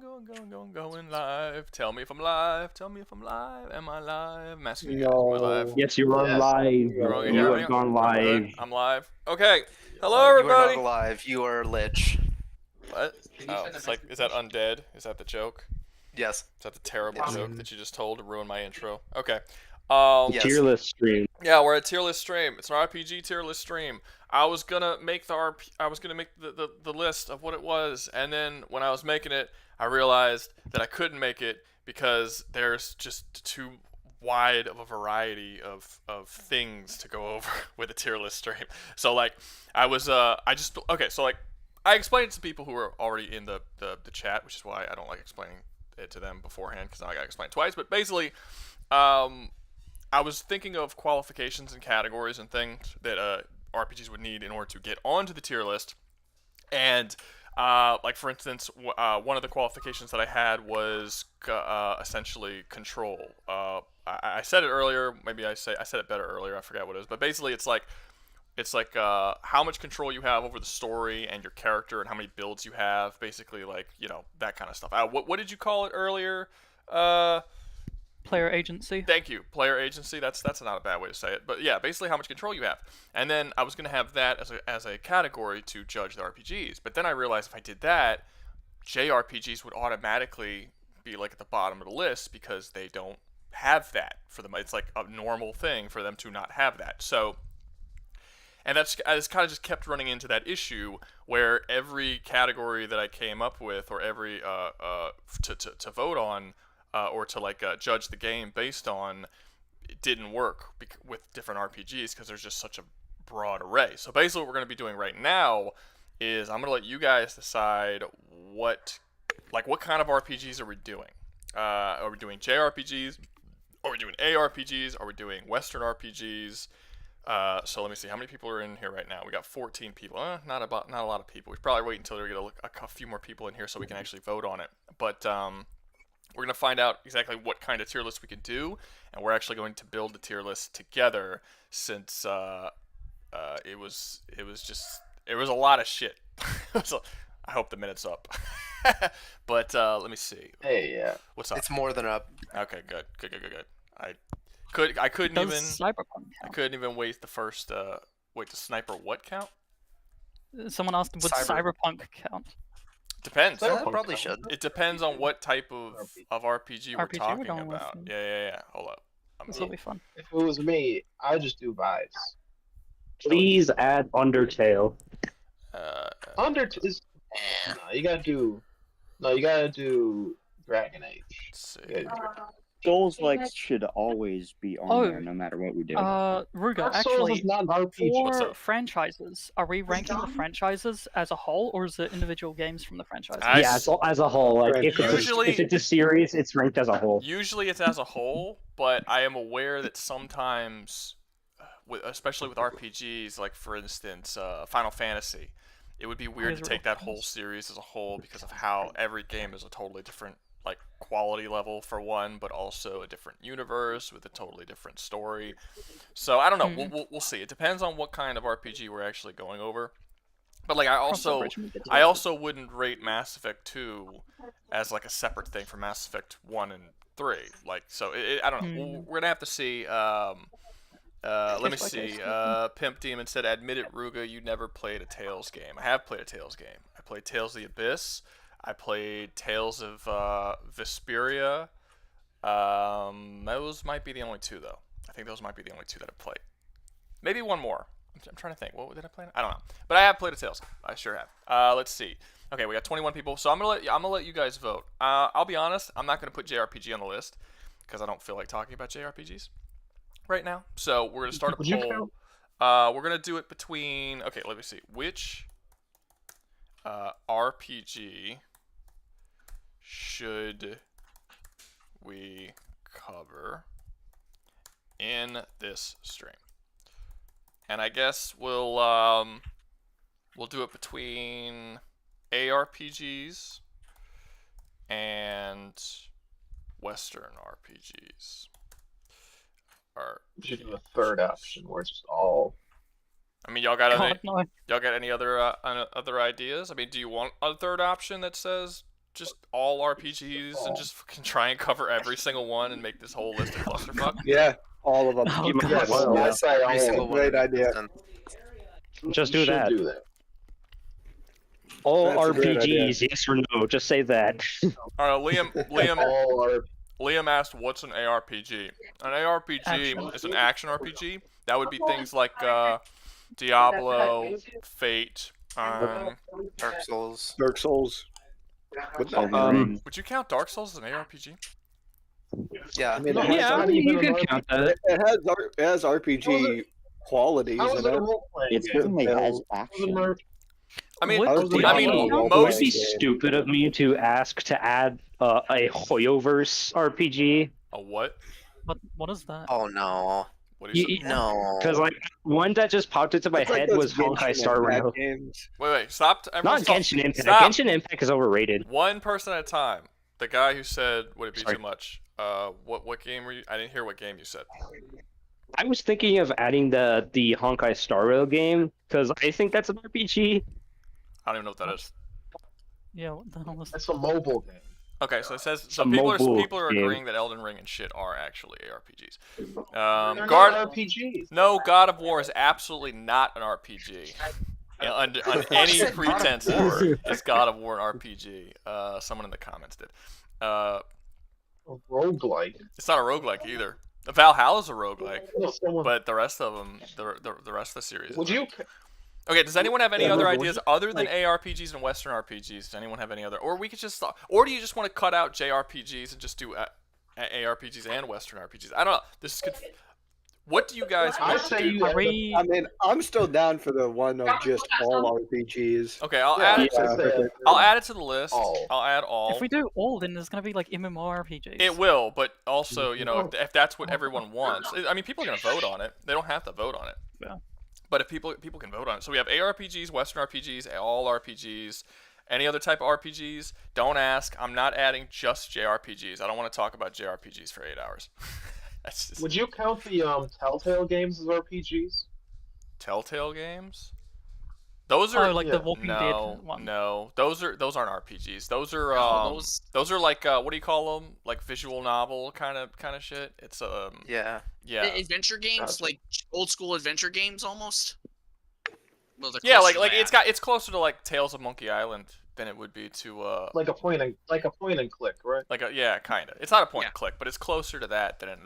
going live. Tell me if I'm live. Tell me if I'm live. Am I live? I'm asking you guys, am I live? Yes, you are live. You have gone live. Good. I'm live. Okay. Hello, You are everybody. not alive. You are a lich. What? Oh, it's like, is that undead? Is that the joke? Yes. Is that the terrible joke that you just told to ruin my intro? Okay. Yes. Tier list stream. Yeah, we're at tier list stream. It's an RPG tier list stream. I was gonna make the list of what it was, and then when I was making it, I realized that I couldn't make it because there's just too wide of a variety of things to go over with a tier list stream. So like, I explained it to people who were already in the chat, which is why I don't like explaining it to them beforehand, because now I gotta explain it twice. But basically, I was thinking of qualifications and categories and things that RPGs would need in order to get onto the tier list. And like for instance, one of the qualifications that I had was essentially control. I said it earlier. Maybe I said it better earlier. I forgot what it is. But basically, it's like how much control you have over the story and your character, and how many builds you have. Basically, like, you know, that kind of stuff. What did you call it earlier? Player agency. Thank you, player agency. That's not a bad way to say it, but yeah, basically how much control you have. And then I was gonna have that as a category to judge the RPGs. But then I realized if I did that, JRPGs would automatically be like at the bottom of the list because they don't have that for them. It's like a normal thing for them to not have that. So, and I just kind of just kept running into that issue where every category that I came up with, or every to vote on. Or to like judge the game based on, it didn't work with different RPGs because there's just such a broad array. So basically what we're going to be doing right now is I'm going to let you guys decide what kind of RPGs are we doing. Are we doing JRPGs? Are we doing ARPGs? Are we doing Western RPGs? So let me see, how many people are in here right now? We got 14 people. Not a lot of people. We should probably wait until we get a few more people in here so we can actually vote on it. But we're going to find out exactly what kind of tier list we can do, and we're actually going to build the tier list together, since it was a lot of shit. I hope the minute's up. But let me see. Hey, yeah. What's up? It's more than up. Okay, good. I couldn't even wait the first wait, the sniper what count? Someone asked would Cyberpunk count? Depends. That probably should. It depends on what type of RPG we're talking going about. with. Yeah. Hold up. This will be fun. If it was me, I'd just do vibes. Please add Undertale. Undertale is. You gotta do Dragon Age. Let's see. Souls likes should always be on there, no matter what we do. Rouga, Souls actually, is not an RPG. for franchises, are we ranking the franchises as a whole, or is it individual games from the franchises? Yeah, it's all, as a whole. Like if it's a series, it's ranked as a whole. Usually it's as a whole, but I am aware that sometimes, especially with RPGs, like for instance, Final Fantasy, it would be weird to take that whole series as a whole because of how every game is a totally different like quality level for one, but also a different universe with a totally different story. So I don't know. We'll see. It depends on what kind of RPG we're actually going over. But like I also wouldn't rate Mass Effect 2 as like a separate thing from Mass Effect 1 and 3. Like so I don't know. We're gonna have to see. Let me see. Pimp Demon said, "Admit it, Rouga, you never played a Tales game." I have played a Tales game. I played Tales of the Abyss. I played Tales of Vesperia. Those might be the only two, though. I think those might be the only two that I've played. Maybe one more. I'm trying to think. What did I play? I don't know. But I have played a Tales game. I sure have. Let's see. Okay, we got 21 people, so I'm gonna let you guys vote. I'll be honest. I'm not gonna put JRPG on the list because I don't feel like talking about JRPGs right now. So we're gonna start a poll. We're gonna do it between. Okay, let me see. Which RPG should we cover in this stream? And I guess we'll do it between ARPGs and Western RPGs. We should do a third option where it's just all. I mean, y'all got any other ideas? I mean, do you want a third option that says just all RPGs and just fucking try and cover every single one and make this whole list a clusterfuck? Yeah, all of them. Oh, Yes, God. I say Every single all. one of Great them. idea. Just You do should that. do that. All That's a great RPGs, yes or no? Just say that. All right, Liam All are Liam asked, "What's an ARPG?" An ARPG Action. is an action RPG. That would be things like Diablo, Fate. Dark Souls. Dark Souls. But no, Elden Ring. Would you count Dark Souls as an ARPG? Yeah. I mean, No, it it's has, not you even an can RPG. count that. it has RPG qualities How is in it a it. role-playing It game? certainly has How's it action. Merc? I mean, Would- How is it I a mean, role-playing It would be game? stupid of me to ask to add a Hoyoverse RPG. a what? What is that? Oh no. What do you say? No. Because like one that just popped into my It's like head those was Honkai Genshin Star Impact Rail. games. Wait, stop. Not Everyone stop. Genshin Impact. Stop. Genshin Impact is overrated. One person at a time. The guy who said, "Would it be Sorry. too much?" What game were you? I didn't hear what game you said. I was thinking of adding the Honkai Star Rail game because I think that's an RPG. I don't even know what that is. Yeah, what the hell is that? It's a mobile game. Okay, so it says a so people mobile are game. agreeing that Elden Ring and shit are actually ARPGs. They're Guard not RPGs. No, God of War is absolutely not an RPG. On any pretense is God of War an RPG. Someone in the comments did. A roguelike. It's not a roguelike either. Valhalla's a roguelike, No, someone- but the rest of them, the rest of the series. Would you? Okay, does anyone have any Yeah, other would ideas you- other than like- ARPGs and Western RPGs? Does anyone have any other? Or we could just, or do you just want to cut out JRPGs and just do ARPGs and Western RPGs? I don't know. This is what do you guys I want to say do? you. Are we? I mean, I'm still down for the one of just all RPGs. Okay, I'll Yeah, add it. I say it. I'll add it to the list. All. I'll add all. If we do all, then there's gonna be like MMORPGs. It will, but also, you know, if that's what everyone wants, I mean, people are gonna vote on it. They don't have to vote on it. Yeah. But if people can vote on it, so we have ARPGs, Western RPGs, all RPGs, any other type of RPGs. Don't ask. I'm not adding just JRPGs. I don't want to talk about JRPGs for 8 hours. That's just Would you count the Telltale games as RPGs? Telltale games. Those are Oh, like the yeah. Walking no, Dead one. no. Those aren't RPGs. Those are No, those are like what do you call them? Like visual novel kind of shit. It's Yeah. yeah. adventure games, Gotcha. like old school adventure games, almost. Well, they're Yeah, close to like that. it's closer to like Tales of Monkey Island than it would be to Like a point and click, right? like a yeah, kind of. It's not a point Yeah. and click, but it's closer to that than it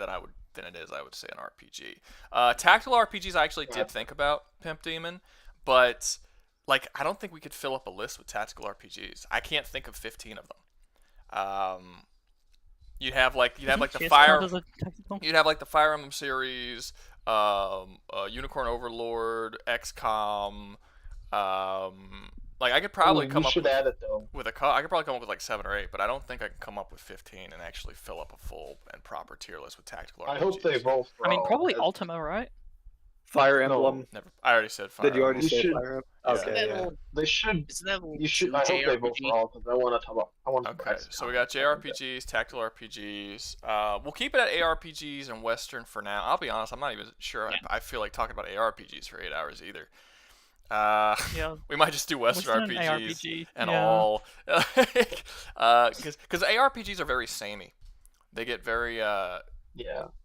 is, I would say, an RPG. Tactical RPGs I actually did think about, Pimp Demon, but like I don't think we could fill up a list with tactical RPGs. I can't think of 15 of them. You'd have like the Chess Fire count as a tactical? You'd have like the Fire Emblem series, Unicorn Overlord, XCOM. Like I could probably come You up should with, add it though. I could probably come up with like 7 or 8, but I don't think I can come up with 15 and actually fill up a full and proper tier list with tactical RPGs. I hope they vote for I mean, all. probably That's- Ultima, right? Fire No. Emblem. Never. I already said Fire Did you already Emblem. You say should- Fire Yeah. Emblem? Okay, yeah. They should. Isn't that You should. two I hope they vote JRPG? for all because I want to talk about. I want to. Okay, so we got JRPGs, tactical RPGs. We'll keep it at ARPGs and Western for now. I'll be honest, I'm not even sure. Yeah. I feel like talking about ARPGs for 8 hours either. Yeah. We might just do Western Western RPGs ARPG, and yeah. all, because ARPGs are very samey. They get very Yeah.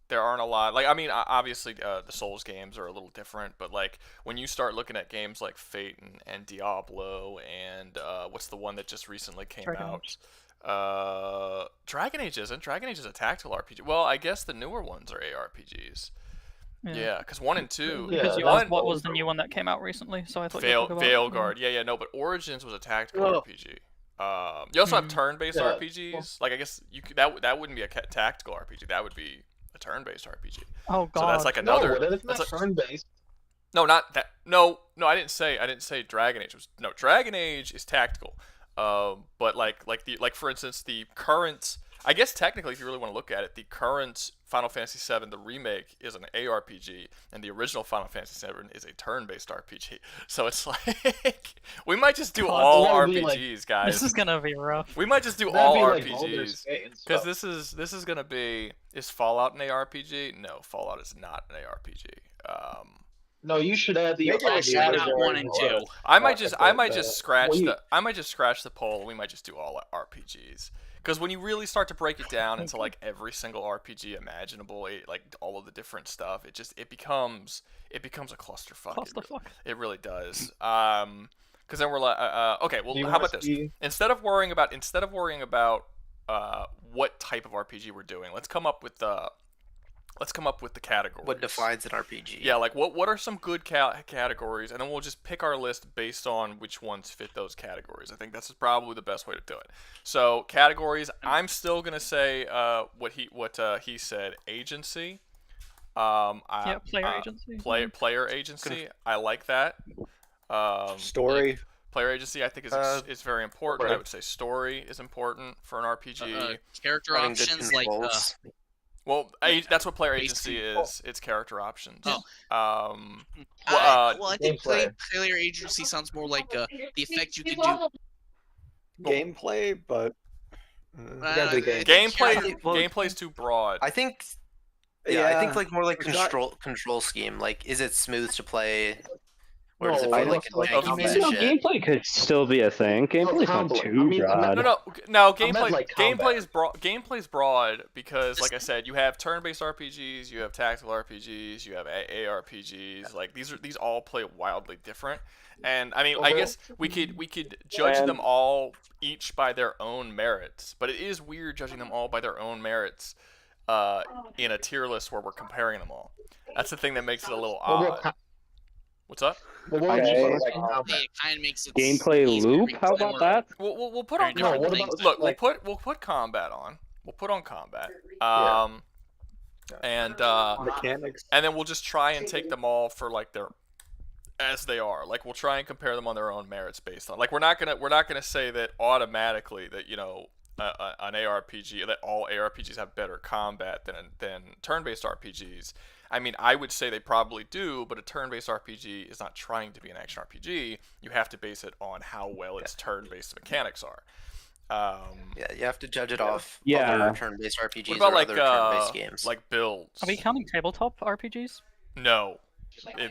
there aren't a lot. Like I mean, obviously the Souls games are a little different, but like when you start looking at games like Fate and Diablo and what's the one that just recently came Dragon out? Dragon Age isn't. Dragon Age is a tactical RPG. Well, I guess the newer ones are ARPGs. Yeah, because 1 and 2. Yeah, Because you one, asked what was the new one that came out recently, so I thought you would talk about Veilguard. Yeah, no, but Origins was a tactical Oh. RPG. You also have Mhm. turn-based Yeah. RPGs. Like I guess you could, that wouldn't be a tactical RPG. That would be a turn-based RPG. Oh god. So that's like another. No, it's that's not a- turn-based. no, not that. No, I didn't say Dragon Age was. No, Dragon Age is tactical. But like for instance, the current. I guess technically, if you really want to look at it, the current Final Fantasy VII, the remake, is an ARPG, and the original Final Fantasy VII is a turn-based RPG. So it's like we might just do God, all that would be RPGs, guys. This is gonna be rough. We might just do That'd all be like Baldur's RPGs. Gate and Because stuff. this is gonna be, is Fallout an ARPG? No, Fallout is not an ARPG. No, you should add the Make it a obvious category. Not 1 and 2. I might just scratch well, you- the poll. We might just do all RPGs. Because when you really start to break it down into like every single RPG imaginable, like all of the different stuff, it becomes a clusterfuck. Clusterfuck. It really does. Because then we're like, okay, well, Do you how wanna about this? see- Instead of worrying about what type of RPG we're doing, let's come up with the categories. What defines an RPG? Yeah, like what are some good categories, and then we'll just pick our list based on which ones fit those categories. I think that's probably the best way to do it. So categories, I'm still gonna say what he said, agency. Player agency. Player agency. I like that. Story. Player agency, I think is very important. I would say story is important for an RPG. Character Having good options like controls. Well, that's what player agency is. It's character options. Oh. Well, I think gameplay. player agency sounds more like the effect you could do. Gameplay, but gotta be game. Gameplay is too broad. I think. Yeah, I think like more like control scheme. Like, is it smooth to play? Or does it No, feel like a like- janky piece No, of shit? gameplay could still be a thing. Gameplay's not combo. too I mean, broad. No. I meant, like, Gameplay combat. is broad. Gameplay's broad because, like I said, you have turn-based RPGs, you have tactical RPGs, you have ARPGs. Like these all play wildly different. And I mean, I guess we could judge them all each by their own merits. But it is weird judging them all by their own merits in a tier list where we're comparing them all. That's the thing that makes it a little odd. What's up? Well, what would you Okay. say, like, combat? It kind of makes it Gameplay easier loop? to How about explore. that? We'll put Very on different what things. about- look. like- We'll put combat on. We'll put on combat. Yeah. And mechanics. and then we'll just try and take them all for like their as they are. Like we'll try and compare them on their own merits based on. Like we're not gonna say that automatically that an ARPG that all ARPGs have better combat than turn-based RPGs. I mean, I would say they probably do, but a turn-based RPG is not trying to be an action RPG. You have to base it on how well its turn-based mechanics are. Yeah, you have to judge it off Yeah. other turn-based RPGs What about or like other turn-based games. like builds? Are we counting tabletop RPGs? No.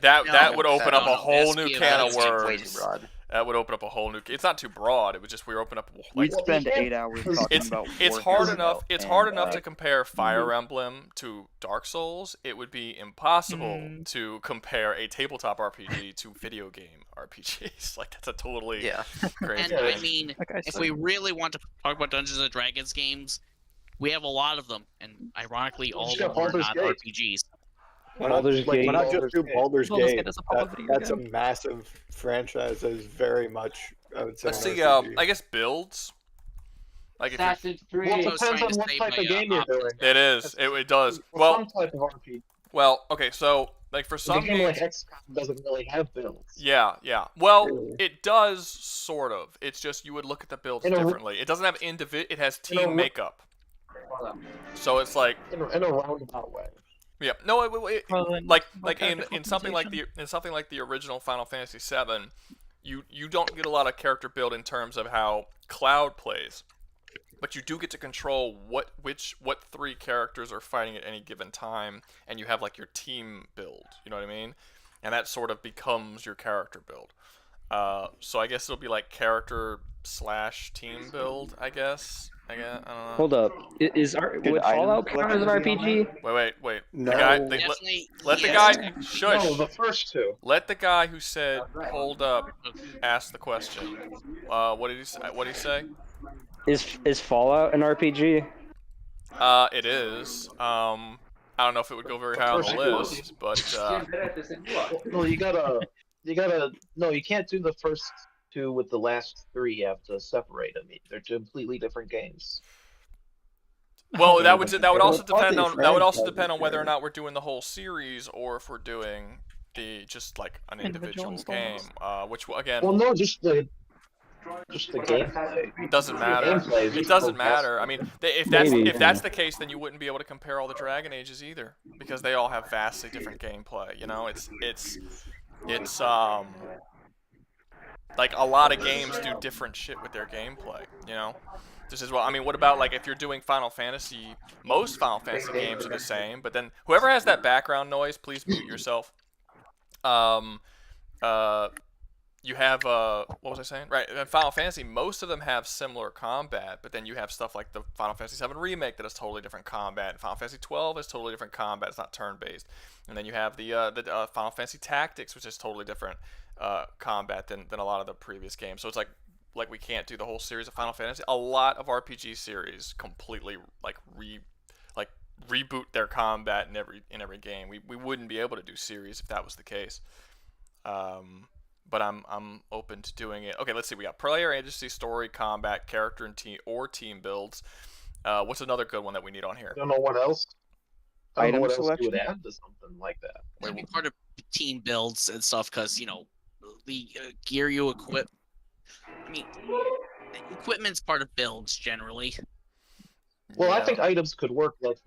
That would open up a whole new SPL can of is way too words. broad. That would open up a whole new. It's not too broad. It would just open up. We'd Like, spend 8 hours talking it's about it's Warhammer hard enough. It's hard and, enough to compare Fire Emblem to Dark Souls. It would be impossible to compare a tabletop RPG to video game RPGs. Like that's a totally Yeah. crazy. And I mean, Okay, if so we really want to talk about Dungeons and Dragons games, we have a lot of them, and ironically, all of them are Baldur's not Gate. RPGs. Why Baldur's not, Gate. why not just do Baldur's Baldur's Gate? Gate is a proper video That's a game. massive franchise that is very much, I would say. Let's an see. RPG. I guess builds. Like if you, Assassin's Creed. Well, I it was depends trying on to what say type my, of game you're options. doing. it is. It does. For Well, some type of RPG. well. Okay. So like for A some game like games. XCOM doesn't really have builds. Yeah. Well, Really? it does sort of. It's just you would look at the builds In a- differently. It doesn't have It has In a- team makeup. So it's like In a roundabout way. yeah. No. rather than Like more in character something like customization. the original Final Fantasy VII, you don't get a lot of character build in terms of how Cloud plays, but you do get to control what 3 characters are fighting at any given time, and you have like your team build. You know what I mean? And that sort of becomes your character build. So I guess it'll be like character / team build. I guess. I don't know. Hold up. Would items Fallout count as an collected be on RPG? Wait. No. The guy, Definitely. let the yes. guy shush. No, the first two. Let the guy who said "hold up" ask the question. What did he say? What did he say? Is Fallout an RPG? It is. I don't know if it would go very high on the list, but No, you gotta. No, you can't do the first two with the last 3. You have to separate them. They're completely different games. well, that would also depend on franchises whether or not we're doing the whole series or if we're doing just like an individual game. installments. Which again Well, no, just the gameplay. doesn't matter. gameplay is It just doesn't so matter. I mean, Maybe. if that's the case, then you wouldn't be able to compare all the Dragon Ages either, because they all have vastly different gameplay. You know, it's like a lot of games do different shit with their gameplay. You know, just as well. I mean, what about like if you're doing Final Fantasy? Most Final Fantasy games are the same, but then whoever has that background noise, please mute yourself. Um, you have what was I saying? Right, in Final Fantasy, most of them have similar combat, but then you have stuff like the Final Fantasy VII remake that has totally different combat, and Final Fantasy 12 has totally different combat. It's not turn-based, and then you have the Final Fantasy Tactics, which is totally different combat than a lot of the previous games. So it's like we can't do the whole series of Final Fantasy. A lot of RPG series completely like reboot their combat in every game. We wouldn't be able to do series if that was the case. But I'm open to doing it. Okay, let's see. We got player agency, story, combat, character, and team builds. What's another good one that we need on here? I don't know what else. I don't know Item what else you selection? would add to something like that. It'd be part of team builds and stuff because the gear you equip. I mean, equipment's part of builds generally. Well, I Yeah. think items could work like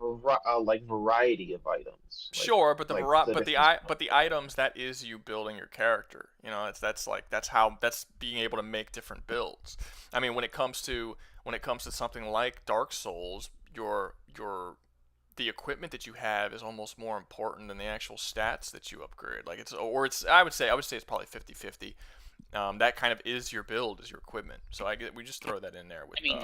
variety of items. Like, Sure, but like the items, that is you building your character. You know, that's being able to make different builds. I mean, when it comes to something like Dark Souls, the equipment that you have is almost more important than the actual stats that you upgrade. Like I would say it's probably 50-50. That kind of is your build, is your equipment. So we just throw that in there with. I mean,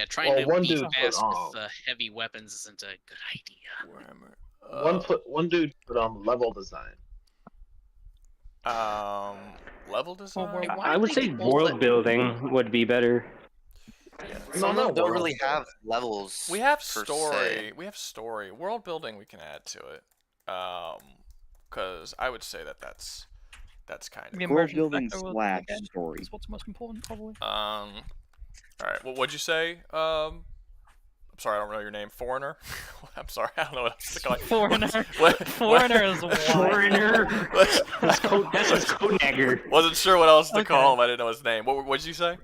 trying to one be dude fast put, with heavy weapons isn't a good idea. one dude put on level design. Level design. Why I would do say people world building would be better. Some of them don't really have levels. We have per story. se. We have story. World building we can add to it. Because I would say that's kind of. The World immersion building factor slash again, story. is what's most important, probably. All right. Well, what'd you say? I'm sorry, I don't know your name. Foreigner. I'm sorry, I don't know what else to call you. Foreigner. What- Foreigner is wild. Foreigner. What- That's his code nagger. Wasn't sure what else to Okay. call him. I didn't know his name. What'd you say?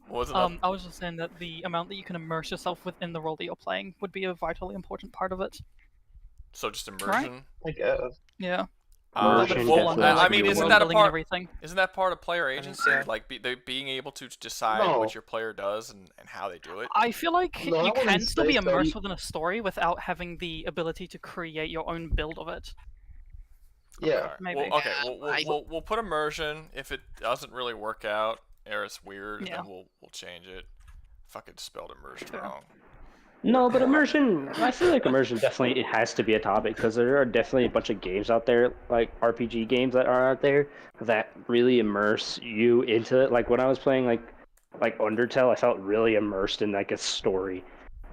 What was it? I was just saying that the amount that you can immerse yourself within the role that you're playing would be a vitally important part of it. So just immersion. I guess. Yeah. Immersion Well, definitely I has to mean, be isn't world that a building and part? everything. Isn't that part of player agency? yeah. Like being able to decide No. what your player does and how they do it? I feel like No, I you wouldn't can still be say so. immersed within a story without having the ability to create your own build of it. Yeah. Okay. Maybe. Well, okay. Yeah, We'll put immersion. If it doesn't really work out or it's weird, Yeah. then we'll change it. If I could spelled immersion Sure. wrong. No, but immersion. I feel like immersion definitely it has to be a topic because there are definitely a bunch of games out there, like RPG games that are out there that really immerse you into it. Like when I was playing like Undertale, I felt really immersed in like a story,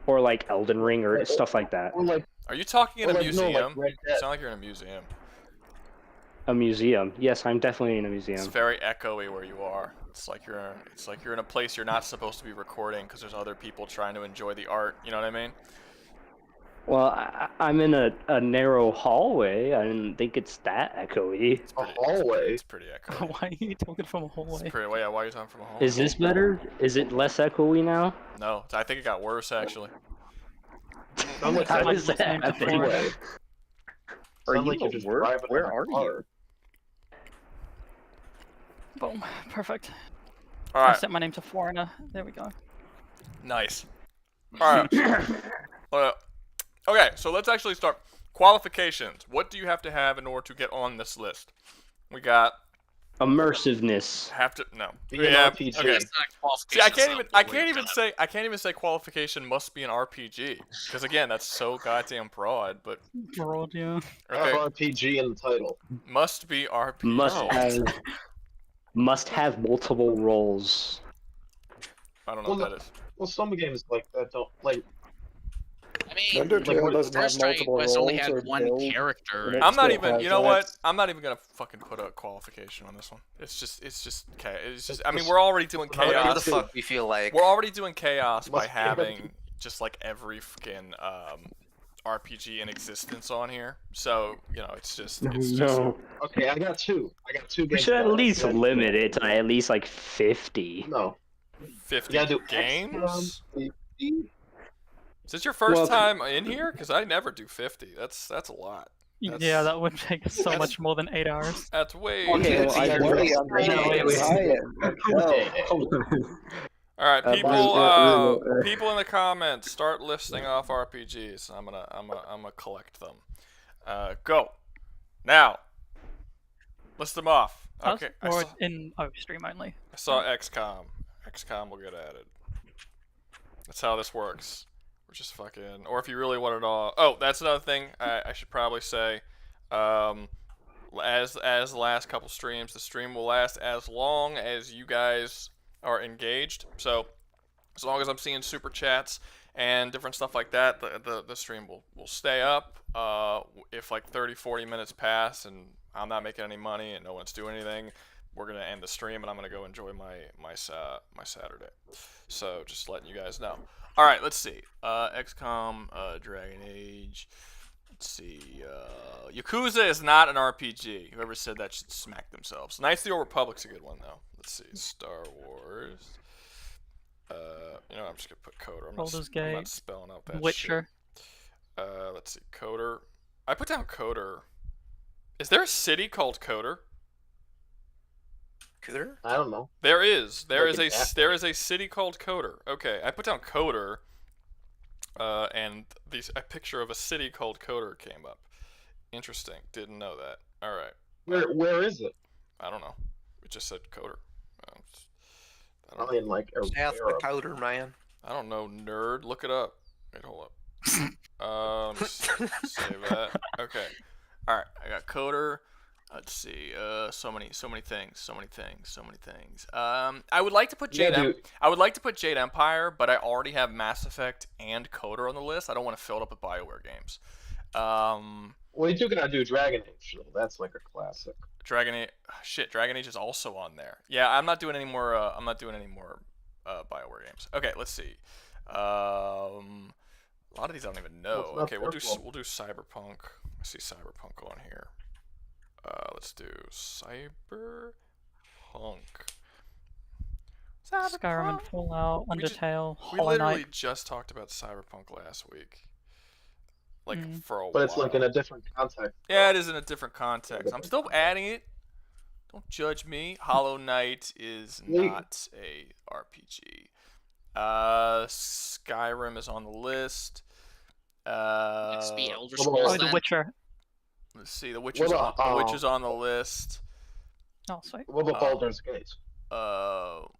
or like Elden Ring or stuff like that. Or like, Are you talking in or a like museum? no, like Red You Dead. sound like you're in a museum. A museum. Yes, I'm definitely in a It's museum. very echoey where you are. It's like you're in a place you're not supposed to be recording because there's other people trying to enjoy the art. You know what I mean? Well, I'm in a narrow hallway. I didn't think it's that echoey. A hallway. It's pretty echoey. Why are you talking from a hallway? It's pretty. Why are you talking from a home? Is this better? Is it less echoey now? No, I think it got worse actually. Sound like How you're does that happen? Anyway. Are Sound you like you're at just work? driving Where in a are car. you? Boom. Perfect. All I right. set my name to Foreigner. There we go. Nice. All right. Okay, so let's actually start. Qualifications. What do you have to have in order to get on this list? We got Immersiveness. have to no. Be an Yeah. RPG. Okay. That's not See, I can't qualifications, even say I can't even say qualification must be an RPG because again, that's so goddamn broad. But Broad, yeah. okay, Have RPG in the title. must be RPG. Must have multiple roles. I don't know what that is. Well, some games like that don't like. I mean, Undertale like, doesn't have First Dragon multiple Quest only roles had or one builds. character. It I'm not still even. has You know what? that. I'm not even gonna fucking put a qualification on this one. It's just. It's just. I mean, we're already doing Whatever Whatever the chaos. fuck we feel like. We're already doing chaos by Must be having just like every fucking RPG in existence on here. So it's just. It's just No. Okay, I got two. I got two We games. should at now. least Yeah. limit it to at least like 50. No. 50 You gotta do games. XCOM, Is this your first Well- time in here? Because I never do 50. That's a lot. Yeah, That's- that would take so that's- much more than 8 hours. That's way. Okay, Well, I I agree. already understand Wait, wait, it. All right, That people. was- People in the comments, start listing off RPGs. I'm gonna collect them. Go. Now. List them off. Okay. Or stream only. I saw XCOM. XCOM will get added. That's how this works. We're just fucking... Or if you really want it all... Oh, that's another thing I should probably say. As the last couple streams, the stream will last as long as you guys are engaged. So, as long as I'm seeing super chats and different stuff like that, the stream will stay up. If like 30, 40 minutes pass and I'm not making any money and no one's doing anything, we're gonna end the stream and I'm gonna go enjoy my Saturday. So just letting you guys know. All right, let's see. XCOM, Dragon Age. Let's see. Yakuza is not an RPG. Whoever said that should smack themselves. Knights of the Old Republic's a good one though. Let's see. Star Wars. You know, I'm just gonna put Coder. I'm not spelling out that Witcher. Shit. Let's see. Coder. I put down Coder. Is there a city called Coder? Coder? I don't know. There is a city called Coder. Okay, I put down Coder, and a picture of a city called Coder came up. Interesting. Didn't know that. All right. Where is it? I don't know. It just said Coder. I mean, like South Dakota, man. I don't know, nerd. Look it up. Wait, hold up. Save that. Okay. All right. I got Coder. Let's see. So many things. I would like to put I would like to put Jade Empire, but I already have Mass Effect and Coder on the list. I don't want to fill it up with BioWare games. Well, you do gotta do Dragon Age, though. That's like a classic. Dragon Age is also on there. Yeah, I'm not doing any more. BioWare games. Okay, let's see. A lot of these I don't even know. Okay, we'll do Cyberpunk. I see Cyberpunk on here. Let's do Cyberpunk. Skyrim and Fallout, Undertale, we Hollow literally Knight. just talked about Cyberpunk last week. Like for a while. But it's like in a different context. Yeah, it is in a different context. I'm still adding it. Don't judge me. Hollow Knight is not a RPG. Skyrim is on the list. Elder Oh, Scrolls. The Witcher. Let's see. The Witcher's on the list. Oh, sweet. What about Baldur's Gate?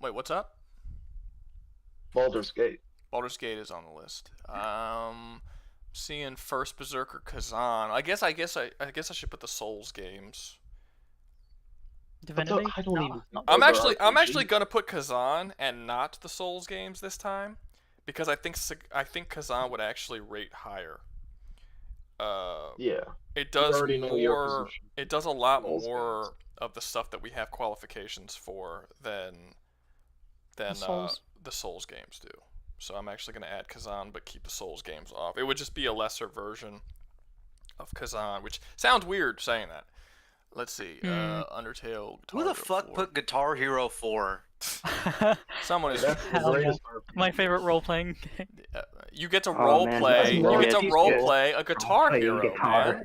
Wait, what's up? Baldur's Gate. Baldur's Gate is on the list. Seeing First Berserker Kazan. I guess I should put the Souls games. Divinity. I don't even. I'm actually gonna put Kazan and not the Souls games this time, because I think Kazan would actually rate higher. Yeah. It does more. It does a lot more of the stuff that we have qualifications for than the Souls games do. So I'm actually going to add Kazan, but keep the Souls games off. It would just be a lesser version of Kazan, which sounds weird saying that. Let's see. Undertale. Who the fuck put Guitar Hero 4? Someone is. My favorite role-playing game. You get to role-play. You get to role-play a Guitar Hero, man.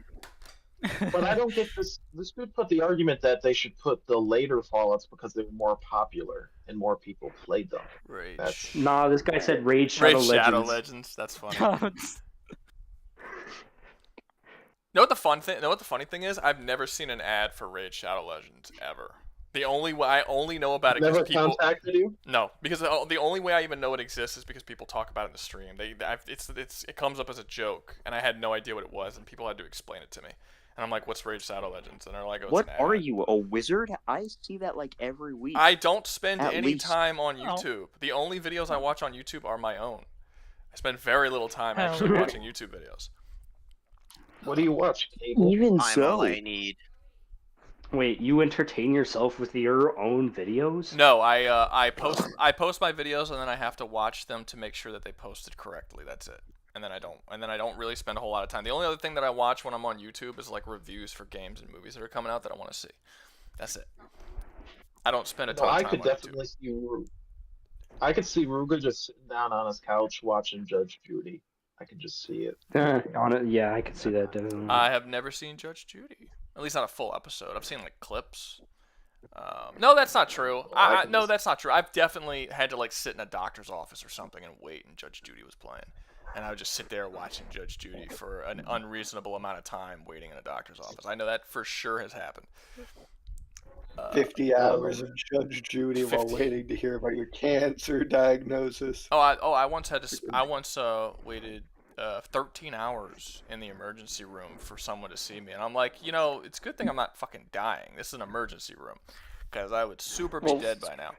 But I don't get this. This could put the argument that they should put the later Fallouts because they were more popular and more people played them. Rage. Nah, this guy said Raid Shadow Legends. Shadow Legends. That's funny. Know what the funny thing is? I've never seen an ad for Raid Shadow Legends ever. I only know about it because people contacted you. No, because the only way I even know it exists is because people talk about it in the stream. It comes up as a joke, and I had no idea what it was, and people had to explain it to me. And I'm like, "What's Raid Shadow Legends?" And they're like, "Oh, "What are you, a wizard?" I see that like every week. I don't spend any time on YouTube. The only videos I watch on YouTube are my own. I spend very little time actually watching YouTube videos. What do you watch? Cable? Even I'm so, all I need. Wait, you entertain yourself with your own videos? No, I post my videos and then I have to watch them to make sure that they posted correctly. That's it. And then I don't really spend a whole lot of time. The only other thing that I watch when I'm on YouTube is like reviews for games and movies that are coming out that I want to see. That's it. I don't spend a ton of time on YouTube. I could definitely see. I could see Rouga just sitting down on his couch watching Judge Judy. I could just see it. Yeah, I could see that definitely. I have never seen Judge Judy. At least not a full episode. I've seen like clips. No, that's not true. No, that's not true. I've definitely had to like sit in a doctor's office or something and wait, and Judge Judy was playing. and I would just sit there watching Judge Judy for an unreasonable amount of time waiting in a doctor's office. I know that for sure has happened. 50 hours of Judge Judy 50. while waiting to hear about your cancer diagnosis. I once had to. I once waited 13 hours in the emergency room for someone to see me, and I'm like, it's a good thing I'm not fucking dying. This is an emergency room, because I would super be dead by now.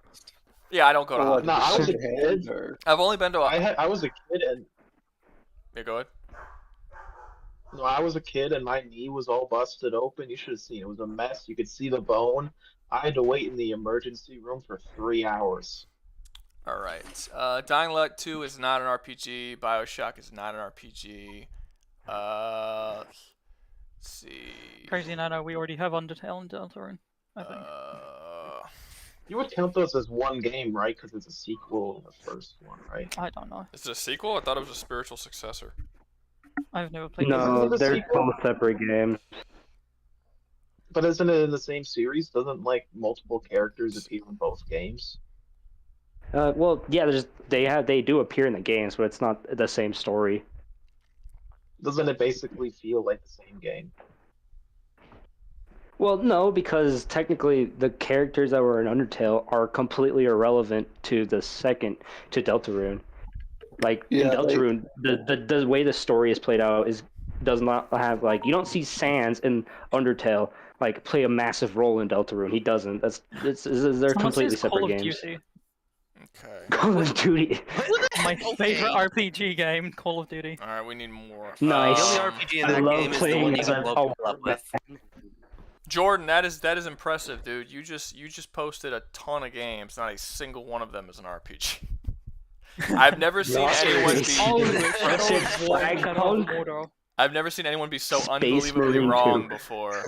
Yeah, I don't go to hospitals. No, I was a kid. I've only been to. I was a kid and. Yeah, go ahead. No, I was a kid and my knee was all busted open. You should have seen it. It was a mess. You could see the bone. I had to wait in the emergency room for 3 hours. All right. Dying Light 2 is not an RPG. BioShock is not an RPG. Let's see. Crazy Nano, we already have Undertale and Deltarune, I think. You would count those as one game, right? Because it's a sequel to the first one, right? I don't know. Is it a sequel? I thought it was a spiritual successor. I've never played No, this. they're both separate games. But isn't it in the same series? Doesn't multiple characters appear in both games? Well, yeah, they do appear in the games, but it's not the same story. Doesn't it basically feel like the same game? Well, no, because technically the characters that were in Undertale are completely irrelevant to Deltarune. Like in Deltarune, the way the story is played out does not have you don't see Sans in Undertale play a massive role in Deltarune. He doesn't. They're completely separate games. Duty. Okay. Call of Duty. My favorite RPG game, Call of Duty. All right, we need more. Nice. The only RPG in I that love game is the playing one you as can a blow people up with. Jordan, that is impressive, dude. You just posted a ton of games. Not a single one of them is an RPG. I've never seen anyone be. I've never seen anyone be so unbelievably wrong before.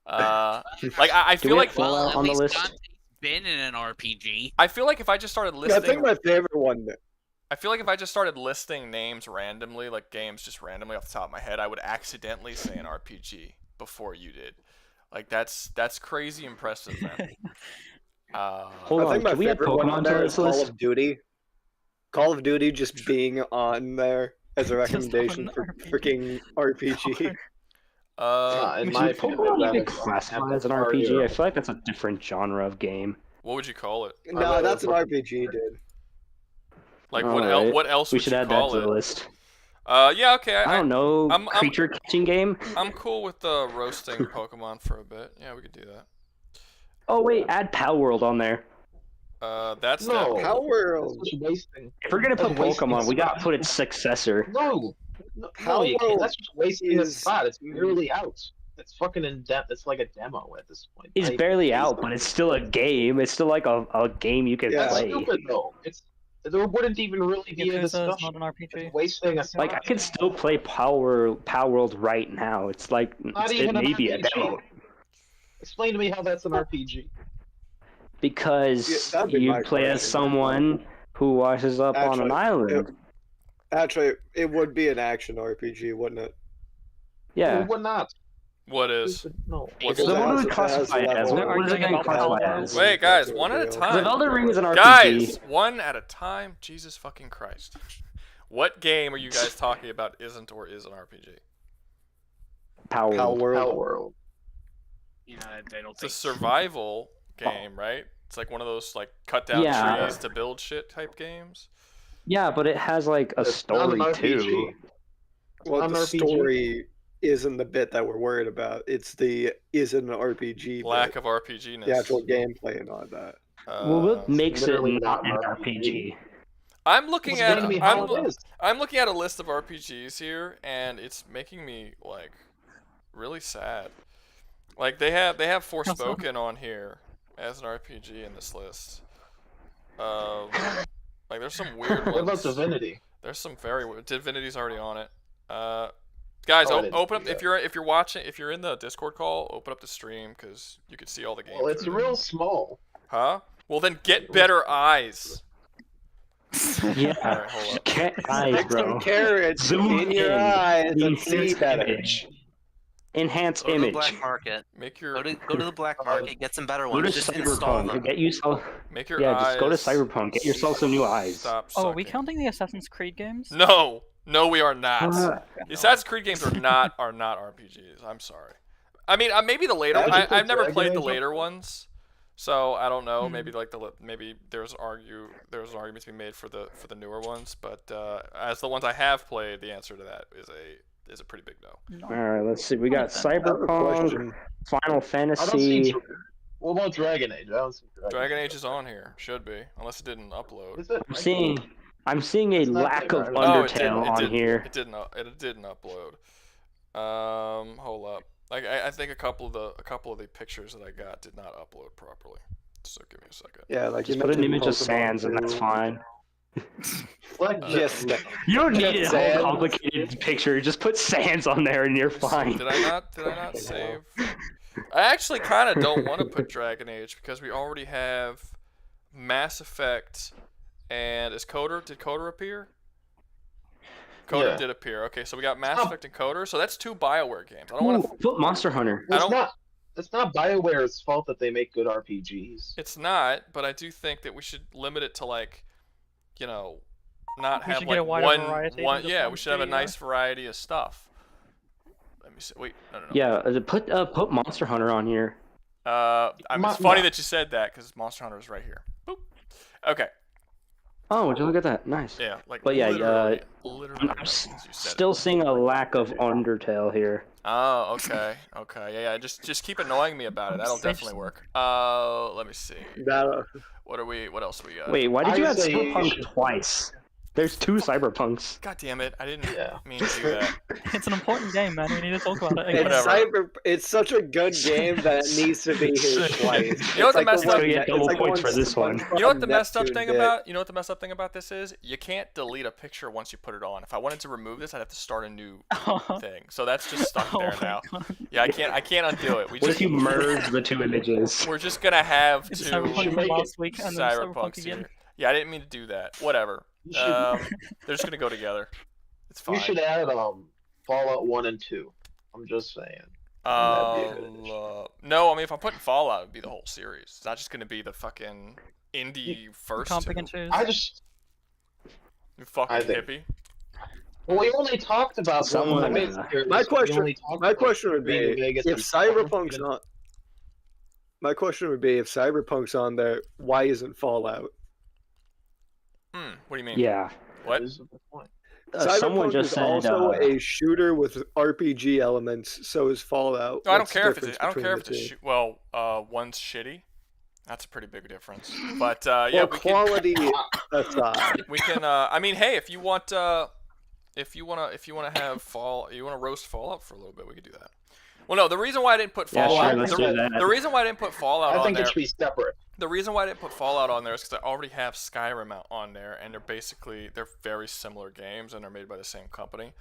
I feel like Fallout on the list. Dante's been in an RPG. I feel like if I just started Yeah, listing, I think my favorite one. I feel like if I just started listing names randomly, like games just randomly off the top of my head, I would accidentally say an RPG before you did. That's crazy impressive, man. Hold I on, think my can we add favorite one Pokemon on to there this is Call list? of Duty. Call of Duty just being on there as a recommendation on for RPG. freaking RPG. In my Should opinion, Pokemon I'd even rather classify have as an Guitar RPG? Hero. I feel like that's a different genre of game. What would you call it? No, that's an RPG, dude. Like Alright. what else We would should you add that call to the it? list. Yeah, okay. I don't know. I'm- Creature catching game? I'm cool with roasting Pokemon for a bit. Yeah, we could do that. Oh, wait, add Pal World on there. That's No. that. Power World. That's just wasting. If we're gonna put That's wasting Pokemon, we gotta spot. put its successor. No, How you can't. That's just wasting a is- spot. It's barely out. It's fucking in depth. It's like a demo at this point. It's Not even barely based out, on but it. it's still a game. It's still like a game you can Yeah. It's play. stupid though. There wouldn't even really be a Yakuza is discussion. not an RPG. It's wasting a spot. Like I could still play Power World right now. It's like Not it even an may be a RPG. demo Explain to me how that's an RPG. because Yeah, that'd be you my play as question. someone who washes up on an Actually, island. Actually, it would be an action RPG, wouldn't it? Yeah. Well, not. What is? No. What's So that? what do we It has classify it as? level. What is it Arguing getting about Pal classified World. as? Wait, guys, one at a Because if time. Elden Ring is an RPG, Guys, one at a time. Jesus fucking Christ. What game are you guys talking about isn't or is an RPG? Power Pal World. World. Hell World. Yeah, I don't It's a think. survival game, right? It's like one of those cut down Yeah. trees to build shit type games. Yeah, but it has like a It's not an story RPG. too. Well, Not the an RPG. story isn't the bit that we're worried about. It's the isn't an RPG. Lack bit. of RPG-ness. The actual gameplay and all that. Well, what makes it literally not not an an RPG? I'm looking Explain at to me how it is. I'm looking at a list of RPGs here, and it's making me really sad. Like they have Forspoken on here as an RPG in this list. There's some weird What about ones. Divinity? There's some very weird. Divinity's already on it. Guys, Oh, I didn't open up see if you're watching, if you're in the Discord call, open up the stream because you can see all the games. Well, it's that are there. real small. Huh? Well, then get better eyes. Yeah. Alright, hold up. Get eyes, Stick some bro. carrots Zoom in your in. eyes and see Enhance better. image. Enhance Go to the image. black market. Make your Go to the black market. Get some better Go to ones. Just install Cyberpunk. them. Get yourself. make your Yeah, eyes. just go to Cyberpunk. Get yourself some new eyes. Stop. Oh, are we sucking. counting the Assassin's Creed games? No. No, we are not. Uh, The Assassin's Creed games are not RPGs. I'm sorry. I mean, maybe the later. Would you put I've never Dragon played the Age later up? ones, so I don't know. Hmm. Maybe like maybe there's an argument to be made for the newer ones, but as the ones I have played, the answer to that is a pretty big no. All right, let's see. We got Cyberpunk, question. Final I don't see. Fantasy. What about Dragon Age? I don't see Dragon Age is on here. Should be, unless it didn't upload. Is it? I'm seeing a It's not lack there, of right? Oh, it Undertale on didn't. here. It didn't upload. Hold up. Like I think a couple of the pictures that I got did not upload properly. So give me a second. Yeah, like Just you put an mentioned image of Pokemon Sans and that's too. fine. Like Just You don't need a Just whole Sans. complicated picture. Just put Sans on there and you're fine. Did I not save? I actually kind of don't want to put Dragon Age because we already have Mass Effect and did Coder appear? Coder Yeah. did appear. Okay, so we got Mass Effect and Coder. So that's 2 BioWare games. I don't want to. Put Monster Hunter. I don't- It's not BioWare's fault that they make good RPGs. It's not, but I do think that we should limit it to like, not We have should like get a wider variety one. than just Yeah, one we should have a studio. nice variety of stuff. Let me see. Wait, no. Yeah, put Monster Hunter on here. It's funny that you said that because Monster Hunter is right here. Boop. Okay. Oh, would you look at that? Nice. Yeah, like. But yeah, literally I'm right as you said it. still seeing a lack of Undertale here. Oh, okay. Yeah. Just keep annoying me about it. That'll definitely work. Let me see. That, What else we got? Wait, why did I you would add say you Cyberpunk should- twice? There's 2 Cyberpunks. God damn it! I didn't Yeah. mean to do that. It's an important game, man. We need to talk about it it's again. Whatever. It's such a good game that it needs to be here twice. You know what the It's messed one- up- So you get double it's points one for this one. SpongeBob You know what the messed up Neptune thing bit. about? You know what the messed up thing about this is? You can't delete a picture once you put it on. If I wanted to remove this, I'd have to start a new thing. So that's just stuck there Oh my now. God. Yeah, I can't undo it. What if you merge the 2 images? We're just gonna have It's two Cyberpunk from make it last week and then Cyberpunk Cyberpunks again. here. Yeah, I didn't mean to do that. Whatever. You should, They're just gonna go together. It's fine. you should add Fallout 1 and 2. I'm just saying. That'd be a good addition. No, I mean if I'm putting Fallout, it'd be the whole series. It's not just gonna be the fucking indie You first can't two. pick and choose. I just You fucking I think- hippie. well, we only talked about Someone- one of the series. My We question- only talked My about question would New be Vegas if and Cyberpunk's Fallout. on. My question would be if Cyberpunk's on there, why isn't Fallout? What do you mean? Yeah. What? This is the point. Someone Cyberpunk just is said. also a shooter with RPG elements. So is Fallout. No, I don't What's the care if it's. difference I don't care if between it's. the two? Well, one's shitty. That's a pretty big difference. But yeah, Well, we can. quality aside, We can. I mean, hey, if you want. If you wanna have you wanna roast Fallout for a little bit, we could do that. Well, no, the reason why I didn't put Yeah, Fallout. sure, let's do that. The reason why I didn't put Fallout I on think there. it should be separate. The reason why I didn't put Fallout on there is because I already have Skyrim on there, and they're very similar games, and they're made by the same company,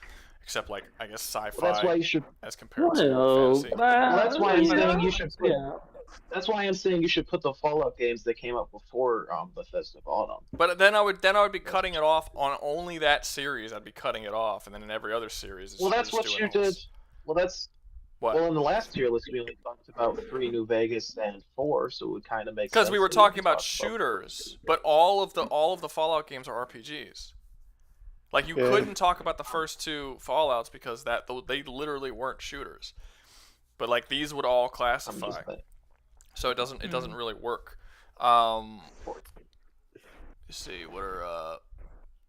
except like I guess sci-fi Well, that's why you should. as compared to Well, fantasy. Well, that's why I'm saying you should. Put, Yeah. That's why I'm saying you should put the Fallout games that came out before Bethesda bought them. But then I would be cutting it off on only that series. I'd be cutting it off, and then in every other series. Well, that's we're what just you doing all did. this- Well, that's What? well in the last tier list we only talked about 3 New Vegas and 4, so it would kind of make sense. Because we were that talking about talk shooters, but all of the Fallout games are RPGs. Like you Yeah. couldn't talk about the first 2 Fallouts because they literally weren't shooters. But like these would all I'm classify, just saying. so it doesn't really work. You see what are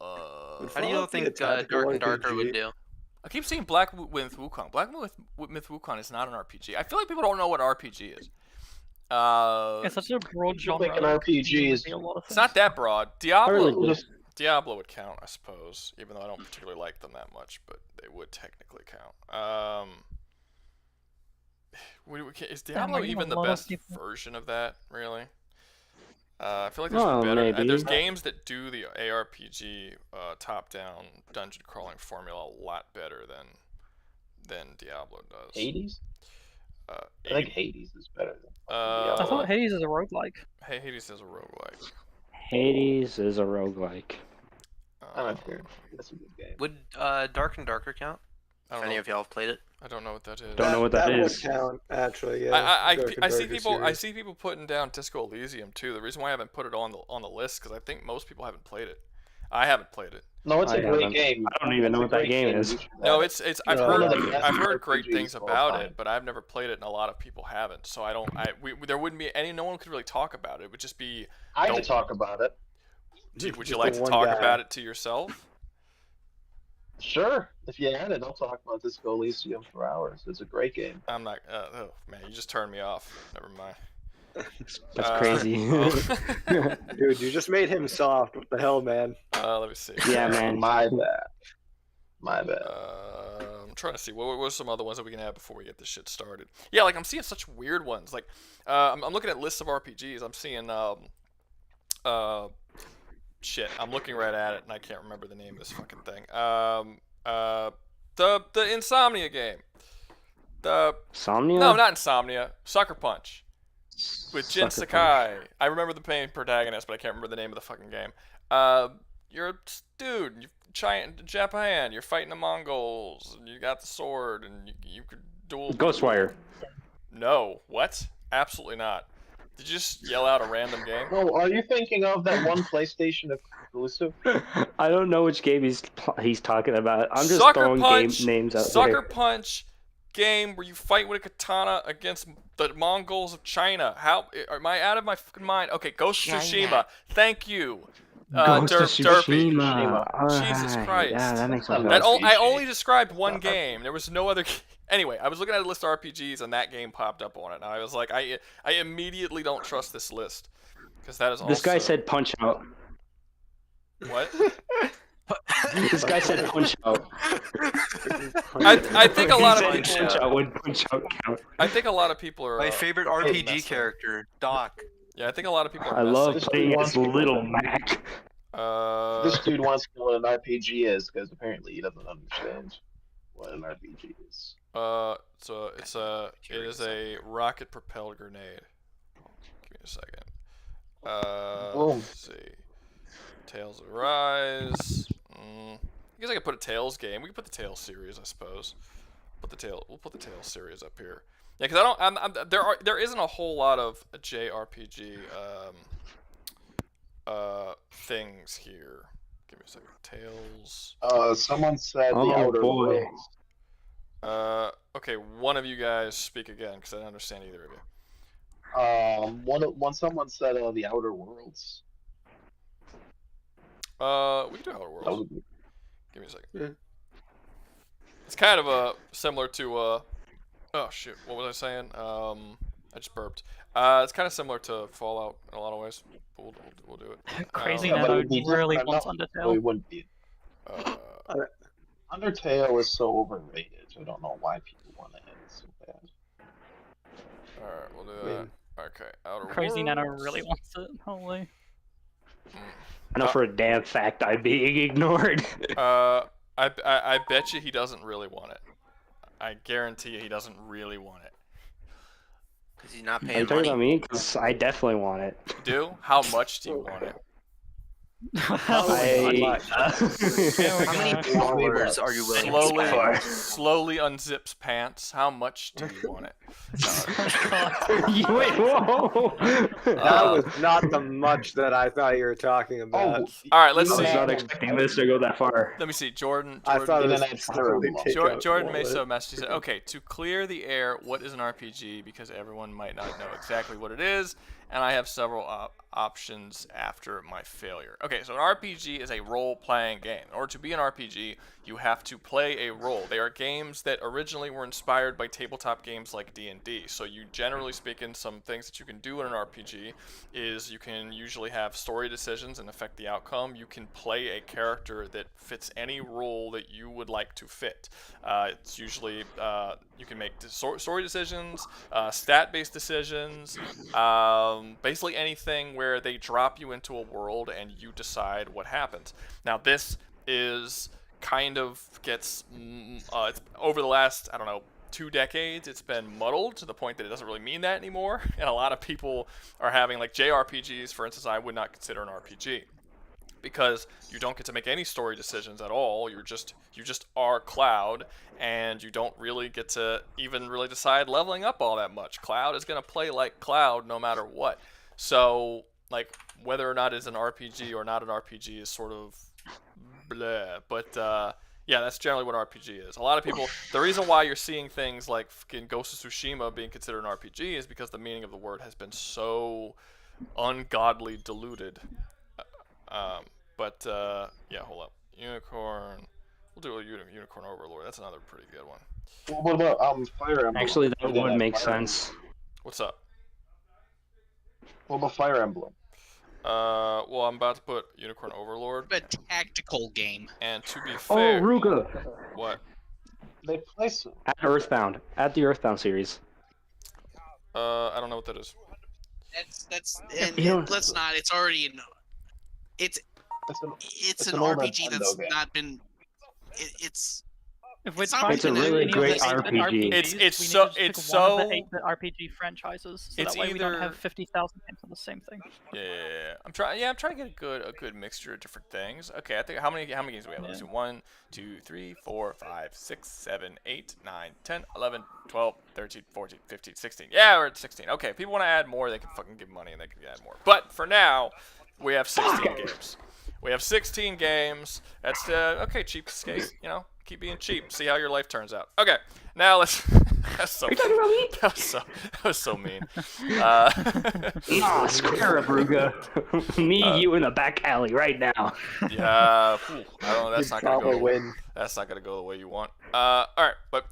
How do you Fallout think be a tactical Dark and Darker RPG? would do? I keep seeing Black Myth Wukong. Black Myth Wukong is not an RPG. I feel like people don't know what RPG is. It's such a broad You genre. think an that RPG could is- be a lot of It's not things. that broad. Really? Diablo would count, I suppose, even though I don't particularly like them that much, but they would technically count. Is Diablo like, even the a lot of best people- version of that, really? I feel like there's Oh, better. maybe. There's games that do the ARPG top-down dungeon crawling formula a lot better than Diablo does. Hades? Uh, I think Hades is better than. Uh, I thought Hades is a roguelike. Hey, Hades is a roguelike. Hades is a roguelike. I'm not sure. That's a good game. Would Dark and Darker count? I If don't any know. of y'all have played it? I don't know what that is. Don't know what that would is. count, actually. Yeah. I Dark and see Darker people series. see people putting down Disco Elysium too. The reason why I haven't put it on the list because I think most people haven't played it. I haven't played it. No, it's a I great haven't. game. I don't even know what that game is. No, it's I've one of heard the best I've heard great RPGs things of all about time. it, but I've never played it, and a lot of people haven't. So I don't. There wouldn't be any. No one could really talk about it. It would just be. I could talk about it. Would you Just like the to one talk guy. about it to yourself? Sure, if you had it, I'll talk about Disco Elysium for hours. It's a great game. I'm not. Oh man, you just turned me off. Never mind. That's crazy. Dude, you just made him soft. What the hell, man? Let me see. Yeah, man. My bad. My bad. I'm trying to see what are some other ones that we can add before we get this shit started. Yeah, like I'm seeing such weird ones. Like, I'm looking at lists of RPGs. I'm seeing shit. I'm looking right at it and I can't remember the name of this fucking thing. The Insomnia game. Insomnia? No, not Insomnia. Sucker Punch. With Jin Sucker Sakai. I remember the main protagonist, but I can't remember the name of the fucking game. You're a dude. You're Japan. You're fighting the Mongols. And you got the sword, and you could duel. Ghostwire. No. What? Absolutely not. Did you just yell out a random game? No, are you thinking of that one PlayStation exclusive? I don't know which game he's talking about. I'm just Sucker throwing Punch, game names out Sucker there. Punch game where you fight with a katana against the Mongols of China. How am I out of my fucking mind? Okay, Ghost of Tsushima. Thank you. Ghost of Derpy. Tsushima. Jesus Alright, Christ. Yeah, that makes sense. I only described one game. There was no other. Anyway, I was looking at a list of RPGs and that game popped up on it. And I was like, I immediately don't trust this list because that is also. This guy said Punch Out. What? This guy said Punch Out. I think a lot of He said people. Punch Out would Punch Out count. I think a lot of people are. My favorite RPG character, Doc. Yeah, I think a lot of people are. I love This playing dude as wants- Little Mac. This dude wants to know what an RPG is because apparently he doesn't understand what an RPG is. So it is a rocket propelled grenade. Give me a second. Boom. Let's see. Tales of Rise. I guess I could put a Tales game. We could put the Tales series, I suppose. We'll put the Tales series up here. Yeah, because there isn't a whole lot of JRPG things here. Give me a second. Tales. Someone said Oh, the Outer boy. Worlds. Okay, one of you guys speak again because I don't understand either of you. Someone said the Outer Worlds. We can do Outer That Worlds. would be- Give me a second. Yeah. It's kind of similar to oh shit, what was I saying? I just burped. It's kind of similar to Fallout in a lot of ways. But we'll do it. Crazy Yeah, but it Nano would be really different wants enough, so Undertale. it wouldn't be. Uh, Undertale is so overrated. I don't know why people want to end it so bad. all right, we'll do that. Okay, Outer Crazy Nano Worlds. really wants it. Holy. I know for a damn fact I'm being ignored. I bet you he doesn't really want it. I guarantee you he doesn't really want it. Because he's not Are you paying talking money. about me? Because I definitely want it. You do? How much do you want it? How many dollars are you willing to spend? Slowly unzips pants. How much do you want it? Wait, whoa! That was not the much that I thought you were talking about. All right, let's I was see. not expecting this to go that far. Let me see. Jordan. I thought it was Internet totally server. take out Jordan all of Mesa it. message. He said, "Okay, to clear the air, what is an RPG? Because everyone might not know exactly what it is, and I have several options after my failure." Okay, so an RPG is a role-playing game. In order to be an RPG, you have to play a role. They are games that originally were inspired by tabletop games like D&D. So you, generally speaking, some things that you can do in an RPG is you can usually have story decisions and affect the outcome. You can play a character that fits any role that you would like to fit. It's usually you can make story decisions, stat-based decisions, basically anything where they drop you into a world and you decide what happens. Now this is kind of gets it's over the last, I don't know, 2 decades, it's been muddled to the point that it doesn't really mean that anymore, and a lot of people are having, like, JRPGs, for instance, I would not consider an RPG because you don't get to make any story decisions at all. You just are Cloud, and you don't really get to even really decide leveling up all that much. Cloud is going to play like Cloud no matter what. So, like, whether or not it's an RPG or not an RPG is sort of blah. But yeah, that's generally what RPG is. A lot of people. The reason why you're seeing things like fucking Ghost of Tsushima being considered an RPG is because the meaning of the word has been so ungodly diluted. But yeah, hold up. Unicorn. We'll do a Unicorn Overlord. That's another pretty good one. Well, what about Fire Emblem? Actually, that They would have make Fire Emblem. sense. What's up? What about Fire Emblem? Well, I'm about to put Unicorn Overlord. A tactical game. And to be Oh, fair, Rouga. what? They play some. At Earthbound. At the Earthbound series. I don't know what that is. Let's not. It's already in. It's an old RPG Nintendo that's game. not been. It's. If we're It's not trying It's to a do really any of great the 8-bit RPG. RPGs, we It's need to so- just pick it's one of so- the 8-bit RPG franchises, so It's that way we don't either- have 50,000 games of the same thing. Yeah, I'm trying. Yeah, I'm trying to get a good mixture of different things. Okay, I think how many games do we have? Let's see. 1, 2, 3, 4, 5, 6, 7, 8, 9, 10, 11, 12, 13, 14, 15, 16. Yeah, we're at 16. Okay, if people want to add more, they can fucking give money and they can add more. But for now, we have 16 games. We have 16 games. That's okay. Cheap skate. You know, keep being cheap. See how your life turns out. Okay, now let's. That's so. Are you talking about me? That was so mean. Nah, square up, Rouga. Me, you in the back alley right now. Yeah, whew, I don't know. That's You'd not gonna probably go. win. That's not gonna go the way you want. All right, but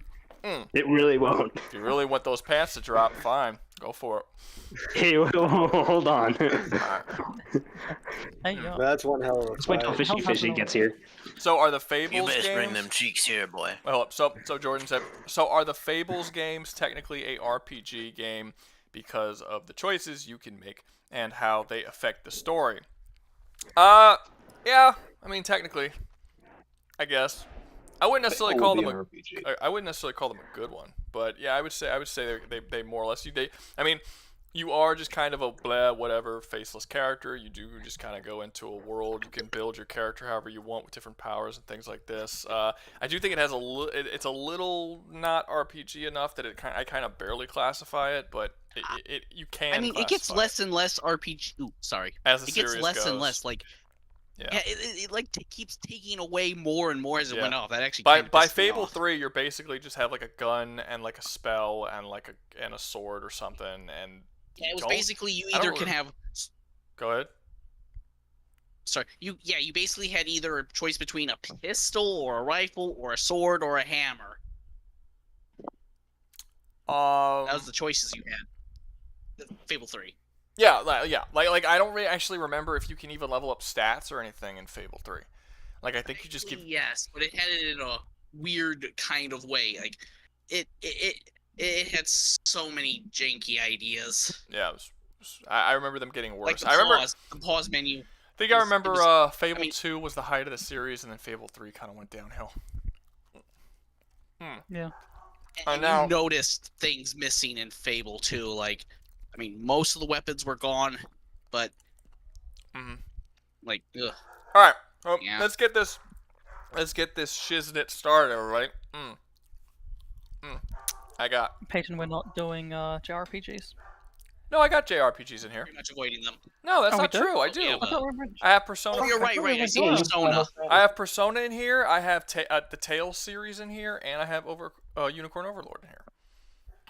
It really won't. if you really want those pants to drop, fine, go for it. Hey, hold on. Hey, yo. That's one hell of a Let's wait till fight. Fishy gets here. So are the Fables You best games? bring them cheeks here, boy. Wait, hold up. So Jordan said. So are the Fables games technically a RPG game because of the choices you can make and how they affect the story? Yeah. I mean, technically, I guess. I wouldn't necessarily Fable call would them be an RPG. I wouldn't necessarily call them a good one, but yeah, I would say they more or less I mean, you are just kind of a blah whatever faceless character. You do just kind of go into a world. You can build your character however you want with different powers and things like this. I do think it has it's a little not RPG enough that I kind of barely classify it, but you can. I mean, it gets classify less and less RPG. Ooh, sorry. as the It gets series less goes. and less. Like, Yeah. yeah, it like keeps taking away more and more as it Yeah. went off. That actually By kinda pissed me Fable off. 3, you're basically just have like a gun and like a spell and like a sword or something, and Yeah, it was don't- basically you I either don't can re- have. Go ahead. Sorry, you basically had either a choice between a pistol or a rifle or a sword or a hammer. That was the choices you had. Fable 3. Yeah, like I don't actually remember if you can even level up stats or anything in Fable 3. Like I think you just give. Yes, but it had it in a weird kind of way. Like it had so many janky ideas. Yeah, I remember them getting Like worse. the I remember. pause menu. I think I was- remember it was- Fable I mean- 2 was the height of the series, and then Fable 3 kind of went downhill. Yeah. I And know. you noticed things missing in Fable 2. Like, I mean, most of the weapons were gone, but Mhm. like, ugh. All right, well, Yeah. let's get this shiznit started, everybody. I got. Peyton, we're not doing JRPGs. No, I got JRPGs in here. Pretty much avoiding them. No, that's Oh, we not do? true. I do. Yeah, I thought we were meant- I have Persona. Oh, you're right. I see Yeah. Persona. I have Persona in here. I have the Tales series in here, and I have Unicorn Overlord in here,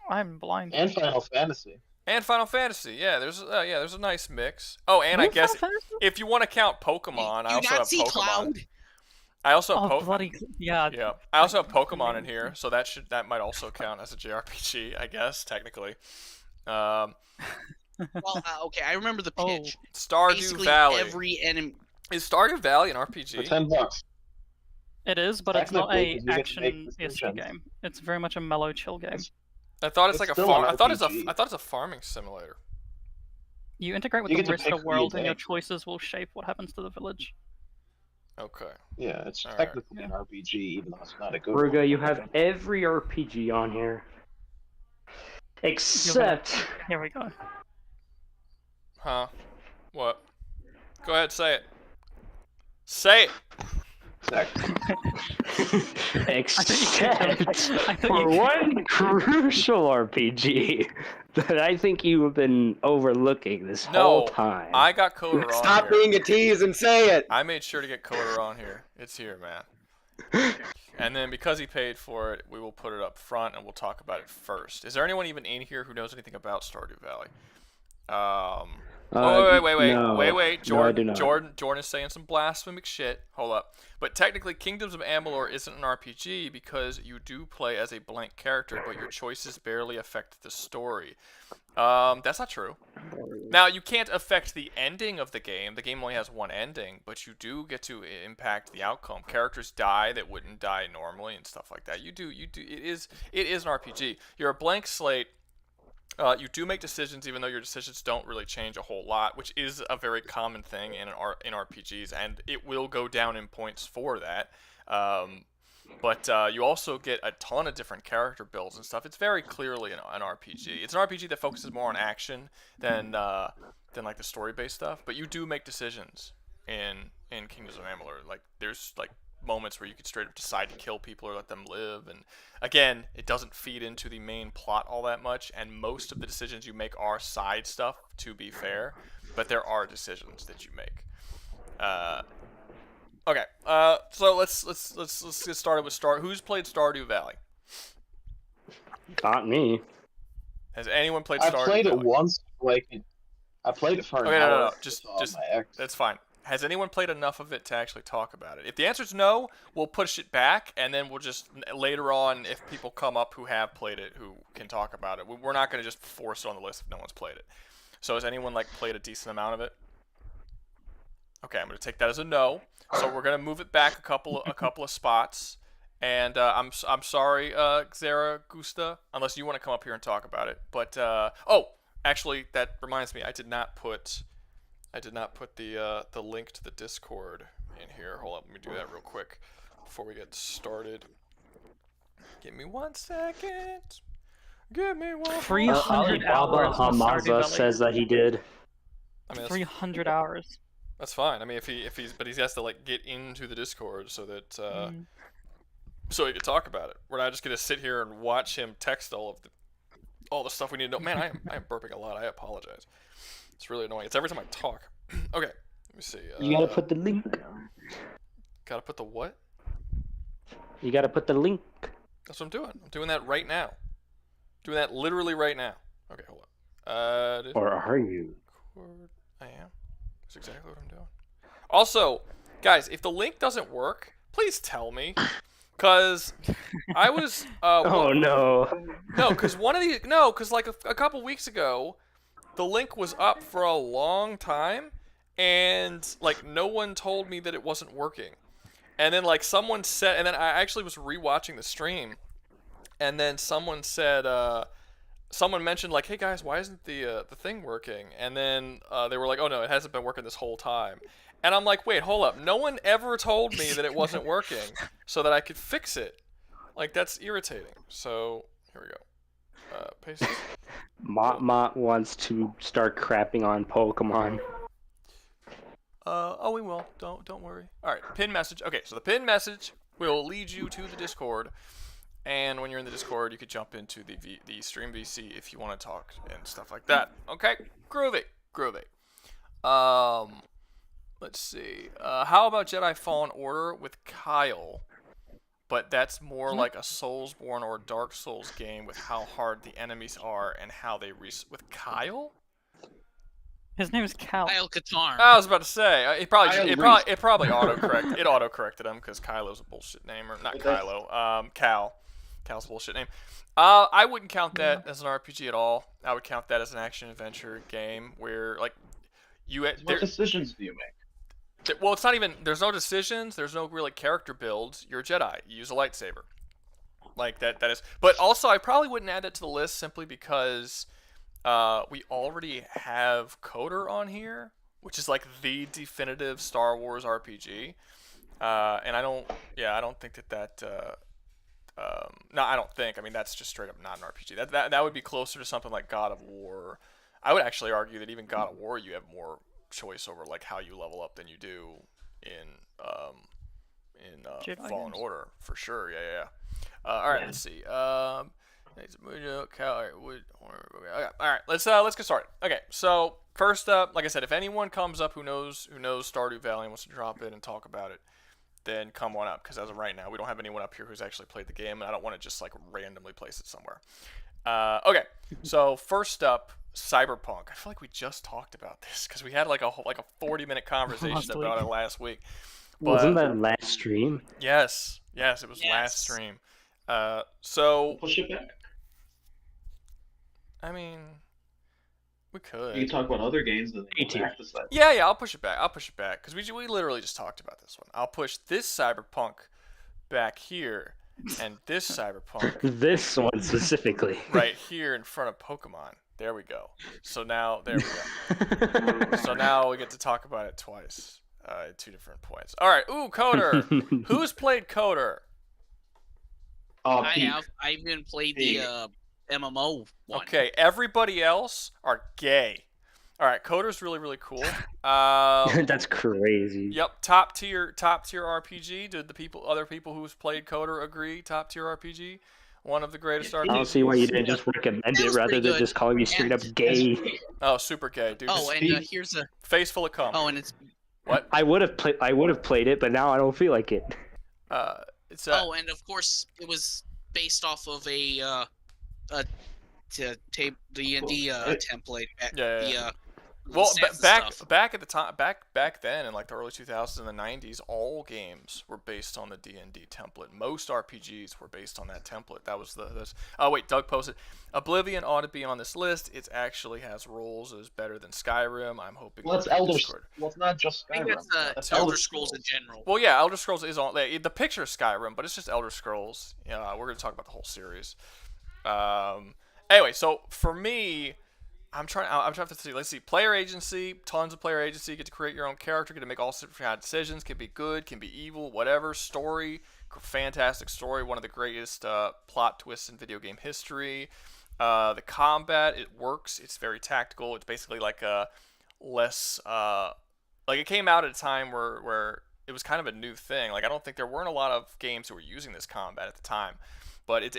I'm blind. And Final Fantasy. and Final Fantasy. Yeah, there's a nice mix. Oh, and I What guess Final Fantasy? if you want to count Pokemon, I You also not have see Pokemon. Cloud? I also have Oh, bloody yeah. Yeah, I also have Pokemon in here, so that might also count as a JRPG, I guess technically. Well, okay, I remember the Oh. pitch. Stardew Basically, Valley. every enemy. Is Stardew Valley an For RPG? $10. It is, but it's not Technically, a 'cause you get to make action SC decisions. game. It's very much a mellow, chill game. I thought it's It's like a still farm. an I thought it's RPG. a farming simulator. You integrate with You the get to rest of pick the who you world, and your take. choices will shape what happens to the village. Okay. Yeah, it's Alright. technically an RPG, even though it's not a good one. Rouga, you have every RPG on here. Except Here we go. Huh? What? Go ahead, say it. Say it. Except for one crucial RPG that I think you have been overlooking this whole time. I got Coder on Stop here. being a tease and say it. I made sure to get Coder on here. It's here, man. And then because he paid for it, we will put it up front and we'll talk about it first. Is there anyone even in here who knows anything about Stardew Valley? Wait. Jordan is saying some blasphemic shit. Hold up. But technically, Kingdoms of Amalur isn't an RPG because you do play as a blank character, but your choices barely affect the story. That's not true. Now, you can't affect the ending of the game. The game only has one ending, but you do get to impact the outcome. Characters die that wouldn't die normally and stuff like that. You do. It is an RPG. You're a blank slate. You do make decisions, even though your decisions don't really change a whole lot, which is a very common thing in RPGs, and it will go down in points for that. But you also get a ton of different character builds and stuff. It's very clearly an RPG. It's an RPG that focuses more on action than like the story-based stuff. But you do make decisions in Kingdoms of Amalur. Like there's like moments where you could straight up decide to kill people or let them live, and again, it doesn't feed into the main plot all that much, and most of the decisions you make are side stuff, to be fair, but there are decisions that you make. Okay, so let's get started with who's played Stardew Valley? Not me. Has anyone played Stardew Valley? I played it once, I played it for an hour. No. Just that's fine. Has anyone played enough of it to actually talk about it? If the answer is no, we'll push it back, and then we'll just, later on, if people come up who have played it, who can talk about it, we're not going to just force it on the list if no one's played it. So has anyone, played a decent amount of it? Okay, I'm going to take that as a no. So we're going to move it back a couple of spots. And I'm sorry, Zaragusta, unless you want to come up here and talk about it. But, actually, that reminds me, I did not put the link to the Discord in here. Hold on, let me do that real quick before we get started. Give me 1 second. Give me 1 second. 300 hours. Hamaza says that he did. I mean, 300 hours. That's fine. I mean, if he has to get into the Discord so that so he can talk about it. We're not just gonna sit here and watch him text all the stuff we need to know. Man, I am burping a lot. I apologize. It's really annoying. It's every time I talk. Okay, let me see. You gotta put the link. Gotta put the what? You gotta put the link. That's what I'm doing. I'm doing that right now. Doing that literally right now. Okay, hold on. Or are you? I am. That's exactly what I'm doing. Also, guys, if the link doesn't work, please tell me. Cause I was. Oh no. No, cause a couple weeks ago, the link was up for a long time, and no one told me that it wasn't working. And then someone said, and then I actually was rewatching the stream, and then someone said, someone mentioned hey guys, why isn't the thing working? And then they were like, oh no, it hasn't been working this whole time. And I'm like, wait, hold up, no one ever told me that it wasn't working, so that I could fix it. That's irritating. So here we go. Paste. Mott wants to start crapping on Pokemon. We will. Don't worry. All right, pin message. Okay, so the pin message will lead you to the Discord, and when you're in the Discord, you could jump into the stream VC if you want to talk and stuff like that. Okay, groovy. Let's see. How about Jedi Fallen Order with Kyle? But that's more like a Soulsborne or Dark Souls game with how hard the enemies are and how they with Kyle. His name is Cal. Kyle Katarn. I was about to say it probably autocorrect. It autocorrected him because Kylo's a bullshit name, or not Kylo. Cal. Cal's a bullshit name. I wouldn't count that as an RPG at all. I would count that as an action adventure game where what decisions do you make? Well, it's not even. There's no decisions. There's no really character builds. You're a Jedi. You use a lightsaber. That is. But also, I probably wouldn't add that to the list simply because we already have Coder on here, which is the definitive Star Wars RPG. And I don't think that. No, I don't think. I mean, that's just straight up not an RPG. That would be closer to something like God of War. I would actually argue that even God of War, you have more choice over how you level up than you do in Jedi Fallen games. Order for sure. Yeah. All right, let's see. All right, let's get started. Okay, so first up, like I said, if anyone comes up who knows Stardew Valley and wants to drop in and talk about it, then come on up. Because as of right now, we don't have anyone up here who's actually played the game, and I don't want to just like randomly place it somewhere. Okay, so first up, Cyberpunk. I feel like we just talked about this because we had like a 40-minute conversation about it last week. But, wasn't that last stream? Yes, it was last stream. So push it back. I mean, we could. You can talk about other games and then back to Cyberpunk. Yeah, I'll push it back because we literally just talked about this one. I'll push this Cyberpunk back here, and this Cyberpunk this one specifically right here in front of Pokemon. There we go. So now there we go. So now we get to talk about it twice at 2 different points. All right. Ooh, Coder. Who's played Coder? I have. I even played the MMO one. Okay, everybody else are gay. All right, Coder's really, really cool. That's crazy. Yep, top tier RPG. Did other people who've played Coder agree? Top tier RPG, one of the greatest RPGs. I don't see why you didn't just recommend it rather than just calling me straight up gay. Oh, super gay, dude. Oh, and here's a face full of cum. Oh, and it's what? I would have played it, but now I don't feel like it. It's and of course it was based off of a D&D template. Yeah. Well, back at the time, back then in like the early 2000s and the 90s, all games were based on the D&D template. Most RPGs were based on that template. That was this. Oh wait, Doug posted, Oblivion ought to be on this list. It actually has rules. It is better than Skyrim. I'm hoping. Well, it's Well, it's not just Skyrim. That's Elder Scrolls in general. Well, yeah, Elder Scrolls is on the picture of Skyrim, but it's just Elder Scrolls. We're gonna talk about the whole series. Anyway, so for me, I'm trying to see. Let's see. Player agency, tons of player agency. You get to create your own character. Get to make all different kind of decisions. Can be good, can be evil, whatever. Story, fantastic story. One of the greatest plot twists in video game history. The combat, it works. It's very tactical. It's basically like a less like it came out at a time where it was kind of a new thing. Like I don't think there weren't a lot of games who were using this combat at the time. But it's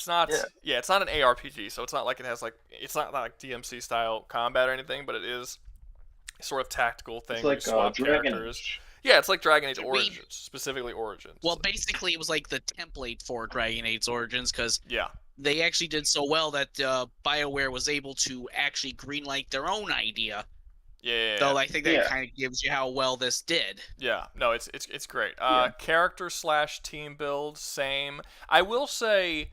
not it's not an ARPG, so it's not like it's not like DMC style combat or anything, but it is a sort of tactical thing. It's like swap characters. Yeah, it's like Dragon Age Origins, specifically Origins. Well, basically, it was like the template for Dragon Age Origins because yeah, they actually did so well that BioWare was able to actually greenlight their own idea. Yeah. So I think that kind of gives you how well this did. Yeah. No, it's great. Character / team build, same. I will say,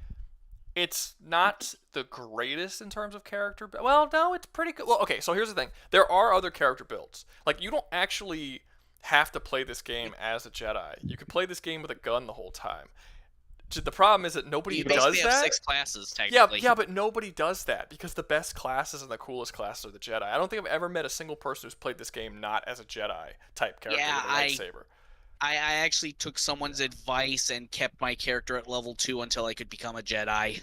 it's not the greatest in terms of character. Well, no, it's pretty good. Well, okay. So here's the thing: there are other character builds. Like you don't actually have to play this game as a Jedi. You could play this game with a gun the whole time. The problem is that nobody does that. Have 6 classes, technically. Yeah, but nobody does that because the best classes and the coolest classes are the Jedi. I don't think I've ever met a single person who's played this game not as a Jedi type character with a lightsaber. I actually took someone's advice and kept my character at level 2 until I could become a Jedi.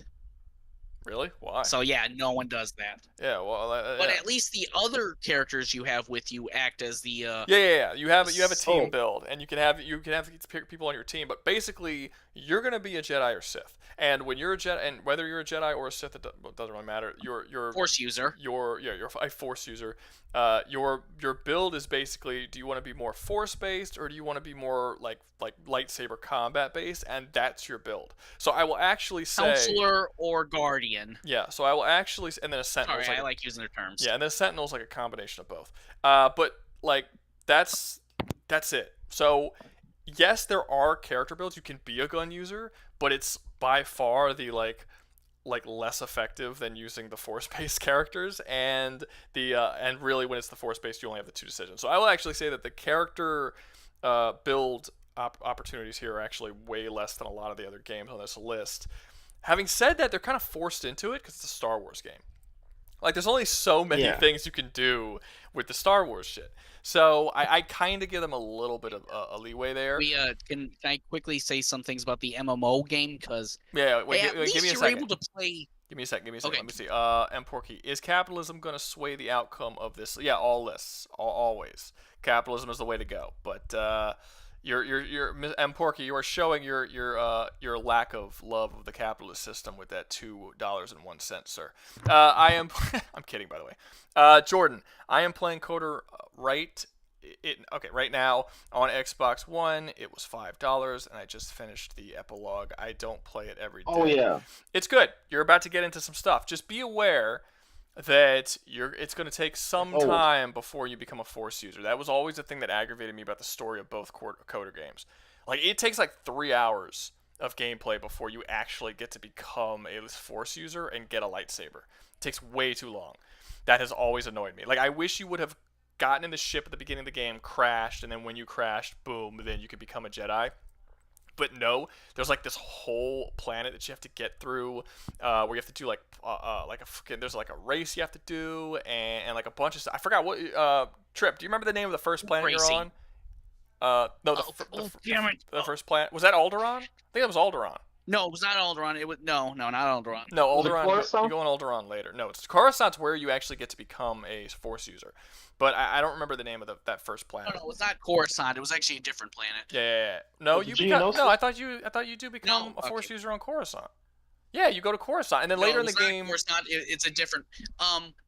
Really? Why? So yeah, no one does that. Yeah, well, but at least the other characters you have with you act as the. Yeah. You have a team build, and you can have people on your team. But basically, you're gonna be a Jedi or Sith, and when you're a Jedi, and whether you're a Jedi or a Sith, it doesn't really matter. You're Force user. You're a Force user. Your build is basically: do you want to be more Force based, or do you want to be more like lightsaber combat based? And that's your build. So I will actually say Counselor or Guardian. Yeah. So I will actually, and then a Sentinel. Sorry, I like using their terms. Yeah, and then Sentinel's like a combination of both. But like that's it. So yes, there are character builds. You can be a gun user, but it's by far the like less effective than using the force-based characters, and and really when it's the force-based, you only have the 2 decisions. So I will actually say that the character build opportunities here are actually way less than a lot of the other games on this list. Having said that, they're kind of forced into it because it's a Star Wars game. Like, there's only so many things you can do with the Star Wars shit. So I kind of give them a little bit of a leeway there. Can I quickly say some things about the MMO game? Because wait, at least give me a you're second. able to play. Give me a second. Okay. Let me see. M. Porky, is capitalism going to sway the outcome of this? Yeah, all lists, always. Capitalism is the way to go. But and Porky, you are showing your lack of love of the capitalist system with that $2.01, sir. I am. I'm kidding, by the way. Jordan, I am playing Coder right now on Xbox One. It was $5, and I just finished the epilogue. I don't play it every day. Oh yeah, It's good. You're about to get into some stuff. Just be aware that it's going to take some time before you become a Force user. That was always the thing that aggravated me about the story of both Coder games. Like, it takes like 3 hours of gameplay before you actually get to become a Force user and get a lightsaber. It takes way too long. That has always annoyed me. Like, I wish you would have gotten in the ship at the beginning of the game, crashed, and then when you crashed, boom, then you could become a Jedi. But no, there's like this whole planet that you have to get through, where you have to do there's like a race you have to do, and like a bunch of stuff. I forgot what Trip. Do you remember the name of the first planet you're on? No, damn it. The first planet, was that Alderaan? I think it was Alderaan. No, it was not Alderaan. It was not Alderaan. No, Was it Alderaan. Coruscant? You go on Alderaan later. No, it's Coruscant's where you actually get to become a Force user. But I don't remember the name of that first planet. No, it was not Coruscant. It was actually a different planet. Yeah. No, Did you know I thought you do become a Force user on Coruscant. Yeah, you go to Coruscant, and then later in the game. Coruscant, it's a different.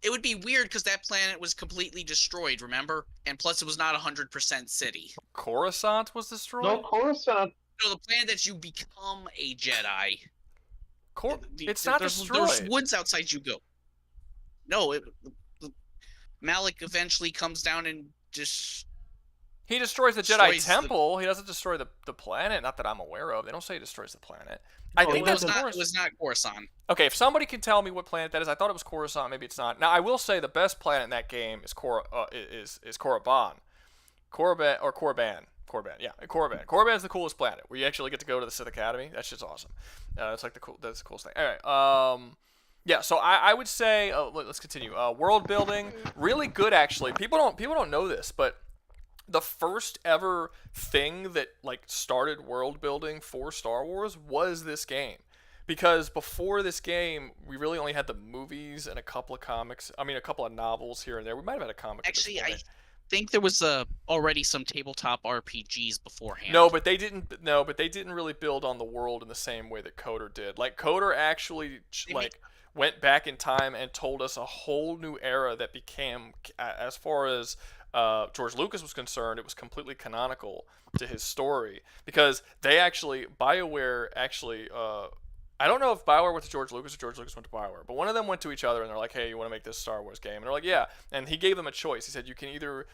It would be weird because that planet was completely destroyed. Remember, and plus it was not 100% city. Coruscant was destroyed. no Coruscant. No, the planet that you become a Jedi. It's not destroyed. There's woods outside you go. No, Malik eventually comes down and just. He destroys the Jedi Temple. He doesn't destroy the planet. Not that I'm aware of. They don't say he destroys the planet. I think it was not Coruscant. Okay, if somebody can tell me what planet that is, I thought it was Coruscant. Maybe it's not. Now, I will say the best planet in that game is Korriban. Korriban. Yeah, Korriban. Korriban is the coolest planet where you actually get to go to the Sith Academy. That shit's awesome. That's the coolest thing. All right. Yeah, so I would say let's continue. World building, really good actually. People don't know this, but the first ever thing that like started world building for Star Wars was this game. Because before this game, we really only had the movies and a couple of comics. I mean, a couple of novels here and there. We might have had a comic. Actually, I think there was already some tabletop RPGs beforehand. No, but they didn't really build on the world in the same way that Coder did. Like Coder actually went back in time and told us a whole new era that became, as far as George Lucas was concerned, it was completely canonical to his story, because BioWare actually I don't know if BioWare went to George Lucas or George Lucas went to BioWare, but one of them went to each other and they're like, hey, you want to make this Star Wars game? And they're like, yeah. And he gave them a choice. He said, you can either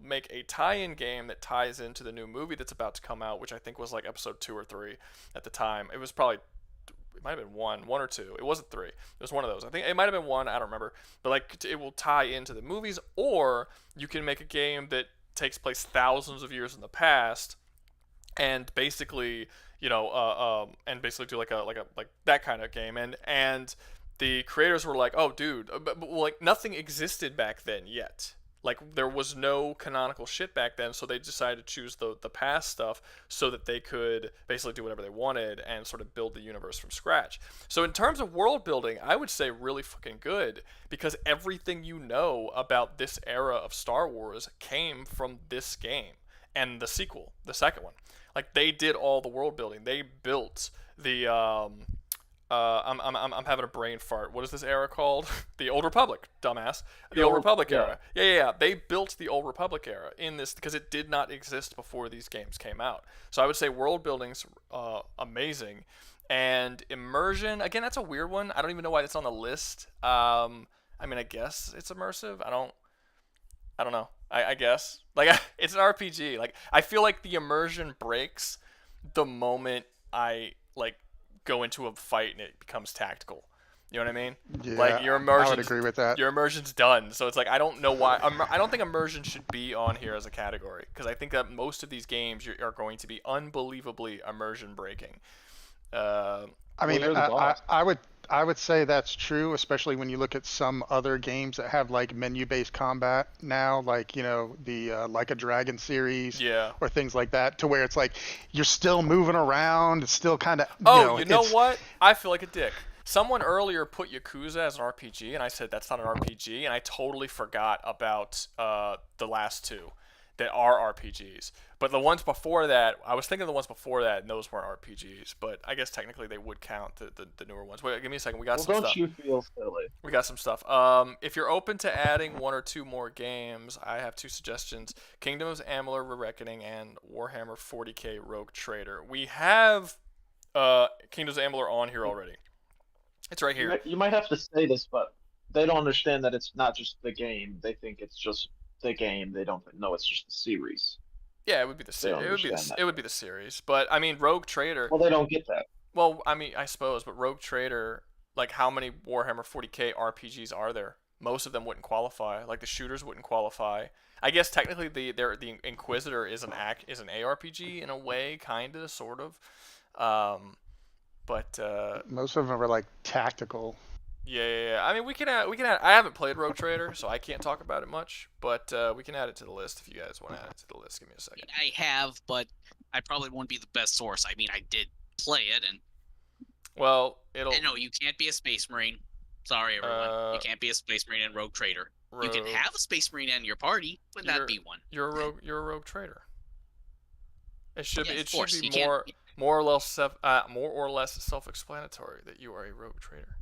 make a tie-in game that ties into the new movie that's about to come out, which I think was like episode 2 or 3 at the time. It might have been one or two. It wasn't 3. It was one of those. I think it might have been 1. I don't remember. But like, it will tie into the movies, or you can make a game that takes place thousands of years in the past, and basically, and basically do like that kind of game. And the creators were like, oh, dude, but like nothing existed back then yet. Like, there was no canonical shit back then, so they decided to choose the past stuff so that they could basically do whatever they wanted and sort of build the universe from scratch. So in terms of world building, I would say really fucking good, because everything you know about this era of Star Wars came from this game and the sequel, the second one. Like, they did all the world building. They built the I'm having a brain fart. What is this era called? The Old Republic, dumbass. The Old Republic era. Yeah. They built the Old Republic era in this because it did not exist before these games came out. So I would say world building's amazing, and immersion. Again, that's a weird one. I don't even know why it's on the list. I mean, I guess it's immersive. I don't know. I guess it's an RPG. Like, I feel like the immersion breaks the moment I go into a fight and it becomes tactical. You know what I mean? Yeah, like, your immersion. I would agree with that. Your immersion's done. So it's like, I don't know why. I don't think immersion should be on here as a category, because I think that most of these games are going to be unbelievably immersion breaking. I mean, I would say that's true, especially when you look at some other games that have like menu-based combat now, like, the Like a Dragon series, or things like that, to where it's like you're still moving around. It's still kind of. You know what? I feel like a dick. Someone earlier put Yakuza as an RPG, and I said that's not an RPG, and I totally forgot about the last two. that are RPGs. But the ones before that, I was thinking of the ones before that, and those weren't RPGs. But I guess technically they would count the newer ones. Wait, give me a second. We got some don't stuff. you feel silly? We got some stuff. If you're open to adding 1 or 2 more games, I have 2 suggestions: Kingdoms of Amalur: Re-Reckoning and Warhammer 40k Rogue Trader. We have Kingdoms of Amalur on here already. It's right here. You might have to say this, but they don't understand that it's not just the game. They think it's just the game. They don't know it's just the series. Yeah, it would be the series. It would be the series. But I mean, Rogue Trader. Well, they don't get that. Well, I mean, I suppose, but Rogue Trader, like, how many Warhammer 40k RPGs are there? Most of them wouldn't qualify. Like, the shooters wouldn't qualify. I guess technically the Inquisitor is an ARPG in a way, kinda, sort of. But most of them are like tactical. Yeah. I mean, we can add. I haven't played Rogue Trader, so I can't talk about it much. But we can add it to the list if you guys want to add it to the list. Give me a second. I have, but I probably won't be the best source. I mean, I did play it, and well, it'll. No, you can't be a Space Marine. Sorry, everyone. You can't be a Space Marine in Rogue Trader. You can have a Space Marine in your party, but not be one. You're a Rogue Trader. It should be. Yeah, It should be more or less self-explanatory that you are a Rogue Trader.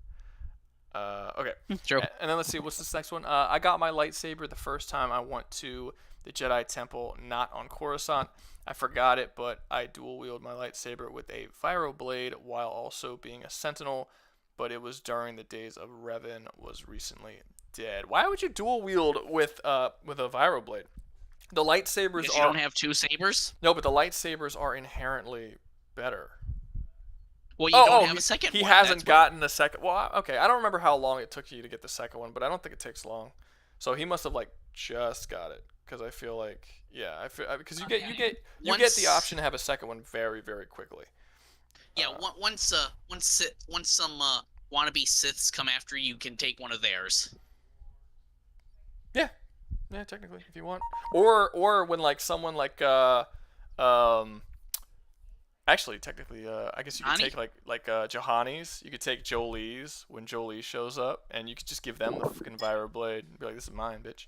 Okay. True. And then let's see, what's this next one? I got my lightsaber the first time I went to the Jedi Temple, not on Coruscant. I forgot it, but I dual wield my lightsaber with a Viro blade while also being a Sentinel. But it was during the days of Revan was recently dead. Why would you dual wield with a Viro blade? The lightsabers you don't have 2 sabers? No, but the lightsabers are inherently better. Well, you don't have a second one. He hasn't gotten the second. Well, okay, I don't remember how long it took you to get the second one, but I don't think it takes long. So he must have just got it, because I feel like because you get the option to have a second one very, very quickly. Yeah, once some wannabe Siths come after you, can take one of theirs. Yeah, technically, if you want, or when like someone like actually, technically, I guess you could take like Johanni's. You could take Jolie's when Jolie shows up, and you could just give them the fucking Viro blade and be like, "This is mine, bitch."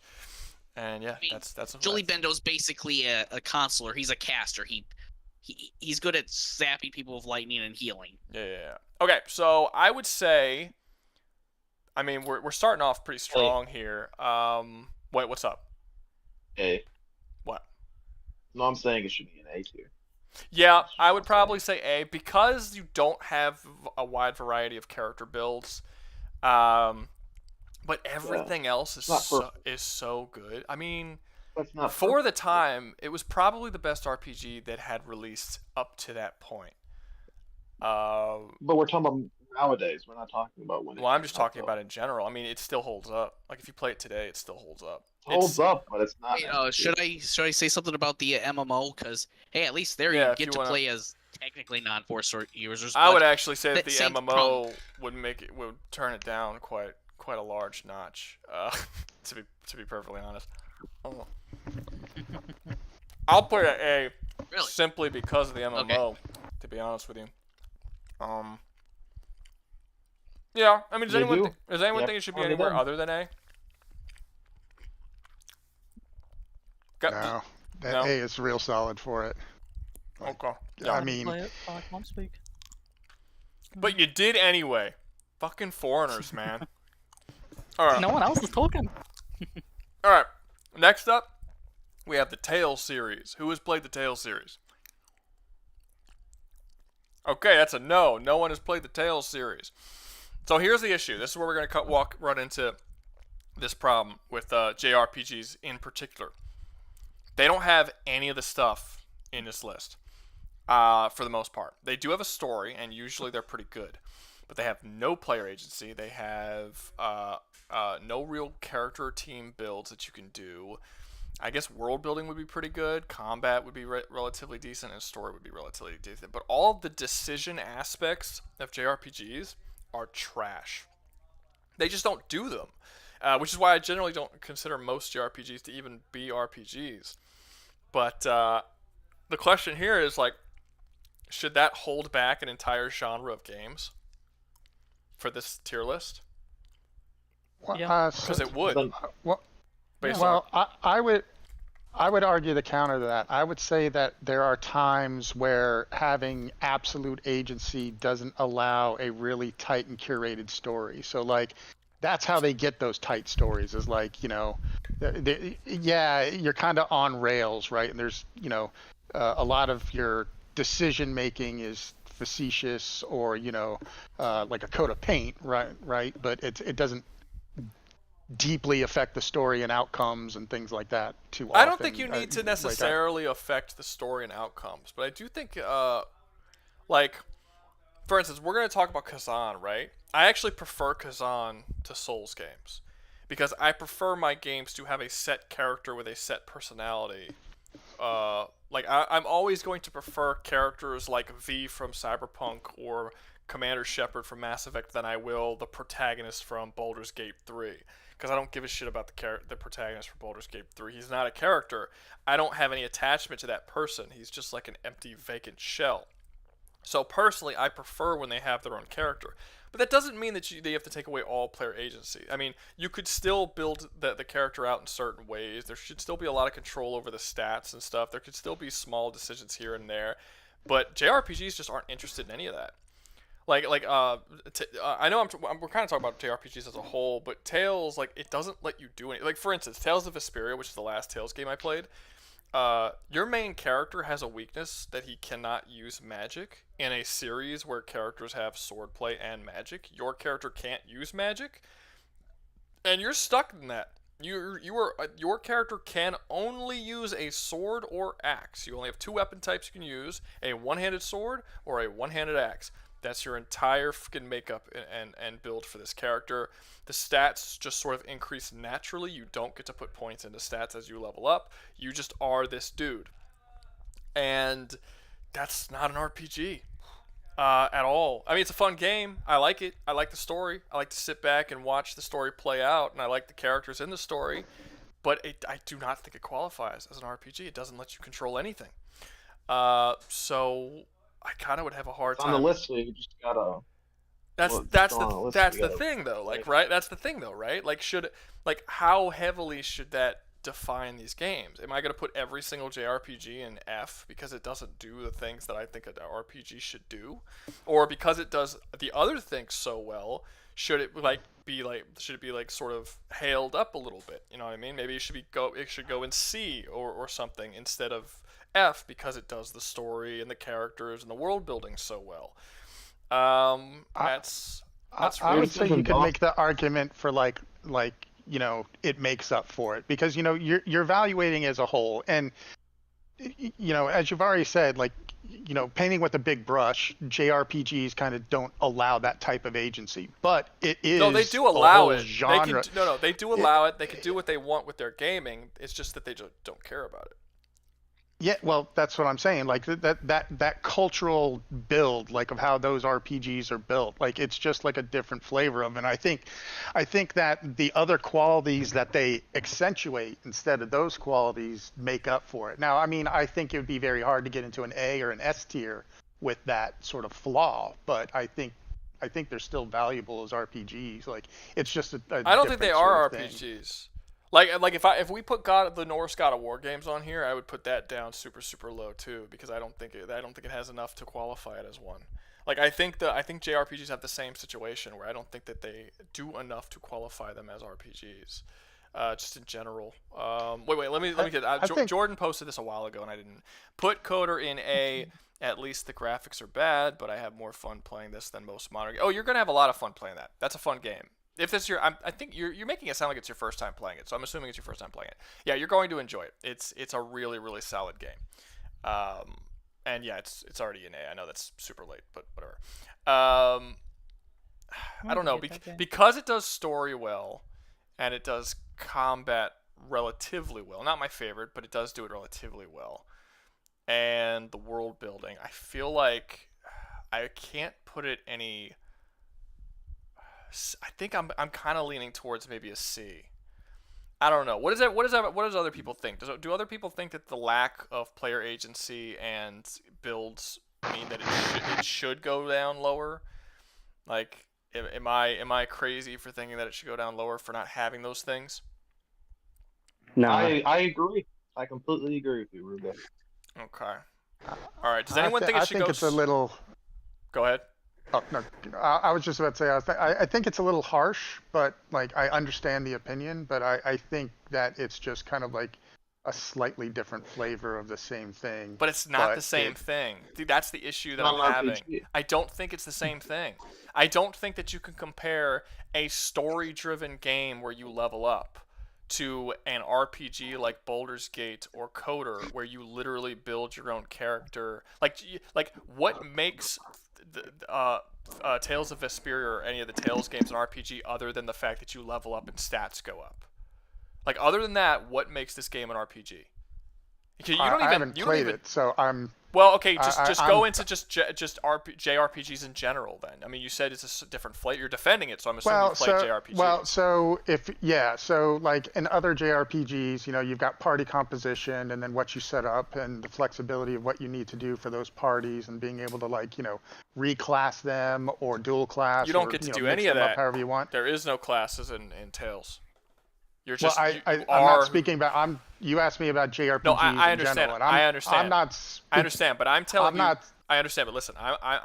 And yeah, I mean, that's Jolie Bendo's basically a consular. He's a caster. He's good at zapping people with lightning and healing. Yeah. Okay, so I would say, I mean, we're starting off pretty strong here. Wait, what's up? A. What? No, I'm saying it should be an A tier. Yeah, I would probably say A, because you don't have a wide variety of character builds. But everything else is so good. I mean, for the time, it was probably the best RPG that had released up to that point. But we're talking about nowadays. We're not talking about when. Well, I'm just talking about in general. I mean, it still holds up. Like, if you play it today, it still holds up. It holds up, but it's not. Wait, should I say something about the MMO? Because hey, at least there you get to play as technically non-Force users. I would actually say that the MMO would turn it down quite a large notch. To be perfectly honest. Oh. I'll play an A simply because of the MMO. Okay. To be honest with you. Yeah, I mean, does anyone think it should be anywhere other than A? No, A is real solid for it. Okay. Yeah, I mean, play it, I can't speak. But you did anyway. Fucking foreigners, man. All right. No one else is talking. All right. Next up, we have the Tales series. Who has played the Tales series? Okay, that's a no. No one has played the Tales series. So here's the issue. This is where we're going to run into this problem with JRPGs in particular. They don't have any of the stuff in this list for the most part. They do have a story, and usually they're pretty good. But they have no player agency. They have no real character or team builds that you can do. I guess world building would be pretty good. Combat would be relatively decent, and story would be relatively decent. But all of the decision aspects of JRPGs are trash. They just don't do them, which is why I generally don't consider most JRPGs to even be RPGs. But the question here is, like, should that hold back an entire genre of games for this tier list? Yeah, because it would. I would. I would argue the counter to that. I would say that there are times where having absolute agency doesn't allow a really tight and curated story. So like that's how they get those tight stories is like, yeah, you're kind of on rails, right? And there's, a lot of your decision making is facetious or, like a coat of paint, right? But it doesn't deeply affect the story and outcomes and things like that too often. I don't think you need to necessarily affect the story and outcomes, but I do think, like, for instance, we're going to talk about Kazan, right? I actually prefer Kazan to Souls games because I prefer my games to have a set character with a set personality. I'm always going to prefer characters like V from Cyberpunk or Commander Shepard from Mass Effect than I will the protagonist from Baldur's Gate 3. Because I don't give a shit about the protagonist from Baldur's Gate 3. He's not a character. I don't have any attachment to that person. He's just like an empty, vacant shell. So personally, I prefer when they have their own character. But that doesn't mean that they have to take away all player agency. I mean, you could still build the character out in certain ways. There should still be a lot of control over the stats and stuff. There could still be small decisions here and there. But JRPGs just aren't interested in any of that. I know we're kind of talking about JRPGs as a whole, but Tales, like, it doesn't let you do anything. Like, for instance, Tales of Vesperia, which is the last Tales game I played, your main character has a weakness that he cannot use magic. In a series where characters have swordplay and magic, your character can't use magic, and you're stuck in that. Your character can only use a sword or axe. You only have two weapon types you can use: a one-handed sword or a one-handed axe. That's your entire fucking makeup and build for this character. The stats just sort of increase naturally. You don't get to put points into stats as you level up. You just are this dude. And that's not an RPG at all. I mean, it's a fun game. I like it. I like the story. I like to sit back and watch the story play out, and I like the characters in the story. But I do not think it qualifies as an RPG. It doesn't let you control anything. So I kind of would have a hard time. On the list, so you just gotta. That's the thing though. Like, right? That's the thing though, right? Like, how heavily should that define these games? Am I going to put every single JRPG in F because it doesn't do the things that I think an RPG should do, or because it does the other things so well? Should it be sort of hailed up a little bit? You know what I mean? Maybe it should go in C or something instead of F because it does the story and the characters and the world building so well. I would say you could make the argument for like it makes up for it because you're evaluating as a whole, and as you've already said, like painting with a big brush, JRPGs kind of don't allow that type of agency, but it is they do allow it. Genre. They do allow it. They can do what they want with their gaming. It's just that they just don't care about it. Yeah, well, that's what I'm saying. Like that cultural build, like of how those RPGs are built, like it's just like a different flavor of it. And I think that the other qualities that they accentuate instead of those qualities make up for it. Now, I mean, I think it would be very hard to get into an A or an S tier with that sort of flaw, but I think they're still valuable as RPGs. Like it's just I don't think they are RPGs. Like if we put the Norse God of War games on here, I would put that down super low too because I don't think it has enough to qualify it as one. Like I think JRPGs have the same situation where I don't think that they do enough to qualify them as RPGs. Just in general. Wait. Let me get. Jordan posted this a while ago, and I didn't put Coder in A. At least the graphics are bad, but I have more fun playing this than most modern. Oh, you're gonna have a lot of fun playing that. That's a fun game. If this I think you're making it sound like it's your first time playing it, so I'm assuming it's your first time playing it. Yeah, you're going to enjoy it. It's a really solid game. And yeah, it's already in A. I know that's super late, but whatever. I don't know because it does story well, and it does combat relatively well. Not my favorite, but it does do it relatively well. And the world building, I feel like I can't put it any. I think I'm kind of leaning towards maybe a C. I don't know. What does other people think? Do other people think that the lack of player agency and builds mean that it should go down lower? Like, am I crazy for thinking that it should go down lower for not having those things? No, I agree. I completely agree with you, Rouga. Okay. All right. Does anyone think it should I think go? it's a little. Go ahead. Oh no, I was just about to say I think it's a little harsh, but like I understand the opinion, but I think that it's just kind of like a slightly different flavor of the same thing. But it's not the same thing. Dude, that's the issue that I'm having. I don't think it's the same thing. I don't think that you can compare a story-driven game where you level up to an RPG like Baldur's Gate or Coder where you literally build your own character. Like what makes Tales of Vesperia or any of the Tales games an RPG other than the fact that you level up and stats go up? Like, other than that, what makes this game an RPG? I haven't played it, so I'm. Well, okay, just go into just JRPGs in general. Then, I mean, you said it's a different flight. You're defending it, so I'm assuming you played JRPGs. Well, so like in other JRPGs, you know, you've got party composition and then what you set up and the flexibility of what you need to do for those parties and being able to like, you know, reclass them or dual class. You don't get to do any of that. However you want. There is no classes in Tales. You're just. Well, I'm not speaking about. You asked me about JRPGs. No, I understand. In general, and I understand. I'm not. I understand, but I'm telling you. Not. I understand, but listen.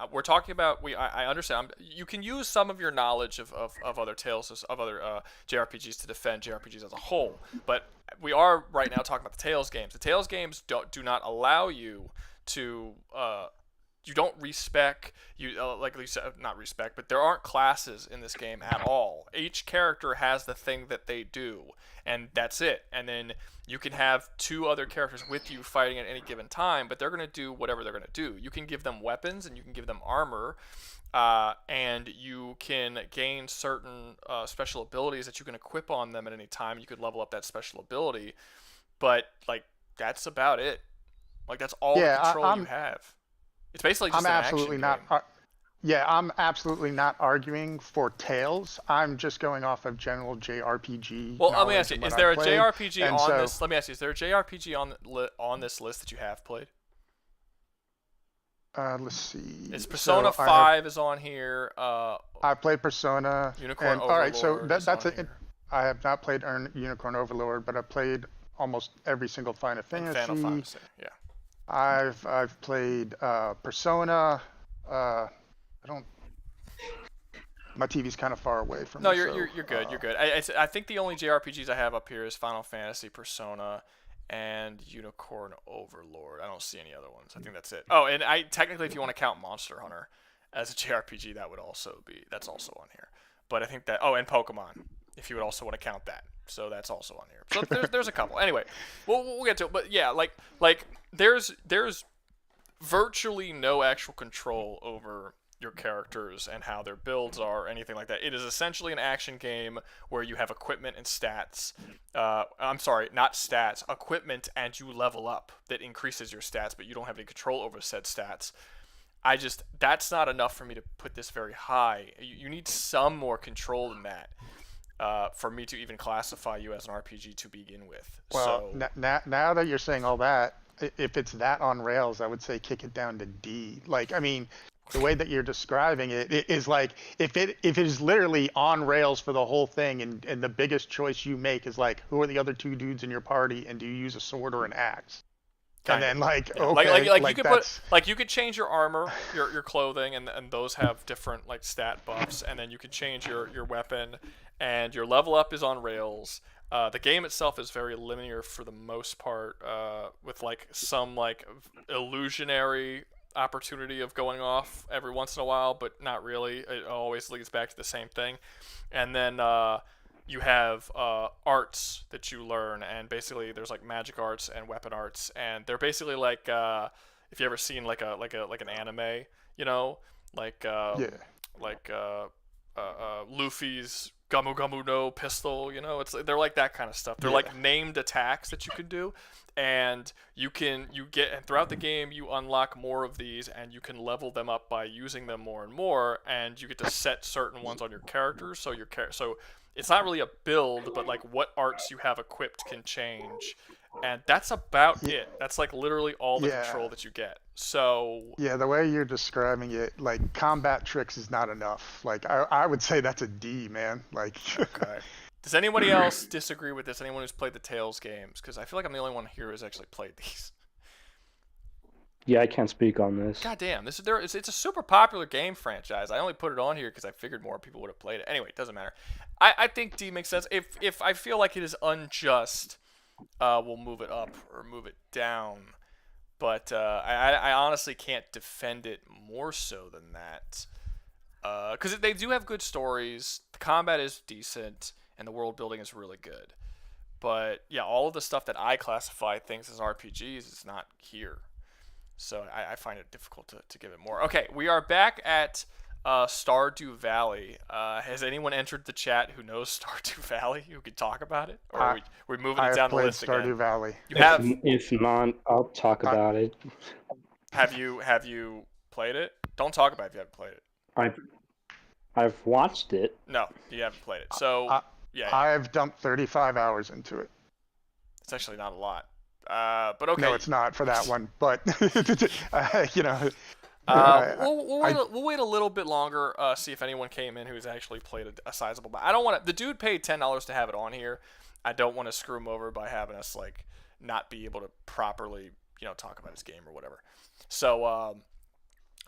We're talking about. I understand. You can use some of your knowledge of other Tales of other JRPGs to defend JRPGs as a whole, but we are right now talking about the Tales games. The Tales games do not allow you to. You don't respec like you said, not respec, but there aren't classes in this game at all. Each character has the thing that they do, and that's it. And then you can have two other characters with you fighting at any given time, but they're going to do whatever they're going to do. You can give them weapons and you can give them armor, and you can gain certain special abilities that you can equip on them at any time. You could level up that special ability, but like that's about it. Like that's all the control you have. It's basically just I'm absolutely not arguing for Tales. I'm just going off of general JRPG. Well, let me ask you: is there a JRPG on this? Let me ask you: is there a JRPG on this list that you have played? Let's see. It's Persona 5 is on here. I played Persona. Unicorn Overlord. All right, so that's it. I have not played Unicorn Overlord, but I played almost every single Final Fantasy. Final Fantasy, yeah. I've played Persona. I don't. My TV's kind of far away from. No, you're good. You're good. I think the only JRPGs I have up here is Final Fantasy, Persona, and Unicorn Overlord. I don't see any other ones. I think that's it. Oh, and technically, if you want to count Monster Hunter as a JRPG, that's also on here. But I think that and Pokemon, if you would also want to count that. So that's also on here. So there's a couple. Anyway, we'll get to it. But yeah, like there's virtually no actual control over your characters and how their builds are or anything like that. It is essentially an action game where you have equipment and stats. I'm sorry, not stats, equipment, and you level up that increases your stats, but you don't have any control over said stats. That's not enough for me to put this very high. You need some more control than that. For me to even classify you as an RPG to begin with. Well, so, now that you're saying all that, if it's that on rails, I would say kick it down to D. Like, I mean, the way that you're describing it is like if it is literally on rails for the whole thing, and the biggest choice you make is like, who are the other two dudes in your party, and do you use a sword or an axe? And then you could change your armor, your clothing, and those have different like stat buffs, and then you could change your weapon. And your level up is on rails. The game itself is very linear for the most part, with like some like illusionary opportunity of going off every once in a while, but not really. It always leads back to the same thing. And then you have arts that you learn, and basically there's like magic arts and weapon arts, and they're basically like if you ever seen like an anime, you know, Luffy's Gamu Gamu no pistol, you know, they're like that kind of stuff. They're like named attacks that you can do, and and throughout the game you unlock more of these, and you can level them up by using them more and more, and you get to set certain ones on your characters. So so it's not really a build, but like what arts you have equipped can change, and that's about it. That's like literally all the control that you get. So yeah, the way you're describing it, like combat tricks is not enough. Like I would say that's a D, man. Like okay. Does anybody else disagree with this? Anyone who's played the Tales games? Because I feel like I'm the only one here who's actually played these. Yeah, I can't speak on this. God damn, it's a super popular game franchise. I only put it on here because I figured more people would have played it. Anyway, it doesn't matter. I think D makes sense. If I feel like it is unjust, we'll move it up or move it down. But I honestly can't defend it more so than that. Because they do have good stories, the combat is decent, and the world building is really good. But yeah, all of the stuff that I classify things as RPGs is not here. So I find it difficult to give it more. Okay, we are back at Stardew Valley. Has anyone entered the chat who knows Stardew Valley who could talk about it? Or are we moving it down the list again? Stardew Valley. You have? If not, I'll talk about it. Have you played it? Don't talk about it if you haven't played it. I've watched it. No, you haven't played it. So yeah. I've dumped 35 hours into it. It's actually not a lot. But okay. No, it's not for that one. But you know. We'll wait a little bit longer. See if anyone came in who's actually played a sizable. But I don't want to. The dude paid $10 to have it on here. I don't want to screw him over by having us like not be able to properly, talk about his game or whatever. So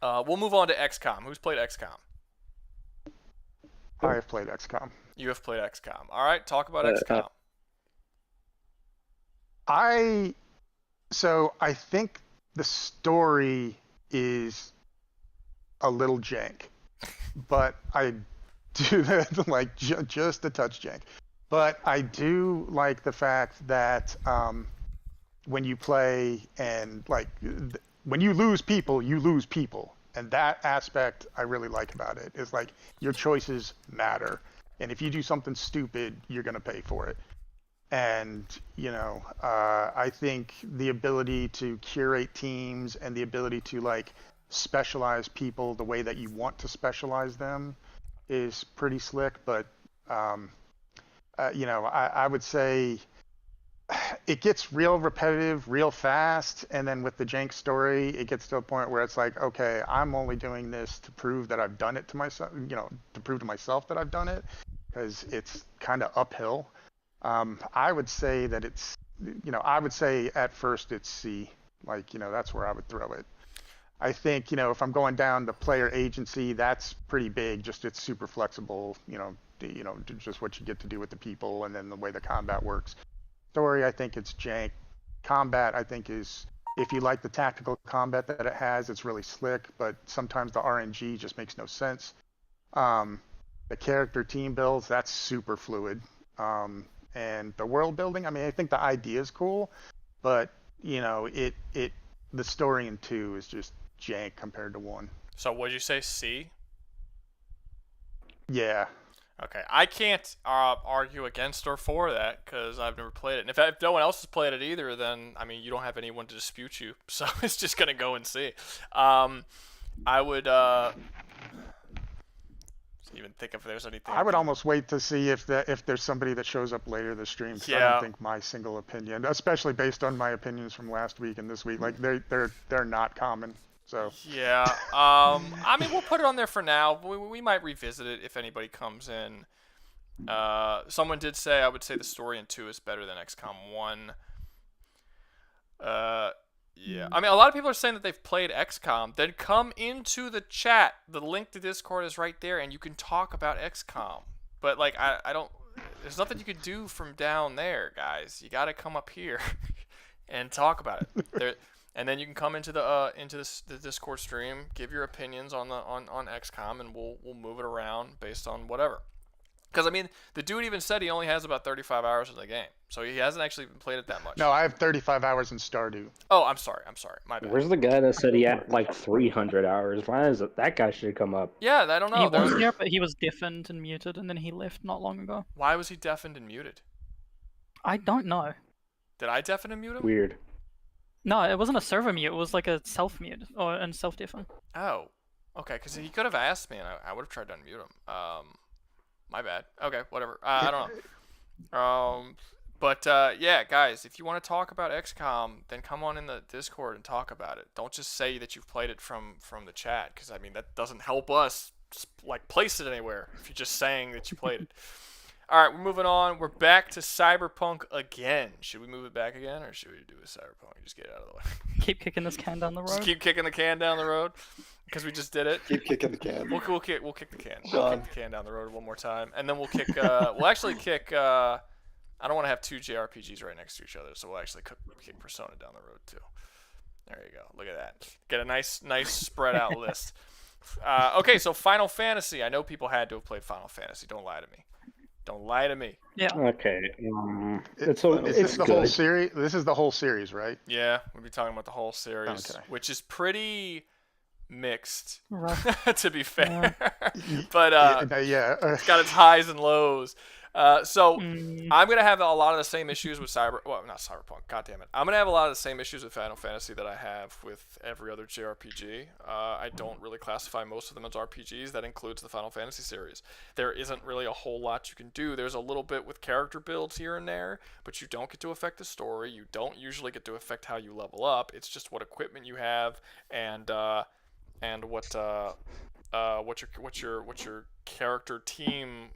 we'll move on to XCOM. Who's played XCOM? I have played XCOM. You have played XCOM. All right, talk about XCOM. I think the story is a little jank, but I do like just a touch jank. But I do like the fact that when you play and when you lose people, and that aspect I really like about it is like your choices matter, and if you do something stupid, you're gonna pay for it. And I think the ability to curate teams and the ability to specialize people the way that you want to specialize them is pretty slick. But I would say it gets real repetitive real fast, and then with the jank story, it gets to a point where it's like, okay, I'm only doing this to prove that I've done it to myself, to prove to myself that I've done it, because it's kind of uphill. I would say that it's, I would say at first it's C. That's where I would throw it. I think, if I'm going down the player agency, that's pretty big. Just it's super flexible, just what you get to do with the people and then the way the combat works. Story, I think it's jank. Combat, I think is, if you like the tactical combat that it has, it's really slick, but sometimes the RNG just makes no sense. The character team builds, that's super fluid. And the world building, I think the idea is cool, but the story in 2 is just jank compared to 1. So would you say C? Yeah. Okay, I can't argue against or for that because I've never played it. And if no one else has played it either, then you don't have anyone to dispute you, so it's just gonna go in C. I would even think if there's anything. I would almost wait to see if there's somebody that shows up later this stream. Because I don't think my single opinion, especially based on my opinions from last week and this week, they're not common. So yeah, we'll put it on there for now. We might revisit it if anybody comes in. Someone did say I would say the story in 2 is better than XCOM 1. Yeah, a lot of people are saying that they've played XCOM. Then come into the chat. The link to Discord is right there, and you can talk about XCOM. But I don't. There's nothing you can do from down there, guys. You got to come up here and talk about it. And then you can come into the Discord stream, give your opinions on XCOM, and we'll move it around based on whatever. Because the dude even said he only has about 35 hours in the game, so he hasn't actually even played it that much. No, I have 35 hours in Stardew. Oh, I'm sorry, my bad. Where's the guy that said he had 300 hours? Why is it that guy should come up? Yeah, I don't know. He was here, but he was deafened and muted, and then he left not long ago. Why was he deafened and muted? I don't know. Did I deafen and mute him? Weird. No, it wasn't a server mute. It was like a self-mute and self-deafen. Oh, okay. Because he could have asked me, and I would have tried to unmute him. My bad. Okay, whatever. I don't know. But yeah, guys, if you want to talk about XCOM, then come on in the Discord and talk about it. Don't just say that you've played it from the chat, because that doesn't help us place it anywhere if you're just saying that you played it. All right, we're moving on. We're back to Cyberpunk again. Should we move it back again, or should we do a Cyberpunk? Just get it out of the way. Keep kicking this can down the road. Just keep kicking the can down the road because we just did it. Keep kicking the can. We'll kick the can. We'll Sean. kick the can down the road one more time, and then we'll kick. We'll actually kick. I don't want to have two JRPGs right next to each other, so we'll actually kick Persona down the road too. There you go. Look at that. Get a nice spread out list. Okay, so Final Fantasy. I know people had to have played Final Fantasy. Don't lie to me. Don't lie to me. Yeah. Okay. Is it's this the good. whole series? This is the whole series, right? Yeah, we'll be talking about the whole series, Okay. which is pretty mixed, Rough. to be fair. But Yeah. it's got its highs and lows. So Mm. I'm gonna have a lot of the same issues with not Cyberpunk. God damn it! I'm gonna have a lot of the same issues with Final Fantasy that I have with every other JRPG. I don't really classify most of them as RPGs. That includes the Final Fantasy series. There isn't really a whole lot you can do. There's a little bit with character builds here and there, but you don't get to affect the story. You don't usually get to affect how you level up. It's just what equipment you have and what your character team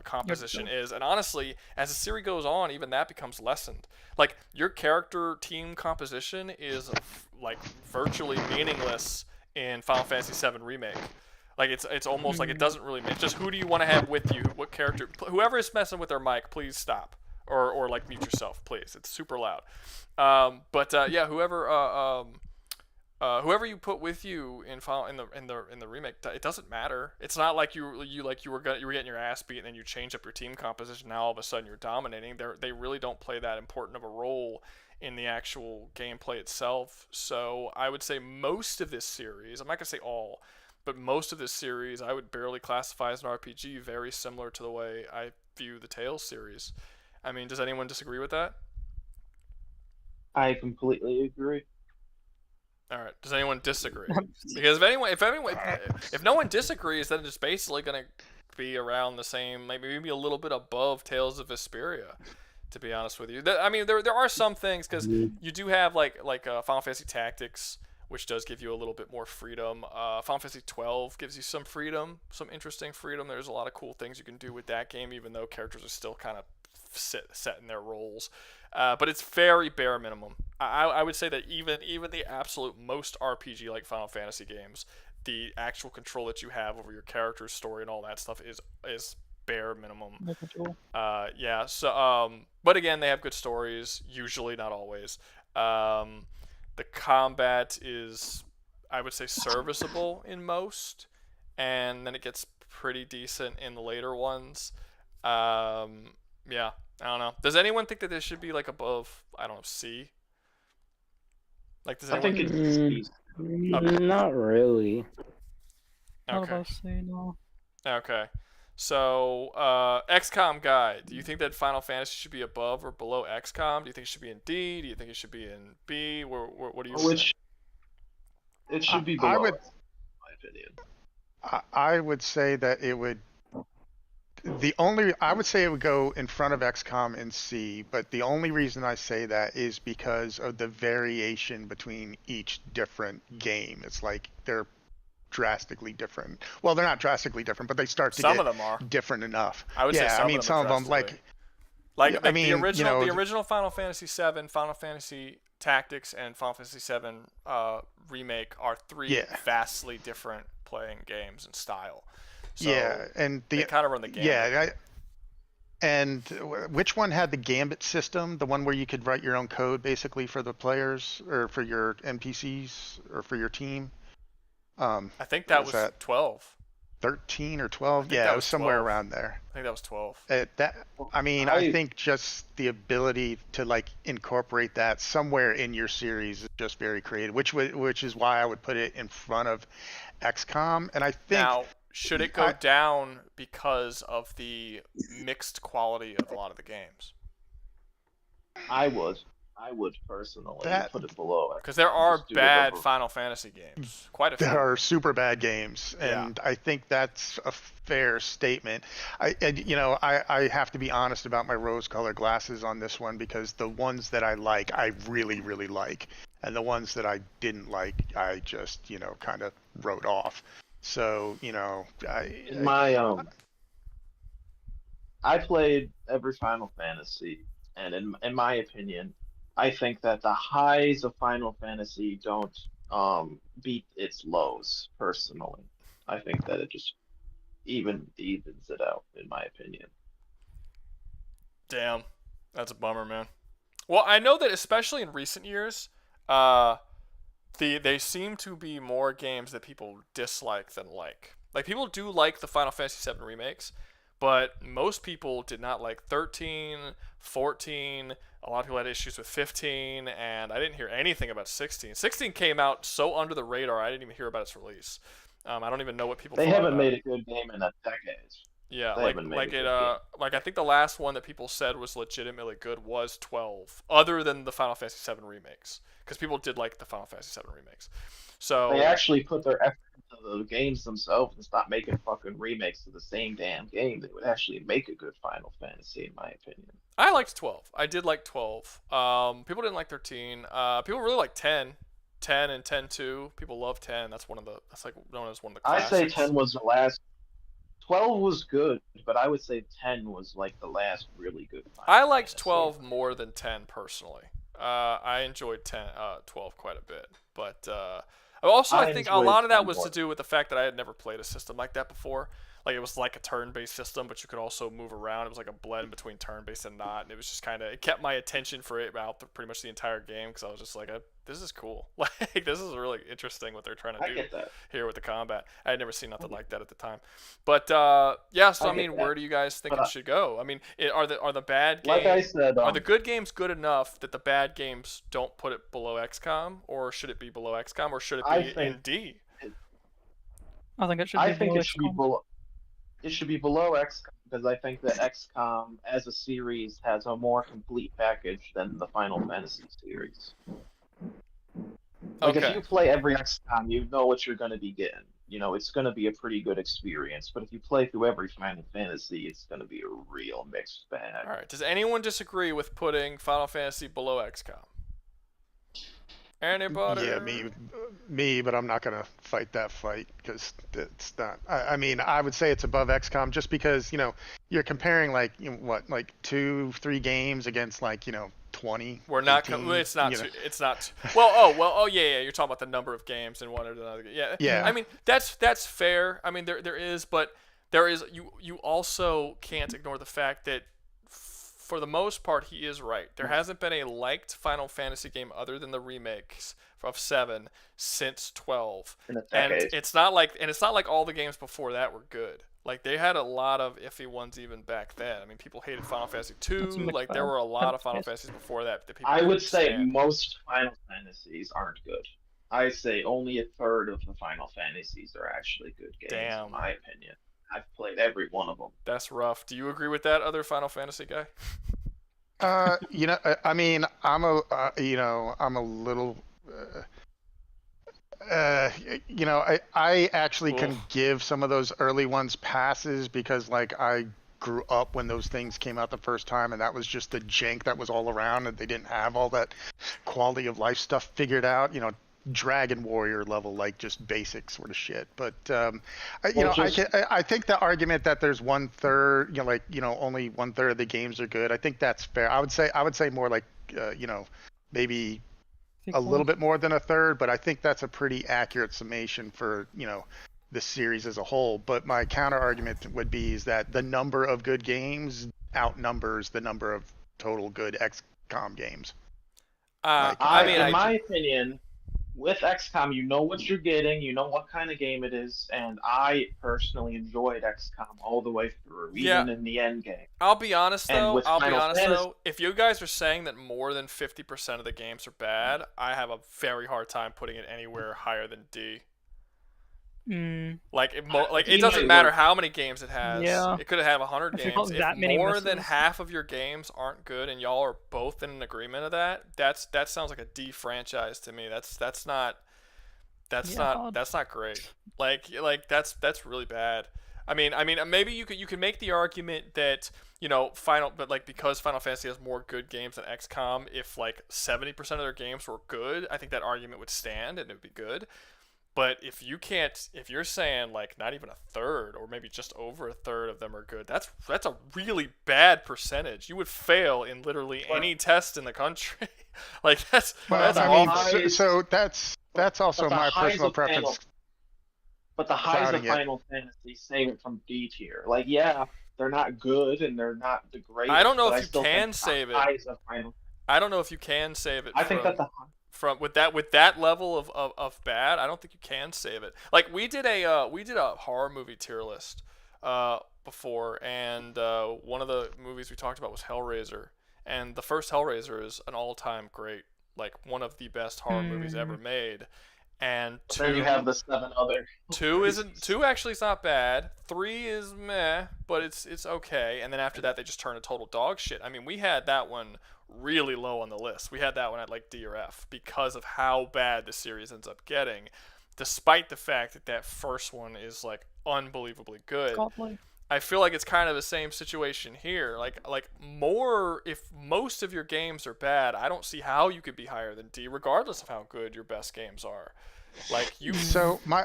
composition is. And honestly, as the series goes on, even that becomes lessened. Like, your character team composition is like virtually meaningless in Final Fantasy VII Remake. Like, it's almost like it doesn't really. It's just, who do you want to have with you? What character? Whoever is messing with their mic, please stop, or like mute yourself, please. It's super loud. Yeah, whoever you put with you in the remake, it doesn't matter. It's not like you were getting your ass beat and then you change up your team composition. Now all of a sudden you're dominating. They really don't play that important of a role in the actual gameplay itself. So I would say most of this series, I'm not gonna say all, but most of this series I would barely classify as an RPG. Very similar to the way I view the Tales series. I mean, does anyone disagree with that? I completely agree. All right. Does anyone disagree? Because if no one disagrees, then it's basically gonna be around the same, maybe a little bit above Tales of Vesperia. To be honest with you, I mean, there are some things, because you do have like Final Fantasy Tactics, which does give you a little bit more freedom. Final Fantasy 12 gives you some freedom, some interesting freedom. There's a lot of cool things you can do with that game, even though characters are still kind of set in their roles. But it's very bare minimum. I would say that even the absolute most RPG like Final Fantasy games, the actual control that you have over your character's story and all that stuff is bare minimum. Yeah. So but again, they have good stories. Usually, not always. The combat is, I would say, serviceable in most, and then it gets pretty decent in the later ones. Yeah, I don't know. Does anyone think that this should be like above, I don't know, C? Like, does anyone? I think it's Not really. Not Okay. above C, no. Okay. So, XCOM guy, do you think that Final Fantasy should be above or below XCOM? Do you think it should be in D? Do you think it should be in B? What do you think? It should be below, I would, in my opinion. I would say that it would. I would say it would go in front of XCOM in C, but the only reason I say that is because of the variation between each different game. It's like they're drastically different. Well, they're not drastically different, but they start to Some get of them are. different enough. I would say yeah, some I mean, of them some are of them like I mean, the original, you know, the original Final Fantasy VII, Final Fantasy Tactics, and Final Fantasy VII Remake are three vastly different playing games in style. So yeah, and they kind of run the gamut. Yeah, and which one had the Gambit system? The one where you could write your own code, basically, for the players or for your NPCs or for your team? I think that was 12. 13 or 12? Yeah, it was somewhere 12. around there. I think that was 12. I think just the ability to like incorporate that somewhere in your series is just very creative, which is why I would put it in front of XCOM. And I think now, should it go down because of the mixed quality of a lot of the games? I would personally put it below it. Because there are bad Final Fantasy games. Quite a few. there are super bad games, and I think that's a fair statement. I have to be honest about my rose-colored glasses on this one, because the ones that I like, I really, really like, and the ones that I didn't like, I just, kind of wrote off. So, I played every Final Fantasy, and in my opinion, I think that the highs of Final Fantasy don't beat its lows. Personally, I think that it just evens it out, in my opinion. Damn, that's a bummer, man. Well, I know that especially in recent years, uh, they seem to be more games that people dislike than like. Like people do like the Final Fantasy VII remakes, but most people did not like 13, 14. A lot of people had issues with 15, and I didn't hear anything about 16. 16 came out so under the radar, I didn't even hear about its release. I don't even know what people They thought haven't about made it. a good game in a decade. Yeah, They haven't made a good game. like I think the last one that people said was legitimately good was 12, other than the Final Fantasy VII remakes, because people did like the Final Fantasy VII remakes. So They actually put their effort into the games themselves and stop making fucking remakes of the same damn game. They would actually make a good Final Fantasy, in my opinion. I liked 12. I did like 12. People didn't like 13. People really like 10. 10 and 10 2. People love 10. That's like known as one of the I say classics. 10 was the last. 12 was good, but I would say 10 was like the last really good Final I liked Fantasy. 12 more than 10 personally. I enjoyed 12 quite a bit, but I think a lot of that was to do with the fact that I had never played a system like that before. Like it was like a turn-based system, but you could also move around. It was like a blend between turn-based and not, and it was just it kept my attention for it out pretty much the entire game because I was just like, this is cool. Like this is really interesting what they're trying to do here with the combat. I had never seen nothing like that at the time. But yeah, so I mean, where do you guys think it should go? I mean, are the bad games? Like I said, are the good games good enough that the bad games don't put it below XCOM, or should it be below XCOM, or should it be in D? I think it should be I think below it should be XCOM. below. It should be below XCOM because I think that XCOM as a series has a more complete package than the Final Fantasy series. Like if you play every XCOM, you know what you're going to be getting. You know, it's going to be a pretty good experience. But if you play through every Final Fantasy, it's going to be a real mixed bag. All right. Does anyone disagree with putting Final Fantasy below XCOM? Anybody? Yeah, me, but I'm not gonna fight that fight because it's not. I mean, I would say it's above XCOM just because you're comparing like what, like 2-3 games against like 20. We're not. 18, it's not. It's not. Well. Yeah. You're talking about the number of games in one or another. Yeah. Yeah. I mean, that's fair. I mean, there is, but there is. You also can't ignore the fact that, for the most part, he is right. There hasn't been a liked Final Fantasy game other than the remakes of 7 since 12. And it's not like all the games before that were good. Like they had a lot of iffy ones even back then. I mean, people hated Final Fantasy 2. Like there were a lot of Final Fantasies before that people I would say stand. most Final Fantasies aren't good. I say only a third of the Final Fantasies are actually good games, in my opinion. I've played every one of them. That's rough. Do you agree with that, other Final Fantasy guy? I mean, I'm a little. I actually can give some of those early ones passes because like I grew up when those things came out the first time, and that was just the jank that was all around, and they didn't have all that quality of life stuff figured out. Dragon Warrior level, like just basic sort of shit. But I think the argument that there's 1/3, only 1/3 of the games are good. I think that's fair. I would say more like maybe a little bit more than a third, but I think that's a pretty accurate summation for the series as a whole. But my counter argument would be is that the number of good games outnumbers the number of total good XCOM games. In my opinion, with XCOM, you know what you're getting, you know what kind of game it is, and I personally enjoyed XCOM all the way through, even in the end game. I'll be honest though. If you guys are saying that more than 50% of the games are bad, I have a very hard time putting it anywhere higher than D. Like it doesn't matter how many games it has. Yeah. It could have 100 games. If more than half of your games aren't good, and y'all are both in an agreement of that, that sounds like a D franchise to me. That's not great. Like that's really bad. I mean, maybe you can make the argument that because Final Fantasy has more good games than XCOM, if like 70% of their games were good, I think that argument would stand and it would be good. But if you're saying like not even a third or maybe just over a third of them are good, that's a really bad percentage. You would fail in literally any test in the country. Like that's awful. So that's also my personal preference. But the highs of Final Fantasy save it from D tier. Like, yeah, they're not good and they're not the greatest. I don't know if you can save it. I don't know if you can save it. I think that with that level of bad, I don't think you can save it. Like we did a horror movie tier list before, and one of the movies we talked about was Hellraiser, and the first Hellraiser is an all-time great, like one of the best horror movies ever made. And then you have the 7 other. Two actually is not bad. 3 is meh, but it's okay. And then after that, they just turn a total dog shit. I mean, we had that one really low on the list. We had that one at like D or F because of how bad the series ends up getting, despite the fact that that first one is like unbelievably good. Godly. I feel like it's kind of the same situation here. If most of your games are bad, I don't see how you could be higher than D, regardless of how good your best games are. Like you. So my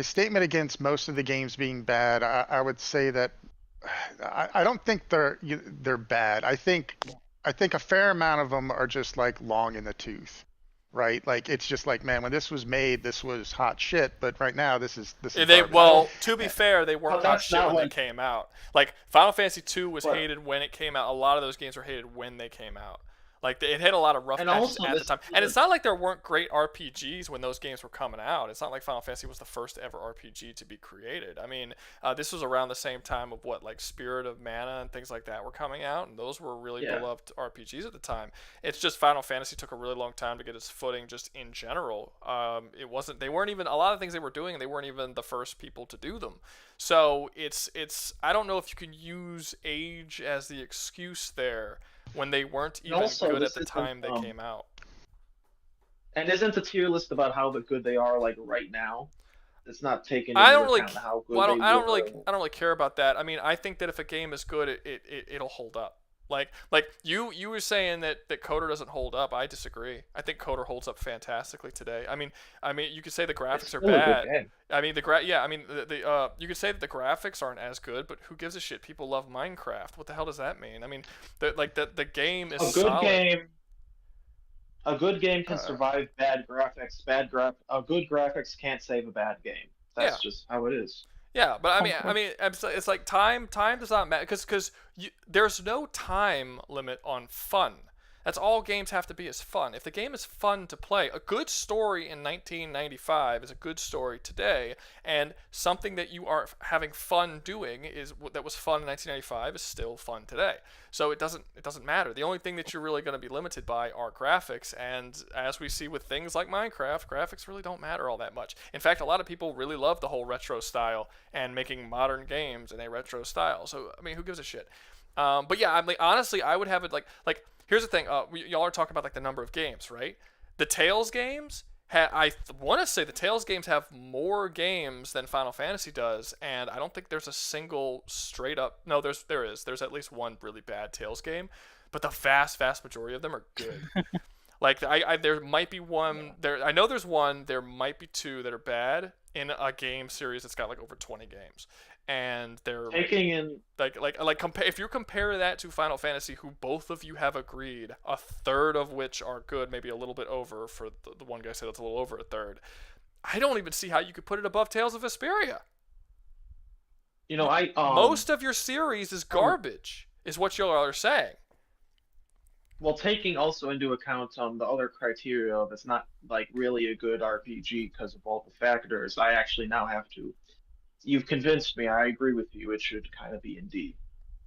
statement against most of the games being bad, I would say that I don't think they're bad. I think a fair amount of them are just like long in the tooth. Right, like it's just like, man, when this was made, this was hot shit. But right now, this is. Well, to be fair, they weren't hot shit when they came out. Like Final Fantasy II was hated when it came out. A lot of those games were hated when they came out. Like it had a lot of rough patches at the time. And it's not like there weren't great RPGs when those games were coming out. It's not like Final Fantasy was the first ever RPG to be created. I mean, this was around the same time of like Spirit of Mana and things like that were coming out, and those were really beloved RPGs at the time. It's just Final Fantasy took a really long time to get its footing just in general. They weren't even, a lot of things they were doing, they weren't even the first people to do them. So it's I don't know if you can use age as the excuse there when they weren't even good at the time they came out. And isn't the tier list about how good they are like right now? It's not taking into account how good they I don't really care about that. I mean, I think that if a game is good, it'll hold up. Like you were saying that Coder doesn't hold up. I disagree. I think Coder holds up fantastically today. I mean you could say the graphics are bad. I mean you could say that the graphics aren't as good, but who gives a shit? People love Minecraft. What the hell does that mean? I mean, the game is solid. A good game can survive bad graphics. A good graphics can't save a bad game. That's just how it is. Yeah, but I mean, it's like time does not matter because there's no time limit on fun. That's all games have to be, is fun. If the game is fun to play, a good story in 1995 is a good story today, and something that you are having fun doing that was fun in 1995 is still fun today. So it doesn't matter. The only thing that you're really going to be limited by are graphics, and as we see with things like Minecraft, graphics really don't matter all that much. In fact, a lot of people really love the whole retro style and making modern games in a retro style. So I mean, who gives a shit? But yeah, honestly, I would have it like. Here's the thing. Y'all are talking about like the number of games, right? The Tales games. I want to say the Tales games have more games than Final Fantasy does, and I don't think there's a single straight up. No, there is. There's at least one really bad Tales game, but the vast majority of them are good. Like there might be one there. I know there's one. There might be 2 that are bad in a game series that's got like over 20 games. And they're taking in if you compare that to Final Fantasy, who both of you have agreed, a third of which are good, maybe a little bit over for the one guy said it's a little over a third. I don't even see how you could put it above Tales of Vesperia. You know, most of your series is garbage, is what y'all are saying. Well, taking also into account the other criteria of it's not like really a good RPG because of all the factors, I actually now have to. You've convinced me. I agree with you. It should kind of be in D.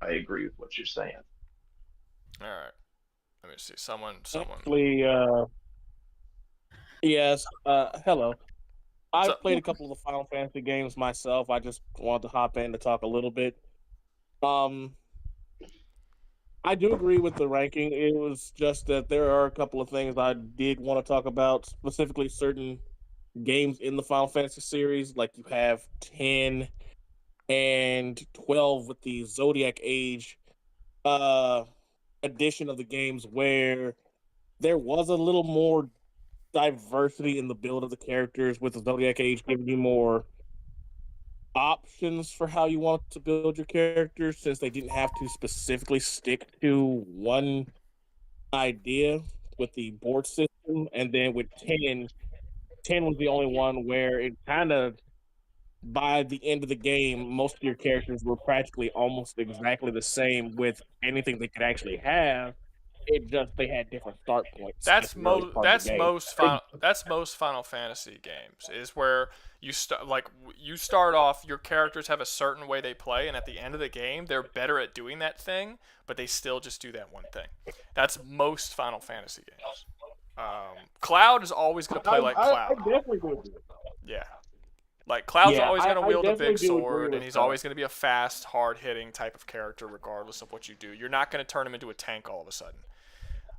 I agree with what you're saying. All right. Let me see. Someone. Actually, yes. Hello. I've played a couple of the Final Fantasy games myself. I just wanted to hop in to talk a little bit. I do agree with the ranking. It was just that there are a couple of things I did want to talk about, specifically certain games in the Final Fantasy series, like you have 10 and 12 with the Zodiac Age edition of the games, where there was a little more diversity in the build of the characters, with the Zodiac Age giving you more options for how you want to build your characters, since they didn't have to specifically stick to one idea with the board system. And then with 10 was the only one where it kind of, by the end of the game, most of your characters were practically almost exactly the same with anything they could actually have. It just they had different start points. That's most Final Fantasy games, is where you start off, your characters have a certain way they play, and at the end of the game they're better at doing that thing, but they still just do that one thing. That's most Final Fantasy games. Cloud is always going to play like Cloud. I definitely would. Yeah. Like, Cloud's always going to wield a big definitely do agree sword, with and he's that. always going to be a fast, hard-hitting type of character regardless of what you do. You're not going to turn him into a tank all of a sudden.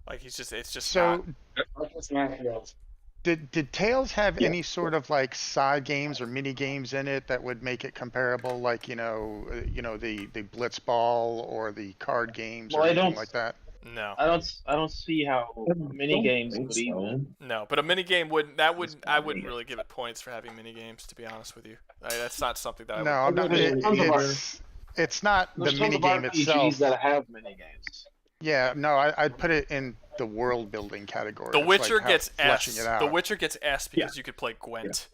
Like, it's just So, not. did Tales have any sort of like side games or mini games in it that would make it comparable, like the Blitzball or the card games or anything like that? No. I don't see how mini games would even. No, but a mini game I wouldn't really give it points for having mini games, to be honest with you. That's not something that I would. No, I'm not. It's not the mini game itself. that have mini games. Yeah, no, I'd put it in the world building category. The It's Witcher like gets fleshing S. it out. The Witcher gets S because you could play Gwent.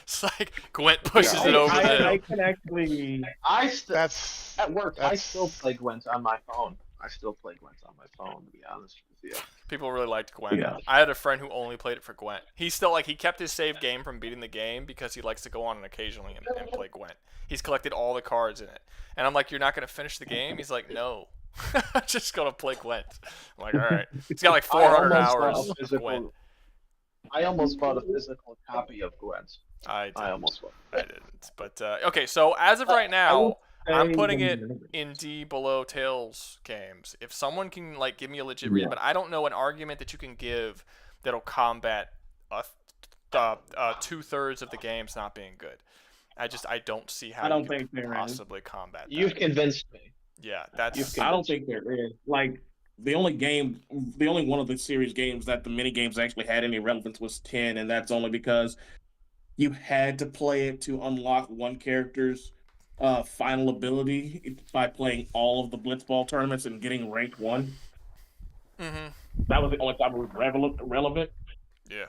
It's like Gwent pushes it over the hill. I can actually. At work. I still play Gwent on my phone. To be honest with you. People really liked Gwent. Yeah. I had a friend who only played it for Gwent. He kept his save game from beating the game because he likes to go on and occasionally and play Gwent. He's collected all the cards in it. And I'm like, you're not going to finish the game? He's like, no. I'm just going to play Gwent. I'm like, all right. He's got like 400 hours of Gwent. I almost bought a physical copy of Gwent. I almost bought it. I didn't. But, okay, so as of right now, I'm putting it in D below Tales games. If someone can give me a legit reason, but I don't know an argument that you can give that'll combat 2/3 of the games not being good. I don't see how you can possibly combat that. You've convinced me. Yeah, that's. I don't think there is. Like, the only one of the series games that the mini games actually had any relevance was 10, and that's only because you had to play it to unlock one character's final ability by playing all of the Blitzball tournaments and getting ranked 1. Mm-hmm. That was the only time it was relevant. Yeah.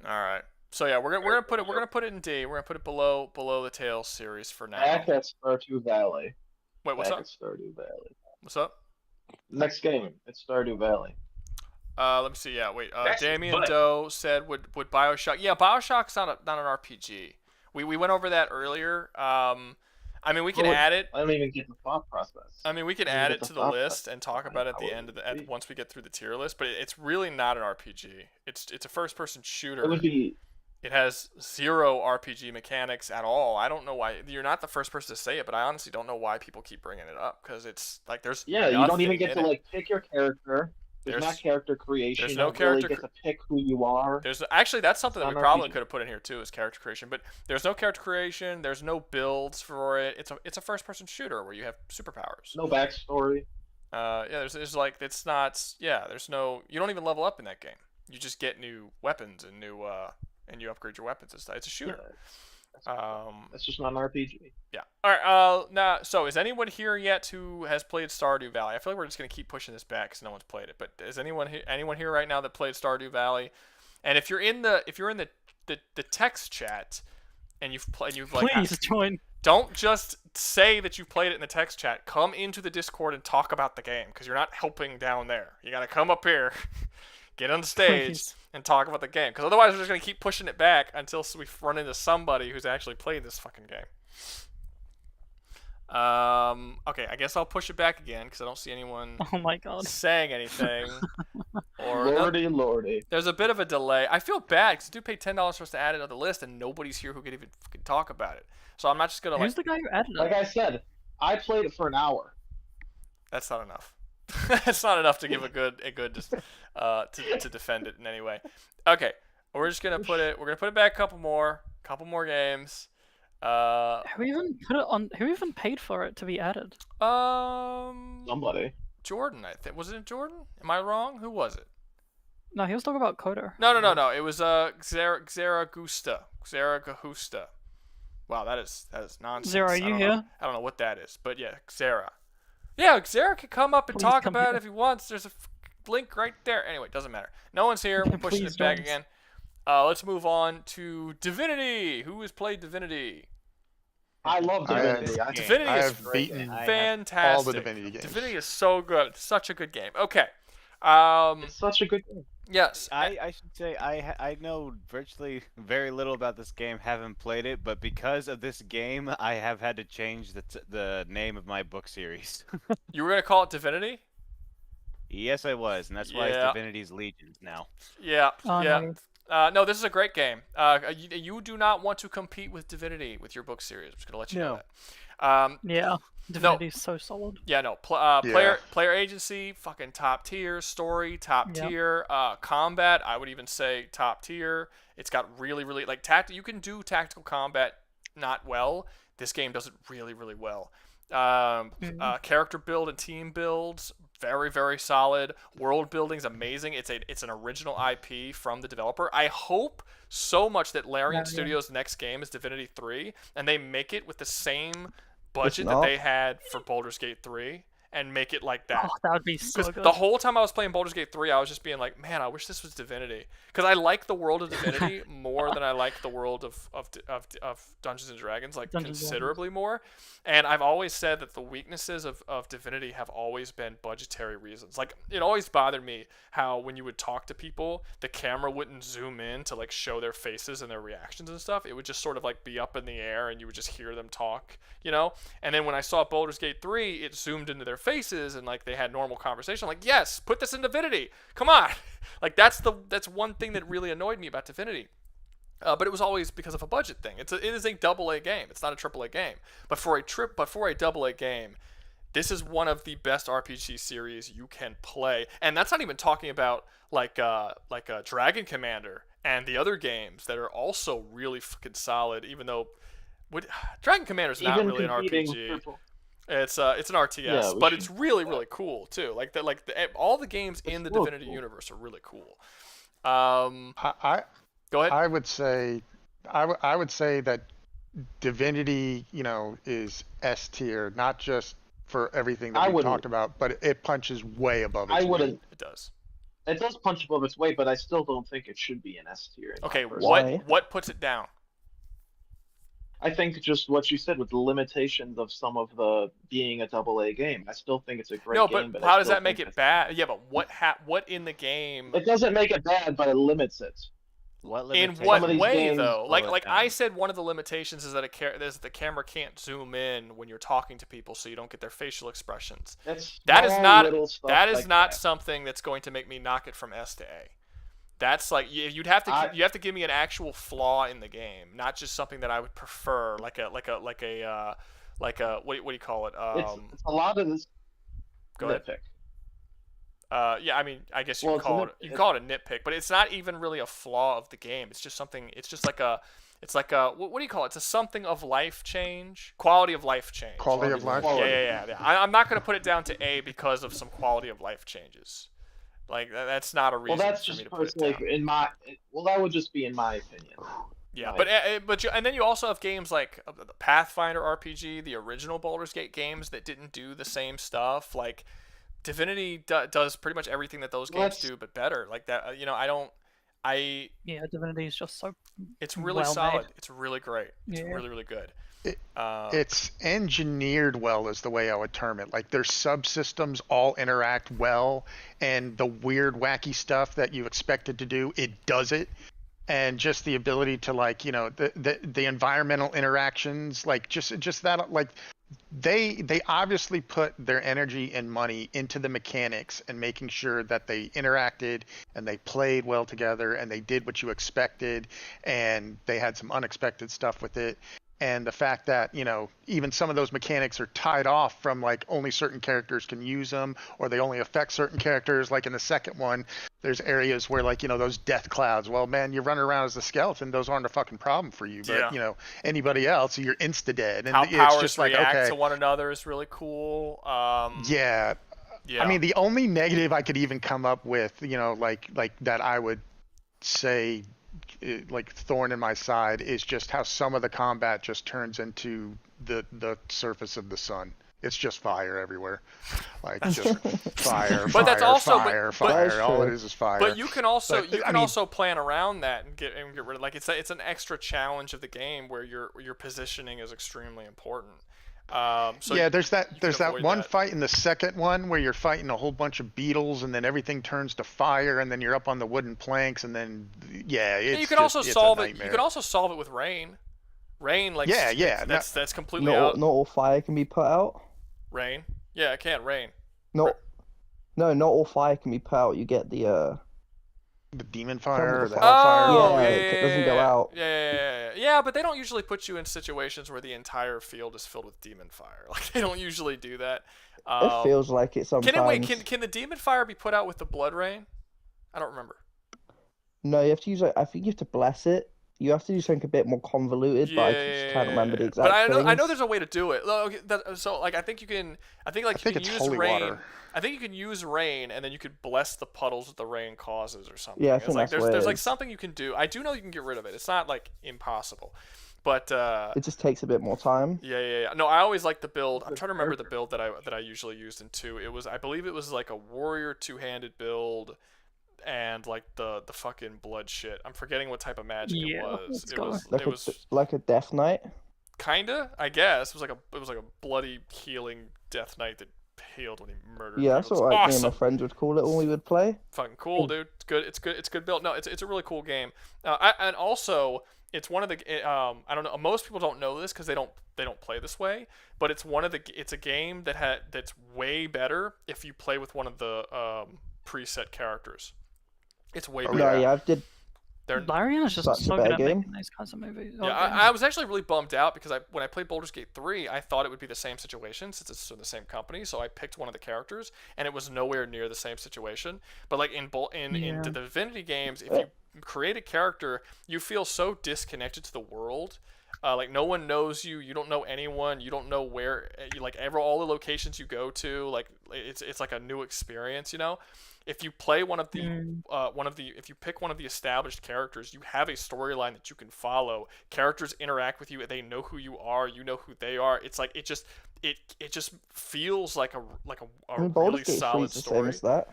All right. So yeah, we're gonna put it in D. We're gonna put it below the Tales series for now. Back at Stardew Valley. Wait, what's up? Stardew Valley. What's up? Next game, it's Stardew Valley. Let me see. Yeah, wait. Damien Doe said, "Would BioShock?" Yeah, BioShock's not an RPG. We went over that earlier. I mean, we can add it. I don't even get the thought process. I mean, we can add it to the list and talk about it at the end of once we get through the tier list. But it's really not an RPG. It's a first-person shooter. It would be. It has 0 RPG mechanics at all. I don't know why. You're not the first person to say it, but I honestly don't know why people keep bringing it up, because it's like there's you don't even get to pick your character. There's not character creation. There's no character. Really get to pick who you are. There's actually that's something that we probably could have put in here too, is character creation. But there's no character creation. There's no builds for it. It's a first-person shooter where you have superpowers. No backstory. There's like it's not. Yeah, there's no. You don't even level up in that game. You just get new weapons and and you upgrade your weapons and stuff. It's a shooter. That's just not an RPG. Yeah. All right. Now, so is anyone here yet who has played Stardew Valley? I feel like we're just gonna keep pushing this back because no one's played it. But is anyone here right now that played Stardew Valley? And if you're in the text chat and you've please join. Don't just say that you've played it in the text chat. Come into the Discord and talk about the game, because you're not helping down there. You gotta come up here, get on the stage. And talk about the game, because otherwise we're just going to keep pushing it back until we run into somebody who's actually played this fucking game. Okay, I guess I'll push it back again because I don't see anyone oh my God. saying anything. Lordy. There's a bit of a delay. I feel bad because I do pay $10 for us to add it to the list, and nobody's here who could even fucking talk about it. So I'm not just going to Who's the guy who added it? Like I said, I played it for an hour. That's not enough. It's not enough to give a good to defend it in any way. Okay, we're just gonna put it. We're gonna put it back a couple more games. Who even paid for it to be added? Somebody. Jordan, I think. Was it Jordan? Am I wrong? Who was it? No, he was talking about Coda. No. It was Xeragusta. Wow, that is nonsense. Zero, are you here? I don't know what that is, but yeah, Xera. Yeah, Xera can come up and talk about it if he wants. There's a link right there. Anyway, doesn't matter. No one's here. We're pushing it back again. Let's move on to Divinity. Who has played Divinity? I love Divinity. Divinity is fantastic. All the Divinity games. Divinity is so good. It's such a good game. Okay. It's such a good game. Yes. I should say I know virtually very little about this game. Haven't played it, but because of this game, I have had to change the name of my book series. You were gonna call it Divinity? Yes, I was, and that's why it's Divinity's Legions now. Yeah. Nice. No, this is a great game. You do not want to compete with Divinity with your book series. I'm just gonna let you know that. Yeah. Divinity's so solid. Yeah, no. Player agency, fucking top tier. Story, top tier. Combat, I would even say top tier. It's got really, like you can do tactical combat not well. This game does it really, really well. Character build and team builds, very, very solid. World building's amazing. It's an original IP from the developer. I hope so much that Larian Studios' next game is Divinity 3, and they make it with the same budget that they had for Baldur's Gate 3 and make it like that. Oh, that would be so good. The whole time I was playing Baldur's Gate 3, I was just being like, man, I wish this was Divinity. Because I like the world of Divinity more than I like the world of Dungeons & Dragons, like considerably more. And I've always said that the weaknesses of Divinity have always been budgetary reasons. Like, it always bothered me how when you would talk to people, the camera wouldn't zoom in to like show their faces and their reactions and stuff. It would just sort of like be up in the air and you would just hear them talk, you know? And then when I saw Baldur's Gate 3, it zoomed into their faces and like they had normal conversation. I'm like, yes, put this in Divinity. Come on. Like that's one thing that really annoyed me about Divinity. But it was always because of a budget thing. It is a AA game. It's not a AAA game. But for a AA game, this is one of the best RPG series you can play. And that's not even talking about like a Dragon Commander and the other games that are also really fucking solid. Even though Dragon Commander is not really an RPG. It's an RTS, but it's really, really cool too. All the games in the Divinity universe are really cool. Go ahead. I would say that Divinity, is S tier, not just for everything that we talked about, but it punches way above its weight. It does. It does punch above its weight, but I still don't think it should be an S tier. Okay, what puts it down? I think just what you said with the limitations of some of the being a AA game. I still think it's a great game. But how does that make it bad? Yeah, but what in the game? It doesn't make it bad, but it limits it. In what way, though? Like I said, one of the limitations is that the camera can't zoom in when you're talking to people, so you don't get their facial expressions. That is not something that's going to make me knock it from S to A. That's like you have to give me an actual flaw in the game, not just something that I would prefer, like a what do you call it? It's a lot of this. Go ahead. Yeah, I mean, I guess you can call it a nitpick, but it's not even really a flaw of the game. It's just something. It's just like a. It's like a what do you call it? It's a something of life change, quality of life change. Quality of life. Yeah. I'm not going to put it down to A because of some quality of life changes. Like that's not a reason. Well, that's for just me to put it personally that would just be in my opinion. Yeah, and then you also have games like the Pathfinder RPG, the original Baldur's Gate games that didn't do the same stuff. Like Divinity does pretty much everything that those games do, but better. Like that, Yeah, Divinity is just so. It's really solid. It's really great. It's really, really good. It's engineered well is the way I would term it. Like their subsystems all interact well, and the weird wacky stuff that you expected to do, it does it. And just the ability to the environmental interactions, like just that, like they obviously put their energy and money into the mechanics and making sure that they interacted and they played well together and they did what you expected, and they had some unexpected stuff with it. And the fact that, even some of those mechanics are tied off from like only certain characters can use them, or they only affect certain characters. Like in the second one, there's areas where like, those death clouds, well, man, you're running around as a skeleton. Those aren't a fucking problem for you. But, anybody else, you're insta-dead. And how it's powers just like, react to one another is really cool. Yeah. Yeah. I mean, the only negative I could even come up with, like that I would say, like thorn in my side, is just how some of the combat just turns into the surface of the sun. It's just fire everywhere, like just fire, but that's also fire. All it is fire. But you can also also plan around that and get rid of, like, it's an extra challenge of the game where your positioning is extremely important. So yeah, there's that one fight in the second one where you're fighting a whole bunch of beetles and then everything turns to fire and then you're up on the wooden planks and then it's you can also solve it. You can also solve it with rain. Rain, like, that's completely out. Not all fire can be put out. Rain, yeah, it can rain. No, not all fire can be put out. You get the demon fire or the hellfire. It doesn't go out. Yeah, but they don't usually put you in situations where the entire field is filled with demon fire. Like, they don't usually do that. It feels like it sometimes. Can the demon fire be put out with the blood rain? I don't remember. No, you have to use. I think you have to bless it. You have to do something a bit more convoluted, but I just can't remember the exact. But I know there's a way to do it. So like I think you can use rain. Water. I think you can use rain, and then you could bless the puddles that the rain causes or something. Yeah, I think there's like something you can do. I do know you can get rid of it. It's not like impossible, but it just takes a bit more time. Yeah. No, I always like the build. I'm trying to remember the build that I usually used in 2. I believe it was like a warrior 2-handed build. And like the fucking blood shit. I'm forgetting what type of magic it was. It was like a death knight. Kinda, I guess. It was like a bloody healing death knight that healed when he murdered. Yeah, that's what me and my friends would call it when we would play. Fucking cool, dude. It's good. It's good build. No, it's a really cool game. And also it's one of the I don't know. Most people don't know this because they don't play this way. But it's a game that's way better if you play with one of the preset characters. It's way better. No, yeah, I did. Larian's just so good at making these kinds of movies. Yeah, I was actually really bummed out because when I played Baldur's Gate 3, I thought it would be the same situation since it's the same company. So I picked one of the characters, and it was nowhere near the same situation. But like in the Divinity games, if you create a character, you feel so disconnected to the world. Like no one knows you. You don't know anyone. You don't know where. All the locations you go to. Like it's like a new experience. If you play if you pick one of the established characters, you have a storyline that you can follow. Characters interact with you. They know who you are. You know who they are. It's like it just feels like a really solid story. The same as that.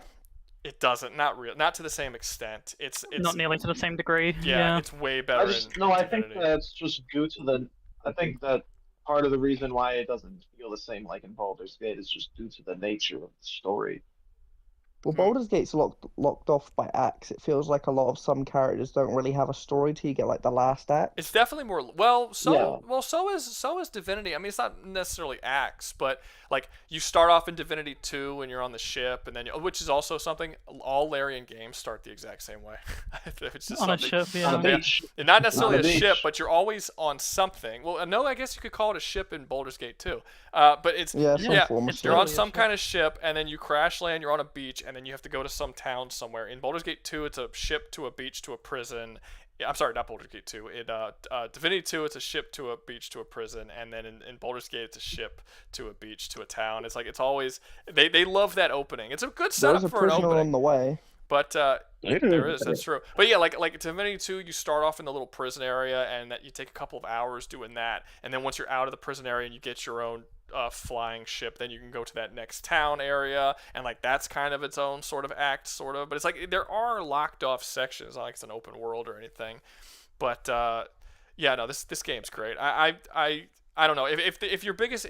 It doesn't, not to the same extent. It's not nearly to the same degree. Yeah, it's way better. I think that's just due to I think that part of the reason why it doesn't feel the same like in Baldur's Gate is just due to the nature of the story. Well, Baldur's Gate's locked off by acts. It feels like a lot of some characters don't really have a story till you get like the last act. It's definitely more so is Divinity. I mean, it's not necessarily acts, but like you start off in Divinity 2 and you're on the ship, and then which is also something all Larian games start the exact same way. It's just on a ship, yeah. On a beach. Not necessarily a ship, but you're always on something. Well, no, I guess you could call it a ship in Baldur's Gate 2. But you're on some kind of ship, and then you crash land. You're on a beach, and then you have to go to some town somewhere. In Baldur's Gate 2, it's a ship to a beach to a prison. I'm sorry, not Baldur's Gate 2. In Divinity 2, it's a ship to a beach to a prison, and then in Baldur's Gate, it's a ship to a beach to a town. It's like it's always they love that opening. It's a good setup for an opening. On the way. But there is, that's true. But yeah, like Divinity 2, you start off in the little prison area, and that you take a couple of hours doing that, and then once you're out of the prison area and you get your own flying ship, then you can go to that next town area, and like that's kind of its own sort of act, sort of. But it's like there are locked off sections, not like it's an open world or anything. But this game's great. I don't know if your biggest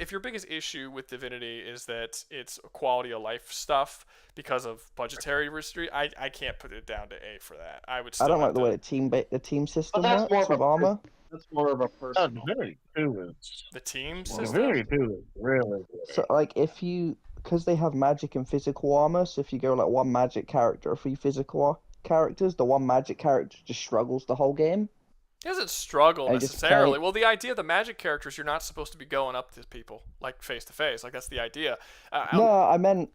issue with Divinity is that it's quality of life stuff because of budgetary restraint, I can't put it down to A for that. I don't like the way the team system works with armor. That's more of a personal. Divinity 2 is the team system. Divinity 2 is really good. So like because they have magic and physical armor, so if you go like one magic character or 3 physical characters, the one magic character just struggles the whole game. He doesn't struggle necessarily. Well, the idea of the magic characters, you're not supposed to be going up to people like face to face. Like that's the idea. No, I meant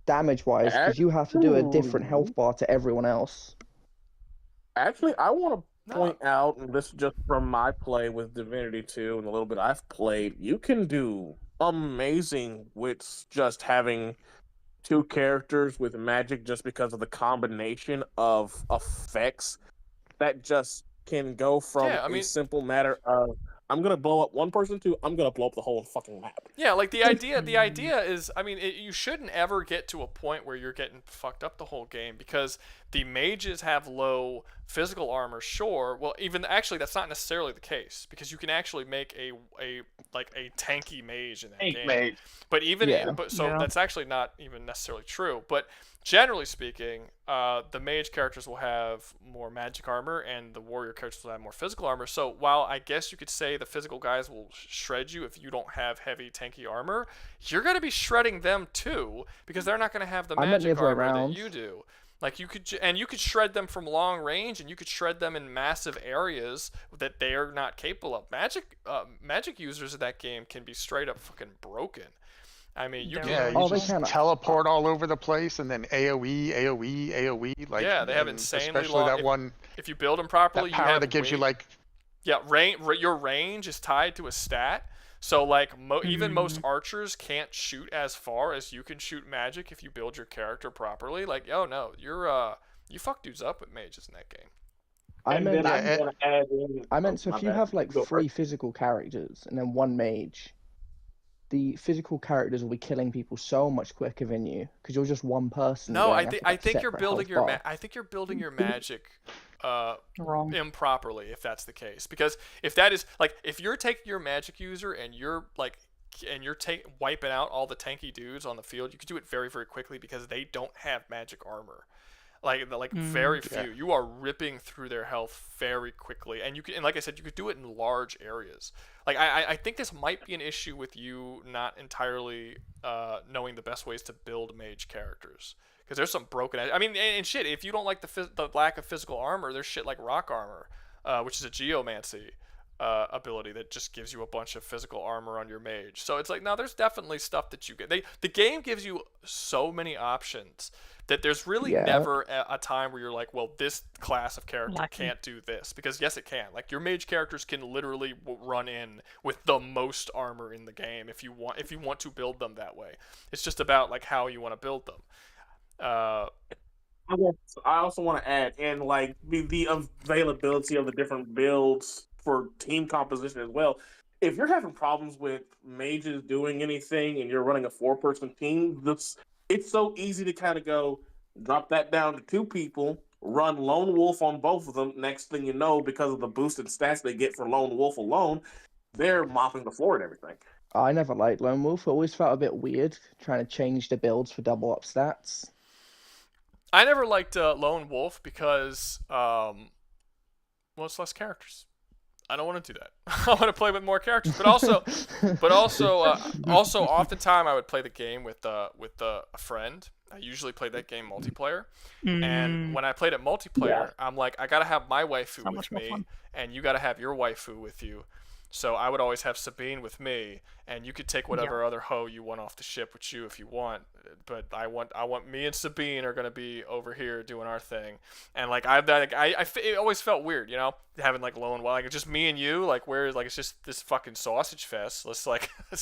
damage-wise, because you have to do a different health bar to everyone else. Actually, I want to point out, and this is just from my play with Divinity 2 and a little bit I've played, you can do amazing with just having two characters with magic just because of the combination of effects that just can go from a simple matter of I'm gonna blow up one person to I'm gonna blow up the whole fucking map. Yeah, like the idea is, I mean, you shouldn't ever get to a point where you're getting fucked up the whole game because the mages have low physical armor. Sure, well, even actually that's not necessarily the case because you can actually make a tanky mage in that game. Mage. But that's actually not even necessarily true. But generally speaking, the mage characters will have more magic armor and the warrior characters will have more physical armor. So while I guess you could say the physical guys will shred you if you don't have heavy tanky armor, you're going to be shredding them too because they're not going to have the magic armor that you do. Like you could shred them from long range, and you could shred them in massive areas that they are not capable of. Magic users of that game can be straight up fucking broken. I mean, you just teleport all over the place, and then AOE. Like they have insanely especially long. That one. If you build them properly, that power you have that gives you like. Yeah, your range is tied to a stat. So like even most archers can't shoot as far as you can shoot magic if you build your character properly. Like, oh no, you fuck dudes up with mages in that game. I meant so if you have like 3 physical characters and then 1 mage, the physical characters will be killing people so much quicker than you because you're just one person. No, I think you're building your magic wrong improperly if that's the case, because if that is like if you're taking your magic user and you're wiping out all the tanky dudes on the field, you could do it very, very quickly because they don't have magic armor. Very few. You are ripping through their health very quickly, and like I said, you could do it in large areas. Like I think this might be an issue with you not entirely knowing the best ways to build mage characters. Because there's some broken. I mean, and shit. If you don't like the lack of physical armor, there's shit like rock armor, which is a geomancy ability that just gives you a bunch of physical armor on your mage. So it's like, no, there's definitely stuff that you get. The game gives you so many options that there's really never a time where you're like, well, this class of character can't do this, because yes, it can. Like your mage characters can literally run in with the most armor in the game if you want to build them that way. It's just about like how you want to build them. I also want to add in like the availability of the different builds for team composition as well. If you're having problems with mages doing anything and you're running a 4-person team, it's so easy to kind of go drop that down to 2 people, run Lone Wolf on both of them. Next thing you know, because of the boosted stats they get for Lone Wolf alone, they're mopping the floor and everything. I never liked Lone Wolf. I always felt a bit weird trying to change the builds for double up stats. I never liked Lone Wolf because, it's less characters. I don't want to do that. I want to play with more characters, but also, oftentimes I would play the game with a friend. I usually played that game multiplayer, and when I played it multiplayer, I'm like, I gotta have my waifu with me, and you gotta have your waifu with you. So I would always have Sabine with me, and you could take whatever other hoe you want off the ship with you if you want. But I want me and Sabine are gonna be over here doing our thing, and like it always felt weird, you know, having like lone while like just me and you, like where like it's just this fucking sausage fest. Let's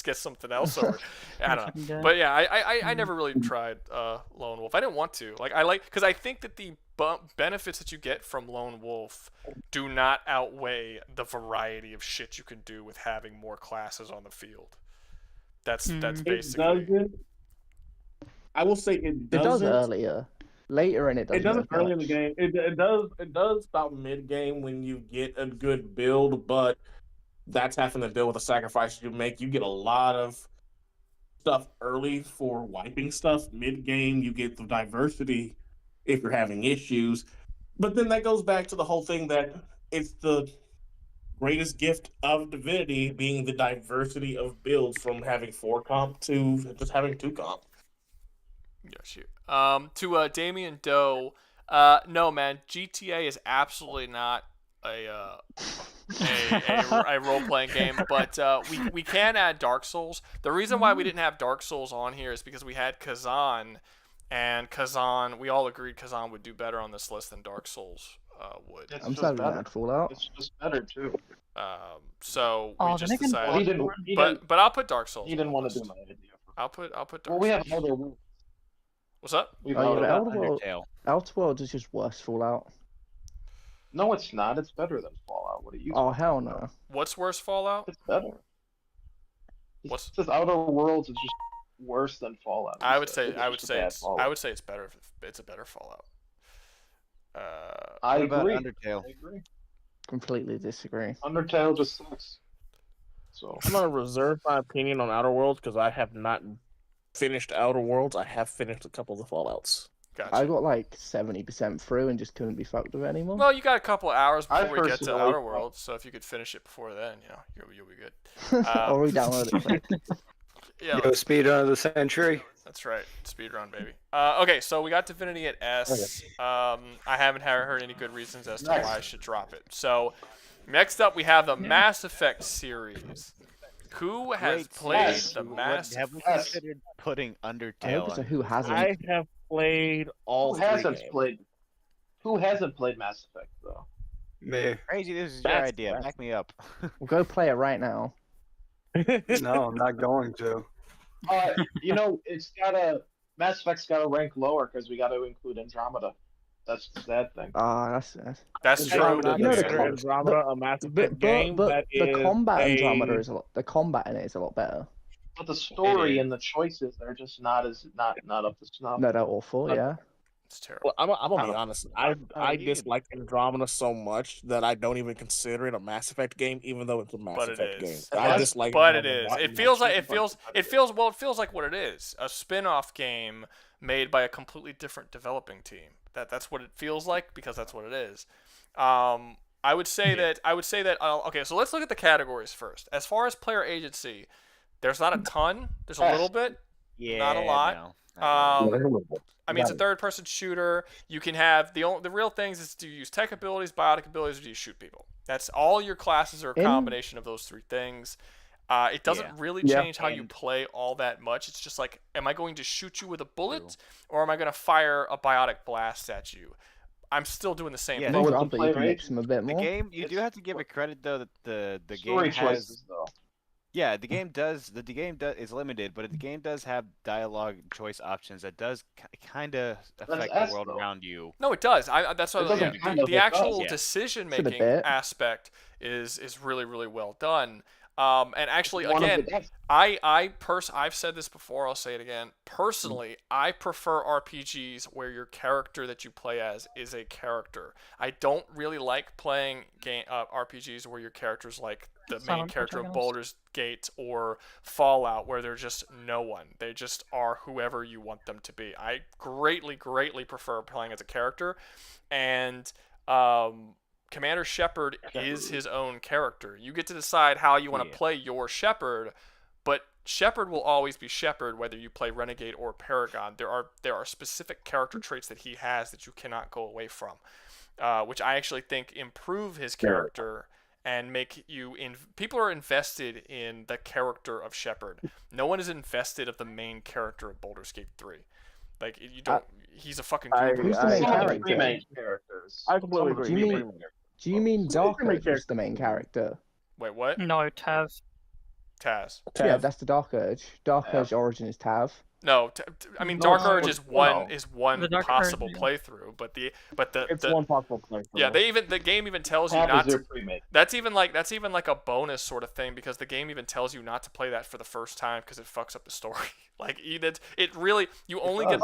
get something else over. I don't know, but yeah, I never really tried Lone Wolf. I didn't want to. Because I think that the benefits that you get from Lone Wolf do not outweigh the variety of shit you can do with having more classes on the field. That's basically. I will say it doesn't. It does earlier. Later in it doesn't. It doesn't early in the game. It does about mid game when you get a good build, but that's having to deal with the sacrifices you make. You get a lot of stuff early for wiping stuff. Mid game, you get the diversity if you're having issues. But then that goes back to the whole thing that it's the greatest gift of Divinity being the diversity of builds from having 4 comp to just having 2 comp. Yeah, shoot. To Damien Doe, no man, GTA is absolutely not a role-playing game, but we can add Dark Souls. The reason why we didn't have Dark Souls on here is because we had Kazan, and Kazan, we all agreed Kazan would do better on this list than Dark Souls would. I'm sorry we had Fallout. It's just better too. So we just decided. But I'll put Dark Souls. He didn't want to do my idea. I'll put Dark Souls. We have other. What's up? We've Oh, voted yeah, out. Outer Worlds is just worse Fallout. No, it's not. It's better than Fallout. What are you? Oh hell no. What's worse, Fallout? It's better. It says Outer Worlds is just worse than Fallout. I would say it's better. It's a better Fallout. I What about agree. Undertale? I agree. Completely disagree. Undertale just sucks. So I'm gonna reserve my opinion on Outer Worlds because I have not finished Outer Worlds. I have finished a couple of the Fallouts. Gotcha. I got like 70% through and just couldn't be fucked with it anymore. Well, you got a couple of hours I before we get to personally- Outer Worlds, so if you could finish it before then, you'll be good. Or re-download it quick. Yeah, Yo, speed run of the century. that's right. Speedrun, baby. Okay, so we got Divinity at S. I haven't heard any good reasons as to why I should drop it. So next up, we have the Mass Effect series. Who has played the Mass? Have we considered putting I hope Undertale? it's a who hasn't. I have played all who three hasn't games. played? Who hasn't played Mass Effect though? Me. Crazy, this is your That's idea. Back me up. We'll go play it right now. No, I'm not going to. It's Mass Effect's got to rank lower because we got to include Andromeda. That's the sad thing. That's true. Andromeda, You know, consider Andromeda a Mass Effect game but that the is combat a- Andromeda is the combat in it is a lot better. But the story and the choices are just not up to snuff. No, they're awful. Yeah. It's terrible. Well, I'm gonna be honest. I you- dislike Andromeda so much that I don't even consider it a Mass Effect game, even though it's a Mass But it Effect game. is. I dislike. But it Andromeda is. that It much. feels like what it is. A spin-off game made by a completely different developing team. That's what it feels like because that's what it is. I would say that. Okay, so let's look at the categories first. As far as player agency, there's not a ton. There's a little bit. Yeah, Not a lot. I mean, it's a third-person shooter. You can have the real things is do you use tech abilities, biotic abilities, or do you shoot people? That's all your classes are a combination of those three things. It doesn't really change how you play all that much. It's just like, am I going to shoot you with a bullet, or am I going to fire a biotic blast at you? I'm still doing the same thing. You can mix them a bit more. The game, you do have to give it credit though that the Story game has. choices though. Yeah, the game does. The game is limited, but the game does have dialogue choice options that does kind of affect the world around you. No, it does. That's what the actual Yeah. decision-making aspect is really, really well done. And actually, again, I've said this before. I'll say it again. Personally, I prefer RPGs where your character that you play as is a character. I don't really like playing RPGs where your character's like the main character of Baldur's Gate or Fallout, where they're just no one. They just are whoever you want them to be. I greatly, greatly prefer playing as a character, and Commander Shepard is his own character. You get to decide how you want to play your Shepard, but Shepard will always be Shepard whether you play Renegade or Paragon. There are specific character traits that he has that you cannot go away from, which I actually think improve his character and make you people are invested in the character of Shepard. No one is invested of the main character of Baldur's Gate 3. Like you don't. He's a fucking. Who's the main character? Three main characters. I completely agree. Do you mean Dark Urge is the main character? Wait, what? No, Taz. Yeah, that's the Dark Urge. Dark Urge Origin is Tav. No, I mean Dark Urge is one possible Urge, playthrough, but it's one possible playthrough. Yeah, the game even tells you not to. That's even like a bonus sort of thing because the game even tells you not to play that for the first time because it fucks up the story. Like it really you only get.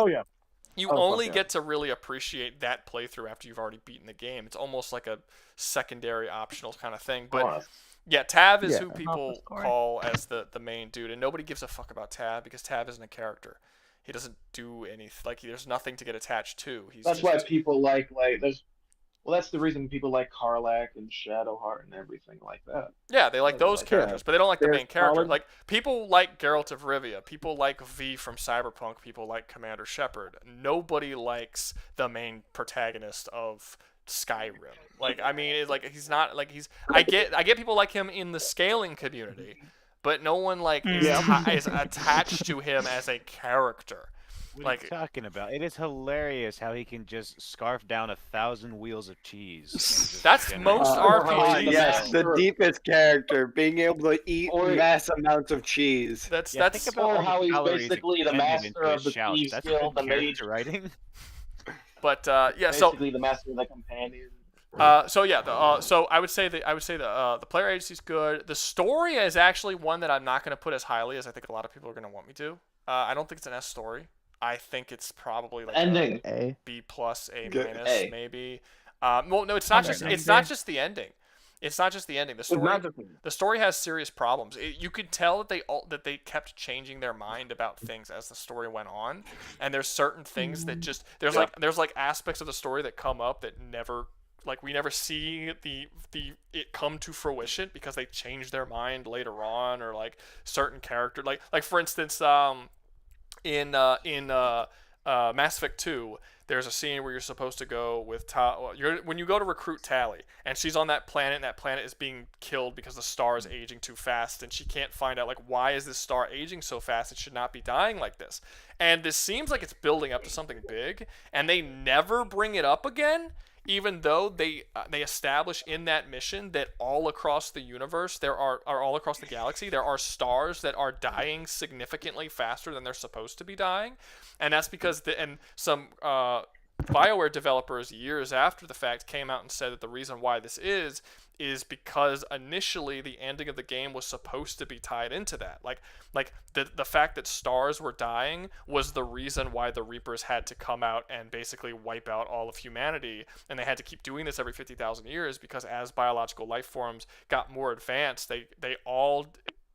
Get to really appreciate that playthrough after you've already beaten the game. It's almost like a secondary optional kind of thing. But yeah, Tav is who people call as the main dude, and nobody gives a fuck about Tav because Tav isn't a character. He doesn't do anything. Like there's nothing to get attached to. That's why people like there's. Well, that's the reason people like Karlach and Shadowheart and everything like that. Yeah, they like those characters, but they don't like the main character. Like people like Geralt of Rivia, people like V from Cyberpunk, people like Commander Shepard. Nobody likes the main protagonist of Skyrim. Like I mean, he's not like he's. I get people like him in the scaling community, but no one like is attached to him as a character. What are you talking about? It is hilarious how he can just scarf down 1,000 wheels of cheese. That's most RPGs. Yes, the deepest character being able to eat mass amounts of cheese. That's think about all how the he's calories basically the expended master into of the his shouts. thieves That's guild, good the mage. character writing. But yeah, so basically the master of the companion. So I would say the player agency is good. The story is actually one that I'm not going to put as highly as I think a lot of people are going to want me to. I don't think it's an S story. I think it's probably like ending a B plus, A Good. minus, A. maybe. Well, no, it's not just the ending. It's not just the ending. The story has serious problems. You could tell that they kept changing their mind about things as the story went on, and there's certain things that just there's like aspects of the story that come up that never. Like we never see it come to fruition because they change their mind later on, or like certain character like for instance in Mass Effect 2 there's a scene where you're supposed to go with when you go to recruit Tali, and she's on that planet, and that planet is being killed because the star is aging too fast, and she can't find out like why is this star aging so fast, it should not be dying like this, and this seems like it's building up to something big, and they never bring it up again. Even though they establish in that mission that all across the universe all across the galaxy there are stars that are dying significantly faster than they're supposed to be dying, and that's because some BioWare developers years after the fact came out and said that the reason why this is because initially the ending of the game was supposed to be tied into that. Like the fact that stars were dying was the reason why the Reapers had to come out and basically wipe out all of humanity, and they had to keep doing this every 50,000 years because as biological life forms got more advanced, they all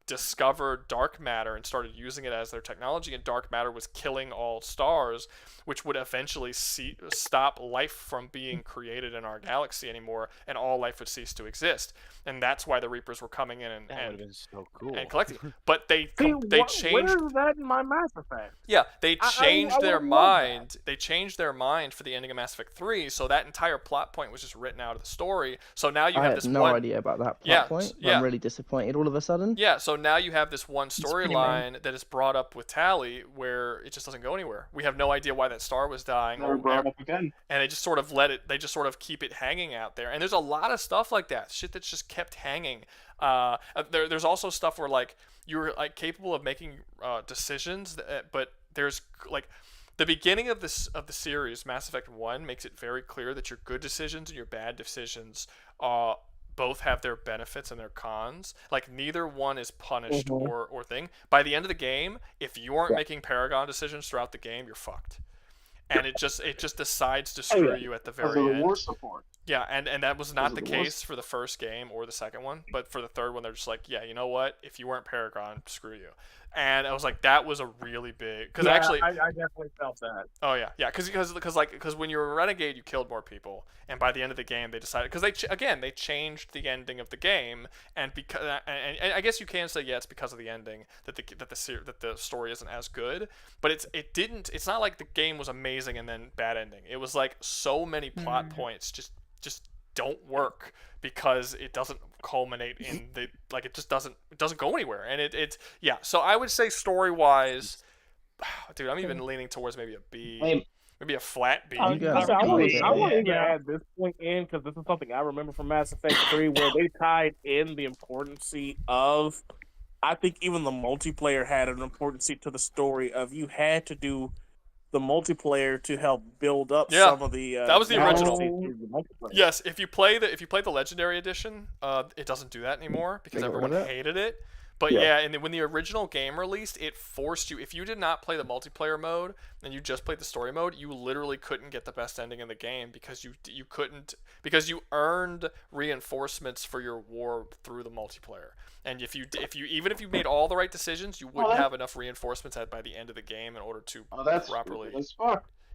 discovered dark matter and started using it as their technology, and dark matter was killing all stars, which would eventually stop life from being created in our galaxy anymore, and all life would cease to exist. And that's why the Reapers were coming in and so cool and collecting. But they changed. Where is that in my Mass Effect? Yeah, they changed their mind. That. They changed their mind for the ending of Mass Effect 3, so that entire plot point was just written out of the story. So now you have this no idea about that plot point. I'm really disappointed all of a sudden. Yeah, so now you have this one storyline that is brought up with Tali where it just doesn't go anywhere. We have no idea why that star was dying. Never brought up again. And they just sort of keep it hanging out there. And there's a lot of stuff like that, shit that's just kept hanging. There's also stuff where like you're like capable of making decisions, but there's like the beginning of the series, Mass Effect 1, makes it very clear that your good decisions and your bad decisions both have their benefits and their cons. Like neither one is punished or thing. By the end of the game, if you aren't making Paragon decisions throughout the game, you're fucked. And it just decides to screw you at the very end. War support. Yeah, and that was not the case for the first game or the second one, but for the third one, they're just like, yeah, you know what? If you weren't Paragon, screw you. And I was like, that was a really big because actually, I definitely felt that. Oh yeah, because when you were a renegade, you killed more people, and by the end of the game, they decided because they changed the ending of the game, and because and I guess you can say it's because of the ending that the story isn't as good, but it's not like the game was amazing and then bad ending. It was like so many plot points just don't work because it doesn't culminate in the it just doesn't go anywhere, and it's so I would say story wise, dude, I'm even leaning towards maybe a B, maybe a flat B. I want to add this point in because this is something I remember from Mass Effect 3 where they tied in the importance of, I think even the multiplayer had an importance to the story of you had to do the multiplayer to help build up some of the that was the original. Yes, if you play the Legendary Edition, it doesn't do that anymore because everyone hated it. But and when the original game released, it forced you. If you did not play the multiplayer mode and you just played the story mode, you literally couldn't get the best ending in the game because you couldn't, because you earned reinforcements for your war through the multiplayer. And if you even if you made all the right decisions, you wouldn't have enough reinforcements by the end of the game in order to properly.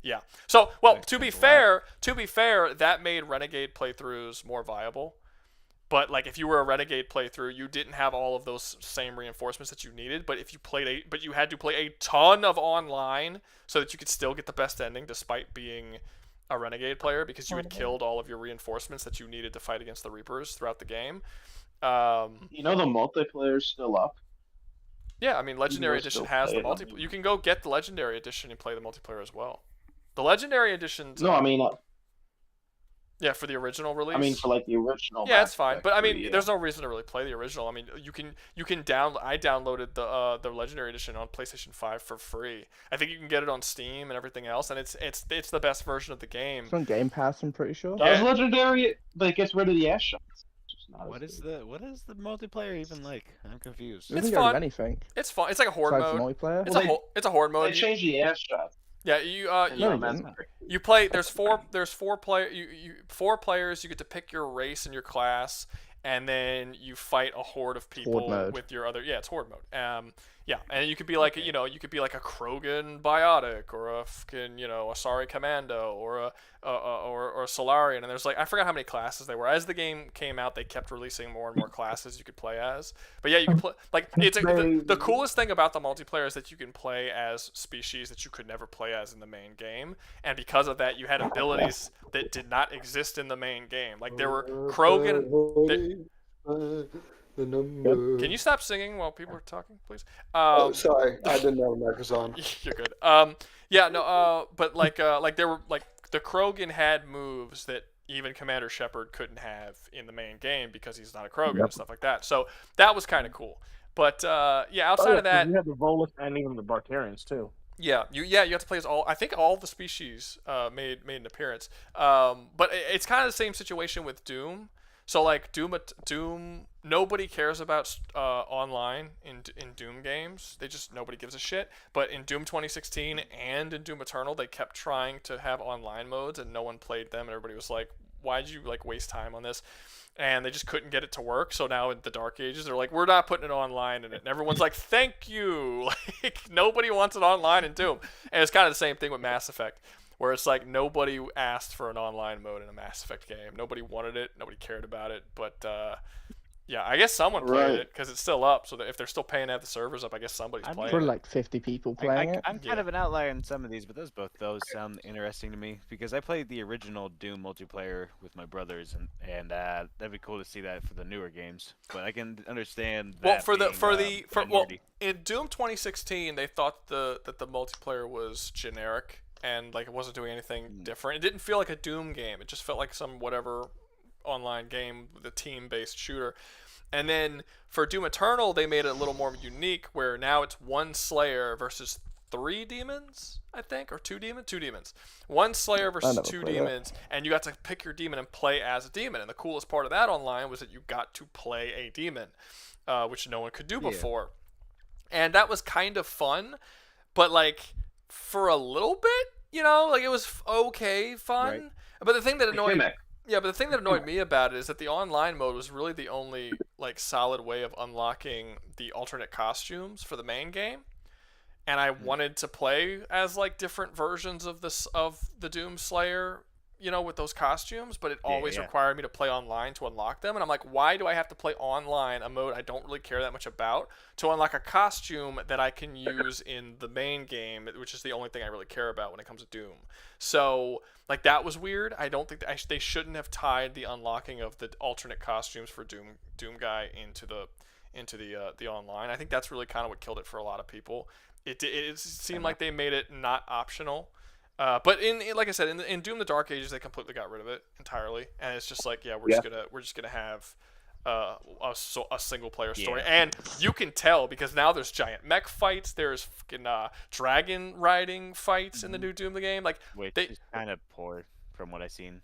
Yeah. So to be fair, that made Renegade playthroughs more viable. But like if you were a Renegade playthrough, you didn't have all of those same reinforcements that you needed. But if you you had to play a ton of online so that you could still get the best ending despite being a Renegade player because you had killed all of your reinforcements that you needed to fight against the Reapers throughout the game. The multiplayer's still up. Yeah, I mean, Legendary Edition has the multiplayer. You can go get the Legendary Edition and play the multiplayer as well. The Legendary Editions. No, I mean. Yeah, for the original release. I mean, for like the original. Yeah, it's fine, but I mean, yeah. there's no reason to really play the original. I mean, you can download. I downloaded the Legendary Edition on PlayStation 5 for free. I think you can get it on Steam and everything else, and it's the best version of the game. It's on Game Pass, I'm pretty sure. Does Legendary like gets rid of the ass shots? What is the multiplayer even like? I'm confused. It's fun. Anything. It's fun. It's like a horde mode. It's a horde mode. They changed the ass shots. Yeah, you play. There's four players. You get to pick your race and your class, and then you fight a horde of people with your other. Yeah, it's horde mode. Yeah, and you could be like you could be like a Krogan Biotic or a fucking Asari Commando or a Solarian, and there's like I forgot how many classes they were. As the game came out, they kept releasing more and more classes you could play as. But yeah, you can play like the coolest thing about the multiplayer is that you can play as species that you could never play as in the main game, and because of that, you had abilities that did not exist in the main game. Like there were Krogan. Can you stop singing while people are talking, please? Sorry, I didn't know the mic was on. You're good. Yeah, no. But like there were like the Krogan had moves that even Commander Shepard couldn't have in the main game because he's not a Krogan and stuff like that. So that was kind of cool. But yeah, outside of that, you have the Volus and even the Bartarians too. Yeah, you have to play as all. I think all the species made an appearance. But it's kind of the same situation with Doom. So like Doom, nobody cares about online in Doom games. Nobody gives a shit. But in Doom 2016 and in Doom Eternal, they kept trying to have online modes, and no one played them. And everybody was like, "Why'd you like waste time on this?" And they just couldn't get it to work. So now in the Dark Ages, they're like, "We're not putting it online in it." And everyone's like, "Thank you." Like nobody wants it online in Doom. And it's kind of the same thing with Mass Effect, where it's like nobody asked for an online mode in a Mass Effect game. Nobody wanted it. Nobody cared about it. But yeah, I guess someone played it because it's still up. So that if they're still paying to have the servers up, I guess somebody's playing it. Probably like 50 people playing it. I'm kind of an outlier in some of these, but those sound interesting to me because I played the original Doom multiplayer with my brothers, and that'd be cool to see that for the newer games. But I can understand that. Well, in Doom 2016, they thought that the multiplayer was generic. And like it wasn't doing anything different. It didn't feel like a Doom game. It just felt like some whatever online game with a team-based shooter. And then for Doom Eternal, they made it a little more unique, where now it's one Slayer versus 3 demons, I think, or 2 demons. 2 demons. One Slayer versus 2 demons, and you got to pick your demon and play as a demon. And the coolest part of that online was that you got to play a demon, which no one could do before. And that was kind of fun, but like, for a little bit, like it was okay fun. Right. But the thing that annoyed me about it is that the online mode was really the only like solid way of unlocking the alternate costumes for the main game. And I wanted to play as like different versions of the Doom Slayer, with those costumes, but it always required me to play online to unlock them. And I'm like, why do I have to play online, a mode I don't really care that much about, to unlock a costume that I can use in the main game, which is the only thing I really care about when it comes to Doom. So, like, that was weird. I don't think they shouldn't have tied the unlocking of the alternate costumes for Doom Guy into the online. I think that's really kind of what killed it for a lot of people. It seemed like they made it not optional. But like I said, in Doom: The Dark Ages, they completely got rid of it entirely, and it's just like, we're just gonna have a single player story, and you can tell because now there's giant mech fights, there's fucking dragon riding fights in the new Doom the game. Like, which is kind of poor from what I've seen.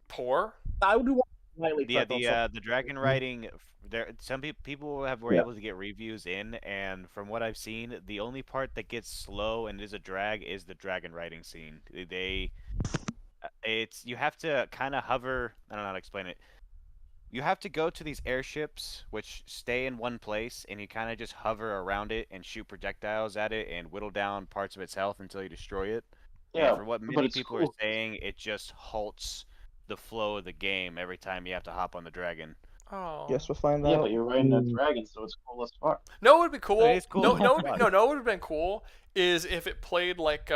Poor? I would do the dragon riding. There, some people were able to get reviews in, and from what I've seen, the only part that gets slow and is a drag is the dragon riding scene. You have to kind of hover. I don't know how to explain it. You have to go to these airships, which stay in one place, and you kind of just hover around it and shoot projectiles at it and whittle down parts of its health until you destroy it. Yeah, and for what many people are saying, it just halts the flow of the game every time you have to hop on the dragon. Oh. Guess we'll find out. Yeah, but you're riding a dragon, so it's cool as fuck. No, it would be cool. It is cool. No, it would have been cool is if it played like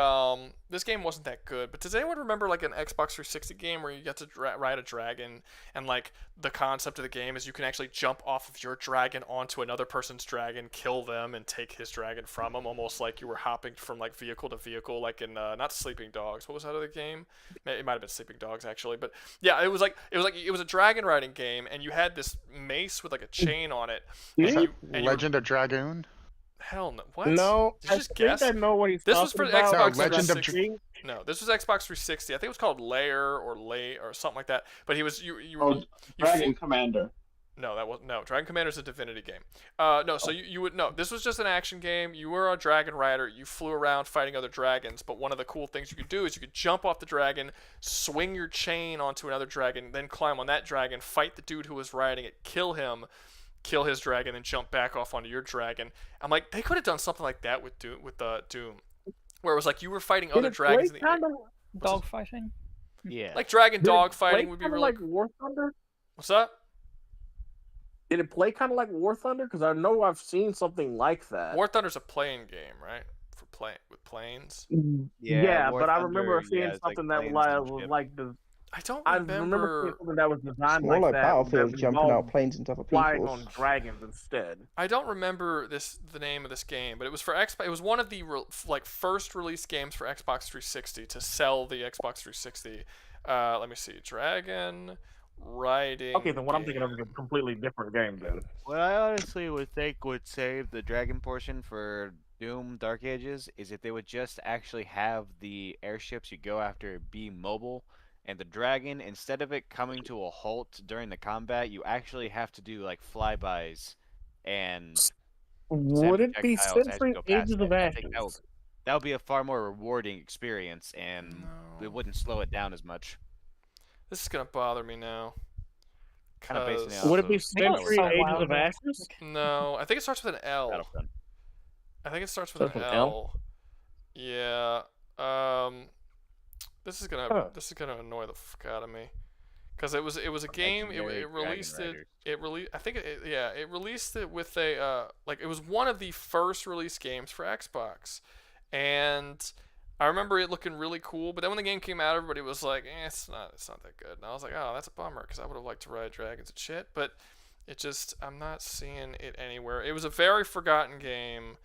this game wasn't that good, but does anyone remember like an Xbox 360 game where you get to ride a dragon, and like the concept of the game is you can actually jump off of your dragon onto another person's dragon, kill them, and take his dragon from them, almost like you were hopping from like vehicle to vehicle, like in not Sleeping Dogs. What was that other game? It might have been Sleeping Dogs actually, but yeah, it was a dragon riding game, and you had this mace with like a chain on it. Legend of Dragoon? Hell no. What? No, Did you just guess? I know what he's this talking was for about. Xbox No, Legend of 360. No, this was Xbox 360. I think it was called Lair or something like that. But he was you Dragon Commander. No, that was no. Dragon Commander is a Divinity game. No, so you would no. This was just an action game. You were a dragon rider. You flew around fighting other dragons. But one of the cool things you could do is you could jump off the dragon, swing your chain onto another dragon, then climb on that dragon, fight the dude who was riding it, kill him, kill his dragon, and jump back off onto your dragon. I'm like, they could have done something like that with Doom, where it was like you were fighting other dragons. In the dog fighting. Yeah. Like dragon dog fighting would be really like War Thunder. What's up? Did it play kind of like War Thunder? Because I know I've seen something like that. War Thunder's a playing game, right? For with planes. Yeah, War but I Thunder, remember seeing it's something like that planes was and like the. I remember seeing something that was designed More like that. Battlefield, that jumping involved out planes into other flying people's. on dragons instead. I don't remember the name of this game, but it was for Xbox. It was one of the first release games for Xbox 360 to sell the Xbox 360. Let me see, Dragon Riding. Okay, then what I'm thinking of is a completely different game then. What I honestly would think would save the dragon portion for Doom Dark Ages is if they would just actually have the airships you go after be mobile, and the dragon, instead of it coming to a halt during the combat, you actually have to do like flybys and Would it be projectiles as you censoring go past Ages it. of I Ashes? think that would be a far more rewarding experience, and it wouldn't slow it down as much. This is gonna bother me now. Kind of basing it off Would it be of Century Battlefront. Ages of Ashes? No, I think it starts with an L. Battlefront. I think it starts with an Starts with L. Yeah. This is gonna annoy the fuck out of me, because it was a game. It released it. I think it released it with a it was one of the first release games for Xbox, and I remember it looking really cool. But then when the game came out, everybody was like, it's not that good. And I was like, oh, that's a bummer, because I would have liked to ride dragons and shit. But I'm not seeing it anywhere. It was a very forgotten game.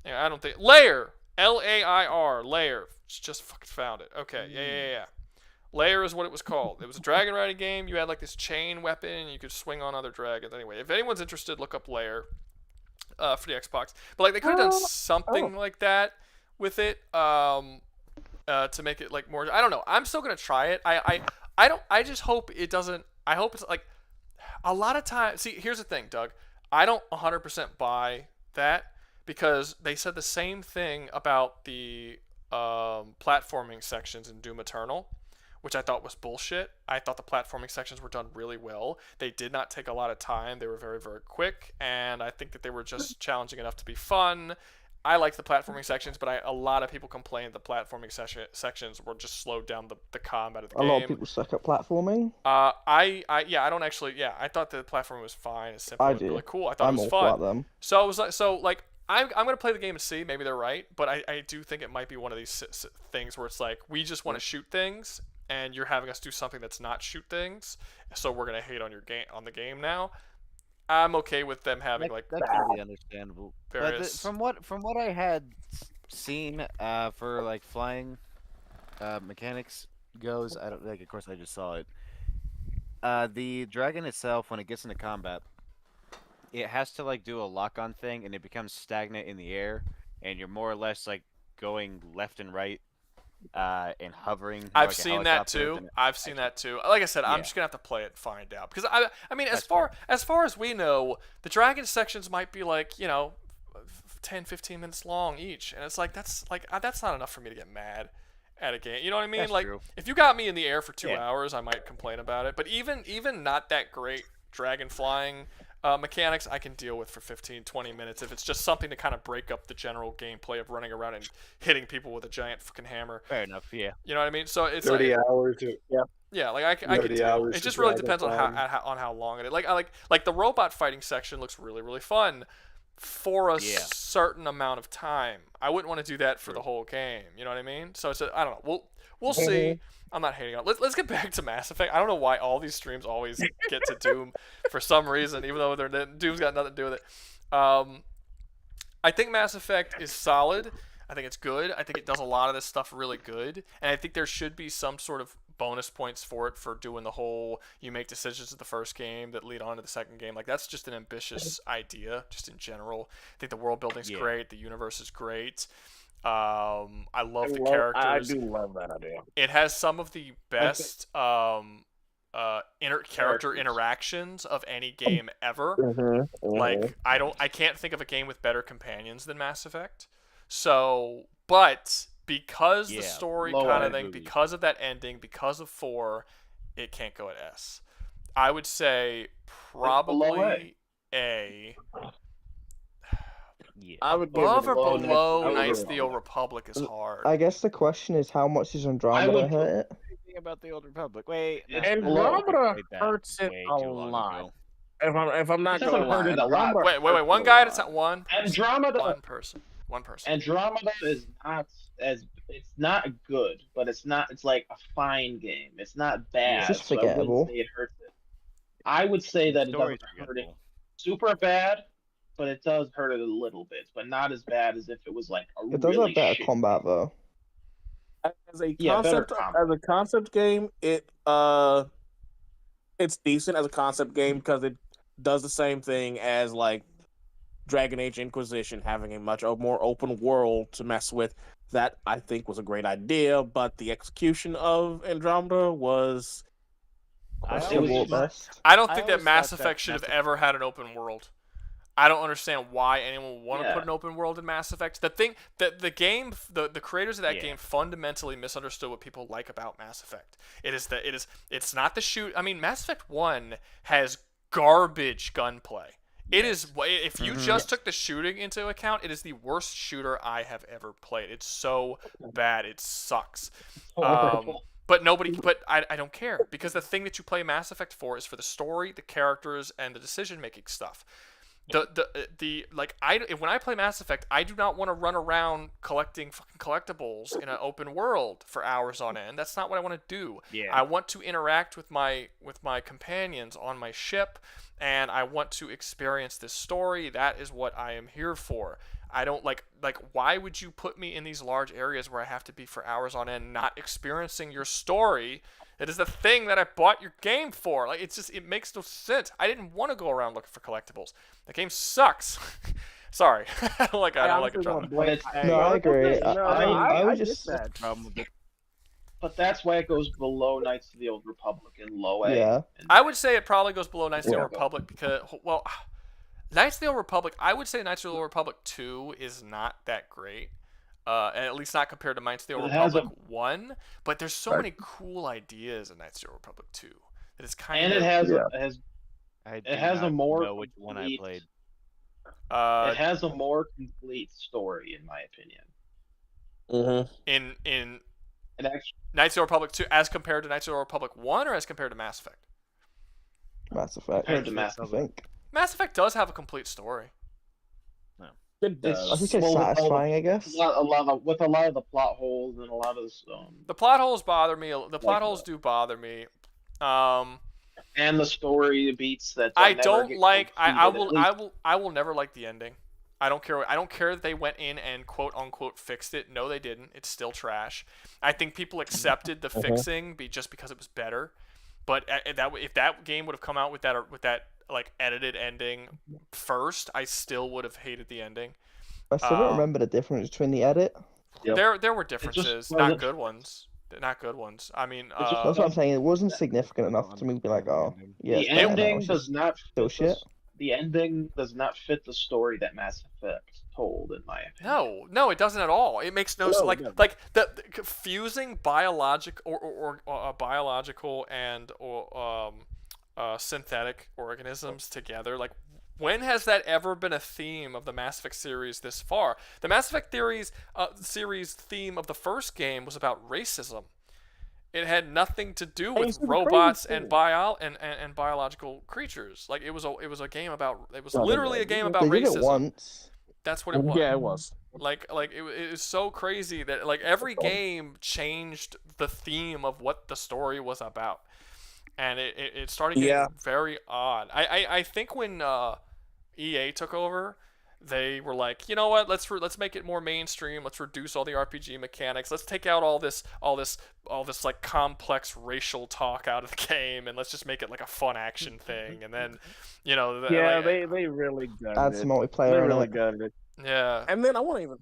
I don't think Lair. Lair. Lair. Just fucking found it. Okay. Yeah. Lair is what it was called. It was a dragon riding game. You had like this chain weapon, and you could swing on other dragons. Anyway, if anyone's interested, look up Lair for the Xbox. But like they could have done something like that with it to make it like more. I don't know. I'm still gonna try it. I just hope it doesn't. I hope it's like a lot of times. See, here's the thing, Doug. I don't 100% buy that, because they said the same thing about the platforming sections in Doom Eternal, which I thought was bullshit. I thought the platforming sections were done really well. They did not take a lot of time. They were very, very quick, and I think that they were just challenging enough to be fun. I like the platforming sections, but a lot of people complained the platforming sections were just slowed down the combat of the game. A lot of people suck at platforming. I don't actually. Yeah, I thought the platforming was fine. It's simple. It was really cool. I thought it was fun. Them. So it was like I'm gonna play the game and see. Maybe they're right, but I do think it might be one of these things where it's like we just want to shoot things, and you're having us do something that's not shoot things, so we're gonna hate on the game now. I'm okay with them having that's totally understandable. Various... But from what I had seen for like flying mechanics goes, I don't like. Of course, I just saw it. The dragon itself, when it gets into combat, it has to like do a lock-on thing, and it becomes stagnant in the air, and you're more or less like going left and right and hovering. I've seen that too. Like I said, I'm just gonna have to play it and find out, because I mean, as far as we know, the dragon sections might be like 10-15 minutes long each, and it's like that's not enough for me to get mad at a game. You know what I mean? That's like true. If you got me in the air for 2 hours, I might complain about it. But even not that great dragon flying mechanics, I can deal with for 15-20 minutes if it's just something to kind of break up the general gameplay of running around and hitting people with a giant fucking hammer. Fair enough, yeah. You know what I mean? So it's 30 hours. Yeah. Yeah, like I could deal. It just really depends on how long it is. Like the robot fighting section looks really, really fun. for a certain amount of time. I wouldn't want to do that for the whole game. You know what I mean? So I don't know. We'll see. I'm not hating on it. Let's get back to Mass Effect. I don't know why all these streams always get to Doom for some reason, even though Doom's got nothing to do with it. I think Mass Effect is solid. I think it's good. I think it does a lot of this stuff really good. And I think there should be some sort of bonus points for it for doing the whole you make decisions in the first game that lead on to the second game. Like, that's just an ambitious idea, just in general. I think the world building's great. The universe is great. I love the characters. I do love that idea. It has some of the best character interactions of any game ever. Like, I can't think of a game with better companions than Mass Effect. So, but because the story kind of thing, because of that ending, because of 4, it can't go at S. I would say probably A. I would above or below Knights of the Old Republic is hard. I guess the question is, how much is Andromeda hurt it? About the Old Republic. Wait, Andromeda hurts it a lot. If I'm not going to lie, wait. One guy at a time. One person. Andromeda is not it's not good, but it's like a fine game. It's not bad. It's just forgettable. So I wouldn't say it hurts it. I would say that it doesn't hurt it super bad, but it does hurt it a little bit, but not as bad as if it was like a It does have better combat though. As a concept game, it's decent as a concept game because it does the same thing as like Dragon Age Inquisition, having a much more open world to mess with. That I think was a great idea, but the execution of Andromeda was. I don't think that Mass Effect should have ever had an open world. I don't understand why anyone would want to put an open world in Mass Effect. The thing that the creators of that game fundamentally misunderstood what people like about Mass Effect. It's not the shoot. I mean, Mass Effect 1 has garbage gunplay. It is, if you just took the shooting into account, it is the worst shooter I have ever played. It's so bad, it sucks. But I don't care, because the thing that you play Mass Effect for is for the story, the characters, and the decision making stuff. When I play Mass Effect, I do not want to run around collecting fucking collectibles in an open world for hours on end. That's not what I want to do. I want to interact with my companions on my ship, and I want to experience this story. That is what I am here for. I don't like why would you put me in these large areas where I have to be for hours on end not experiencing your story? It is the thing that I bought your game for. Like, it makes no sense. I didn't want to go around looking for collectibles. The game sucks. Sorry. I don't like Andromeda. No, I agree. I was just But that's why it goes below Knights of the Old Republic in low A. Yeah. I would say it probably goes below Knights of the Old Republic because, well, Knights of the Old Republic, I would say Knights of the Old Republic 2 is not that great. And at least not compared to Knights of the Old Republic 1. But there's so many cool ideas in Knights of the Old Republic 2 that it's kind of... And it has a more know which one I played. It has a more complete story, in my opinion. In Knights of the Republic 2, as compared to Knights of the Republic 1, or as compared to Mass Effect? Mass Effect. I think. Mass Effect does have a complete story. No. I think it's satisfying, I guess. With a lot of the plot holes and a lot of the plot holes bother me. The plot holes do bother me. And the story beats that. I don't like. I will never like the ending. I don't care. I don't care that they went in and quote unquote fixed it. No, they didn't. It's still trash. I think people accepted the fixing just because it was better. But if that game would have come out with that like edited ending first, I still would have hated the ending. I still don't remember the difference between the edit. There were differences, not good ones. Not good ones. I mean, that's what I'm saying. It wasn't significant enough to me to be like, oh, yeah. The ending does not fit shit. The ending does not fit the story that Mass Effect told, in my opinion. No, it doesn't at all. It makes no sense. Like the fusing biological and synthetic organisms together. Like, when has that ever been a theme of the Mass Effect series this far? The Mass Effect series theme of the first game was about racism. It had nothing to do Hey, you with see the robots crazy and thing. and biological creatures. Like it was a game about it was No, literally a game about they did it racism. once. That's what it was. Yeah, it was. Like it is so crazy that like every game changed the theme of what the story was about, and it started getting very odd. I think when EA took over, they were like, you know what? Let's make it more mainstream. Let's reduce all the RPG mechanics. Let's take out all this like complex racial talk out of the game, and let's just make it like a fun action thing. And then, you know, they really gutted Add it. some multiplayer. They in really it. gutted it. Yeah. And then I won't even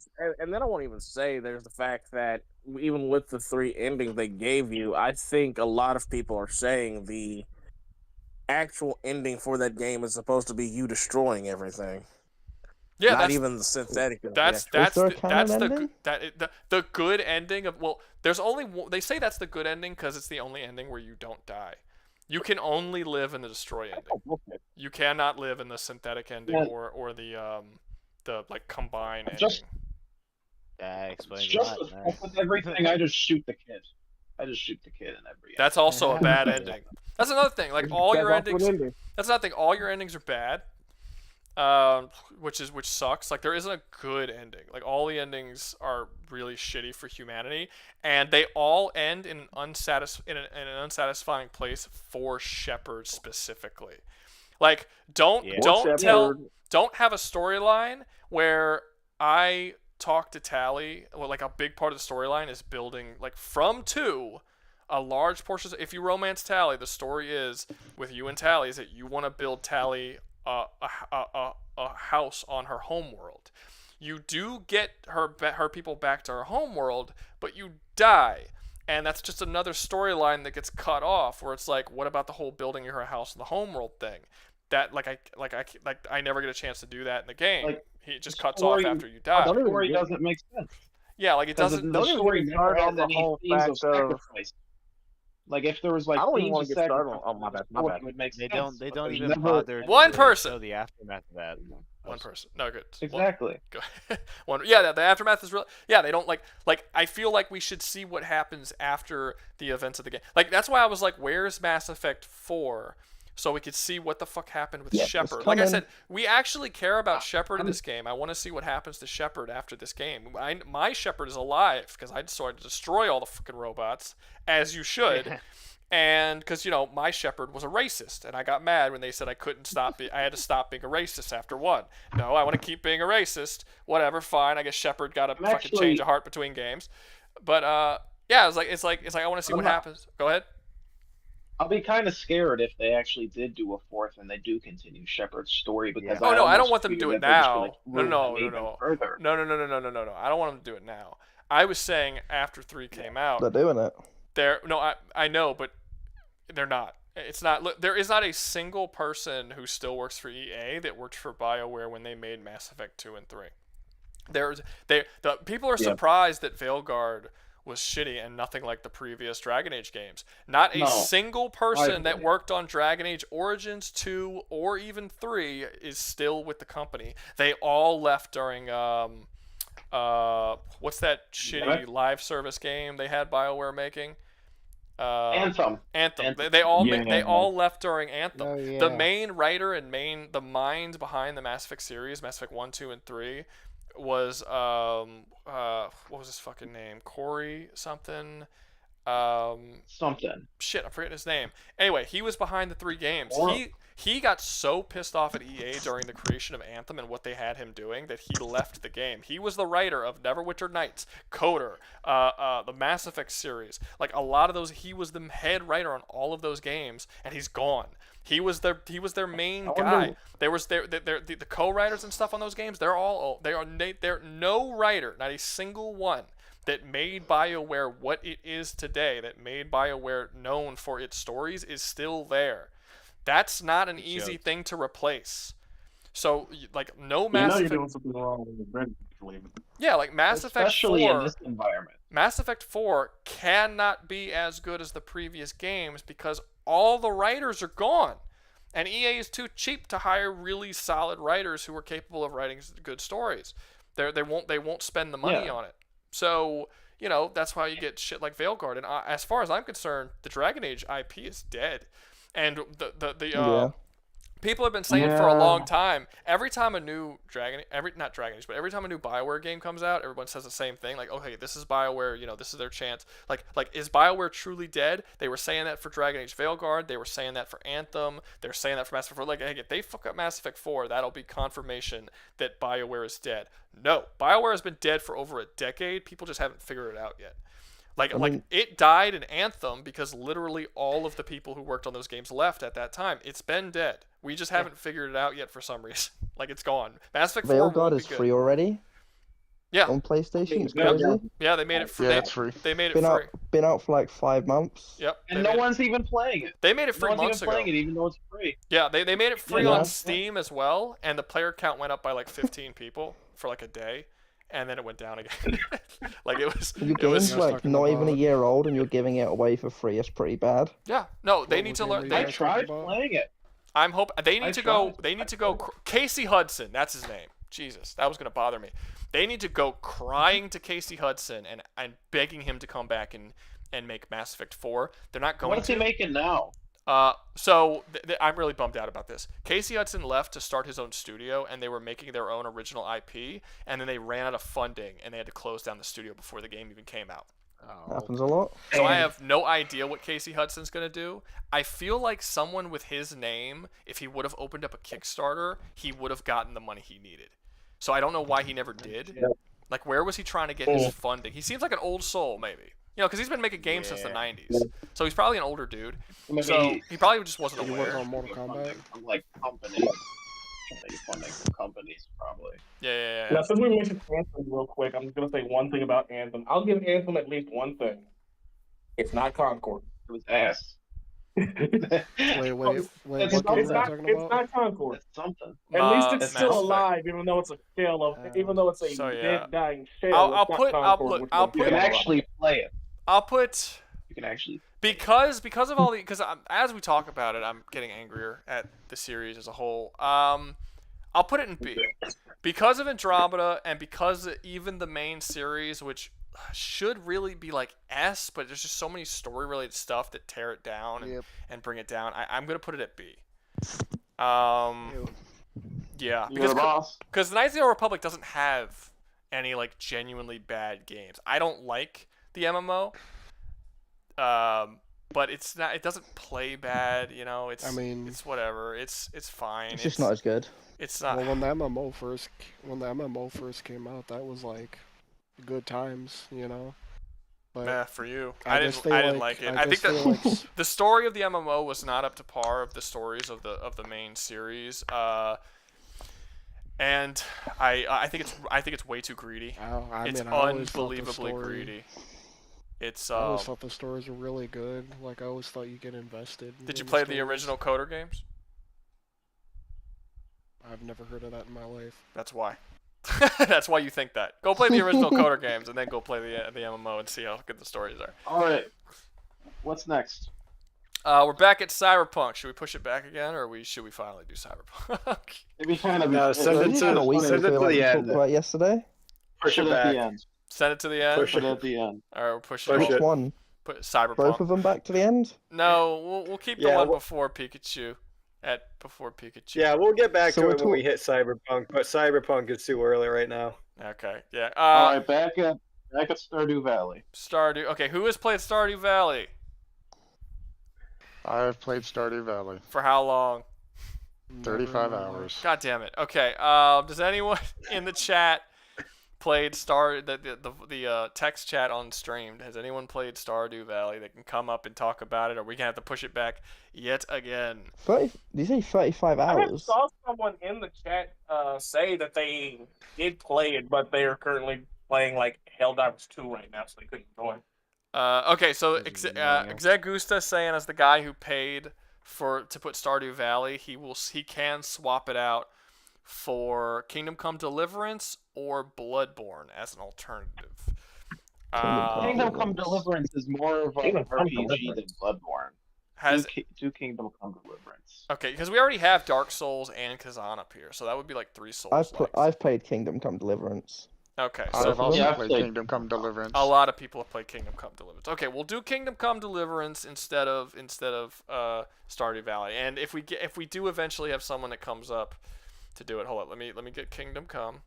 say there's the fact that even with the 3 endings they gave you, I think a lot of people are saying the actual ending for that game is supposed to be you destroying everything. Yeah, not even the synthetic. That's the good ending of there's only they say that's the good ending because it's the only ending where you don't die. You can only live in the destroy ending. You cannot live in the synthetic ending or the like combine ending. Explains with everything. I just shoot the kid. In every. That's also a bad ending. That's another thing. Like all your endings. That's another thing. All your endings are bad. Which sucks. Like there isn't a good ending. Like all the endings are really shitty for humanity, and they all end in an unsatisfying place for Shepard specifically. Like don't have a storyline where I talk to Tally. Well, like a big part of the storyline is building like from 2. A large portion. If you romance Tally, the story is with you and Tally is that you want to build Tally a house on her homeworld. You do get her people back to her homeworld, but you die, and that's just another storyline that gets cut off. Where it's like, what about the whole building her house in the homeworld thing? That I never get a chance to do that in the game. Like, he just cuts off after you die. The story doesn't make sense. Yeah, like it doesn't. The story never has any themes of sacrifice. Like if there was like I don't even want to get started on. Oh my bad. it would make sense. They don't even never, bother. One to person. show the aftermath of that. One person. No good. Exactly. One. Yeah, the aftermath is real. Yeah, they don't like. I feel like we should see what happens after the events of the game. Like that's why I was like, "Where's Mass Effect 4?" So we could see what the fuck happened with Shepard. Like I said, we actually care about Shepard in this game. I want to see what happens to Shepard after this game. My Shepard is alive because I decided to destroy all the fucking robots, as you should. And because my Shepard was a racist, and I got mad when they said I couldn't stop. I had to stop being a racist after 1. No, I want to keep being a racist. Whatever, fine. I guess Shepard got a fucking change of heart between games. But yeah, it's like I want to see what happens. Go ahead. I'll be kind of scared if they actually did do a 4th and they do continue Shepard's story because I don't want them to do it now. No. I don't want them to do it now. I was saying after 3 came out. They're doing it. I know, but they're not. It's not. Look, there is not a single person who still works for EA that worked for BioWare when they made Mass Effect 2 and 3. The people are surprised that Veilguard was shitty and nothing like the previous Dragon Age games. Not a single person that worked on Dragon Age Origins 2 or even 3 is still with the company. They all left during what's that shitty live service game they had BioWare making? Anthem. They all left during Anthem. Oh, yeah. The main writer and the mind behind the Mass Effect series, Mass Effect 1, 2, and 3, was what was his fucking name? Corey something. Shit, I'm forgetting his name. Anyway, he was behind the 3 games. He got so pissed off at EA during the creation of Anthem and what they had him doing that he left the game. He was the writer of Neverwinter Nights, Coder, the Mass Effect series. Like a lot of those, he was the head writer on all of those games, and he's gone. He was their main guy. The co-writers and stuff on those games. They're no writer, not a single one that made BioWare what it is today, that made BioWare known for its stories, is still there. That's not an easy thing to replace. So, like, no Mass Effect... you're doing something wrong with the brand. Yeah, like Mass Effect 4... in this environment. Mass Effect 4 cannot be as good as the previous games because all the writers are gone. And EA is too cheap to hire really solid writers who are capable of writing good stories. They won't spend the money on it. So that's why you get shit like Veilguard. And as far as I'm concerned, the Dragon Age IP is dead. And the people have been saying for a long time, every time a new every time a new BioWare game comes out, everyone says the same thing, like, oh, hey, this is BioWare, this is their chance. Like, is BioWare truly dead? They were saying that for Dragon Age Veilguard. They were saying that for Anthem. They're saying that for Mass Effect 4. Like, hey, if they fuck up Mass Effect 4, that'll be confirmation that BioWare is dead. No, BioWare has been dead for over a decade. People just haven't figured it out yet. Like it died in Anthem because literally all of the people who worked on those games left at that time. It's been dead. We just haven't figured it out yet for some reason. Like, it's gone. Mass Effect 4 Veilguard is free already. Yeah. On PlayStation, it's crazy. Yeah, they made it free. Yeah, it's free. They made it free. Been out for like 5 months. Yep. And no one's even playing it. They made it free months ago. No one's even playing it, even though it's free. Yeah, they made it free on Steam as well, and the player count went up by like 15 people for like a day. And then it went down again. Like, it was. Your game's like not even a year old, and you're giving it away for free. It's pretty bad. Yeah. No, they need to learn. I tried playing it. I'm hoping they need to go. They need to go. Casey Hudson, that's his name. Jesus, that was gonna bother me. They need to go crying to Casey Hudson and begging him to come back and make Mass Effect 4. They're not going. What's he making now? So I'm really bummed out about this. Casey Hudson left to start his own studio, and they were making their own original IP, and then they ran out of funding, and they had to close down the studio before the game even came out. Happens a lot. So I have no idea what Casey Hudson's going to do. I feel like someone with his name, if he would have opened up a Kickstarter, he would have gotten the money he needed. So I don't know why he never did. Like, where was he trying to get his funding? He seems like an old soul, maybe. Because he's been making games since the 90s. So he's probably an older dude. So he probably just wasn't aware. On Mortal Kombat? From, like, companies. Funding from companies, probably. Yeah. Now, since we mentioned Anthem real quick, I'm just going to say one thing about Anthem. I'll give Anthem at least one thing. It's not Concord. It was ass. Wait, what game are you talking about? It's not Concord. It's something. At least it's still alive, even though it's a shell of, even though it's a dead, dying shell. I'll put. You can actually play it. I'll put. You can actually. Because of all the, because as we talk about it, I'm getting angrier at the series as a whole. I'll put it in B, because of Andromeda and because even the main series, which should really be like S, but there's just so many story-related stuff that tear it down and bring it down. I'm gonna put it at B. Yeah, because the Knights of the Old Republic doesn't have any like genuinely bad games. I don't like the MMO. But it's not. It doesn't play bad. It's whatever. It's fine. It's just not as good. It's not. Well, when the MMO first came out, that was like good times, But for you, I didn't like it. I think that the story of the MMO was not up to par of the stories of the main series. And I think it's way too greedy. It's unbelievably greedy. I always thought the stories were really good. Like, I always thought you get invested. Did you play the original Coder games? I've never heard of that in my life. That's why. That's why you think that. Go play the original Coder games and then go play the MMO and see how good the stories are. All right. What's next? We're back at Cyberpunk. Should we push it back again, or should we finally do Cyberpunk? Maybe kind of. Send it to the end. About yesterday. Push it back. Send it to the end. Push it at the end. All right, we're pushing Which one? Put Cyberpunk. Both of them back to the end? No, we'll keep the one before Pikachu. Before Pikachu. Yeah, we'll get back to it when we hit Cyberpunk, but Cyberpunk is too early right now. Okay, yeah. All right, back at Stardew Valley. Okay, who has played Stardew Valley? I've played Stardew Valley. For how long? 35 hours. God damn it. Okay. Does anyone in the chat played the text chat on stream? Has anyone played Stardew Valley that can come up and talk about it, or we gonna have to push it back yet again? 30, did you say 35 hours? I saw someone in the chat say that they did play it, but they are currently playing like Helldivers 2 right now, so they couldn't join. Okay, so Exegusta saying as the guy who paid to put Stardew Valley, he can swap it out for Kingdom Come Deliverance or Bloodborne as an alternative. Kingdom Come Deliverance is more of an RPG than Bloodborne. Do Kingdom Come Deliverance. Okay, because we already have Dark Souls and Kazan up here, so that would be like 3 Souls. I've played Kingdom Come Deliverance. Okay, I've so also played Kingdom Come Deliverance. a lot of people have played Kingdom Come Deliverance. Okay, we'll do Kingdom Come Deliverance instead of Stardew Valley. And if we do eventually have someone that comes up to do it, hold up, let me get Kingdom Come.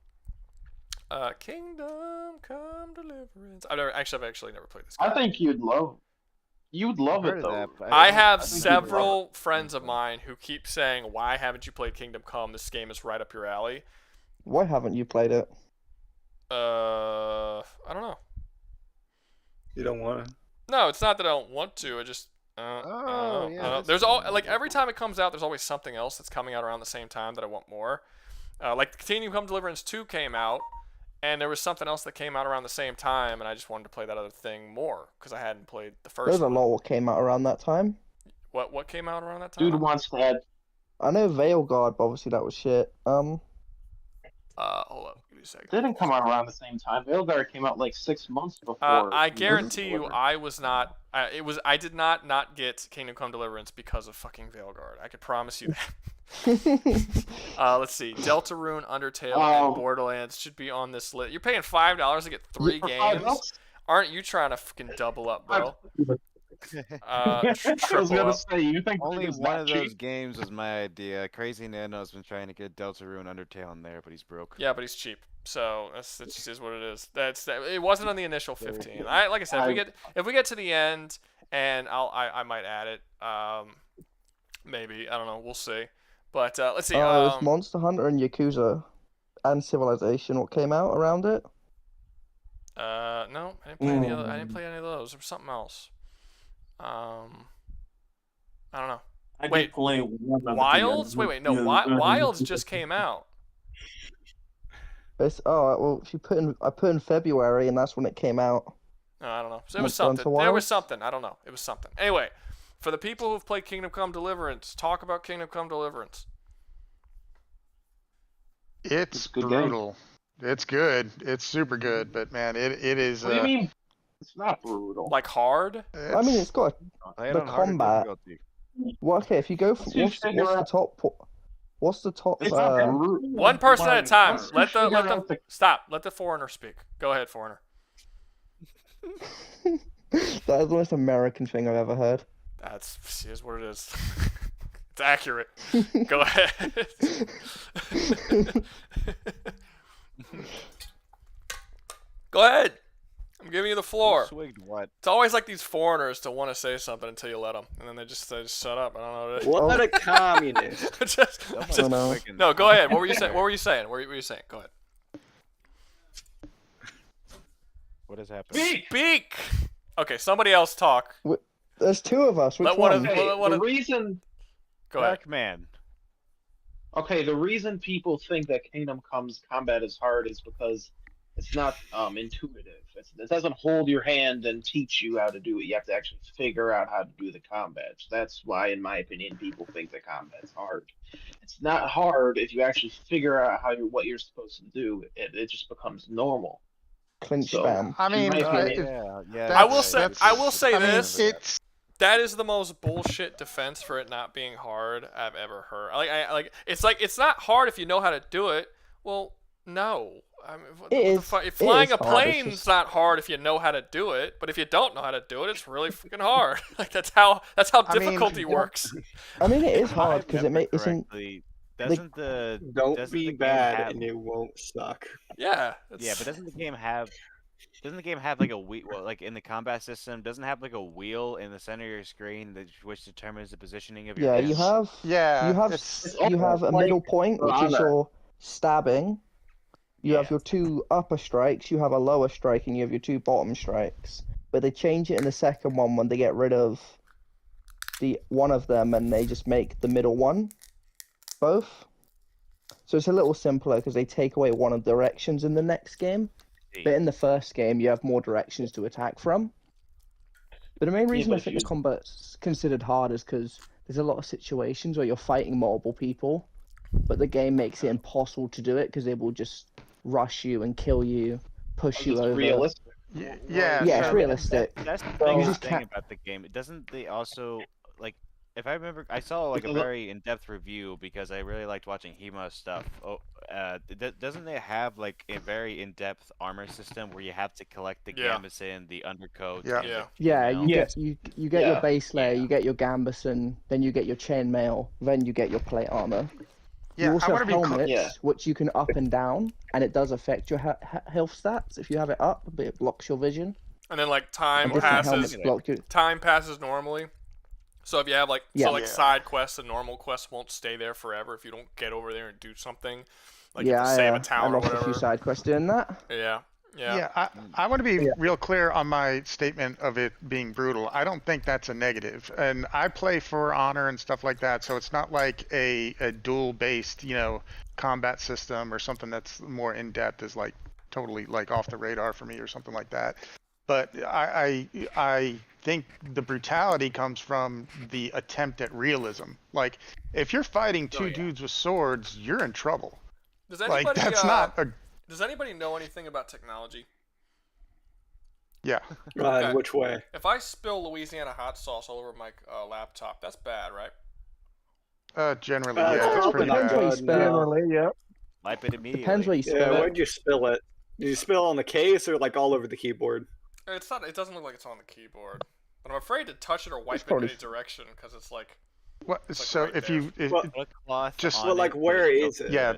Kingdom Come Deliverance. I've actually never played this game. I think you'd love it though. I have several friends of mine who keep saying, "Why haven't you played Kingdom Come? This game is right up your alley." Why haven't you played it? I don't know. You don't want to? No, it's not that I don't want to. I just I don't know. There's every time it comes out, there's always something else that's coming out around the same time that I want more. Like Kingdom Come Deliverance 2 came out, and there was something else that came out around the same time, and I just wanted to play that other thing more because I hadn't played the first. There's one. a lot what came out around that time. What came out around that time? Dude wants to add. I know Veilguard, but obviously that was shit. Hold up. Give me a second. Didn't come out around the same time. Veilguard came out like 6 months before. I guarantee you, I was not. I did not get Kingdom Come Deliverance because of fucking Veilguard. I could promise you that. Let's see. Deltarune, Undertale, and Borderlands should be on this list. You're paying $5 to get 3 games. Aren't you trying to fucking double up, bro? I was gonna say, you think only one of those games was my idea. Crazy Nano's been trying to get Deltarune Undertale in there, but he's broke. Yeah, but he's cheap. So it just is what it is. It wasn't on the initial 15. Like I said, if we get to the end, and I might add it. Maybe, I don't know. We'll see. But let's see. It was Monster Hunter and Yakuza, and Civilization. What came out around it? No, I didn't play any of. I didn't play any of those. There was something else. I don't know. Wait, Wilds? Wait, no. Wilds just came out. Well, I put in February, and that's when it came out. No, I don't know. So it was something. There was something. I don't know. It was something. Anyway, for the people who've played Kingdom Come Deliverance, talk about Kingdom Come Deliverance. It's brutal. It's good. It's super good, but man, it is. What do you mean? It's not brutal. Like hard? I mean, it's got the combat. Well, okay, if you go for what's the top? What's the top? One person at a time. Let the stop. Let the foreigner speak. Go ahead, foreigner. That is the most American thing I've ever heard. Here's what it is. It's accurate. Go ahead. Go ahead. I'm giving you the floor. What? It's always like these foreigners to want to say something until you let them, and then they just shut up. I don't know what it is. What a communist! No, go ahead. What were you saying? What were you saying? What were you saying? Go ahead. What has happened? Speak. Okay, somebody else talk. There's two of us. Which one? The reason. Go ahead. Man. Okay, the reason people think that Kingdom Come's combat is hard is because it's not intuitive. It doesn't hold your hand and teach you how to do it. You have to actually figure out how to do the combat. So that's why, in my opinion, people think that combat's hard. It's not hard if you actually figure out what you're supposed to do. It just becomes normal. Clinch spam. I mean, I will say this. That is the most bullshit defense for it not being hard I've ever heard. It's not hard if you know how to do it. Well, no. I mean, flying a plane's not hard if you know how to do it, but if you don't know how to do it, it's really freaking hard. Like that's how difficulty works. I mean, it is hard because it isn't. Don't be bad and it won't suck. Yeah. Yeah, but doesn't the game have like a wheel? Well, like in the combat system, doesn't it have like a wheel in the center of your screen which determines the positioning of your? Yeah, you have. Yeah. You have a middle point, which is your stabbing. You have your two upper strikes, you have a lower strike, and you have your two bottom strikes. But they change it in the second one when they get rid of one of them, and they just make the middle one both. So it's a little simpler because they take away one of the directions in the next game. But in the first game, you have more directions to attack from. But the main reason I think the combat's considered hard is because there's a lot of situations where you're fighting multiple people, but the game makes it impossible to do it because they will just rush you and kill you, push you over. Realistic. Yeah, it's realistic. That's the biggest thing about the game. Doesn't they also, like, if I remember, I saw like a very in-depth review because I really liked watching HEMA stuff doesn't it have like a very in-depth armor system where you have to collect the Yeah. gambeson, the undercoat, Yeah. and the Yeah, you chainmail? get you get your base layer, you get your gambeson, then you get your chainmail, then you get your plate armor. Yeah, You also I have want to be helmets, which you can up and down, and it does affect your health stats if you have it up, but it blocks your vision. And then like time And different helmets passes. block your... Time passes normally. So if you have like Yeah. side quests and normal quests won't stay there forever if you don't get over there and do something. Like you yeah, have to save a I town or lost whatever. a few side quests doing that. Yeah. Yeah, I want to be real clear on my statement of it being brutal. I don't think that's a negative. And I play for honor and stuff like that, so it's not like a duel-based, combat system or something that's more in-depth is like totally like off the radar for me or something like that. But I think the brutality comes from the attempt at realism. Like, if you're fighting two dudes with swords, you're in trouble. Does anybody, like, that's not a... Does anybody know anything about technology? Yeah. Okay. Which way? If I spill Louisiana hot sauce all over my laptop, that's bad, right? Generally, yeah, it's pretty depends bad. where you spill it. Generally, yeah. Wipe it immediately. Depends where you spill Yeah, it. where'd you spill it? Did you spill on the case or like all over the keyboard? It's not. It doesn't look like it's on the keyboard. But I'm afraid to touch it or wipe it in any direction because it's like. What? It's like So right if there. you just Well, like where is it? Yeah.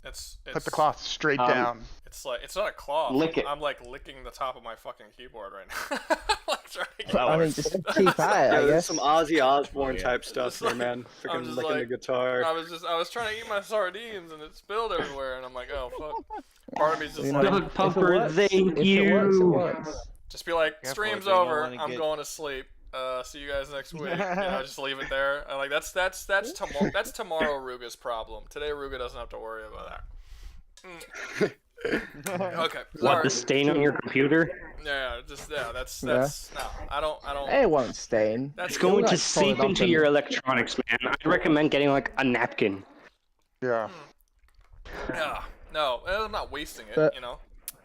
It's Put the cloth straight down. It's like it's not a cloth. Lick it. I'm like licking the top of my fucking keyboard right now. like trying to get I mean, just keep at it, I There's guess. some Ozzy Osbourne type stuff Just there, like- man. I'm Freaking just licking the like- guitar. I was trying to eat my sardines and it spilled everywhere and I'm like, oh fuck. Part of me's just You like, know, Doug Pumper, if it works, thank if it you. works, it works. just be like, Careful, stream's they don't over. wanna I'm get- going to sleep. See you guys next week. Just leave it there. And like that's tomorrow Ruga's problem. Today Ruga doesn't have to worry about that. Okay. What, Sorry. the stain on your computer? That's Yeah. no. I don't. It won't stain. That's It's cool. going like to solid seep into up your in- electronics, man. I'd recommend getting like a napkin. Yeah. Yeah. No, I'm not wasting it. But-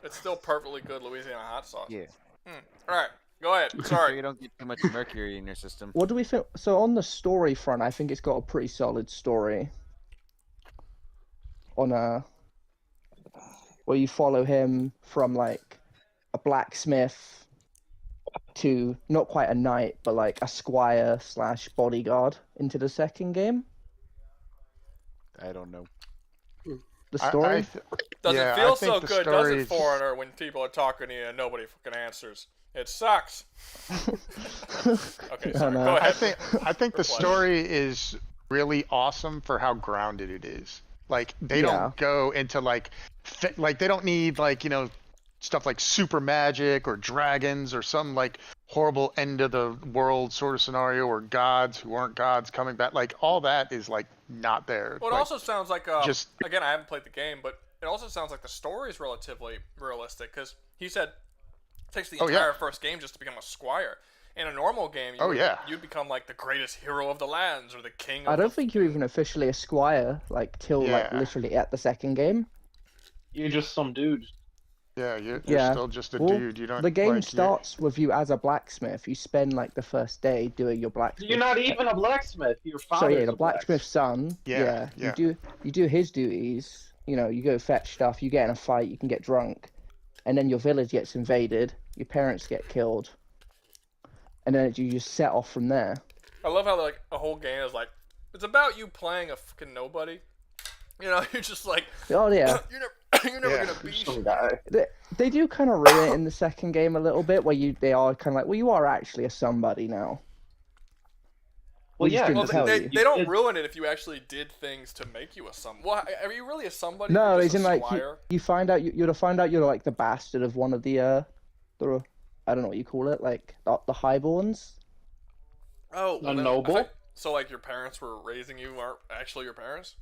It's still perfectly good Louisiana hot sauce. Yeah. All right. Go ahead. So Sorry. you don't get too much mercury in your system. What do we think? So on the story front, I think it's got a pretty solid story. On where you follow him from like a blacksmith to not quite a knight, but like a squire / bodyguard into the second game. I don't know. The story. Does Yeah, it I feel think so the good, does it, story's- foreigner, when people are talking to you and nobody fucking answers? It sucks. Okay, sorry. no. Go I ahead. think the Reply. story is really awesome for how grounded it is. Like they Yeah. don't go into like they don't need like stuff like super magic or dragons or some like horrible end of the world sort of scenario or gods who aren't gods coming back. Like all that is like not there. Well, it Like, also sounds like just- again, I haven't played the game, but it also sounds like the story is relatively realistic because he said it takes the Oh, yeah. entire first game just to become a squire. In a normal game, you'd become like the greatest hero of the lands or the king. I don't think you're even officially a squire like till like Yeah. literally at the second game. You're just some dude. Yeah, you're Yeah. still just a Well, dude. You don't. The game like, you- starts with you as a blacksmith. You spend like the first day doing your blacksmith. You're not even a blacksmith. Your So father's yeah, the a blacksmith's son. Yeah, You do his duties. You go fetch stuff. You get in a fight. You can get drunk, and then your village gets invaded. Your parents get killed, and then you just set off from there. I love how like a whole game is like it's about you playing a fucking nobody. You're just like Oh yeah. you're never gonna be Some guy. They do kind of ruin it in the second game a little bit, where they are kind of like, well, you are actually a somebody now. Well, We just yeah. didn't Well, tell they you. don't ruin it if you actually did things to make you a some. Well, are you really a somebody? No, You're it's just in a like squire? you find out you're to find out you're like the bastard of one of the I don't know what you call it, like the highborns. Oh, A well, then, noble? So like your parents were raising you aren't actually your parents?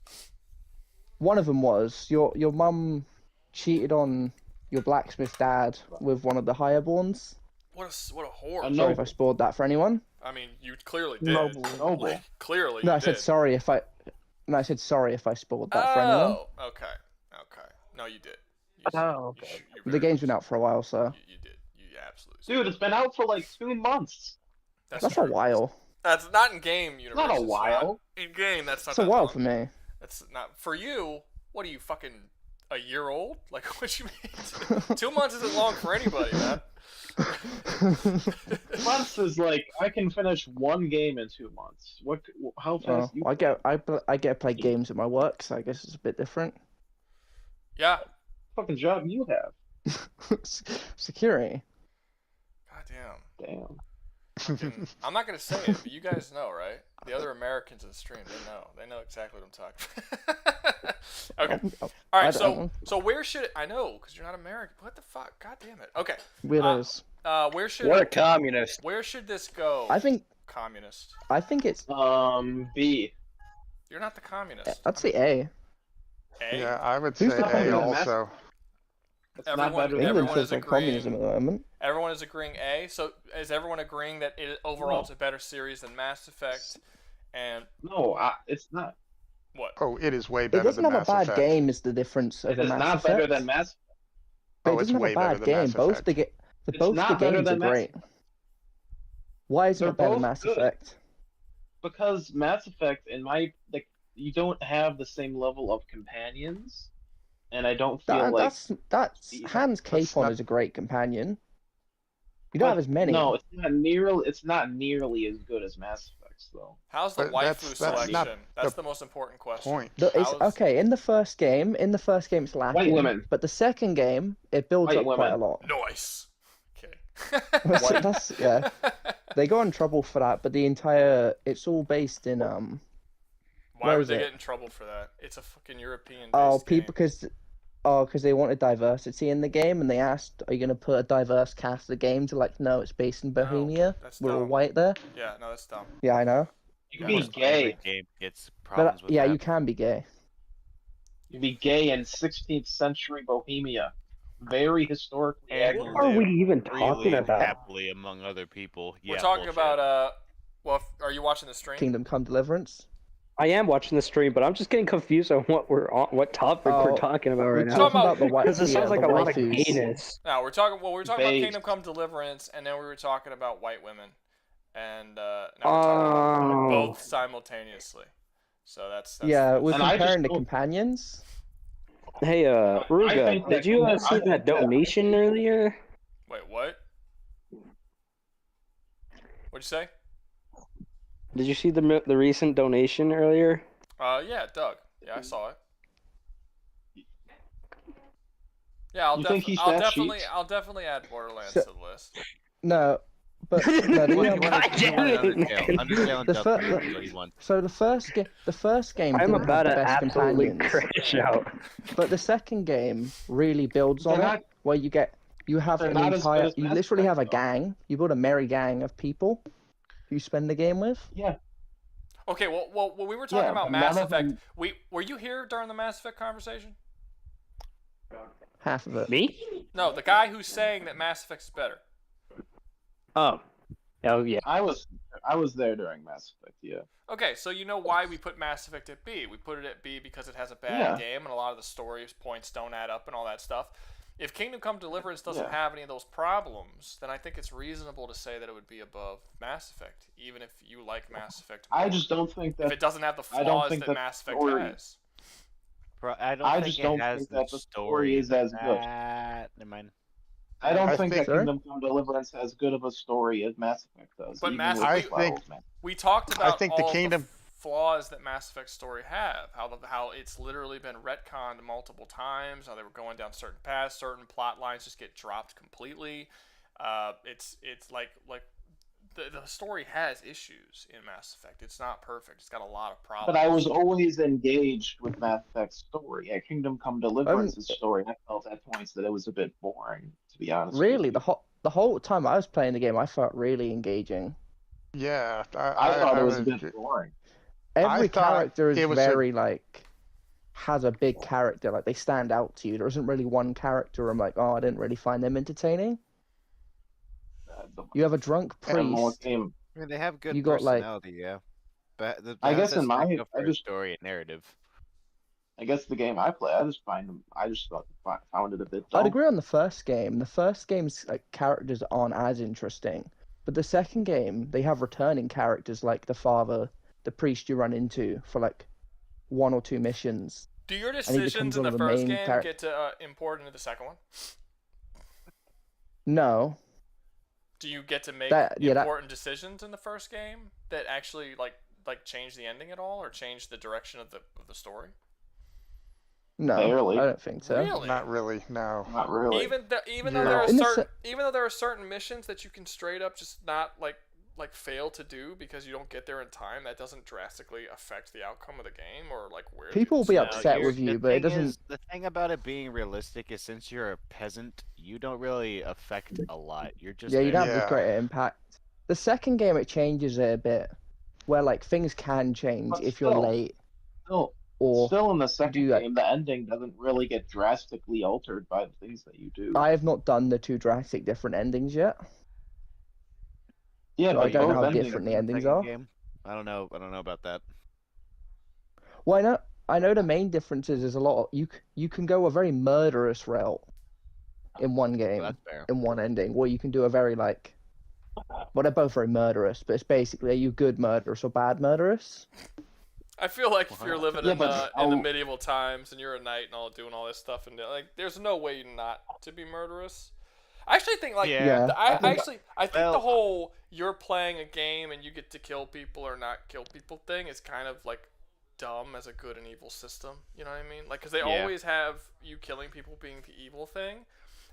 One of them was your mum cheated on your blacksmith dad with one of the highborns. What a whore. A Sorry if I spoiled that for anyone. I mean, you clearly did. Noble. Like, clearly. No, you I said did. sorry if I. No, I said sorry if I spoiled that for anyone. Oh, okay. No, you did. Oh, okay. The game's been out for a while, so You did. You absolutely. Dude, it's been out for like 2 months. that's a true. while. That's not in game universe. Not a it's while. In game, that's not. It's a that while long. for me. That's not for you. What are you fucking a year old? Like, what you mean? 2 months isn't long for anybody, man. Months is like I can finish one game in 2 months. What? How fast? I get to play games at my work, so I guess it's a bit different. Yeah. What fucking job you have? Security. God damn. I'm not gonna say it, but you guys know, right? The other Americans in the stream, they know exactly what I'm talking about. Okay. All right. So where should I know? Because you're not American. What the fuck? God damn it. Okay. Weirdos. What a communist. Where should this go? I think communist. I think it's B. You're not the communist. I'd say A. A? Yeah, I would say A also. England says like communism at the moment. Everyone is agreeing A. So is everyone agreeing that it overall is a better series than Mass Effect? And no, it's not. What? Oh, it is way better. It doesn't than have Mass a bad Effect. game. Is the difference over It is Mass not Effect. better than Mass. But Oh, it it's doesn't have way a better bad than game. Mass Both Effect. the games are great. Why isn't it better than both Mass good. Effect? Because Mass Effect, you don't have the same level of companions, and I don't feel that's Hans Capon is a great companion. You don't have as many. No, it's not nearly as good as Mass Effect, though. How's the waifu selection? That's the most important question. Okay, in the first game, it's lacking. White women. But the second game, it builds up quite a lot. Nice. Okay. Yeah. They got in trouble for that, but it's all based in Why would they get in trouble for that? It's a fucking European. Because they wanted diversity in the game, and they asked, "Are you going to put a diverse cast of the game?" To no, it's based in Bohemia. We're all white there. Yeah, no, that's dumb. Yeah, I know. You can be gay. Game gets problems with yeah, that. you can be gay. You can be gay in 16th century Bohemia, very historically accurate. What are we even talking really about? Happily among other people. We're talking about are you watching the stream? Kingdom Come Deliverance. I am watching the stream, but I'm just getting confused on what topic we're talking about right now. Because it sounds like a lot of gayness. No, we're talking about Kingdom Come Deliverance, and then we were talking about white women, and now we're talking about both simultaneously. So that's yeah, we're comparing the companions. Hey, Rouga, did you see that donation earlier? Wait, what? What'd you say? Did you see the recent donation earlier? Yeah, Doug. Yeah, I saw it. Yeah, I'll definitely add Borderlands to the list. No, but no, the first game. I'm didn't about have to the best absolutely companions. crash out. But the second game really builds on it, where you have an entire, you literally have a gang. You build a merry gang of people you spend the game with. Yeah. Okay, well, we were talking about Mass Effect. Were you here during the Mass Effect conversation? Half of it. Me? No, the guy who's saying that Mass Effect is better. Oh yeah. I was there during Mass Effect. Yeah. Okay, so you know why we put Mass Effect at B? We put it at B because it has a bad game and a lot of the story points don't add up and all that stuff. If Kingdom Come Deliverance doesn't have any of those problems, then I think it's reasonable to say that it would be above Mass Effect, even if you like Mass Effect more. I just don't think that if it doesn't have the flaws that Mass Effect has. Bro, I don't think that the story is as good. Never mind. I don't think that Kingdom Come Deliverance has as good of a story as Mass Effect does. But we talked about the flaws that Mass Effect story have, how it's literally been retconned multiple times, how they were going down certain paths, certain plot lines just get dropped completely. It's like the story has issues in Mass Effect. It's not perfect. It's got a lot of problems. But I was always engaged with Mass Effect's story. At Kingdom Come Deliverance's story, I felt at points that it was a bit boring, to be honest. Really, the whole time I was playing the game, I felt really engaging. Yeah, I thought it was a bit boring. Every character is very has a big character. Like they stand out to you. There isn't really one character I'm like, oh, I didn't really find them entertaining. You have a drunk priest. I mean, they have good you got personality, yeah. But I guess in my story and narrative. I guess the game I play, I just found it a bit dull. I'd agree on the first game. The first game's characters aren't as interesting, but the second game they have returning characters like the father, the priest you run into for 1 or 2 missions. Do your he decisions becomes in one the of the first main game get to import into the second one? No. Do you get to make That- yeah, that- important decisions in the first game that actually like change the ending at all or change the direction of the story? No, Barely. I don't think so. Really? Not really. No. Not really. Even though You're- there are In the certain even though there are certain missions that you can straight up just not like fail to do because you don't get there in time, that doesn't drastically affect the outcome of the game or like where People will be No, upset you're- with you, the but it thing doesn't. is- the thing about it being realistic is since you're a peasant, you don't really affect a lot. You're just Yeah, you don't there. have as great an impact. The second game it changes it a bit, where like things can change But if you're still- late. Still, Or in the second do, like- game, the ending doesn't really get drastically altered by the things that you do. I have not done the two drastic different endings yet. Yeah, so but I don't know both how endings- different the endings Second are. game? I don't know about that. Well, I know the main difference is a lot. You can go a very murderous route in one game, That's fair. in one ending, or you can do a very like. Well, they're both very murderous, but it's basically are you good murderous or bad murderous? I feel like if you're living Yeah, in but the medieval times and you're a knight and all doing all this stuff and like there's no way not to be murderous. I actually think like Yeah. I think Well- the whole you're playing a game and you get to kill people or not kill people thing is kind of like dumb as a good and evil system. You know what I mean? Like because they Yeah. always have you killing people being the evil thing.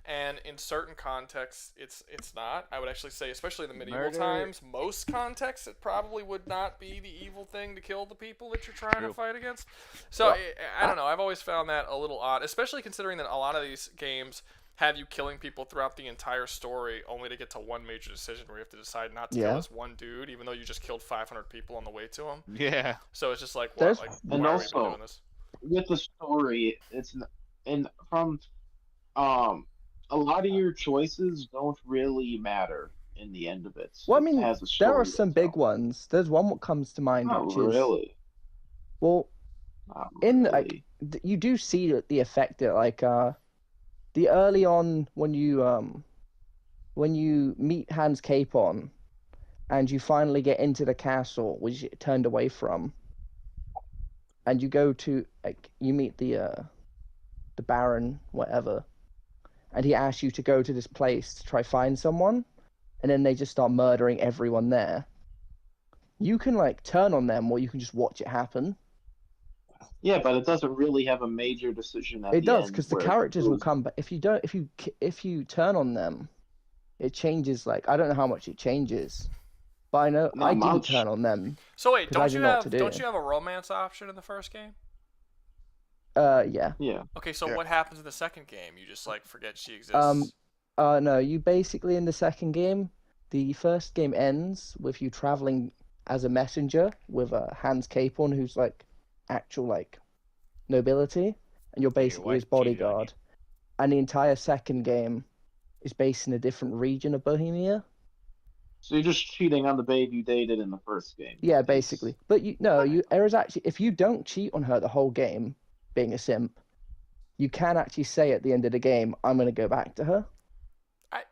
And in certain contexts, it's not. I would actually say, especially in the medieval Murder- times, most contexts, it probably would not be the evil thing to kill the people that you're trying to True. fight against. So I don't know. I've always found that a little odd, especially considering that a lot of these games have you killing people throughout the entire story, only to get to one major decision where you have to decide not to kill Yeah. this one dude, even though you just killed 500 people on the way to him. Yeah. So it's just like, There's- what? Like, And why are we also- doing this? with the story, a lot of your choices don't really matter in the end of it. Well, I It mean, has a there are story some to big tell. ones. There's one that comes to mind, Not which really. is well, Not in really. like you do see the effect that like the early on when you meet Hans Capon and you finally get into the castle which you turned away from, and you go to like you meet the Baron whatever, and he asks you to go to this place to try find someone, and then they just start murdering everyone there. You can like turn on them, or you can just watch it happen. Yeah, but it doesn't really have a major decision at It the does end because the where it characters will goes- come back. If you turn on them, it changes. Like I don't know how much it changes, but I know Not I didn't much. turn on them. So wait, 'cause I don't didn't you know what have to do. don't you have a romance option in the first game? Yeah. Yeah. Okay, so Yeah. what happens in the second game? You just like forget she exists. No, you basically in the second game, the first game ends with you traveling as a messenger with Hans Capon, who's like actual like nobility, and you're basically his wife cheated on you. bodyguard. And the entire second game is based in a different region of Bohemia. So you're just cheating on the babe you dated in the first game. Yeah, basically. But there is actually, if you don't cheat on her the whole game, being a simp, you can actually say at the end of the game, I'm going to go back to her.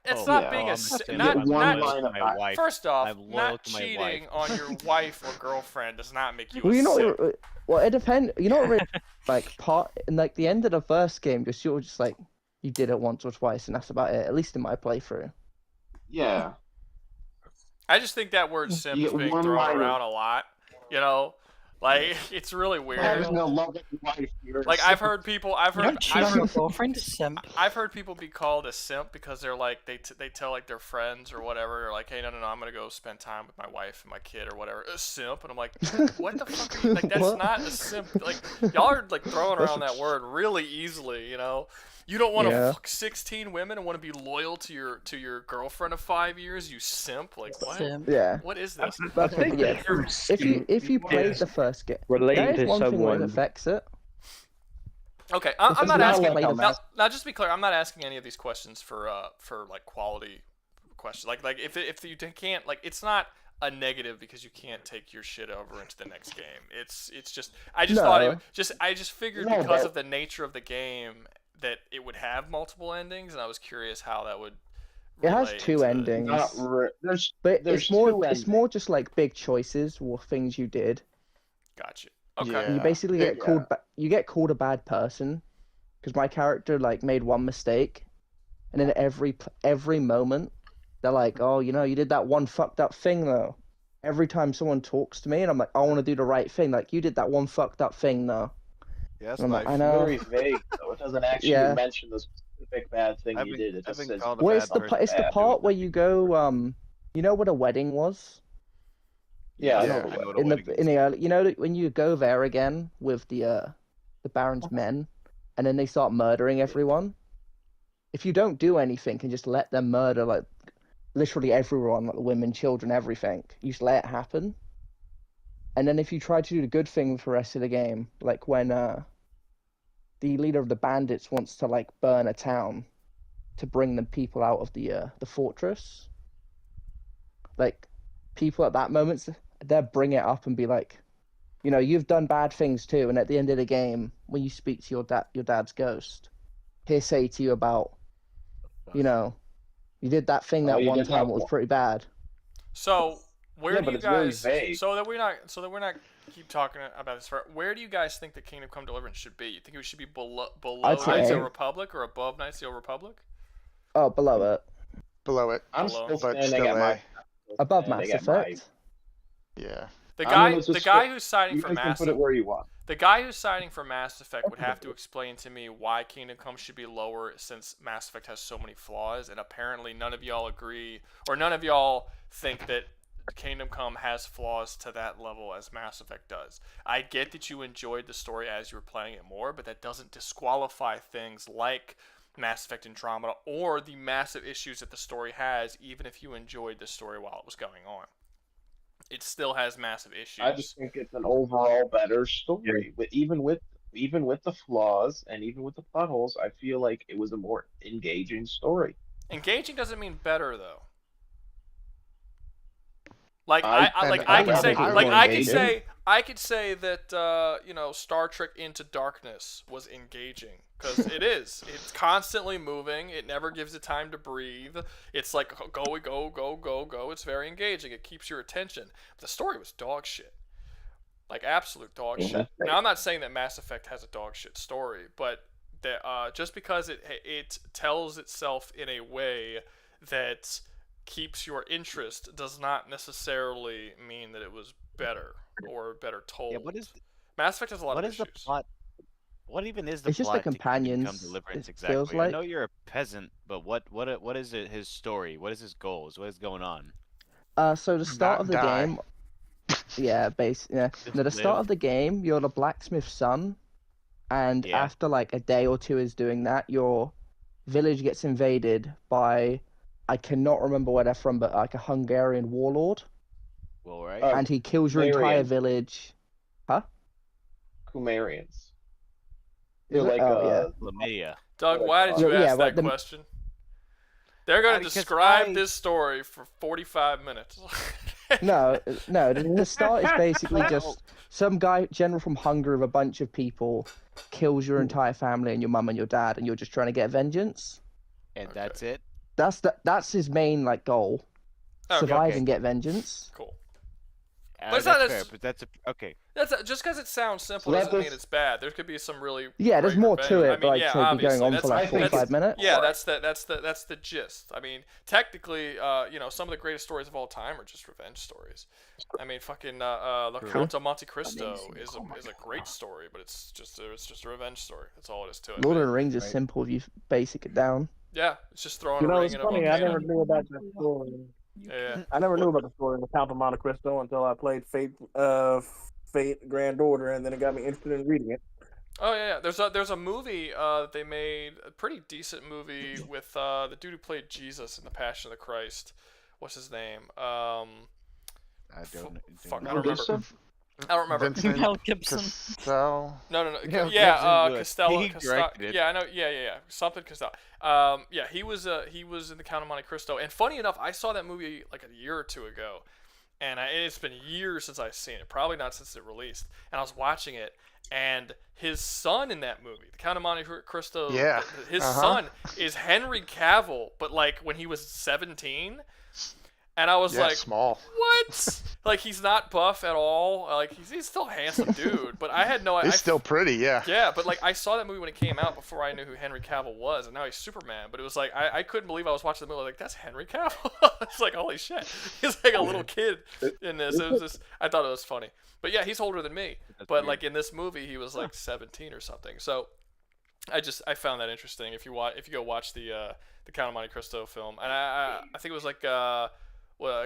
It's Oh, not yeah. being I'm a gonna si- say not I'm one loyal line to of my that. wife. First off, I'm loyal not to my cheating wife. on your wife or girlfriend does not make you Well, a you know, simp. well, it depends. You know, what really, like part in like the end of the first game, you're just like you did it once or twice, and that's about it. At least in my playthrough. Yeah. I just think that word simp You is get being one thrown line of- around a lot. You know, like it's really weird. There's no love in life. You're a Like I've simp. heard people, You don't cheat on your girlfriend, simp. I've heard people be called a simp because they're like they tell like their friends or whatever, or like, hey, no, I'm gonna go spend time with my wife and my kid or whatever. A simp, and I'm like, what the fuck are you like? That's What? not a simp. Like y'all are like throwing around that word really easily, you know. You don't want to Yeah. fuck 16 women and want to be loyal to your girlfriend of 5 years, you simp. Like what? Simp. Yeah. What is this? That's what, yeah. If you played the first game, Relating that is to one thing where it someone. affects it. Okay, I'm Because not now, asking. like, Now, just to be clear, I'm not asking any of these questions for like quality questions. Like if you can't, like, it's not a negative because you can't take your shit over into the next game. It's just I just thought No. I just figured No, because but- of the nature of the game that it would have multiple endings, and I was curious how that would. It has relate two to- endings, There's but there's it's two more endings. it's more just like big choices or things you did. Gotcha. Okay. And you basically get called. You get called a bad person, because my character like made one mistake, and then every moment, they're like, "Oh, you know, you did that one fucked up thing though." Every time someone talks to me, and I'm like, "I want to do the right thing." Like, you did that one fucked up thing though. Yeah, that's And I'm nice. like, I know. Very vague though. It doesn't actually mention the specific bad thing you did. It just says. Well, it's the part where you go. You know what a wedding was? Yeah, I I know know what a in the wedding in the early, you know, when you go there again with the Baron's men, and then they start murdering everyone. If you don't do anything and just let them murder like literally everyone, like the women, children, everything, you just let it happen. And then if you try to do the good thing for the rest of the game, like when the leader of the bandits wants to like burn a town to bring the people out of the fortress, like people at that moment, they'll bring it up and be like, you know, you've done bad things too. And at the end of the game, when you speak to your dad's ghost, he'll say to you about, you know, you did that thing that one time that was pretty bad. So where do you guys? Very So that we're not keep talking about this. Where do you guys think the Kingdom Come Deliverance should be? You think it should be below Knights of the Republic or above Knights of the Republic? Oh, below it. Below it. I'm Below. still But standing still at my. A. Above Mass Effect. Yeah. The guy who's signing for You guys can Mass put it where you want. The guy who's signing for Mass Effect would have to explain to me why Kingdom Come should be lower, since Mass Effect has so many flaws, and apparently none of y'all agree, or none of y'all think that Kingdom Come has flaws to that level as Mass Effect does. I get that you enjoyed the story as you were playing it more, but that doesn't disqualify things like Mass Effect Andromeda or the massive issues that the story has, even if you enjoyed the story while it was going on. It still has massive issues. I just think it's an overall better story. But even with the flaws and even with the plot holes, I feel like it was a more engaging story. Engaging doesn't mean better though. Like I could say that you know, Star Trek Into Darkness was engaging, because it is. It's constantly moving. It never gives it time to breathe. It's like go. It's very engaging. It keeps your attention. But the story was dog shit. Like absolute dog shit. Now I'm not saying that Mass Effect has a dog shit story, but that just because it tells itself in a way that keeps your interest does not necessarily mean that it was better or better told. Yeah, Mass Effect has a lot of issues. What is the plot? What even is the It's just plot the companions. to Kingdom Come Deliverance It exactly? feels like. I know you're a peasant, but what is it? His story? What is his goals? What is going on? So the start of the game. Yeah, No, the start of the game, you're the blacksmith's son, and after like a day or two is doing that, your village gets invaded by, I cannot remember where they're from, but like a Hungarian warlord. Well, right. And he kills your entire village. Huh? Kumarians. They're like Chlamydia. Doug, why did you ask that question? They're going to describe this story for 45 minutes. No. The start is basically just some guy, general from Hungary, with a bunch of people, kills your entire family and your mum and your dad, and you're just trying to get vengeance. And that's it. That's his main like goal. Survive and get vengeance. Cool. But that's okay. Just because it sounds simple doesn't mean it's bad. There could be some really there's more to it. I mean, like so be going on for like 45 minutes. Yeah, that's the gist. I mean, technically, you know, some of the greatest stories of all time are just revenge stories. I mean, fucking The Count of Monte Cristo is a great story, but it's just a revenge story. That's all it is to it. Lord of the Rings is simple if you basic it down. Yeah, it's just throwing a ring it's in funny, a I never knew about that story. Yeah. I never knew about the story in The Count of Monte Cristo until I played Fate Grand Order, and then it got me interested in reading it. Oh yeah. There's a movie that they made, a pretty decent movie with the dude who played Jesus in The Passion of the Christ. What's his name? I don't remember. I don't remember. Mel Gibson. No. Yeah, Costello. He directed it. Yeah, I know. Yeah. Something Costello. Yeah, he was in The Count of Monte Cristo. And funny enough, I saw that movie like a year or two ago, and it's been years since I've seen it. Probably not since it released. And I was watching it, and his son in that movie, The Count of Monte Cristo. Yeah. His son is Henry Cavill, but like when he was 17. And I was like, small. what? Like, he's not buff at all. Like, he's still a handsome dude. But I had no idea. He's still pretty, yeah. Yeah, but, like, I saw that movie when it came out before I knew who Henry Cavill was. And now he's Superman. But it was like, I couldn't believe I was watching the movie. Like, that's Henry Cavill. It's like, holy shit. He's like a little kid in this. It was just, I thought it was funny. But, yeah, he's older than me. But, like, in this movie, he was, like, 17 or something. So, I found that interesting. If you go watch the Count of Monte Cristo film. And I think it was, like,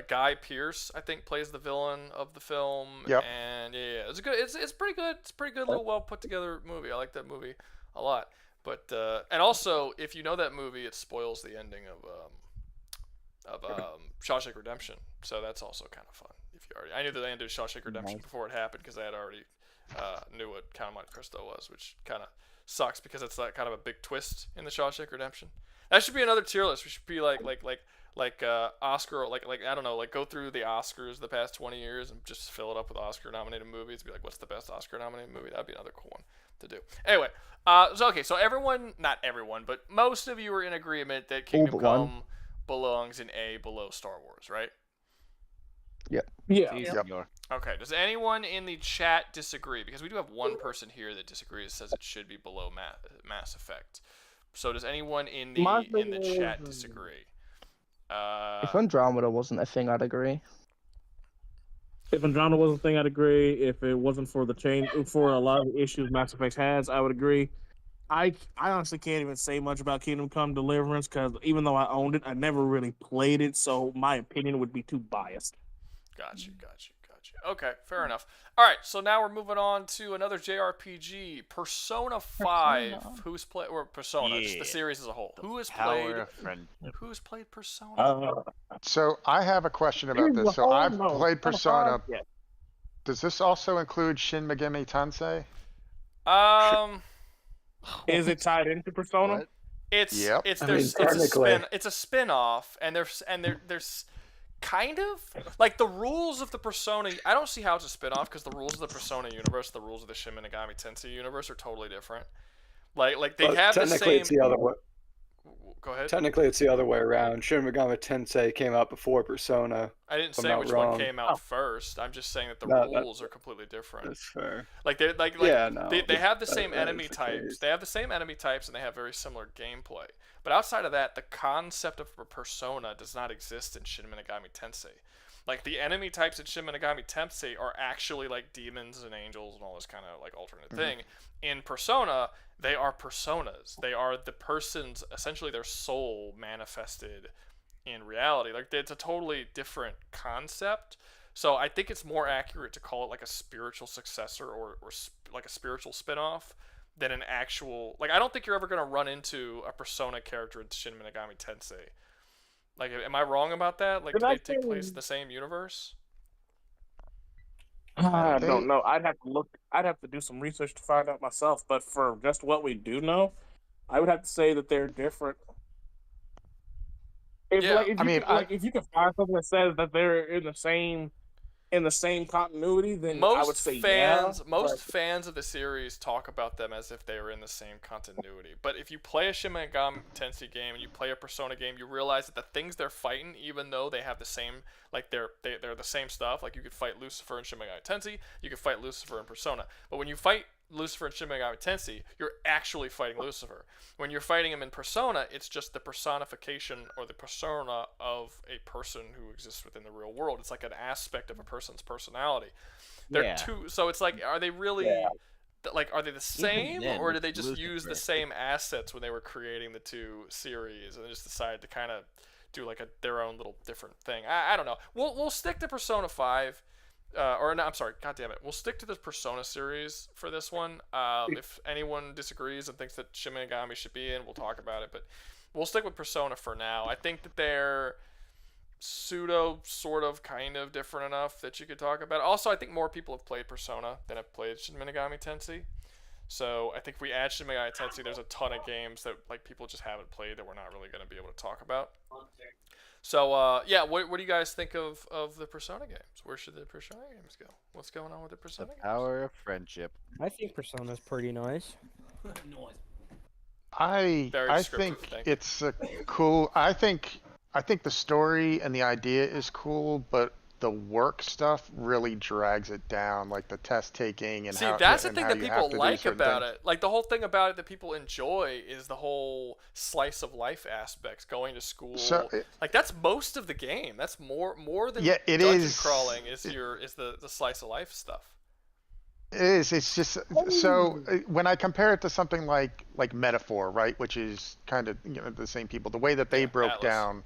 Guy Pearce, I think, plays the villain of the film. Yep. And yeah, it's good. It's pretty good. It's a pretty good, little well put together movie. I like that movie a lot. But and also, if you know that movie, it spoils the ending of Shawshank Redemption. So that's also kind of fun. If you already, I knew the end of Shawshank Redemption before it happened because I had already knew what Count of Monte Cristo was, which kind of sucks because it's like kind of a big twist in the Shawshank Redemption. That should be another tier list. We should be like Oscar, like I don't know, like go through the Oscars the past 20 years and just fill it up with Oscar nominated movies. Be like, what's the best Oscar nominated movie? That'd be another cool one to do. Anyway, so everyone, not everyone, but most of you are in agreement that Kingdom Come belongs in A below Star Wars, right? Yep. Yeah. Yep. Okay. Does anyone in the chat disagree? Because we do have one person here that disagrees, says it should be below Mass Effect. So does anyone in the chat disagree? If Andromeda wasn't a thing, I'd agree. If Andromeda wasn't a thing, I'd agree. If it wasn't for the change, for a lot of the issues Mass Effect has, I would agree. I honestly can't even say much about Kingdom Come Deliverance because even though I owned it, I never really played it, so my opinion would be too biased. Got you. Okay, fair enough. All right, so now we're moving on to another JRPG, Persona 5. Who's played or Persona? Just the series as a whole. Who's played Persona? So I have a question about this. So I've played Persona. Does this also include Shin Megami Tensei? Is it tied into Persona? What? It's a spin-off, and there's kind of like the rules of the Persona. I don't see how it's a spin-off because the rules of the Persona universe, the rules of the Shin Megami Tensei universe are totally different. Like they have the same. Technically, it's the other way. Go ahead. Technically, it's the other way around. Shin Megami Tensei came out before Persona. I didn't say which one came out first. I'm just saying that the rules are completely different. That's fair. Like they have the same enemy types. They have the same enemy types, and they have very similar gameplay. But outside of that, the concept of a Persona does not exist in Shin Megami Tensei. Like the enemy types in Shin Megami Tensei are actually like demons and angels and all this kind of like alternate thing. In Persona, they are personas. They are the person's, essentially their soul manifested in reality. Like it's a totally different concept. So I think it's more accurate to call it like a spiritual successor or like a spiritual spin-off than an actual. Like I don't think you're ever going to run into a Persona character in Shin Megami Tensei. Like, am I wrong about that? Like, do they take place in the same universe? I don't know. I'd have to look. I'd have to do some research to find out myself. But for just what we do know, I would have to say that they're different. If you can find something that says that they're in the same continuity, then I would say most fans of the series talk about them as if they were in the same continuity. But if you play a Shin Megami Tensei game and you play a Persona game, you realize that the things they're fighting, even though they have the same, like they're the same stuff. Like you could fight Lucifer in Shin Megami Tensei, you could fight Lucifer in Persona. But when you fight Lucifer in Shin Megami Tensei, you're actually fighting Lucifer. When you're fighting him in Persona, it's just the personification or the persona of a person who exists within the real world. It's like an aspect of a person's personality. They're two, so it's like, are they really like, are they the same, or did they just use the same assets when they were creating the two series and they just decided to kind of do like their own little different thing? I don't know. We'll stick to Persona 5. I'm sorry, God damn it. We'll stick to the Persona series for this one. If anyone disagrees and thinks that Shin Megami should be in, we'll talk about it. But we'll stick with Persona for now. I think that they're sort of, kind of different enough that you could talk about it. Also, I think more people have played Persona than have played Shin Megami Tensei. So I think if we add Shin Megami Tensei, there's a ton of games that like people just haven't played that we're not really going to be able to talk about. So, what do you guys think of the Persona games? Where should the Persona games go? What's going on with the Persona games? Power of friendship. I think Persona's pretty nice. I think it's a cool. I think I think the story and the idea is cool, but the work stuff really drags it down, like the test taking and See, how that's the and thing how that you people have to do like certain about things. it. Like the whole thing about it that people enjoy is the whole slice of life aspects, going to school. So, like that's most of the game. That's more than yeah, it dungeon is. crawling is the slice of life stuff. It is. It's just so when I compare it to something like Metaphor, right, which is kind of the same people, the way that they broke Atlas. down,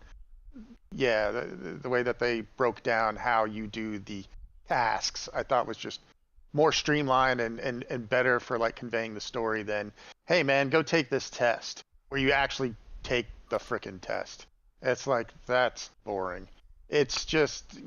the way that they broke down how you do the tasks, I thought was just more streamlined and better for like conveying the story than, hey man, go take this test, where you actually take the frickin' test. It's like that's boring. It's just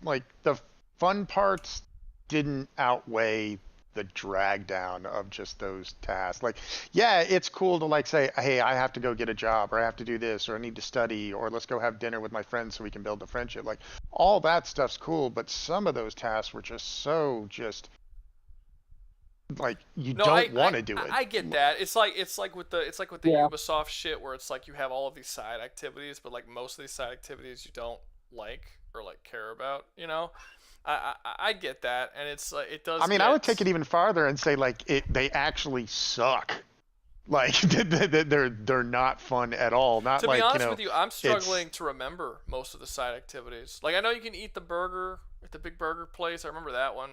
like the fun parts didn't outweigh the drag down of just those tasks. Like, yeah, it's cool to like say, hey, I have to go get a job, or I have to do this, or I need to study, or let's go have dinner with my friends so we can build a friendship. Like, all that stuff's cool, but some of those tasks were just so like you don't want to do it. I get that. It's like with the Ubisoft shit where it's like you have all of these side activities, but like most of these side activities you don't like or like care about. I get that, and it's like it does. I mean, I would take it even farther and say like they actually suck. Like they're not fun at all. Not to like, be honest with you, I'm struggling to remember most of the side activities. Like I know you can eat the burger at the big burger place. I remember that one.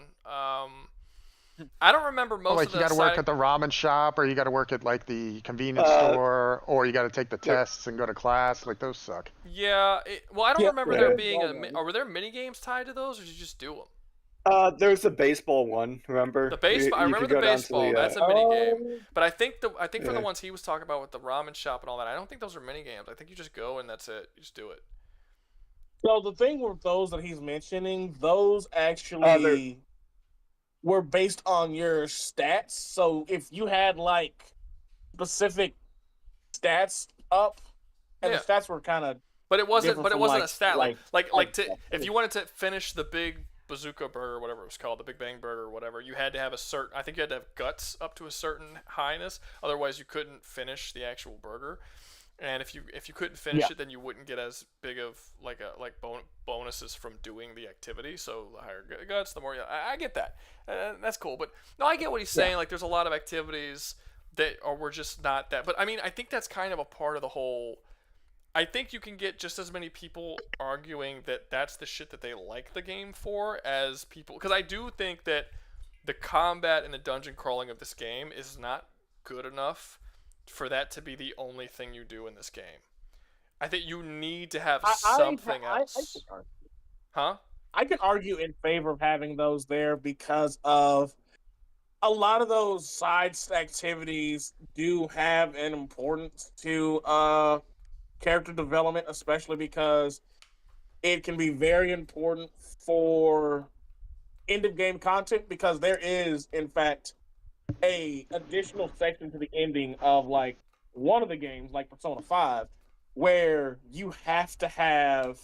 I don't remember most like of the you got to work at the ramen shop, or you got to work at like the convenience store, or you got to take the tests and go to class. Like those suck. Yeah. Well, I don't remember there being were there mini games tied to those, or did you just do them? There's the baseball one. Remember? The baseball. I remember the baseball. That's a mini game. But I think for the ones he was talking about with the ramen shop and all that, I don't think those are mini games. I think you just go and that's it. You just do it. So the thing with those that he's mentioning, those actually were based on your stats. So if you had like specific stats up, and the stats were kind of, but it wasn't a stat like to if you wanted to finish the big bazooka burger or whatever it was called, the Big Bang burger or whatever, you had to have I think you had to have guts up to a certain highness, otherwise you couldn't finish the actual burger. And if you couldn't finish it, then you wouldn't get as big of bonuses from doing the activity. So the higher guts, the more I get that. That's cool. But no, I get what he's saying. Like there's a lot of activities that were just not that. But I mean, I think that's kind of a part of the whole. I think you can get just as many people arguing that that's the shit that they like the game for as people, because I do think that the combat and the dungeon crawling of this game is not good enough for that to be the only thing you do in this game. I think you need to have something else. I can argue in favor of having those there because of a lot of those side activities do have an importance to character development, especially because it can be very important for end of game content, because there is in fact a additional section to the ending of like one of the games, like Persona 5, where you have to have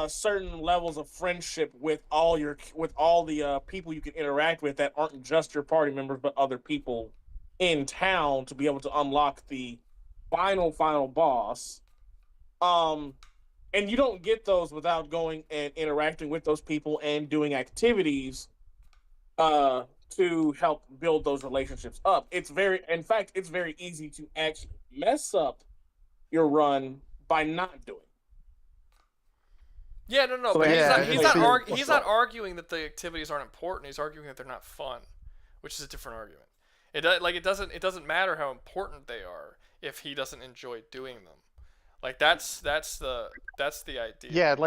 certain levels of friendship with all the people you can interact with that aren't just your party members but other people in town to be able to unlock the final boss. And you don't get those without going and interacting with those people and doing activities to help build those relationships up. In fact, it's very easy to actually mess up your run by not doing. Yeah, no, So but he's not up? arguing that the activities aren't important. He's arguing that they're not fun, which is a different argument. It doesn't matter how important they are if he doesn't enjoy doing them. Like that's the idea. And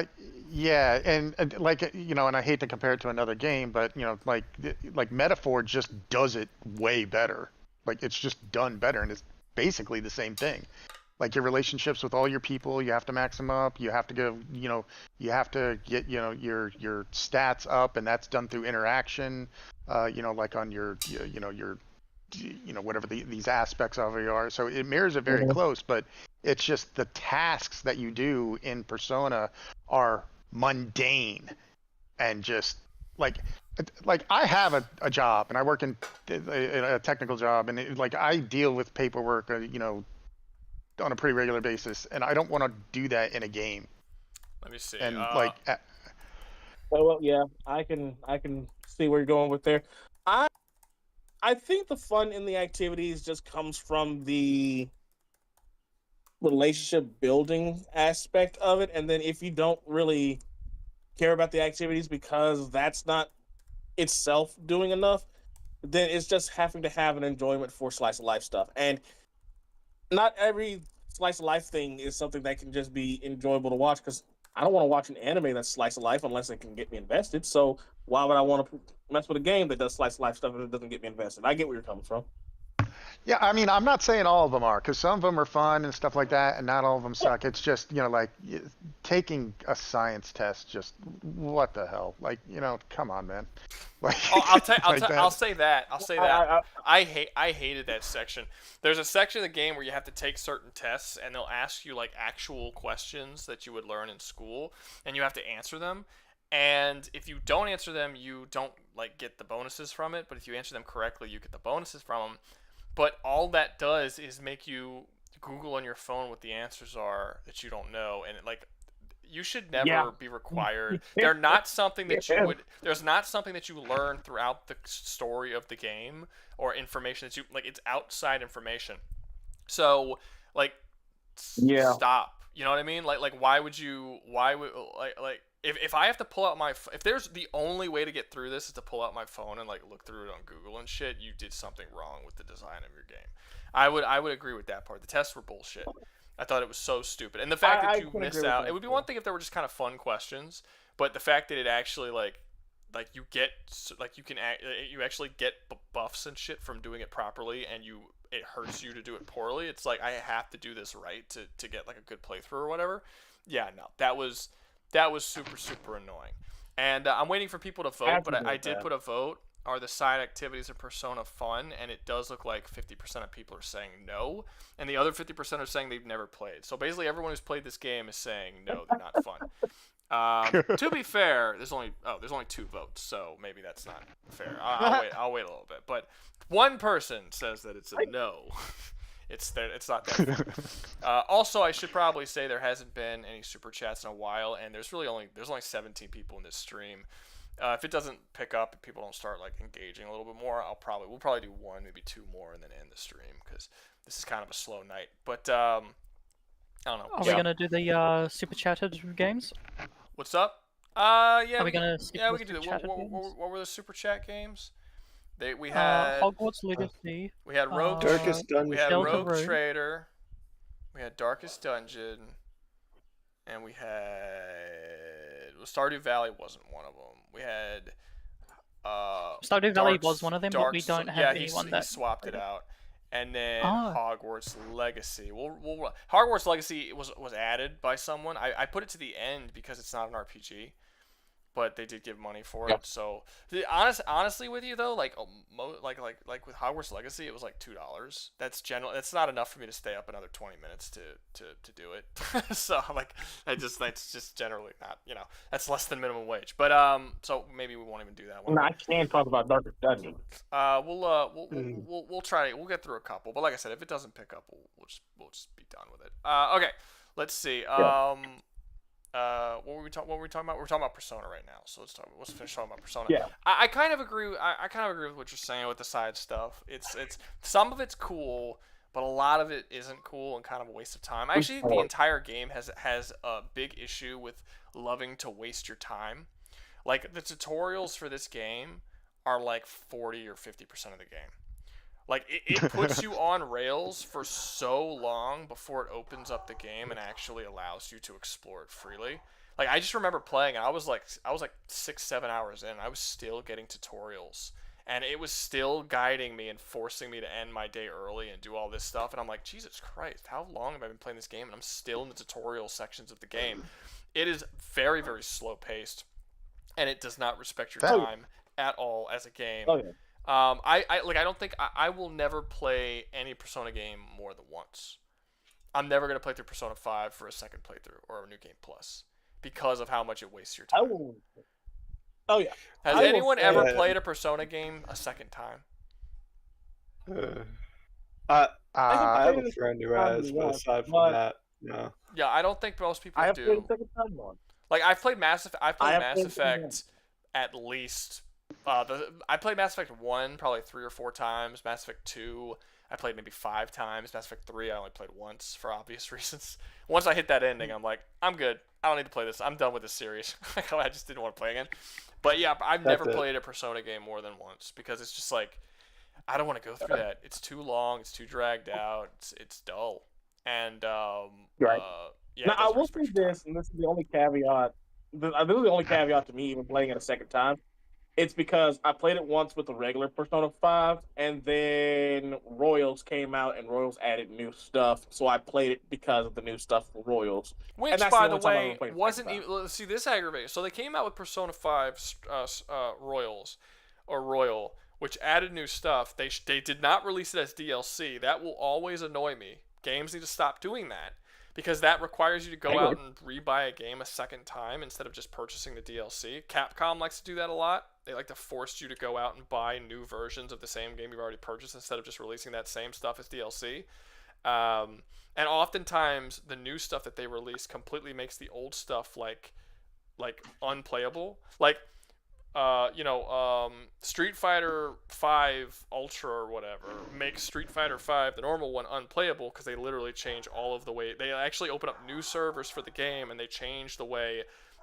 like and I hate to compare it to another game, but like Metaphor just does it way better. Like it's just done better, and it's basically the same thing. Like your relationships with all your people, you have to max them up. You have to go, you have to get your stats up, and that's done through interaction. Like on your whatever these aspects of it are. So it mirrors it very close, but it's just the tasks that you do in Persona are mundane and just like I have a job and I work in a technical job, and I deal with paperwork, on a pretty regular basis, and I don't want to do that in a game. Let me see. And well, yeah, I can see where you're going with there. I think the fun in the activities just comes from the relationship building aspect of it, and then if you don't really care about the activities because that's not itself doing enough, then it's just having to have an enjoyment for slice of life stuff. And not every slice of life thing is something that can just be enjoyable to watch, because I don't want to watch an anime that's slice of life unless it can get me invested. So why would I want to mess with a game that does slice of life stuff if it doesn't get me invested? I get where you're coming from. Yeah, I mean, I'm not saying all of them are, because some of them are fun and stuff like that, and not all of them suck. It's just, like taking a science test. Just what the hell? Like, come on, man. Like, I'll say that. I hated that section. There's a section of the game where you have to take certain tests, and they'll ask you like actual questions that you would learn in school, and you have to answer them. And if you don't answer them, you don't like get the bonuses from it. But if you answer them correctly, you get the bonuses from them. But all that does is make you Google on your phone what the answers are that you don't know, and you should never be required. They're not something that you would. There's not something that you learn throughout the story of the game or information that you like. It's outside information. So stop. You know what I mean? Like why would if I have to pull out if there's the only way to get through this is to pull out my phone and look through it on Google and shit, you did something wrong with the design of your game. I would agree with that part. The tests were bullshit. I thought it was so stupid. And the fact that you miss out, it would be one thing if there were just kind of fun questions, but the fact that it actually you actually get buffs and shit from doing it properly, and it hurts you to do it poorly. It's like I have to do this right to get a good playthrough or whatever. Yeah, no, that was super, super annoying. And I'm waiting for people to vote, but I did put a vote. Are the side activities of Persona fun? And it does look like 50% of people are saying no, and the other 50% are saying they've never played. So basically everyone who's played this game is saying no, they're not fun. To be fair, there's only 2 votes, so maybe that's not fair. I'll wait a little bit. But one person says that it's a no. It's not that fun. Also, I should probably say there hasn't been any super chats in a while, and there's only 17 people in this stream. If it doesn't pick up and people don't start engaging a little bit more, we'll probably do 1, maybe 2 more, and then end the stream, because this is kind of a slow night. But I don't know. Are we gonna do the super chatted games? What's up? Yeah. Are we gonna? Yeah, we can do that. What were the super chat games? We had Hogwarts Legacy. We had Rogue Darkest Dungeon. We had Rogue Trader. We had Darkest Dungeon, and we had Stardew Valley wasn't one of them. We had Stardew Valley was one of them, but we don't have anyone he swapped it out. And then Hogwarts Legacy. Hogwarts Legacy was added by someone. I put it to the end because it's not an RPG. But they did give money for it. So honestly with you though, like with Hogwarts Legacy, it was $2. That's not enough for me to stay up another 20 minutes to do it. So that's just generally not, that's less than minimum wage. But so maybe we won't even do that one. I can't talk about Darkest Dungeon. We'll try. We'll get through a couple. But like I said, if it doesn't pick up, we'll just be done with it. Okay, let's see. What were we talking about? We're talking about Persona right now, so let's finish talking about Persona. Yeah. I kind of agree. I kind of agree with what you're saying with the side stuff. It's some of it's cool, but a lot of it isn't cool and kind of a waste of time. Actually, the entire game has a big issue with loving to waste your time. Like the tutorials for this game are 40 or 50% of the game. It puts you on rails for so long before it opens up the game and actually allows you to explore it freely. I just remember playing, and I was 6-7 hours in, and I was still getting tutorials, and it was still guiding me and forcing me to end my day early and do all this stuff. And I'm like, Jesus Christ, how long have I been playing this game? And I'm still in the tutorial sections of the game. It is very, very slow paced, and it does not respect your time at all as a game. Oh, yeah. I don't think I will never play any Persona game more than once. I'm never gonna play through Persona 5 for a second playthrough or a New Game Plus because of how much it wastes your time. Oh yeah. Has anyone ever played a Persona game a second time? I have a friend who has, but aside from that, no. Yeah, I don't think most people I have do. played the second time one. Like I've played Mass played Effect at least. I played Mass Effect 1 probably 3 or 4 times. Mass Effect 2 I played maybe 5 times. Mass Effect 3 I only played once for obvious reasons. Once I hit that ending, I'm like, I'm good. I don't need to play this. I'm done with this series. I just didn't want to play again. But yeah, I've never played a Persona game more than once because it's just like I don't want to go through that. It's too long. It's too dragged out. It's dull. And right. Yeah. Now I will say this, and this is the only caveat. This is the only caveat to me even playing it a second time. It's because I played it once with the regular Persona 5, and then Royals came out, and Royals added new stuff. So I played it because of the new stuff for Royals. Which, by the way, wasn't even... See, this aggravates. So they came out with Persona 5 Royals, or Royal, which added new stuff. They did not release it as DLC. That will always annoy me. Games need to stop doing that. Because that requires you to go out and rebuy a game a second time instead of just purchasing the DLC. Capcom likes to do that a lot. They like to force you to go out and buy new versions of the same game you've already purchased instead of just releasing that same stuff as DLC. And oftentimes, the new stuff that they release completely makes the old stuff like unplayable. Like, Street Fighter 5 Ultra or whatever makes Street Fighter 5, the normal one, unplayable because they literally change all of the way. They actually open up new servers for the game and they change the way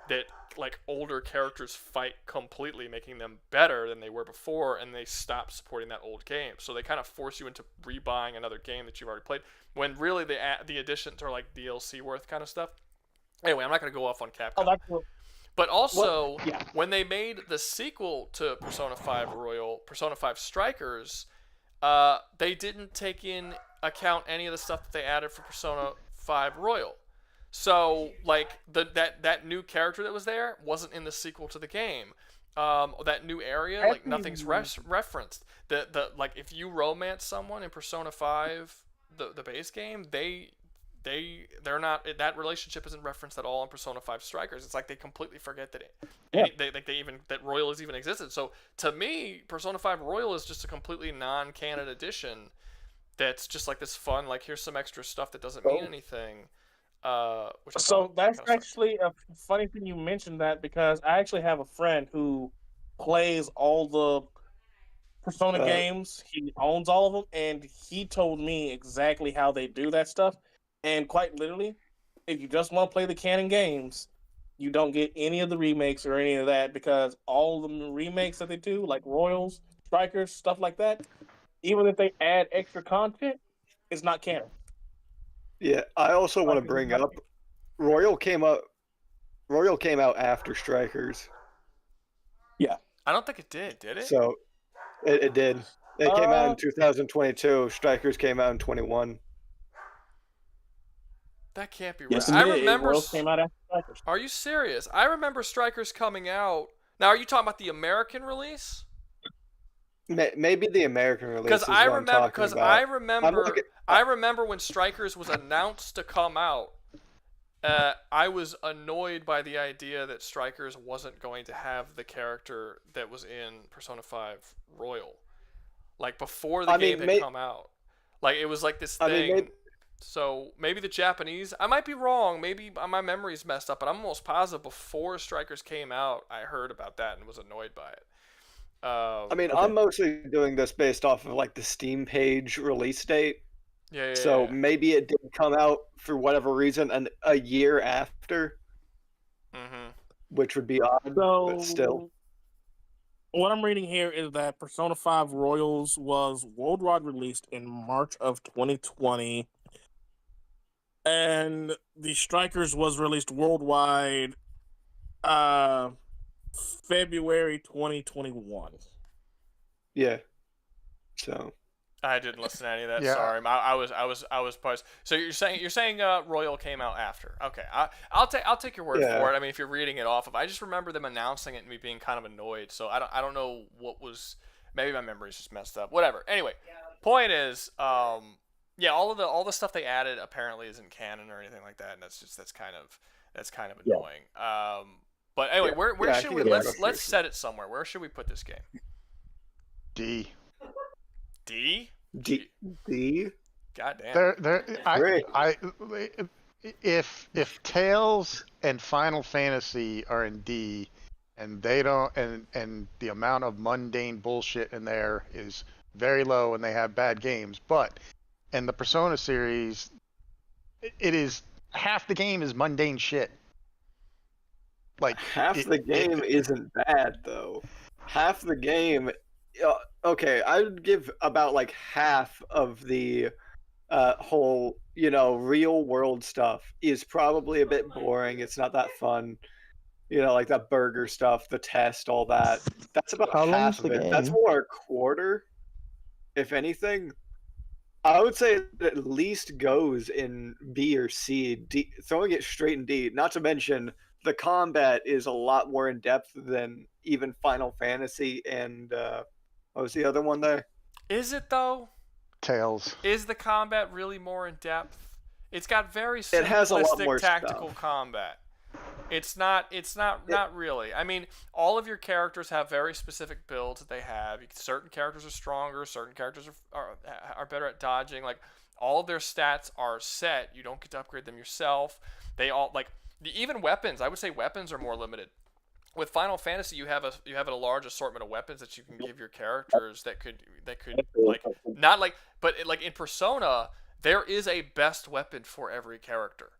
that like older characters fight completely, making them better than they were before, and they stop supporting that old game. So they kind of force you into rebuying another game that you've already played when really the additions are like DLC worth kind of stuff. Anyway, I'm not going to go off on Capcom. Oh, that's cool. But also, when they made the sequel to Persona 5 Royal, Persona 5 Strikers, they didn't take in account any of the stuff that they added for Persona 5 Royal. So, like, that new character that was there wasn't in the sequel to the game. That new area, like, nothing's referenced. Like, if you romance someone in Persona 5, the base game, they're not, that relationship isn't referenced at all in Persona 5 Strikers. It's like they completely forget that that Royal has even existed. So to me, Persona 5 Royal is just a completely non-canon edition that's just like this fun, like here's some extra stuff that doesn't mean anything. So that's actually a funny thing you mentioned that, because I actually have a friend who plays all the Persona games. He owns all of them, and he told me exactly how they do that stuff. And quite literally, if you just want to play the canon games, you don't get any of the remakes or any of that, because all the remakes that they do, like Royals, Strikers, stuff like that, even if they add extra content, it's not canon. Yeah, I also want to bring up, Royal came out after Strikers. Yeah. I don't think it did it? So, it did. It came out in 2022. Strikers came out in 21. That can't be right. Yes, I remember. Came out after Strikers. Are you serious? I remember Strikers coming out. Now, are you talking about the American release? Maybe the American release. Because I remember when Strikers was announced to come out. I was annoyed by the idea that Strikers wasn't going to have the character that was in Persona 5 Royal. Like before the game had come out. Like it was like this thing. So maybe the Japanese, I might be wrong, maybe my memory's messed up, but I'm almost positive before Strikers came out, I heard about that and was annoyed by it. I'm mostly doing this based off of like the Steam page release date. Yeah. Maybe it did come out for whatever reason and a year after, which would be odd, but still. What I'm reading here is that Persona 5 Royals was worldwide released in March of 2020. And the Strikers was released worldwide February 2021. Yeah. So I didn't listen to any of that. Yeah. Sorry, I was paused. So you're saying Royal came out after? Okay, I'll take your word for it. I mean, if you're reading it off of, I just remember them announcing it and me being kind of annoyed. So I don't know what was. Maybe my memory's just messed up. Whatever. Anyway, point is, yeah, all the stuff they added apparently isn't canon or anything like that, and that's kind of annoying. But anyway, where should we let's set it somewhere. Where should we put this game? D. D? D. Goddamn. If Tales and Final Fantasy are in D, and they don't, and the amount of mundane bullshit in there is very low, and they have bad games, but in the Persona series, it is half the game is mundane shit. Like half the game isn't bad though. Half the game, okay, I would give about like half of the whole, real world stuff is probably a bit boring. It's not that fun. Like that burger stuff, the test, all that. That's about half of it. That's more a quarter, if anything. I would say it at least goes in B or C. D, throwing it straight in D. Not to mention the combat is a lot more in depth than even Final Fantasy and what was the other one there? Is it though? Tales. Is the combat really more in depth? It's got very it has a lot simplistic more tactical stuff. Combat. It's not really. I mean, all of your characters have very specific builds that they have. Certain characters are stronger, certain characters are better at dodging. Like, all of their stats are set. You don't get to upgrade them yourself. They all, like, even weapons. I would say weapons are more limited. With Final Fantasy, you have a large assortment of weapons that you can give your characters that could like not like, but like in Persona, there is a best weapon for every character.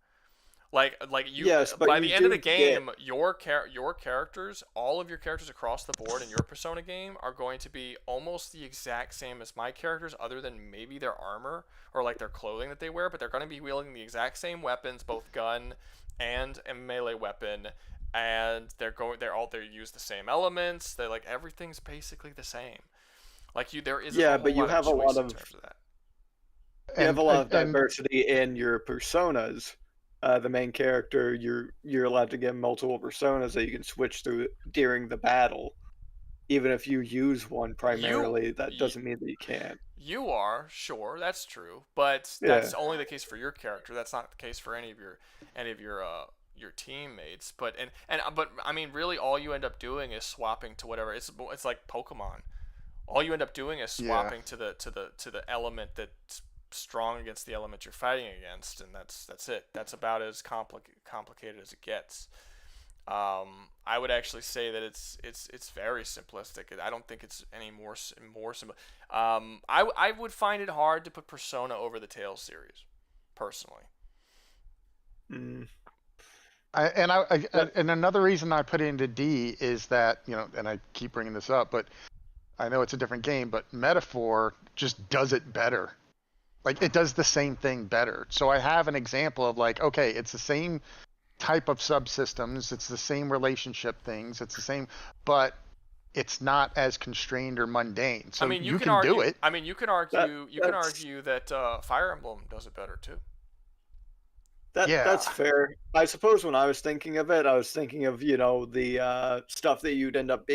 Like you, yes, by the end of the game, your characters, all of your characters across the board in your Persona game are going to be almost the exact same as my characters, other than maybe their armor or like their clothing that they wear. But they're going to be wielding the exact same weapons, both gun and a melee weapon, and they use the same elements. They like everything's basically the same. Like there is but you have a lot of that. You have a lot of diversity in your personas. The main character, you're allowed to get multiple personas that you can switch through during the battle. Even if you use one primarily, that doesn't mean that you can't. You are, sure, that's true, but that's only the case for your character. That's not the case for any of your teammates. But I mean, really, all you end up doing is swapping to whatever. It's like Pokemon. All you end up doing is swapping to the element that's strong against the element you're fighting against, and that's it. That's about as complicated as it gets. I would actually say that it's very simplistic. I don't think it's any more simple. I would find it hard to put Persona over the Tales series, personally. And another reason I put it into D is that, and I keep bringing this up, but I know it's a different game, but Metaphor just does it better. Like, it does the same thing better. So I have an example of like, okay, it's the same type of subsystems, it's the same relationship things, it's the same, but it's not as constrained or mundane. So you can argue, do it. I mean, you can argue that Fire Emblem does it better too. That's fair. I suppose when I was thinking of it, I was thinking of the stuff that you'd end up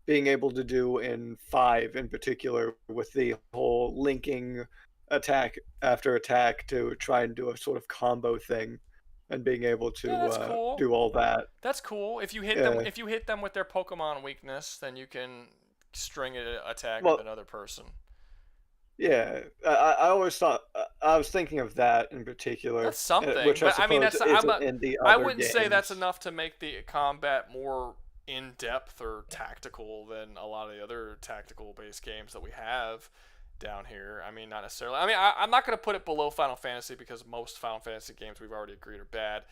being able to do in 5 in particular, with the whole linking attack after attack to try and do a sort of combo thing, and being able to cool. do all that. That's cool. If you hit them with their Pokemon weakness, then you can string an attack with another person. Yeah, I always thought I was thinking of that in particular. That's something, which but I mean, I wouldn't games. say that's enough to make the combat more in depth or tactical than a lot of the other tactical based games that we have down here. I mean, not necessarily. I mean, I'm not going to put it below Final Fantasy, because most Final Fantasy games we've already agreed are bad.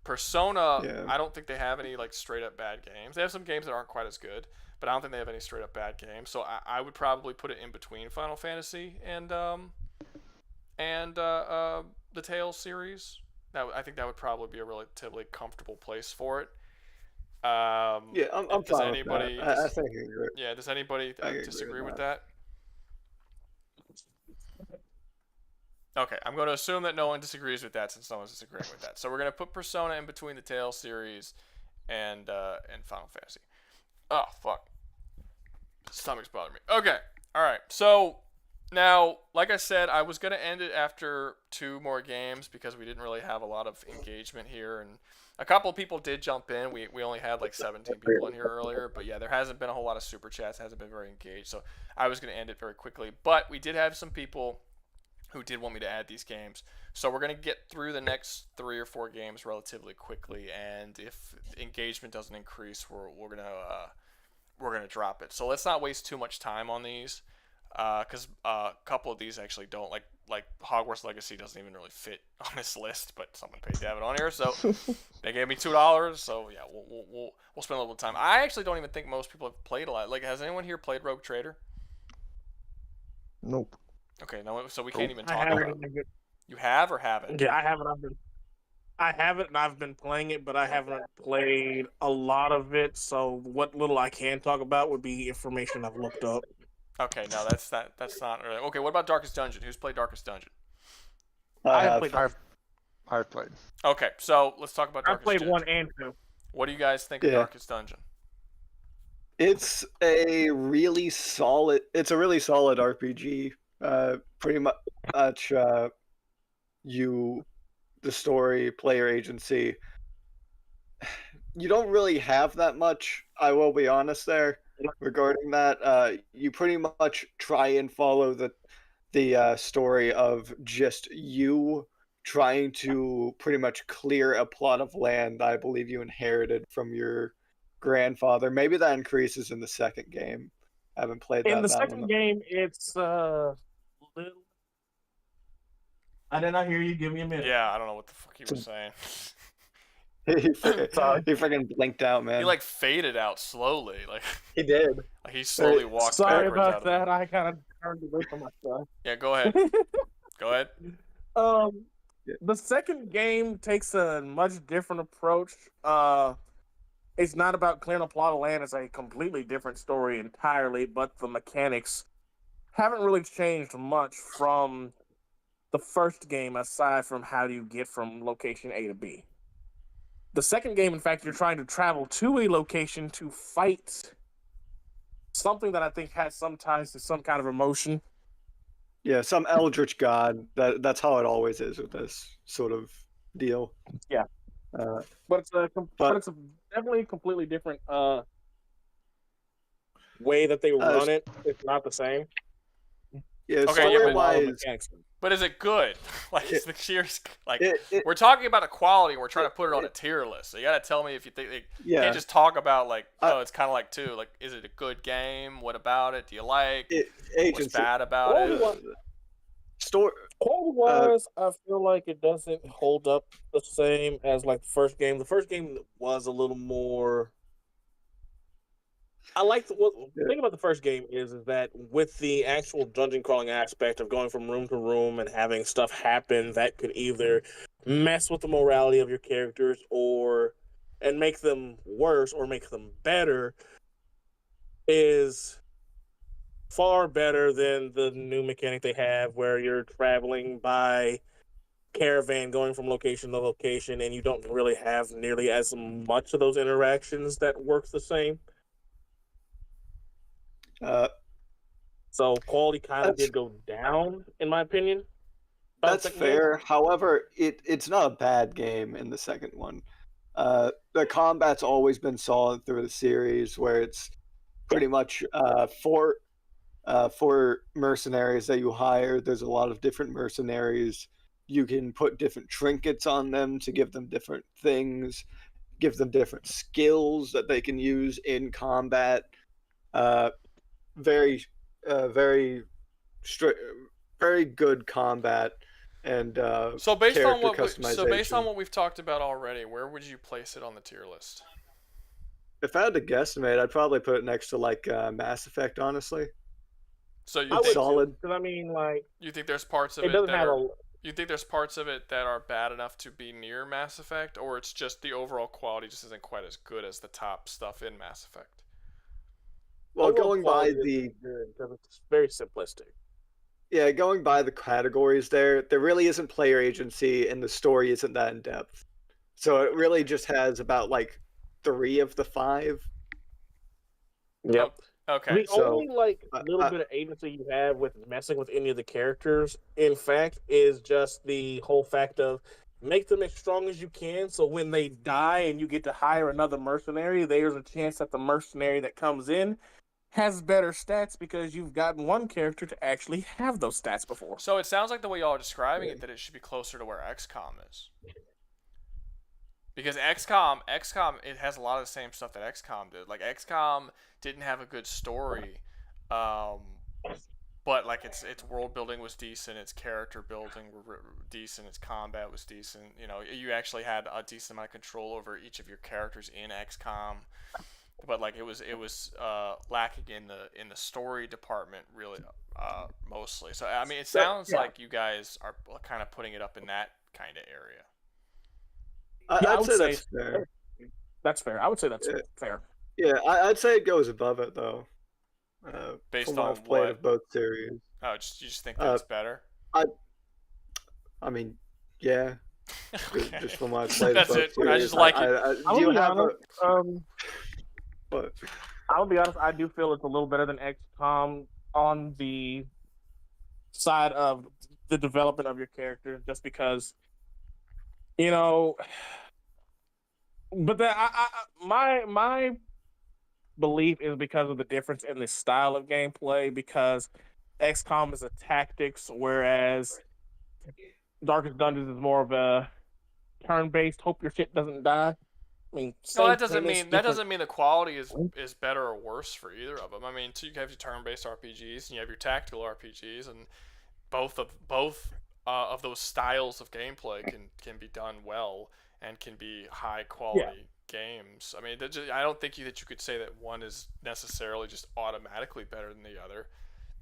Persona, I don't think they have any like straight up bad games. They have some games that aren't quite as good, but I don't think they have any straight up bad games. So I would probably put it in between Final Fantasy and the Tales series. I think that would probably be a relatively comfortable place for it. I'm fine with that. I think I agree. Yeah, does anybody disagree with that? Okay, I'm going to assume that no one disagrees with that, since no one's disagreeing with that. So we're going to put Persona in between the Tales series and Final Fantasy. Oh, fuck. Stomach's bothering me. Okay, alright. So, Now, like I said, I was gonna end it after 2 more games because we didn't really have a lot of engagement here, and a couple of people did jump in. We only had like 17 people in here earlier, but yeah, there hasn't been a whole lot of super chats. Hasn't been very engaged, so I was gonna end it very quickly. But we did have some people who did want me to add these games, so we're gonna get through the next 3 or 4 games relatively quickly, and if engagement doesn't increase, we're gonna drop it. So let's not waste too much time on these. Because a couple of these actually don't like Hogwarts Legacy doesn't even really fit on this list, but someone paid to have it on here, so they gave me $2. So yeah, we'll spend a little time. I actually don't even think most people have played a lot. Like, has anyone here played Rogue Trader? Nope. Okay, no, so we can't even talk about it. You have or haven't? Yeah, I haven't. I haven't, and I've been playing it, but I haven't played a lot of it. So what little I can talk about would be information I've looked up. Okay, no, that's not really. Okay, what about Darkest Dungeon? Who's played Darkest Dungeon? I've played. Okay, so let's talk about Darkest Dungeon. I've Dungeon. played 1 and 2. What do you guys think of Darkest Dungeon? It's a really solid RPG. Pretty much the story, player agency. You don't really have that much, I will be honest there. Regarding that, you pretty much try and follow the story of just you trying to pretty much clear a plot of land I believe you inherited from your grandfather. Maybe that increases in the second game. I haven't played that. In the second game, it's little. I did not hear you. Give me a minute. Yeah, I don't know what the fuck he was saying. He freaking blinked out, man. He like faded out slowly, like he did. Like he slowly walked. Sorry backwards about that. I kind of turned away from my stuff. Yeah, go ahead. Go ahead. The second game takes a much different approach. It's not about clearing a plot of land. It's a completely different story entirely, but the mechanics haven't really changed much from the first game, aside from how do you get from location A to B. The second game, in fact, you're trying to travel to a location to fight something that I think has some ties to some kind of emotion. Yeah, some eldritch god. That's how it always is with this sort of deal. Yeah. But it's definitely a completely different way that they run it. It's not the same. Yeah, okay, but is it good? Like, is the serious, like, we're talking about a quality. We're trying to put it on a tier list. So you got to tell me if you think you can't just talk about like, oh, it's kind of like 2. Like, is it a good game? What about it? Do you like? What's bad about it? Quality-wise, I feel like it doesn't hold up the same as like the first game. The first game was a little more. I like the thing about the first game is that with the actual dungeon crawling aspect of going from room to room and having stuff happen that could either mess with the morality of your characters and make them worse or make them better is far better than the new mechanic they have where you're traveling by caravan going from location to location and you don't really have nearly as much of those interactions that work the same. So quality kind of did go down, in my opinion. That's fair. However, it's not a bad game in the second one. The combat's always been solid through the series, where it's pretty much for mercenaries that you hire. There's a lot of different mercenaries. You can put different trinkets on them to give them different things, give them different skills that they can use in combat. Very good combat and so based on what we've talked about already, where would you place it on the tier list? If I had to guesstimate, I'd probably put it next to like Mass Effect, honestly. So it's solid. Because I mean, like, you think there's parts of it doesn't that have are, you think there's parts of it that are bad enough to be near Mass Effect, or it's just the overall quality just isn't quite as good as the top stuff in Mass Effect? Well, going by it's very simplistic. Yeah, going by the categories there really isn't player agency, and the story isn't that in depth. So it really just has about like 3 of the 5. Yep. Okay. The only little bit of agency you have with messing with any of the characters, in fact, is just the whole fact of make them as strong as you can. So when they die and you get to hire another mercenary, there's a chance that the mercenary that comes in has better stats because you've gotten one character to actually have those stats before. So it sounds like the way y'all are describing it that it should be closer to where XCOM is. Because XCOM, it has a lot of the same stuff that XCOM did. Like XCOM didn't have a good story, but like its world building was decent, its character building were decent, its combat was decent. You know, you actually had a decent amount of control over each of your characters in XCOM, but like it was lacking in the story department really mostly. So I mean, it sounds like you guys are kind of putting it up in that kind of area. I'd say that's fair. That's fair. I would say that's fair. Yeah, I'd say it goes above it though. Based from on what I've played what? of both series. Oh, you just think that's better? I mean, yeah. Okay. Just from what I've played. That's of both it. series. I just like it. I'll be honest. But I'll be honest. I do feel it's a little better than XCOM on the side of the development of your character, just because, you know. But my belief is because of the difference in the style of gameplay. Because XCOM is a tactics, whereas Darkest Dungeons is more of a turn-based. Hope your shit doesn't die. I mean, no, that doesn't mean the quality is better or worse for either of them. I mean, so you have your turn-based RPGs and you have your tactical RPGs, and both of those styles of gameplay can be done well and can be high quality games. I mean, I don't think that you could say that one is necessarily just automatically better than the other.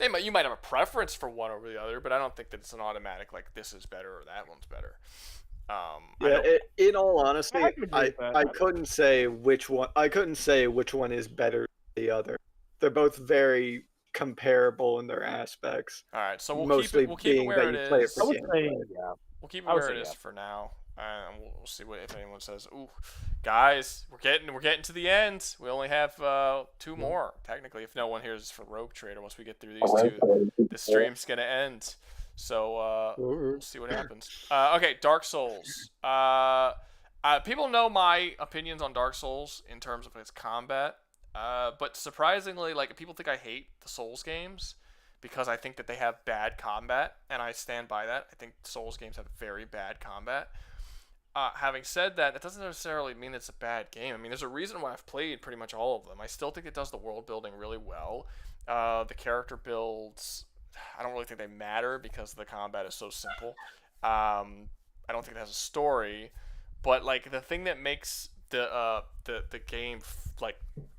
You might have a preference for one over the other, but I don't think that it's an automatic like this is better or that one's better. In all honesty, I couldn't say which one. I couldn't say which one is better than the other. They're both very comparable in their aspects. All right, so we'll keep it where it is. I would say, we'll keep it where it is for now, and we'll see if anyone says, "Ooh, guys, we're getting to the end. We only have 2 more technically. If no one here is for Rogue Trader, once we get through these 2, the stream's gonna end." So we'll see what happens. Okay, Dark Souls. People know my opinions on Dark Souls in terms of its combat, but surprisingly, like people think I hate the Souls games because I think that they have bad combat, and I stand by that. I think Souls games have very bad combat. Having said that, that doesn't necessarily mean it's a bad game. I mean, there's a reason why I've played pretty much all of them. I still think it does the world building really well. The character builds, I don't really think they matter because the combat is so simple. I don't think it has a story, but like the thing that makes the game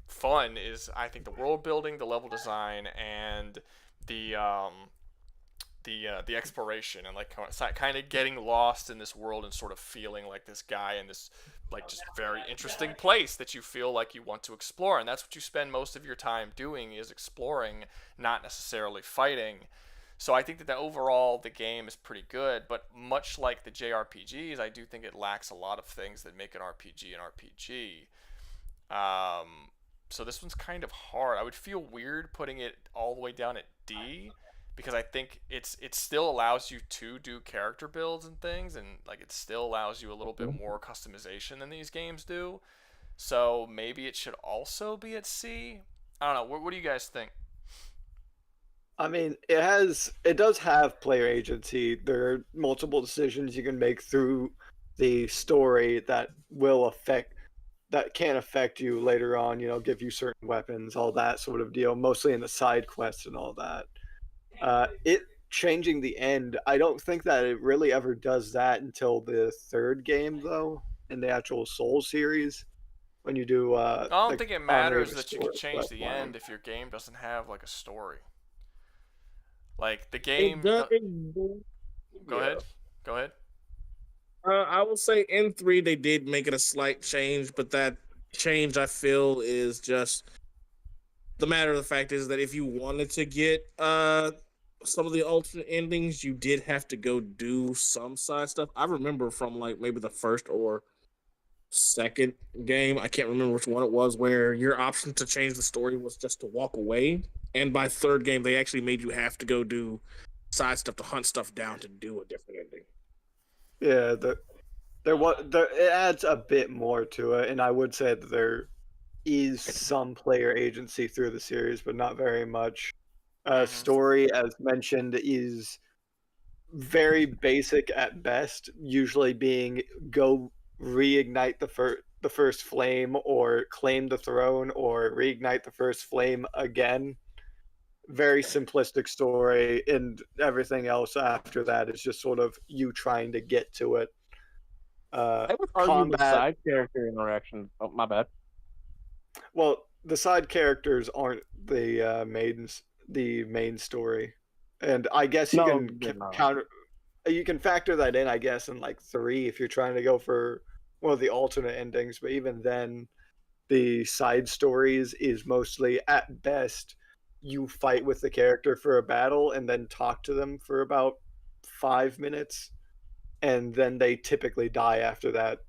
fun is I think the world building, the level design, and the exploration, and like kind of getting lost in this world and sort of feeling like this guy in this like just very interesting place that you feel like you want to explore, and that's what you spend most of your time doing is exploring, not necessarily fighting. So I think that overall the game is pretty good, but much like the JRPGs, I do think it lacks a lot of things that make an RPG an RPG. So this one's kind of hard. I would feel weird putting it all the way down at D, because I think it still allows you to do character builds and things, and like it still allows you a little bit more customization than these games do. So maybe it should also be at C. I don't know. What do you guys think? I mean, it does have player agency. There are multiple decisions you can make through the story that can affect you later on, you know, give you certain weapons, all that sort of deal, mostly in the side quests and all that. It changing the end, I don't think that it really ever does that until the 3rd game, though, in the actual Soul series. When you do, I don't think it matters that you can change the end if your game doesn't have like a story. Like the game. Go ahead. I will say in 3 they did make it a slight change, but that change I feel is just the matter of the fact is that if you wanted to get some of the alternate endings, you did have to go do some side stuff. I remember from like maybe the first or second game, I can't remember which one it was, where your option to change the story was just to walk away. And by third game, they actually made you have to go do side stuff to hunt stuff down to do a different ending. Yeah, it adds a bit more to it, and I would say that there is some player agency through the series, but not very much. Story, as mentioned, is very basic at best, usually being go reignite the first flame, or claim the throne, or reignite the first flame again. Very simplistic story, and everything else after that is just sort of you trying to get to it. I would argue the side character interaction. Oh, my bad. Well, the side characters aren't the main story, and I guess you you can factor that in, I guess, in like 3 if you're trying to go for one of the alternate endings. But even then, the side stories is mostly, at best, you fight with the character for a battle and then talk to them for about 5 minutes, and then they typically die after that.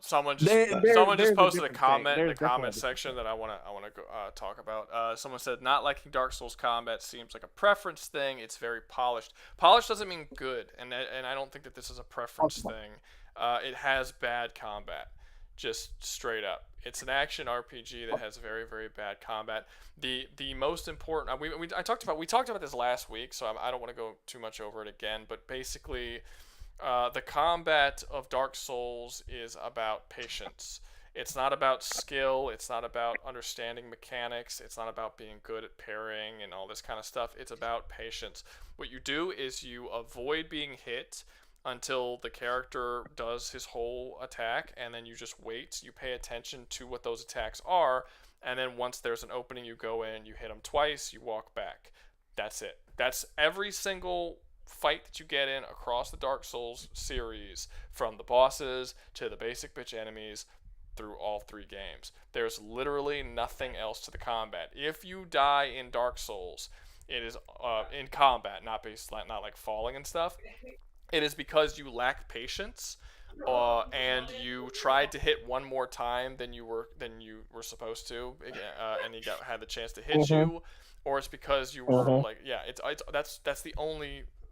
Someone just posted a comment in the comment section that I wanna go talk about. Someone said, not liking Dark Souls combat seems like a preference thing. It's very polished. Polished doesn't mean good, and I don't think that this is a preference thing. It has bad combat, just straight up. It's an action RPG that has very, very bad combat. The most important we talked about this last week, so I don't want to go too much over it again. But basically, the combat of Dark Souls is about patience. It's not about skill. It's not about understanding mechanics. It's not about being good at parrying and all this kind of stuff. It's about patience. What you do is you avoid being hit until the character does his whole attack, and then you just wait. You pay attention to what those attacks are, and then once there's an opening, you go in, you hit them twice, you walk back. That's it. That's every single fight that you get in across the Dark Souls series, from the bosses to the basic bitch enemies, through all 3 games. There's literally nothing else to the combat. If you die in Dark Souls, it is in combat, not like falling and stuff. It is because you lack patience, and you tried to hit one more time than you were supposed to, and he had the chance to hit you, or it's because you were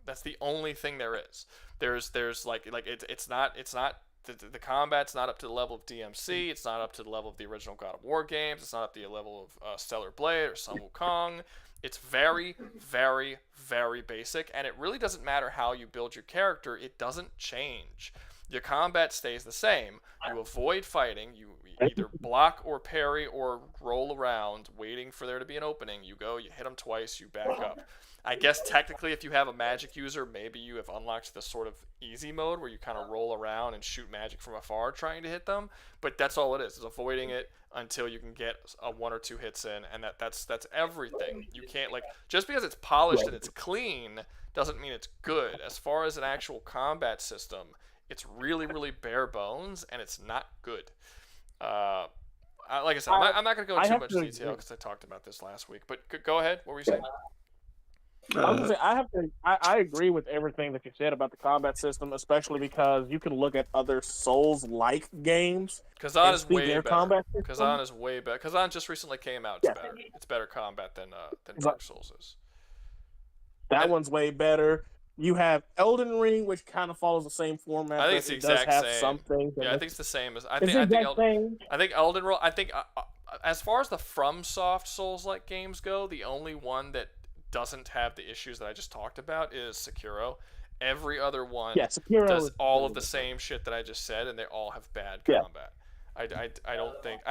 that's the only thing there is. There's like it's not the combat's not up to the level of DMC. It's not up to the level of the original God of War games. It's not up to the level of Stellar Blade or Sun Wukong. It's very, very, very basic, and it really doesn't matter how you build your character. It doesn't change. Your combat stays the same. You avoid fighting. You either block or parry or roll around, waiting for there to be an opening. You go, you hit them twice, you back up. I guess technically if you have a magic user, maybe you have unlocked the sort of easy mode where you kind of roll around and shoot magic from afar trying to hit them. But that's all it is avoiding it until you can get a 1 or 2 hits in, and that's everything. You can't, just because it's polished and it's clean doesn't mean it's good. As far as an actual combat system, it's really, really bare bones, and it's not good. Like I said, I'm not going to go into too much detail because I talked about this last week. But go ahead. What were you saying? I agree with everything that you said about the combat system, especially because you can look at other Souls-like games. Kazan is way better. Kazan is way better. Kazan just recently came out. It's better. It's better combat than Dark Souls is. That one's way better. You have Elden Ring, which kind of follows the same format. I think it's the exact same. Yeah, I think it's the same as I think Elden Ring. I think as far as the FromSoft Souls-like games go, the only one that doesn't have the issues that I just talked about is Sekiro. Every other one does all of the same shit that I just said, and they all have bad combat. I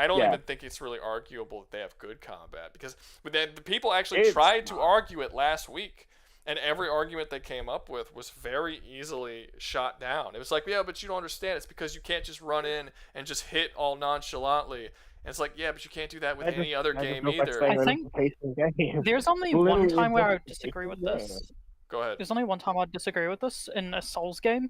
don't even think it's really arguable that they have good combat, because the people actually tried to argue it last week, and every argument they came up with was very easily shot down. It was like, yeah, but you don't understand. It's because you can't just run in and just hit all nonchalantly. And it's like, yeah, but you can't do that with any other game either. I think there's only one time where I would disagree with this. Go ahead. There's only one time I'd disagree with this in a Souls game,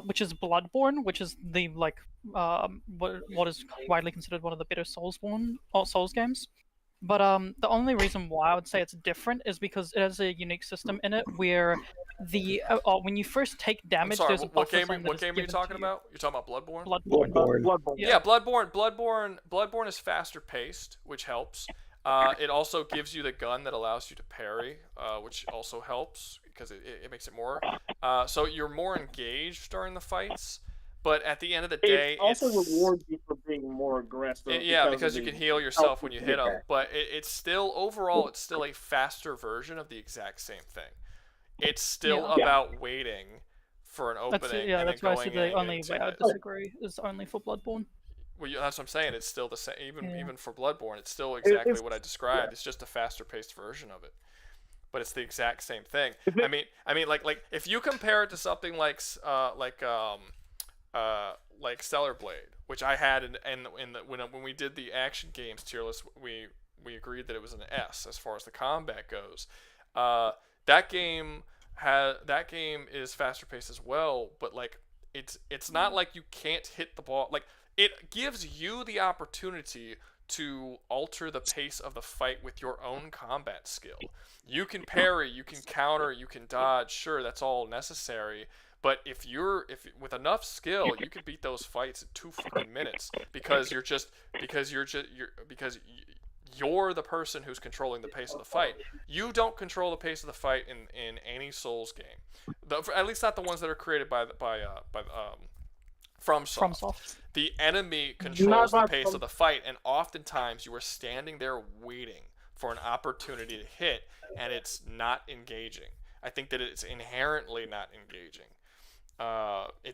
which is Bloodborne, which is the what is widely considered one of the better Souls games. But the only reason why I would say it's different is because it has a unique system in it where when you first take damage, sorry, there's a what buffer game? zone What game are you talking about? You're talking about Bloodborne. Bloodborne. Yeah, Bloodborne is faster paced, which helps. It also gives you the gun that allows you to parry, which also helps because it makes it more. So you're more engaged during the fights. But at the end of the day, it also rewards you for being more aggressive. Because you can heal yourself when you hit them. But it's still overall, it's still a faster version of the exact same thing. It's still about waiting for an opening. That's why I said the only way I disagree is only for Bloodborne. Well, that's what I'm saying. It's still the same. Even for Bloodborne, it's still exactly what I described. It's just a faster paced version of it. But it's the exact same thing. I mean, like if you compare it to something like Stellar Blade, which I had when we did the action games tier list, we agreed that it was an S as far as the combat goes. That game is faster paced as well, but like it's not like you can't hit the ball. Like it gives you the opportunity to alter the pace of the fight with your own combat skill. You can parry, you can counter, you can dodge. Sure, that's all necessary. But if with enough skill, you can beat those fights in 2 fucking minutes because you're the person who's controlling the pace of the fight. You don't control the pace of the fight in any Souls game, at least not the ones that are created by FromSoft. The enemy controls the pace of the fight, and oftentimes you are standing there waiting for an opportunity to hit, and it's not engaging. I think that it's inherently not engaging.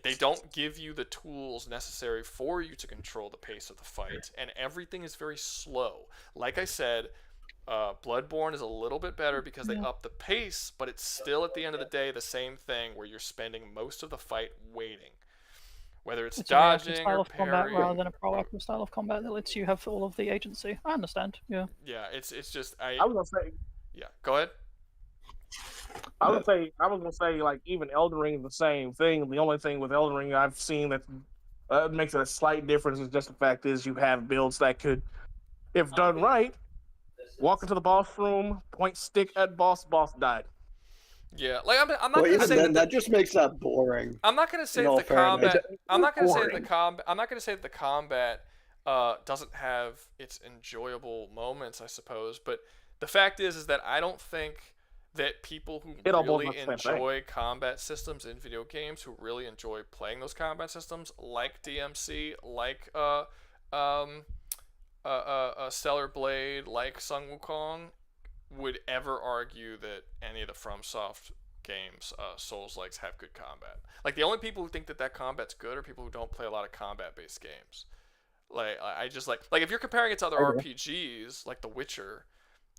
They don't give you the tools necessary for you to control the pace of the fight, and everything is very slow. Like I said, Bloodborne is a little bit better because they up the pace, but it's still at the end of the day the same thing where you're spending most of the fight waiting. Whether it's dodging or parrying, rather than a proactive style of combat that lets you have all of the agency. I understand. Yeah. Yeah, it's just I was gonna say. Yeah, go ahead. I was gonna say like even Elden Ring is the same thing. The only thing with Elden Ring I've seen that makes it a slight difference is just the fact is you have builds that could, if done right, walk into the boss room, point stick at boss died. Yeah, like I'm not gonna say that just makes that boring. I'm not gonna say that the combat. I'm not gonna say that the combat doesn't have its enjoyable moments, I suppose. But the fact is that I don't think that people who really enjoy combat systems in video games, who really enjoy playing those combat systems, like DMC, like Stellar Blade, like Sun Wukong, would ever argue that any of the FromSoft games, Souls-likes, have good combat. Like, the only people who think that combat's good are people who don't play a lot of combat-based games. Like, I just like if you're comparing it to other RPGs, like The Witcher,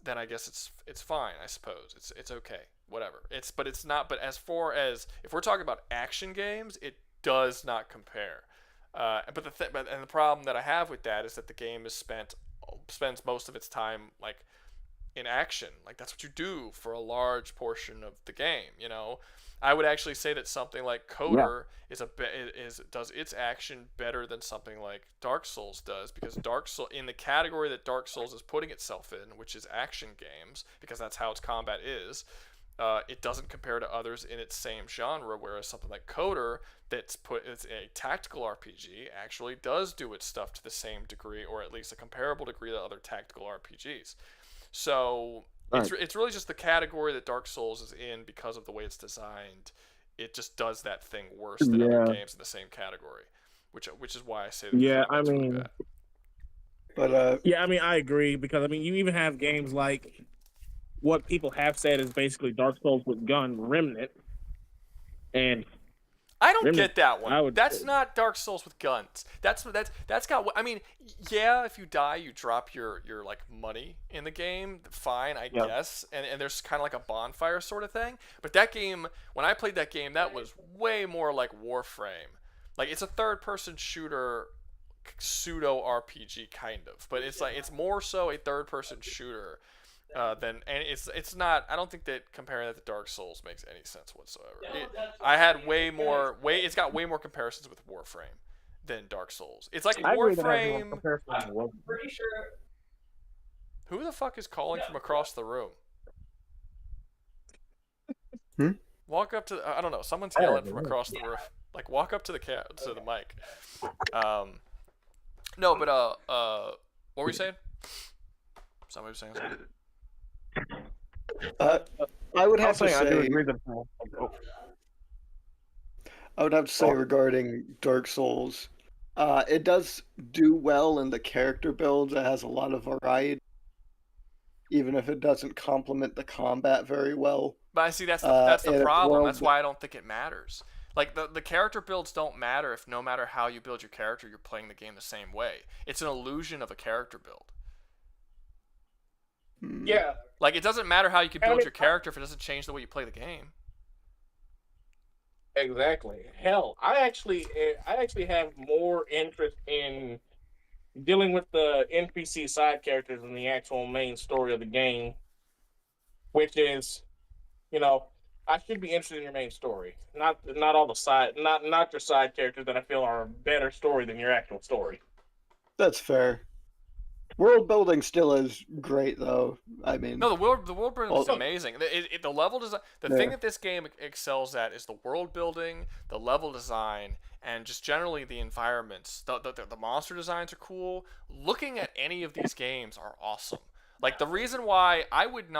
then I guess it's fine, I suppose. It's okay, whatever. But it's not. But as far as if we're talking about action games, it does not compare. But the problem that I have with that is that the game spends most of its time like in action. Like that's what you do for a large portion of the game. You know, I would actually say that something like Coder does its action better than something like Dark Souls does, because Dark Souls, in the category that Dark Souls is putting itself in, which is action games, because that's how its combat is, it doesn't compare to others in its same genre. Whereas something like Coder, it's a tactical RPG, actually does do its stuff to the same degree, or at least a comparable degree to other tactical RPGs. So it's really just the category that Dark Souls is in because of the way it's designed. It just does that thing worse than other games in the same category, which is why I say that. Yeah, I mean, really bad. But yeah, I mean, I agree, because I mean, you even have games like what people have said is basically Dark Souls with gun, Remnant, and I don't get that one. That's not Dark Souls with guns. That's got. I mean, yeah, if you die, you drop your like money in the game. Fine, I guess. And there's kind of like a bonfire sort of thing. But that game, when I played that game, that was way more like Warframe. Like it's a third-person shooter, pseudo RPG kind of. But it's more so a third-person shooter. And it's not. I don't think that comparing that to Dark Souls makes any sense whatsoever. It's got way more comparisons with Warframe than Dark Souls. It's like Warframe. I'm pretty sure. Who the fuck is calling from across the room? Walk up to. I don't know. Someone's yelling from across the room. Like, walk up to the mic. No, but what were you saying? Somebody was saying something. I would have to say. I would have to say regarding Dark Souls, it does do well in the character builds. It has a lot of variety, even if it doesn't complement the combat very well. But I see that's the problem. That's why I don't think it matters. Like, the character builds don't matter if no matter how you build your character, you're playing the game the same way. It's an illusion of a character build. Yeah. Like, it doesn't matter how you can build your character if it doesn't change the way you play the game. Exactly. Hell, I actually have more interest in dealing with the NPC side characters than the actual main story of the game, which is, I should be interested in your main story, not all the side, not your side characters that I feel are a better story than your actual story. That's fair. World building still is great, though. I mean, no, the world building is amazing. The level design, thing that this game excels at is the world building, the level design, and just generally the environments. The monster designs are cool. Looking at any of these games are awesome. Like, the reason why I would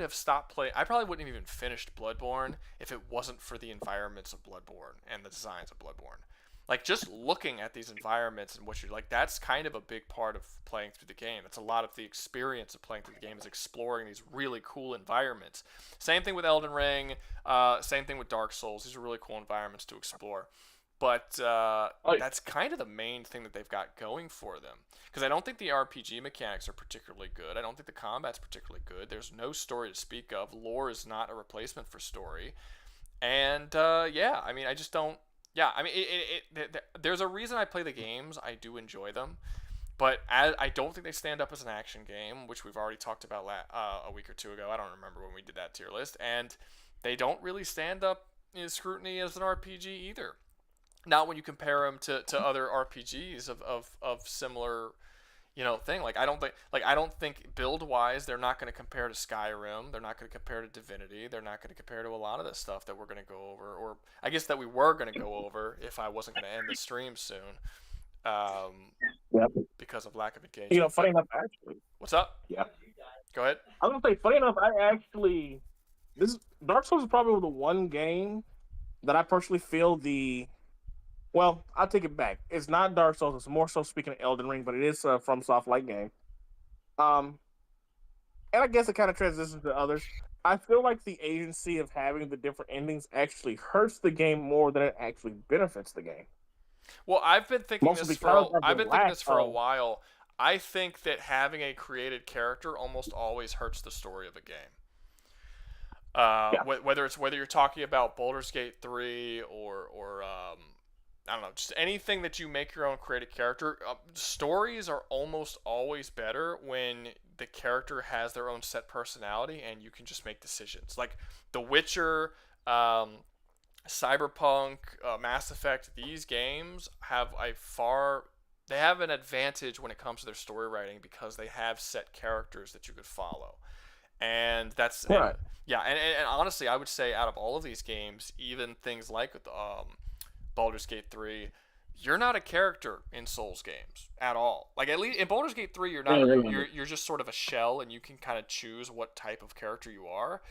have stopped playing, I probably wouldn't have even finished Bloodborne if it wasn't for the environments of Bloodborne and the designs of Bloodborne. Like, just looking at these environments and what you're like, that's kind of a big part of playing through the game. It's a lot of the experience of playing through the game is exploring these really cool environments. Same thing with Elden Ring, same thing with Dark Souls. These are really cool environments to explore. But that's kind of the main thing that they've got going for them. Because I don't think the RPG mechanics are particularly good. I don't think the combat's particularly good. There's no story to speak of. Lore is not a replacement for story. And, yeah, I mean, I just don't... Yeah, I mean, there's a reason I play the games. I do enjoy them. But I don't think they stand up as an action game, which we've already talked about a week or two ago. I don't remember when we did that tier list. And they don't really stand up in scrutiny as an RPG either. Not when you compare them to other RPGs of similar, thing. Like, I don't think build-wise they're not going to compare to Skyrim. They're not going to compare to Divinity. They're not going to compare to a lot of this stuff that we're going to go over, or I guess that we were going to go over if I wasn't going to end the stream soon. Because of lack of engagement. Funny enough, actually. What's up? Yeah. Go ahead. I was going to say, funny enough, Dark Souls is probably the one game that I personally feel well, I'll take it back. It's not Dark Souls. It's more so speaking of Elden Ring, but it is a FromSoft-like game. And I guess it kind of transitions to others. I feel like the agency of having the different endings actually hurts the game more than it actually benefits the game. Well, I've been thinking this for a while. I think that having a created character almost always hurts the story of a game. Whether you're talking about Baldur's Gate 3 or I don't know, just anything that you make your own created character. Stories are almost always better when the character has their own set personality and you can just make decisions. Like The Witcher, Cyberpunk, Mass Effect, these games have they have an advantage when it comes to their story writing because they have set characters that you could follow. And that's right. And honestly, I would say out of all of these games, even things like Baldur's Gate 3, you're not a character in Souls games at all. Like, at least in Baldur's Gate 3, you're not. You're just sort of a shell, and you can kind of choose what type of character you are.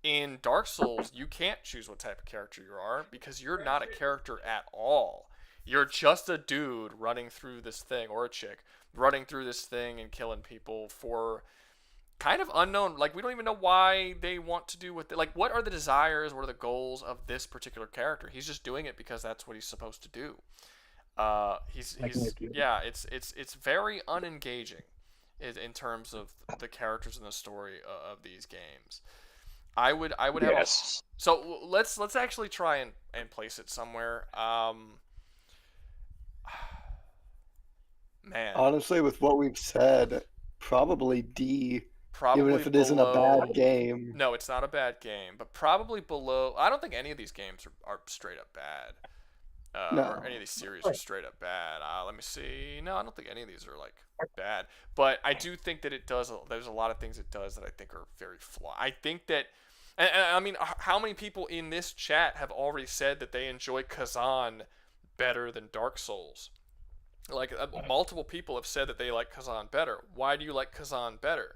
In Dark Souls, you can't choose what type of character you are because you're not a character at all. You're just a dude running through this thing, or a chick running through this thing and killing people for kind of unknown. Like, we don't even know why they want to do what are the desires, what are the goals of this particular character. He's just doing it because that's what he's supposed to do. It's very unengaging in terms of the characters in the story of these games. I would have so let's actually try and place it somewhere. Man, honestly, with what we've said, probably D. Probably even if it isn't a bad game. No, it's not a bad game, but probably below. I don't think any of these games are straight up bad. No. or any of these series are straight up bad. Let me see. No, I don't think any of these are like bad. But I do think that it does. There's a lot of things it does that I think are very flawed. I think that, and I mean, how many people in this chat have already said that they enjoy Kazan better than Dark Souls? Like multiple people have said that they like Kazan better. Why do you like Kazan better?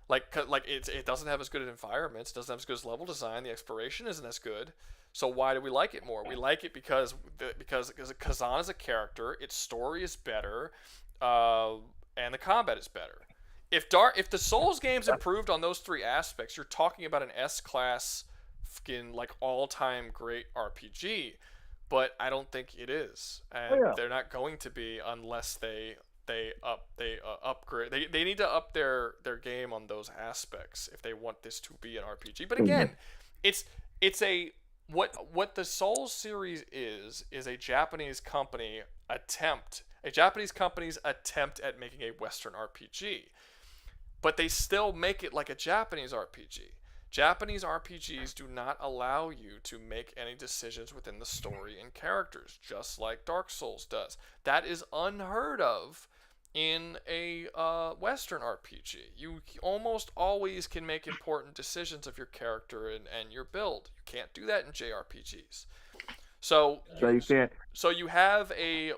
Like it doesn't have as good environments, doesn't have as good as level design. The exploration isn't as good. So why do we like it more? We like it because Kazan is a character, its story is better, and the combat is better. If the Souls games improved on those three aspects, you're talking about an S-class fucking like all-time great RPG. But I don't think it is, and they're not going to be unless they upgrade. They need to up their game on those aspects if they want this to be an RPG. But again, it's a what the Souls series is a Japanese company's attempt at making a Western RPG. But they still make it like a Japanese RPG. Japanese RPGs do not allow you to make any decisions within the story and characters, just like Dark Souls does. That is unheard of in a Western RPG. You almost always can make important decisions of your character and your build. You can't do that in JRPGs. So you can't. So you have a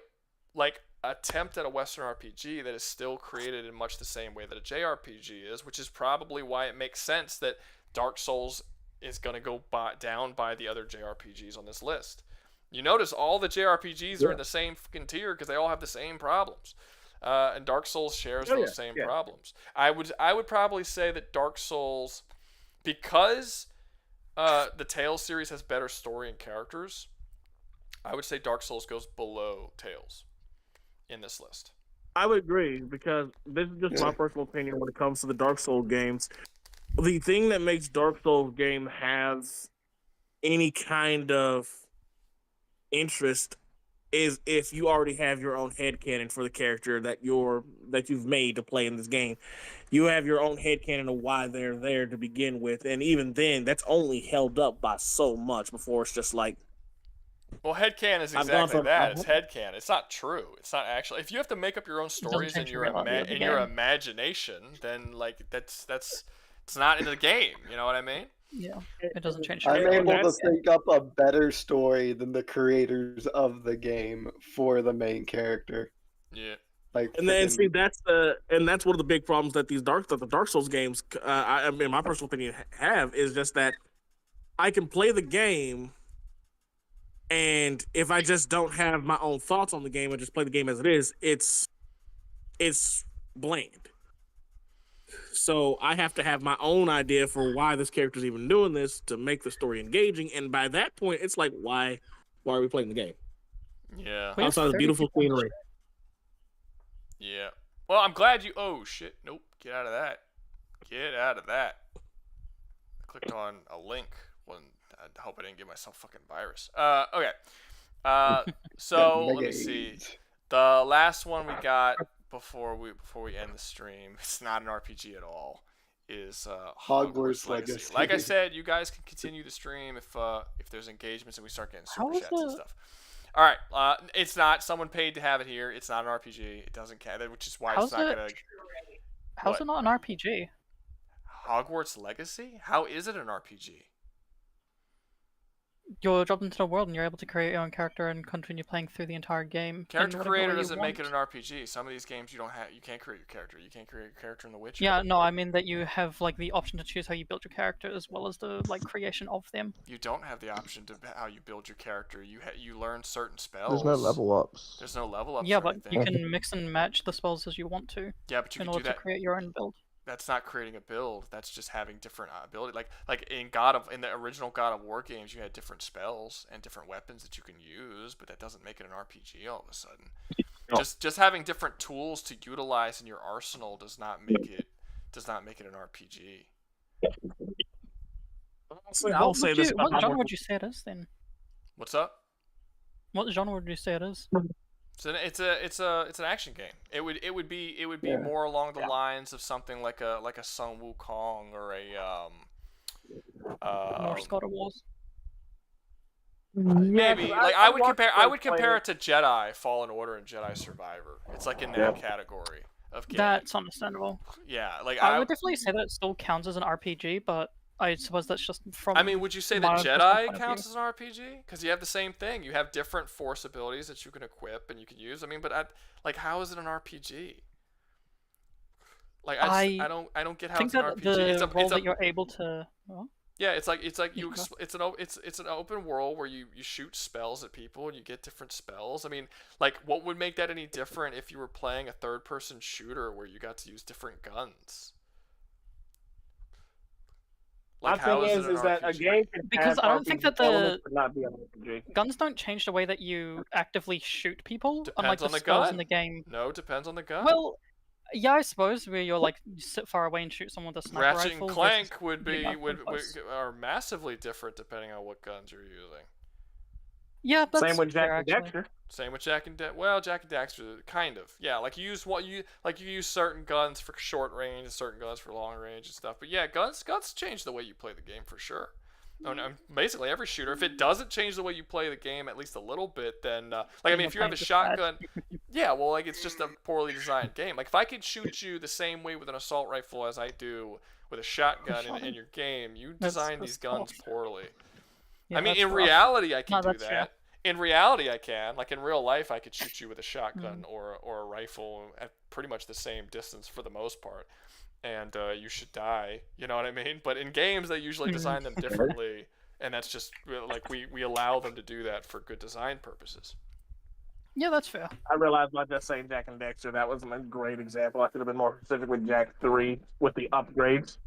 attempt at a Western RPG that is still created in much the same way that a JRPG is, which is probably why it makes sense that Dark Souls is going to go down by the other JRPGs on this list. You notice all the JRPGs are in the same fucking tier because they all have the same problems. And Dark Souls shares those same problems. I would probably say that Dark Souls, because the Tales series has better story and characters, I would say Dark Souls goes below Tales in this list. I would agree, because this is just my personal opinion when it comes to the Dark Souls games. The thing that makes Dark Souls game have any kind of interest is if you already have your own headcanon for the character that you've made to play in this game. You have your own headcanon of why they're there to begin with, and even then, that's only held up by so much before it's just like. Well, headcanon is exactly that. It's headcanon. It's not true. It's not actually. If you have to make up your own stories in your imagination, then like that's it's not in the game. You know what I mean? Yeah, it doesn't change. I'm able to think up a better story than the creators of the game for the main character. Yeah. And then see that's one of the big problems that the Dark Souls games, I mean, my personal opinion, have is just that I can play the game, and if I just don't have my own thoughts on the game and just play the game as it is, it's bland. So I have to have my own idea for why this character's even doing this to make the story engaging, and by that point, it's like, why are we playing the game? Yeah. Outside of beautiful scenery. Yeah. Well, I'm glad you. Oh shit! Nope. Get out of that. Get out of that. I clicked on a link. I hope I didn't give myself fucking virus. Okay. So let me see. The last one we got before we end the stream. It's not an RPG at all. Is Hogwarts Legacy. Like I said, you guys can continue the stream if there's engagements and we start getting super chats and stuff. All right, it's not. Someone paid to have it here. It's not an RPG. It doesn't count, which is why it's not gonna. How's it not an RPG? Hogwarts Legacy? How is it an RPG? You're dropped into the world and you're able to create your own character and continue playing through the entire game. Character creator doesn't make it an RPG. Some of these games you can't create your character. You can't create your character in The Witcher. Yeah, no, I mean that you have like the option to choose how you build your character as well as the creation of them. You don't have the option to how you build your character. You learn certain spells. There's no level ups. There's no level ups. Yeah, but you can mix and match the spells as you want to. Yeah, but you can in order do that to create your own build. That's not creating a build. That's just having different ability. Like in the original God of War games, you had different spells and different weapons that you can use, but that doesn't make it an RPG all of a sudden. No. Just having different tools to utilize in your arsenal does not make it an RPG. What genre would you say it is then? What's up? What genre would you say it is? It's an action game. It would be more along the lines of something like a Sun Wukong or a Norse God of Wars. Maybe like I would compare it to Jedi Fallen Order and Jedi Survivor. It's like in that category of game. That's understandable. Yeah, like I would definitely say that it still counts as an RPG, but I suppose that's just from. I mean, would you say that Jedi counts as an RPG? Because you have the same thing. You have different Force abilities that you can equip and you can use. I mean, but like, how is it an RPG? Like, I don't get how it's an RPG. It's that you're able to. Well, yeah, it's an open world where you shoot spells at people and you get different spells. I mean, like, what would make that any different if you were playing a third-person shooter where you got to use different guns? Like, my thing is that a game can because I don't think that the not be an RPG. Guns don't change the way that you actively shoot people, depends unlike on the the spells gun. in the game. No, depends on the gun. Well, yeah, I suppose where you're like you sit far away and shoot someone with a sniper Ratchet rifle. and Clank versus are massively different depending on what guns you're using. Yeah, that's same with Jack fair, and actually. Dexter. Same with Jack and Well, Jack and Dexter, kind of. Yeah, like you use certain guns for short range and certain guns for long range and stuff. But yeah, guns change the way you play the game for sure. Basically every shooter. If it doesn't change the way you play the game at least a little bit, then like I mean, if you have a shotgun, yeah, well, like it's just a poorly designed game. Like if I could shoot you the same way with an assault rifle as I do with a shotgun in your game, you design these guns poorly. Yeah, I mean, in rough. reality, I can No, do that's that. In reality, I can. Like in real life, I could shoot you with a shotgun or a rifle at pretty much the same distance for the most part, and you should die. You know what I mean? But in games, they usually design them differently, and that's just like we allow them to do that for good design purposes. Yeah, that's fair. I realized by just saying Jack and Dexter, that wasn't a great example. I should have been more specific with Jack 3 with the upgrades.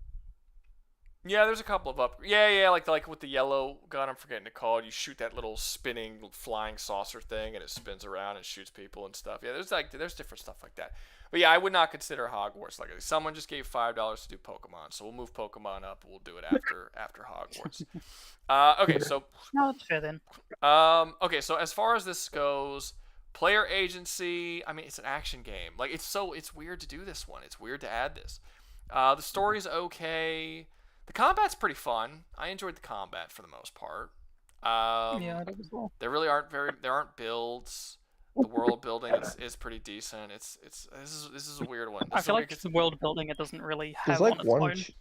Yeah, there's a couple of Yeah, like with the yellow gun, I'm forgetting to call it. You shoot that little spinning flying saucer thing, and it spins around and shoots people and stuff. Yeah, there's different stuff like that. But yeah, I would not consider Hogwarts like someone just gave $5 to do Pokemon, so we'll move Pokemon up. We'll do it after Hogwarts. Okay, so no, that's fair then. Okay, so as far as this goes, player agency. I mean, it's an action game. Like it's weird to do this one. It's weird to add this. The story's okay. The combat's pretty fun. I enjoyed the combat for the most part. Yeah, I did as well. There aren't builds. The world building is pretty decent. This is a weird one. I feel like the world building it doesn't really have There's like on its own.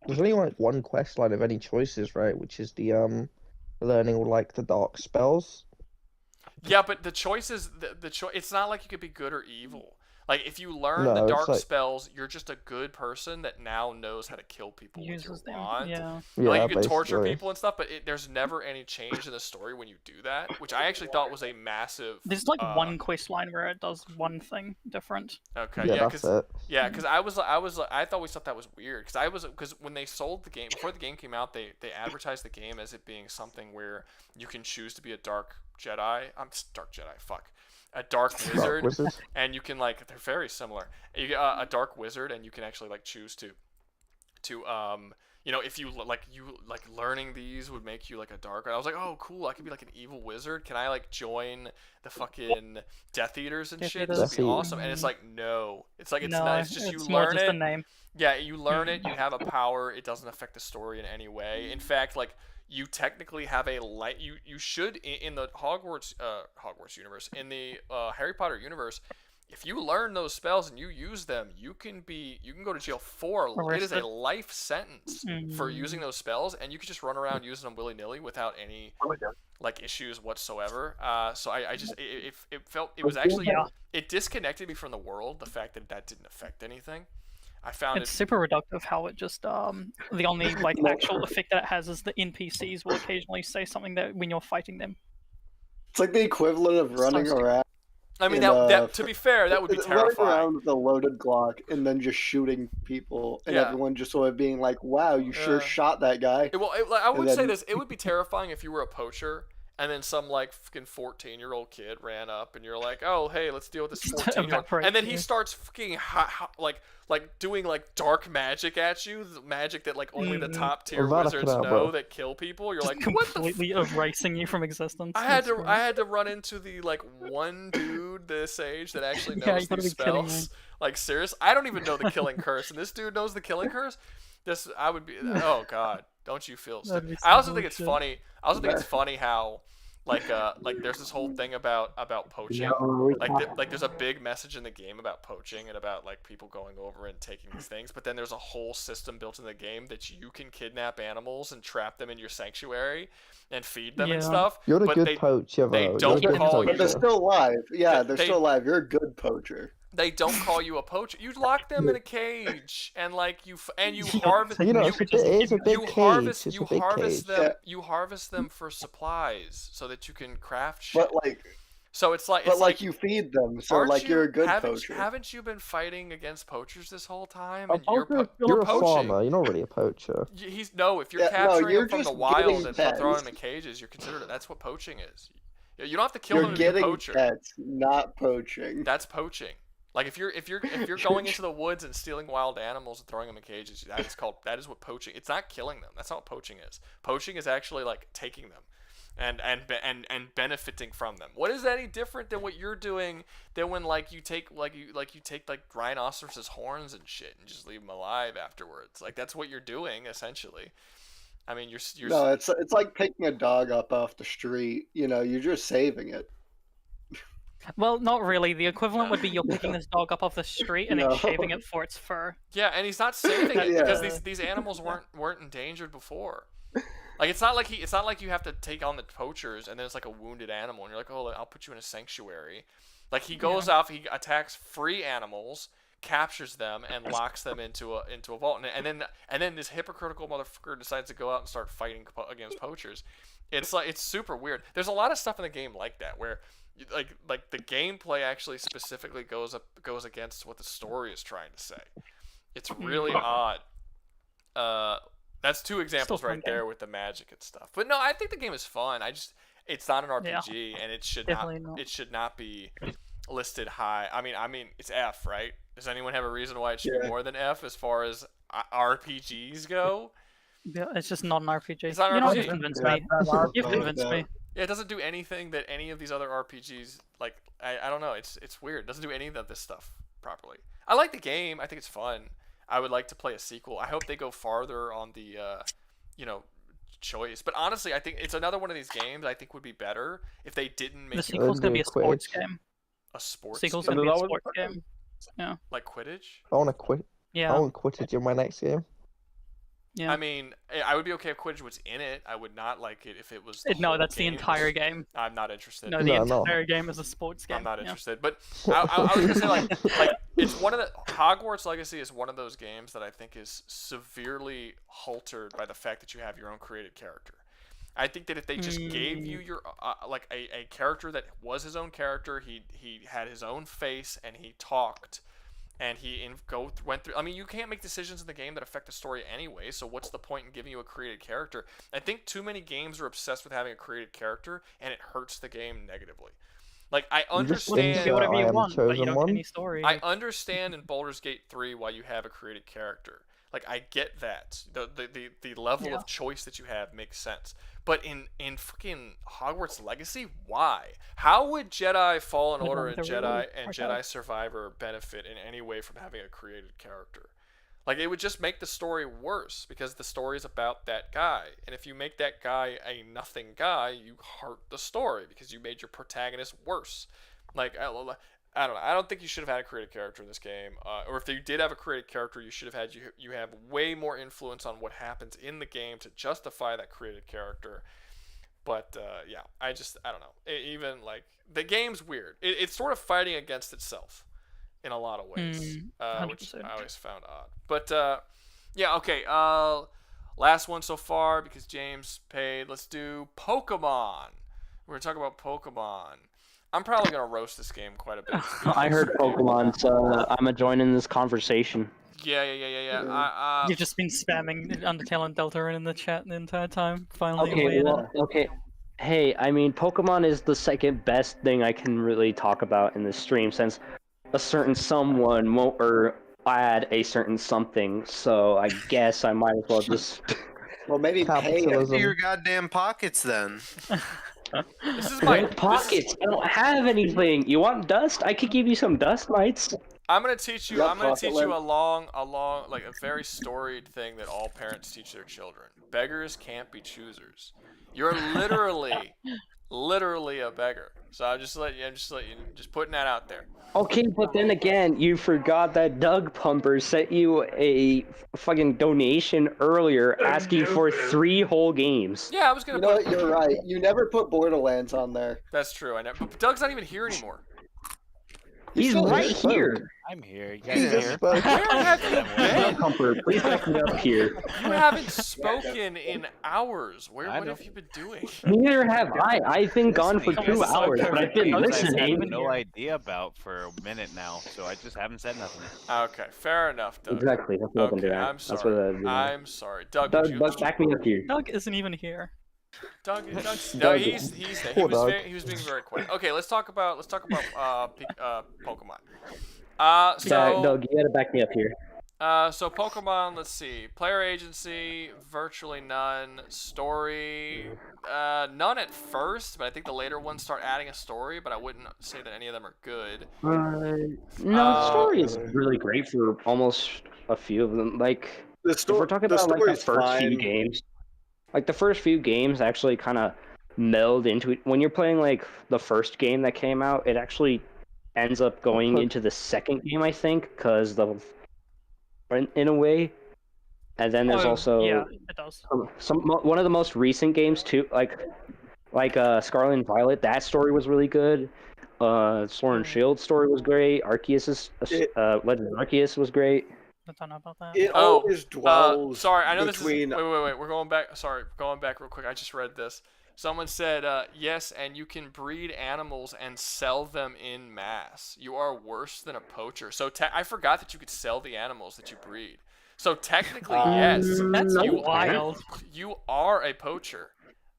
There's only like one quest line of any choices, right? Which is the learning all like the dark spells. Yeah, but the choices, it's not like you could be good or evil. Like if you learn the dark spells, you're just a good person that now knows how to kill people with your wand. Yeah. Like you can torture people and stuff, but there's never any change in the story when you do that, which I actually thought was a massive. There's like one quest line where it does one thing different. Okay, yeah, because I always thought that was weird because when they sold the game before the game came out, they advertised the game as it being something where you can choose to be a dark Jedi. A dark wizard, and you can like they're very similar. You get a dark wizard, and you can actually like choose to if you learning these would make you like a dark. I was like, oh cool, I could be like an evil wizard. Can I like join the fucking Death Eaters and shit? This would be awesome. And it's like no, it's like it's just you learn it. The name. Yeah, you learn it. You have a power. It doesn't affect the story in any way. In fact, like. You technically have a light. You should in the Hogwarts universe, in the Harry Potter universe. If you learn those spells and you use them, you can go to jail for it is a life sentence for using those spells, and you can just run around using them willy nilly without any like issues whatsoever. So I just it disconnected me from the world. The fact that didn't affect anything. I found it's super reductive how it just the only like actual effect that it has is the NPCs will occasionally say something that when you're fighting them. It's like the equivalent of running around. I mean, that to be fair, that would be terrifying. Running around with a loaded Glock and then just shooting people, and everyone just sort of being like, "Wow, you sure shot that guy." Well, I would say this: it would be terrifying if you were a poacher. And then some like fucking 14-year-old kid ran up, and you're like, "Oh, hey, let's deal with this 14-year-old." And then he starts fucking like doing like dark magic at you, magic that like only the top tier wizards know that kill people. You're like, what completely erasing you from existence. I had to run into the like one dude this age that actually knows these spells. Like serious, I don't even know the killing curse, and this dude knows the killing curse. I would be. Oh God, don't you feel? I also think it's funny. I also think it's funny how, like there's this whole thing about poaching. Like there's a big message in the game about poaching and about like people going over and taking these things. But then there's a whole system built in the game that you can kidnap animals and trap them in your sanctuary and feed them and stuff. You're a but good poacher, they though. don't call you. But they're still alive. Yeah, they're still alive. You're a good poacher. They don't call you a poacher. You lock them in a cage and like you harvest. You know, it is a big cage. You harvest them. Yeah. You harvest them for supplies so that you can craft shit. But like, so it's like you feed them, so like you're a good poacher. Haven't you been fighting against poachers this whole time? And you're a farmer. You're not really a poacher. If you're capturing them from the wild and throwing them in cages, you're considered. That's what poaching is. You don't have to kill them to be a poacher. Pets, not poaching. That's poaching. Like if you're going into the woods and stealing wild animals and throwing them in cages, that is what poaching. It's not killing them. That's not what poaching is. Poaching is actually like taking them, and benefiting from them. What is any different than what you're doing than when you take rhinoceros' horns and shit and just leave them alive afterwards? Like that's what you're doing essentially. I mean, you're. No, it's like picking a dog up off the street. You know, you're just saving it. Well, not really. The equivalent would be you're picking this dog up off the street and then shaving it for its fur. Yeah, and he's not saving it because these animals weren't endangered before. Like it's not like you have to take on the poachers and then it's like a wounded animal and you're like, oh, I'll put you in a sanctuary. Like he goes off, he attacks free animals, captures them, and locks them into a vault, and then this hypocritical motherfucker decides to go out and start fighting against poachers. It's super weird. There's a lot of stuff in the game like that where. Like the gameplay actually specifically goes against what the story is trying to say. It's really odd. That's two examples right there with the magic and stuff. But no, I think the game is fun. It's not an RPG and it should not be listed high. I mean it's F, right? Does anyone have a reason why it should be more than F as far as RPGs go? Yeah, it's just not an RPG. It's not an RPG. You've convinced me. You've convinced me. Yeah, it doesn't do anything that any of these other RPGs like. I don't know. It's weird. It doesn't do any of this stuff properly. I like the game. I think it's fun. I would like to play a sequel. I hope they go farther on the, choice. But honestly, I think it's another one of these games I think would be better if they didn't make. The sequel's gonna be a sports game. A sports. Sequel's gonna be a sports game. Yeah. Like Quidditch. I want to quit. Yeah. I want Quidditch in my next game. Yeah. I mean, I would be okay if Quidditch was in it. I would not like it if it was. No, that's the entire game. I'm not interested. No, the entire game is a sports game. I'm not interested. But I was gonna say like it's one of the Hogwarts Legacy is one of those games that I think is severely haltered by the fact that you have your own created character. I think that if they just gave you your like a character that was his own character, he had his own face and he talked. And he went through. I mean, you can't make decisions in the game that affect the story anyway. So what's the point in giving you a created character? I think too many games are obsessed with having a created character, and it hurts the game negatively. Like I understand. You do whatever you want, but you don't get any story. I understand in Baldur's Gate 3 why you have a created character. Like I get that the level of choice that you have makes sense. But in freaking Hogwarts Legacy, why? How would Jedi Fallen Order and Jedi Survivor benefit in any way from having a created character? Like it would just make the story worse because the story is about that guy. And if you make that guy a nothing guy, you hurt the story because you made your protagonist worse. Like I don't know. I don't think you should have had a created character in this game. Or if you did have a created character, you should have had you have way more influence on what happens in the game to justify that created character. But yeah, I don't know. Even like the game's weird. It's sort of fighting against itself in a lot of ways, which I always found odd. But yeah, okay. Last one so far because James paid. Let's do Pokemon. We're gonna talk about Pokemon. I'm probably going to roast this game quite a bit. I heard Pokemon, so I'm joining this conversation. Yeah. You've just been spamming Undertale and Deltarune in the chat the entire time. Finally, okay. Hey, I mean, Pokemon is the second best thing I can really talk about in this stream since a certain someone won't add a certain something, so I guess I might as well just... Well, maybe pay into your goddamn pockets then. This is my pockets. I don't have anything. You want dust? I could give you some dust mites. I'm gonna teach you. I'm gonna teach you a long, like a very storied thing that all parents teach their children. Beggars can't be choosers. You're literally a beggar. So I'm just putting that out there. Okay, but then again, you forgot that Doug Pumper sent you a fucking donation earlier asking for 3 whole games. Yeah, I was gonna. You know what? You're right. You never put Borderlands on there. That's true. I know, but Doug's not even here anymore. He's right here. I'm here. You He's guys here. Where have you been? Comfort, please back me up here. You haven't spoken in hours. What have you been doing? Neither have I. I've been gone for 2 hours, but I've been I have listening. no idea about for a minute now, so I just haven't said nothing. Okay, fair enough, Doug. Exactly. That's what I'm doing. I'm sorry. I'm sorry, Doug. Doug, back me up here. Doug isn't even here. Doug, no, he's there. He was being very quiet. Okay, let's talk about Pokemon. Doug, you gotta back me up here. So Pokemon, let's see. Player agency, virtually none. Story, none at first, but I think the later ones start adding a story, but I wouldn't say that any of them are good. No, the story is really great for almost a few of them. Like, if we're talking about like the first few games. Like, the first few games actually kind of meld into it. When you're playing, like, the first game that came out, it actually ends up going into the second game, I think, because in a way. And then there's also yeah, it does. One of the most recent games, too, like Scarlet and Violet, that story was really good. Sword and Shield story was great. Arceus' Legend of Arceus was great. I don't know about that. It always dwells sorry, I know between... this is... Wait. We're going back. Sorry, going back real quick. I just read this. Someone said, yes, and you can breed animals and sell them in mass. You are worse than a poacher. So I forgot that you could sell the animals that you breed. So technically, yes. That's wild. You are a poacher.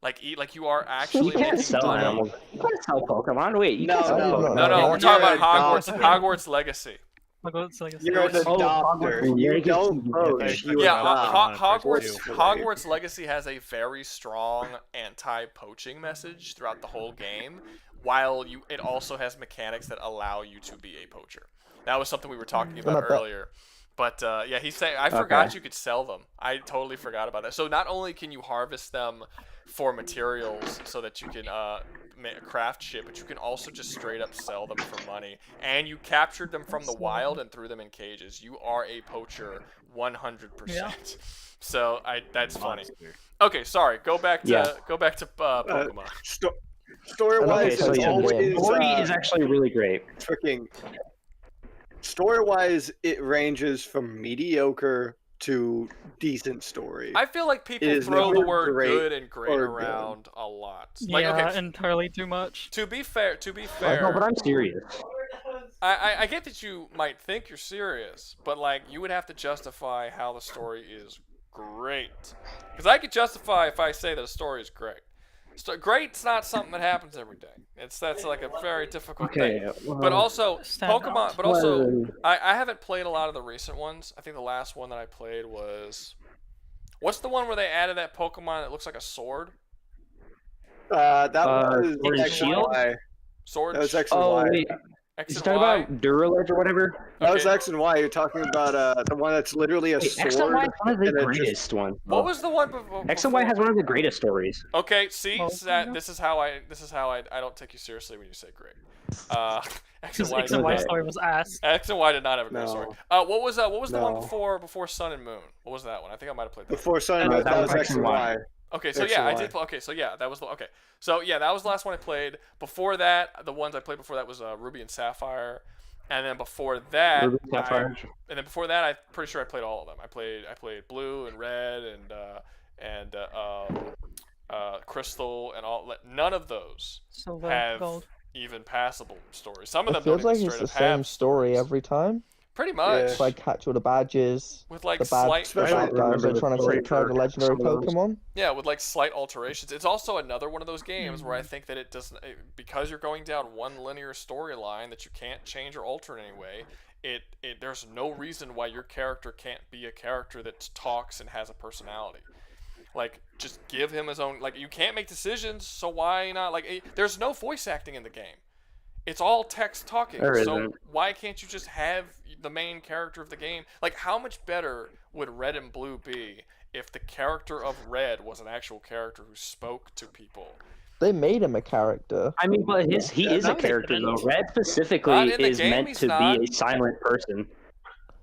Like you are actually You can't sell animals. You can't sell Pokemon. Wait, you can't sell Pokemon. No, we're talking about Hogwarts Legacy. You're an adopter. You don't poach. Hogwarts Legacy has a very strong anti-poaching message throughout the whole game, while it also has mechanics that allow you to be a poacher. That was something we were talking about earlier. But yeah, he's saying I forgot you could sell them. I totally forgot about that. So not only can you harvest them for materials so that you can craft shit, but you can also just straight up sell them for money. And you captured them from the wild and threw them in cages. You are a poacher 100%. Yeah. So that's funny. Okay, sorry. Go back to Pokemon. Story-wise, story is actually really great. Story-wise, it ranges from mediocre to decent story. I feel like people throw the word good and great around a lot. Like, yeah, okay, entirely too much. To be fair. No, but I'm serious. I get that you might think you're serious, but like you would have to justify how the story is great. Because I could justify if I say that a story is great. Great's not something that happens every day. That's like a very difficult thing. Well, but also Pokemon. But also, I haven't played a lot of the recent ones. I think the last one that I played was, what's the one where they added that Pokemon that looks like a sword? That was Sword and Shield. Sword. That was X and Y. Wait. X You and talking Y? about Duraledge or whatever? That was X and Y. You're talking about the one that's literally a sword. X and Y is one of the and it greatest one. What was the one before? X and Y has one of the greatest stories. Okay, see, this is how I don't take you seriously when you say great. X and Y story was ass. X and Y did not have a great story. What was the one before Sun and Moon? What was that one? I think I might have played that. Before Sun and Moon, that was X and Y. Okay, so yeah, I did. Okay, so yeah, that was okay. So yeah, that was the last one I played. Before that, the ones I played before that was Ruby and Sapphire, and then before that, I'm pretty sure I played all of them. I played Blue and Red and Crystal and all. None of those have even passable stories. Some of them feels don't like even it's straight the up same have story every time. Pretty much. It's like catch all the badges. With like the bad guys are trying to take care of the legendary Pokemon. Yeah, with like slight alterations. It's also another one of those games where I think that it doesn't, because you're going down one linear storyline that you can't change or alter in any way. There's no reason why your character can't be a character that talks and has a personality. Like, just give him his own. Like, you can't make decisions, so why not? Like, there's no voice acting in the game. It's all text talking. So why can't you just have the main character of the game. Like, how much better would Red and Blue be if the character of Red was an actual character who spoke to people? They made him a character. I mean, but he is a character though. Red specifically is meant to be a silent person.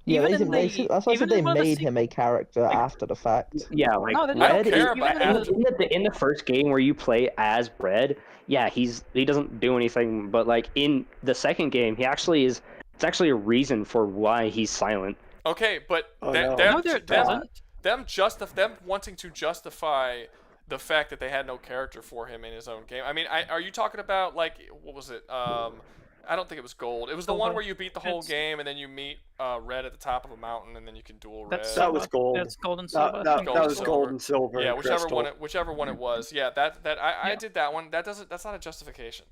Yeah, that's why I said they made him a character after the fact. Yeah, like I don't Red care is about in the first game where you play as Red. Yeah, he doesn't do anything, but like in the second game, he actually is. It's actually a reason for why he's silent. Okay, but them wanting to justify the fact that they had no character for him in his own game. I mean, are you talking about, like, what was it? I don't think it was Gold. It was the one where you beat the whole game and then you meet Red at the top of a mountain and then you can duel Red. That was Gold. That's Gold and Silver. That was Gold and Silver. Yeah, and whichever one it was. Yeah, I did that one. That's not a justification.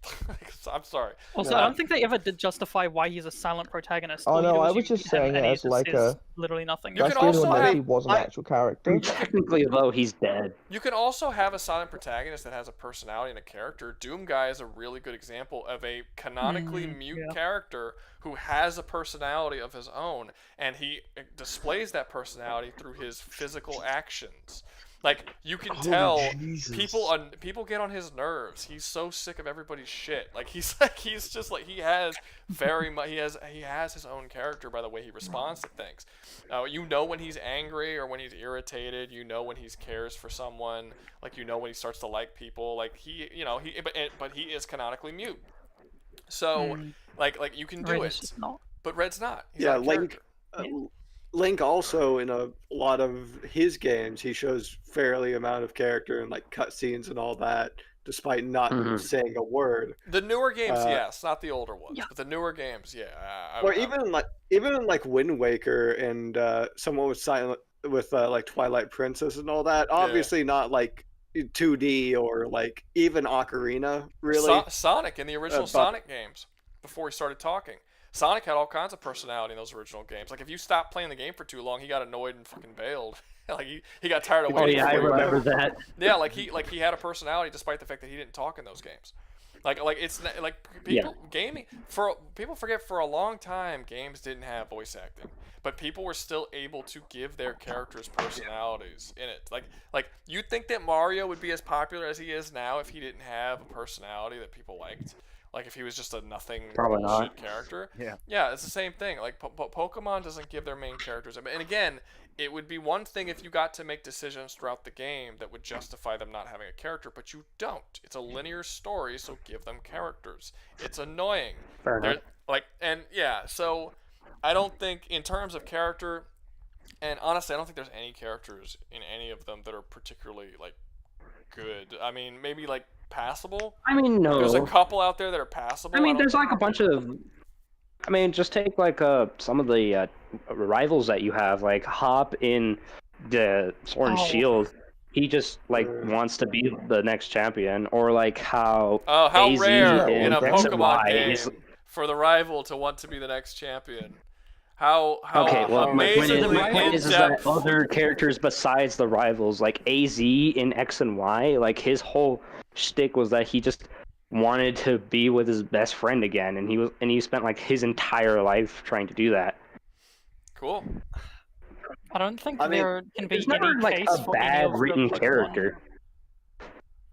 I'm sorry. Also, I don't think they ever did justify why he's a silent protagonist. Oh no, I was just saying it as like a literally nothing. You can also have, he was an actual character. Technically, though, he's dead. You can also have a silent protagonist that has a personality and a character. Doom Guy is a really good example of a canonically mute character who has a personality of his own, and he displays that personality through his physical actions. Like, you can tell people get on his nerves. He's so sick of everybody's shit. Like, he has his own character by the way he responds to things. You know when he's angry or when he's irritated. You know when he cares for someone. Like, you know when he starts to like people. Like, but he is canonically mute. So like you can do it. But Red's not. He's not a character. Link also, in a lot of his games, he shows fairly amount of character and like cutscenes and all that, despite not saying a word. The newer games, yes, not the older ones, but the newer games, yeah. Or even in like Wind Waker and someone was silent with like Twilight Princess and all that. Obviously not like 2D or like even Ocarina, really. Sonic in the original Sonic games, before he started talking. Sonic had all kinds of personality in those original games. Like, if you stopped playing the game for too long, he got annoyed and fucking bailed. Like, he got tired of waiting. Oh yeah, I remember that. Yeah, he had a personality despite the fact that he didn't talk in those games. Like it's like people forget for a long time games didn't have voice acting, but people were still able to give their characters personalities in it. Like you'd think that Mario would be as popular as he is now if he didn't have a personality that people liked. Like, if he was just a nothing bullshit character. Yeah, it's the same thing. Like, Pokemon doesn't give their main characters. And again, it would be one thing if you got to make decisions throughout the game that would justify them not having a character, but you don't. It's a linear story, so give them characters. It's annoying. Fair enough. So I don't think, in terms of character, and honestly, I don't think there's any characters in any of them that are particularly, like, good. I mean, maybe, like, passable. I mean, no. There's a couple out there that are passable. I mean, there's like a bunch of. I mean, just take like some of the rivals that you have, like Hop in the Sword and Shield. He just like wants to be the next champion, or like how AZ rare in a X and Pokemon Y game is, for the rival to want to be the next champion. How my amazingly point is that other characters besides the rivals, like AZ in X and Y, like his whole shtick was that he just wanted to be with his best friend again, and he spent like his entire life trying to do that. Cool. I don't think there can be It's any never like case a for any bad of the written Pokemon. character.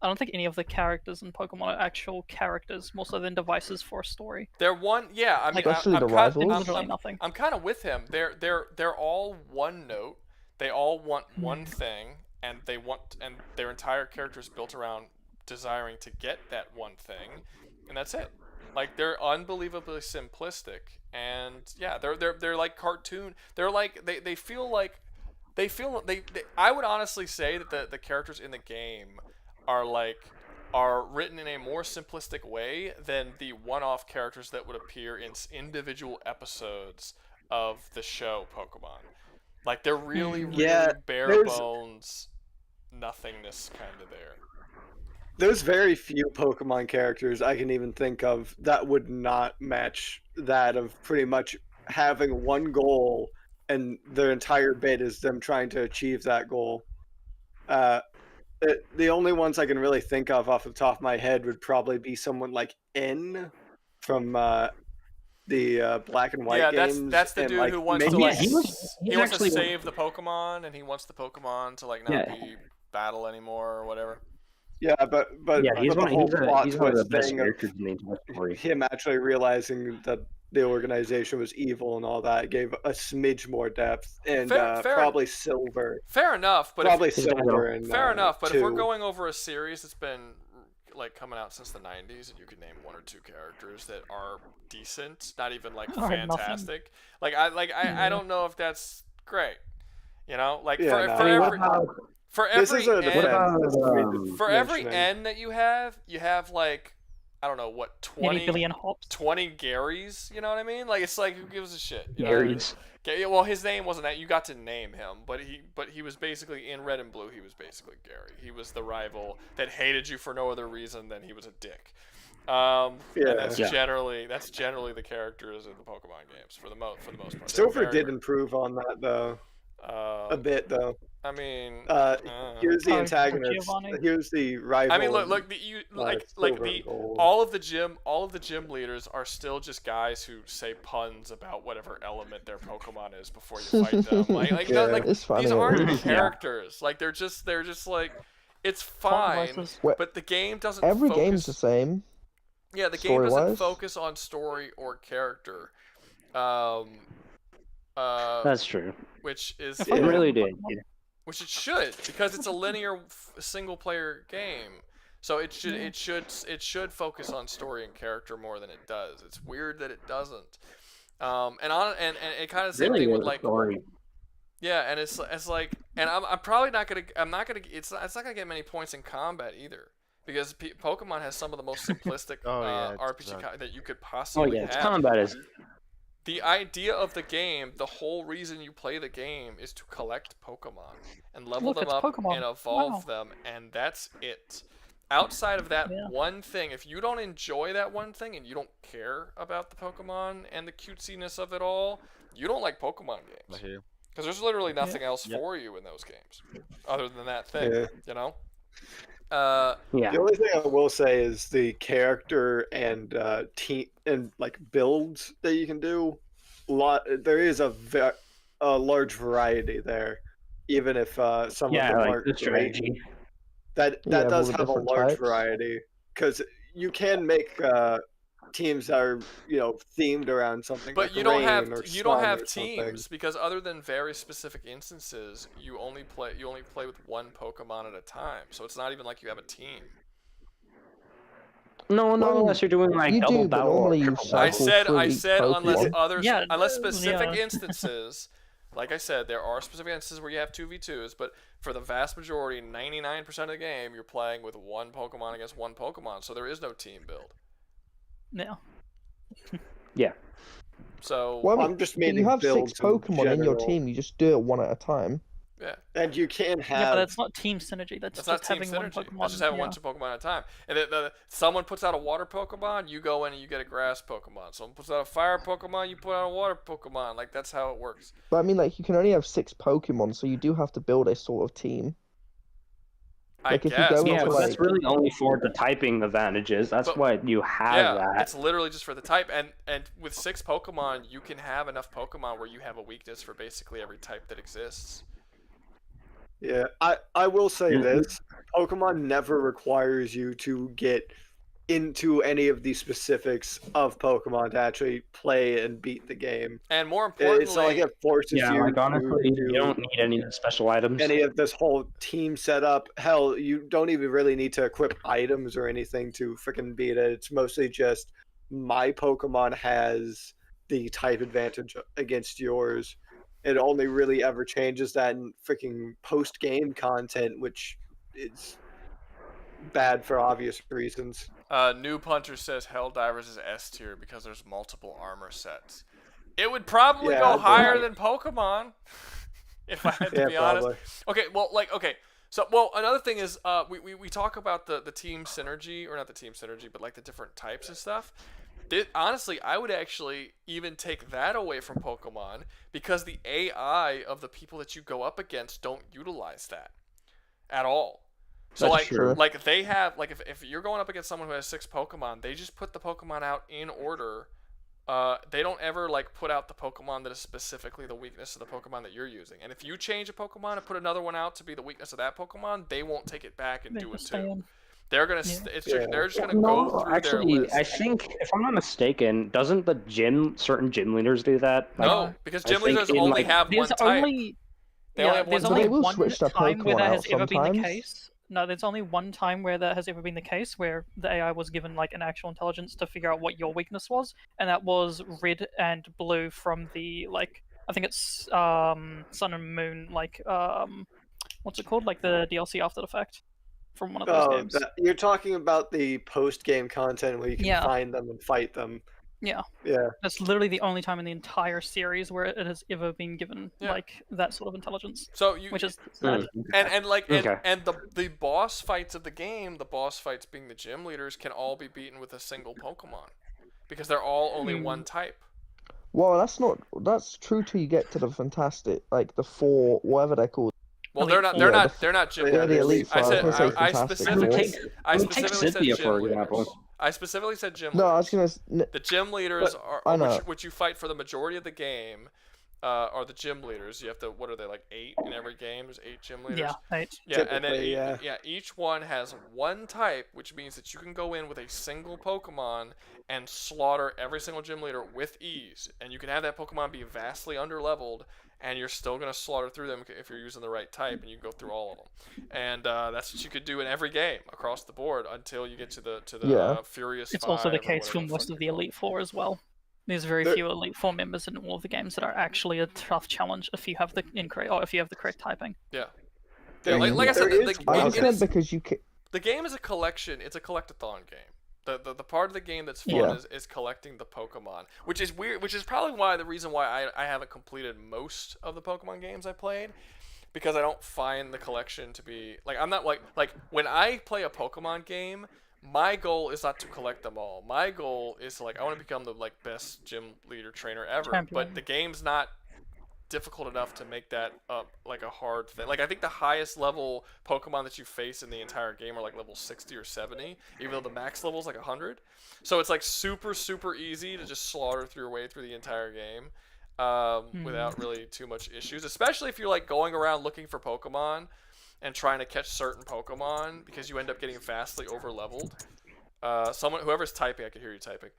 I don't think any of the characters in Pokemon are actual characters, more so than devices for a story. They're one, yeah. I mean, I'm kind of with him. They're all one note. They all want one thing, and their entire character is built around desiring to get that one thing, and that's it. Like, they're unbelievably simplistic, and yeah, they're like cartoon. They're like they feel like I would honestly say that the characters in the game are written in a more simplistic way than the one-off characters that would appear in individual episodes of the show Pokemon. Like, they're really bare bones nothingness kind of there. There's very few Pokemon characters I can even think of that would not match that of pretty much having one goal and their entire bit is them trying to achieve that goal. The only ones I can really think of off the top of my head would probably be someone like N from the black and white games. That's the and, dude like, who wants maybe to like he wants to actually save the Pokemon, and he wants the Pokemon to like not be battle anymore or whatever. Yeah, but he's the one, whole plot he's one of the twist best thing characters in the entire story. of him actually realizing that the organization was evil and all that gave a smidge more depth, and probably Silver. Fair enough, but probably Silver. And, fair enough, but if we're 2. going over a series that's been like coming out since the 90s, and you could name 1 or 2 characters that are decent, not even like fantastic. I don't know if that's great. You know, like for every N that you have like, I don't know what, 20 billion hops, 20 Garys. You know what I mean? Like, it's like, who gives a shit? You Garys. Well, his name wasn't that. You got to name him, but he was basically in Red and Blue. He was basically Gary. He was the rival that hated you for no other reason than he was a dick. And that's generally the characters in the Pokemon games for the most part. Silver did improve on that though, a bit though. I mean, here's the antagonist. Here's the rival. I mean, look, all of the gym leaders are still just guys who say puns about whatever element their Pokemon is before you fight them. These aren't characters. Like they're just like, it's fine, but the game doesn't. Every game's the same. Yeah, the game doesn't focus on story or character. That's true. Which is it really did. Yeah. Which it should, because it's a linear single-player game, so it should focus on story and character more than it does. It's weird that it doesn't. And it kind of the same thing with like story. Yeah, and it's like, and I'm probably not gonna it's not gonna get many points in combat either, because Pokemon has some of the most simplistic RPG that you could possibly have. Combat is. The idea of the game, the whole reason you play the game, is to collect Pokemon and level them up and evolve them, and that's it. Outside of that one thing, if you don't enjoy that one thing and you don't care about the Pokemon and the cutesiness of it all, you don't like Pokemon games. Because there's literally nothing else for you in those games other than that thing, you know? The only thing I will say is the character and team and like builds that you can do. There is a large variety there, even if some of them aren't the strategy. That does have a large variety, because you can make teams that are themed around something. But like you don't have teams, because other than very specific instances, you only play with one Pokemon at a time. So it's not even like you have a team. No, unless you're doing like double battle. I said unless specific instances. Like I said, there are specific instances where you have 2v2s, but for the vast majority, 99% of the game, you're playing with one Pokemon against one Pokemon. So there is no team build. No. Yeah. So I'm just meaning you have 6 Pokemon in your general. team. You just do it one at a time. Yeah. And you can have. Yeah, but that's not team synergy. That's not just team having synergy. one Pokemon. That's just having one Pokemon at a time. And someone puts out a water Pokemon, you go in and you get a grass Pokemon. Someone puts out a fire Pokemon, you put out a water Pokemon. Like, that's how it works. But I mean, like, you can only have 6 Pokemon, so you do have to build a sort of team. I guess. But that's really only for the typing advantages. That's why you have that. It's literally just for the type. And with 6 Pokemon, you can have enough Pokemon where you have a weakness for basically every type that exists. Yeah, I will say this. Pokemon never requires you to get into any of the specifics of Pokemon to actually play and beat the game. And more importantly, it's not like it forces you honestly, to you don't need any special items. any of this whole team setup. Hell, you don't even really need to equip items or anything to freaking beat it. It's mostly just my Pokemon has the type advantage against yours. It only really ever changes that in freaking post-game content, which is bad for obvious reasons. Noob Hunter says Helldivers is S tier because there's multiple armor sets. It would probably go higher than Pokemon, if I had to be honest. Okay, well, another thing is, we talk about the team synergy, or not the team synergy, but like the different types and stuff. Honestly, I would actually even take that away from Pokemon, because the AI of the people that you go up against don't utilize that at all. So like they have, like if you're going up against someone who has 6 Pokemon, they just put the Pokemon out in order they don't ever like put out the Pokemon that is specifically the weakness of the Pokemon that you're using. And if you change a Pokemon and put another one out to be the weakness of that Pokemon, they won't take it back and do it too. They're gonna. They're just gonna go through their list. I think if I'm not mistaken, doesn't certain gym leaders do that? Like, no, because gym leaders only have one type. There's only one time where that has ever been the sometimes. case. No, there's only one time where that has ever been the case, where the AI was given like an actual intelligence to figure out what your weakness was, and that was Red and Blue from the I think it's Sun and Moon, what's it called? Like the DLC after the fact from one of those games. You're talking about the post-game content where you can find them and fight them. Yeah. Yeah. That's literally the only time in the entire series where it has ever been given like that sort of intelligence. So which is and the boss fights of the game, the boss fights being the gym leaders, can all be beaten with a single Pokemon, because they're all only one type. Well, that's true till you get to the fantastic, like the 4, whatever they're called. Well, they're not gym leaders. The elite I specifically said Cynthia, gym for leaders. example. I specifically said gym leaders. No, I was gonna. The gym leaders I know. which you fight for the majority of the game, are the gym leaders. You have to. What are they, like 8 in every game? There's 8 gym leaders. Yeah, 8. Yeah, and then each one has one type, which means that you can go in with a single Pokemon and slaughter every single gym leader with ease, and you can have that Pokemon be vastly underleveled, and you're still gonna slaughter through them if you're using the right type, and you can go through all of them. And that's what you could do in every game across the board until you get to the Furious. It's also the case for most of the Elite Four as well. There's very few Elite Four members in all of the games that are actually a tough challenge if you have the correct typing. Yeah. Like I said, because you can... the game is a collection. It's a collectathon game. The part of the game that's fun is collecting the Pokemon, which is weird. Which is probably the reason why I haven't completed most of the Pokemon games I played, because I don't find the collection to be I'm not like when I play a Pokemon game, my goal is not to collect them all. My goal is to I want to become the best gym leader trainer ever. Champion. But the game's not difficult enough to make that a hard thing. I think the highest level Pokemon that you face in the entire game are level 60 or 70, even though the max level is 100. So it's super easy to just slaughter through your way through the entire game without really too much issues, especially if you're going around looking for Pokemon and trying to catch certain Pokemon, because you end up getting vastly over leveled. Whoever's typing, I can hear you typing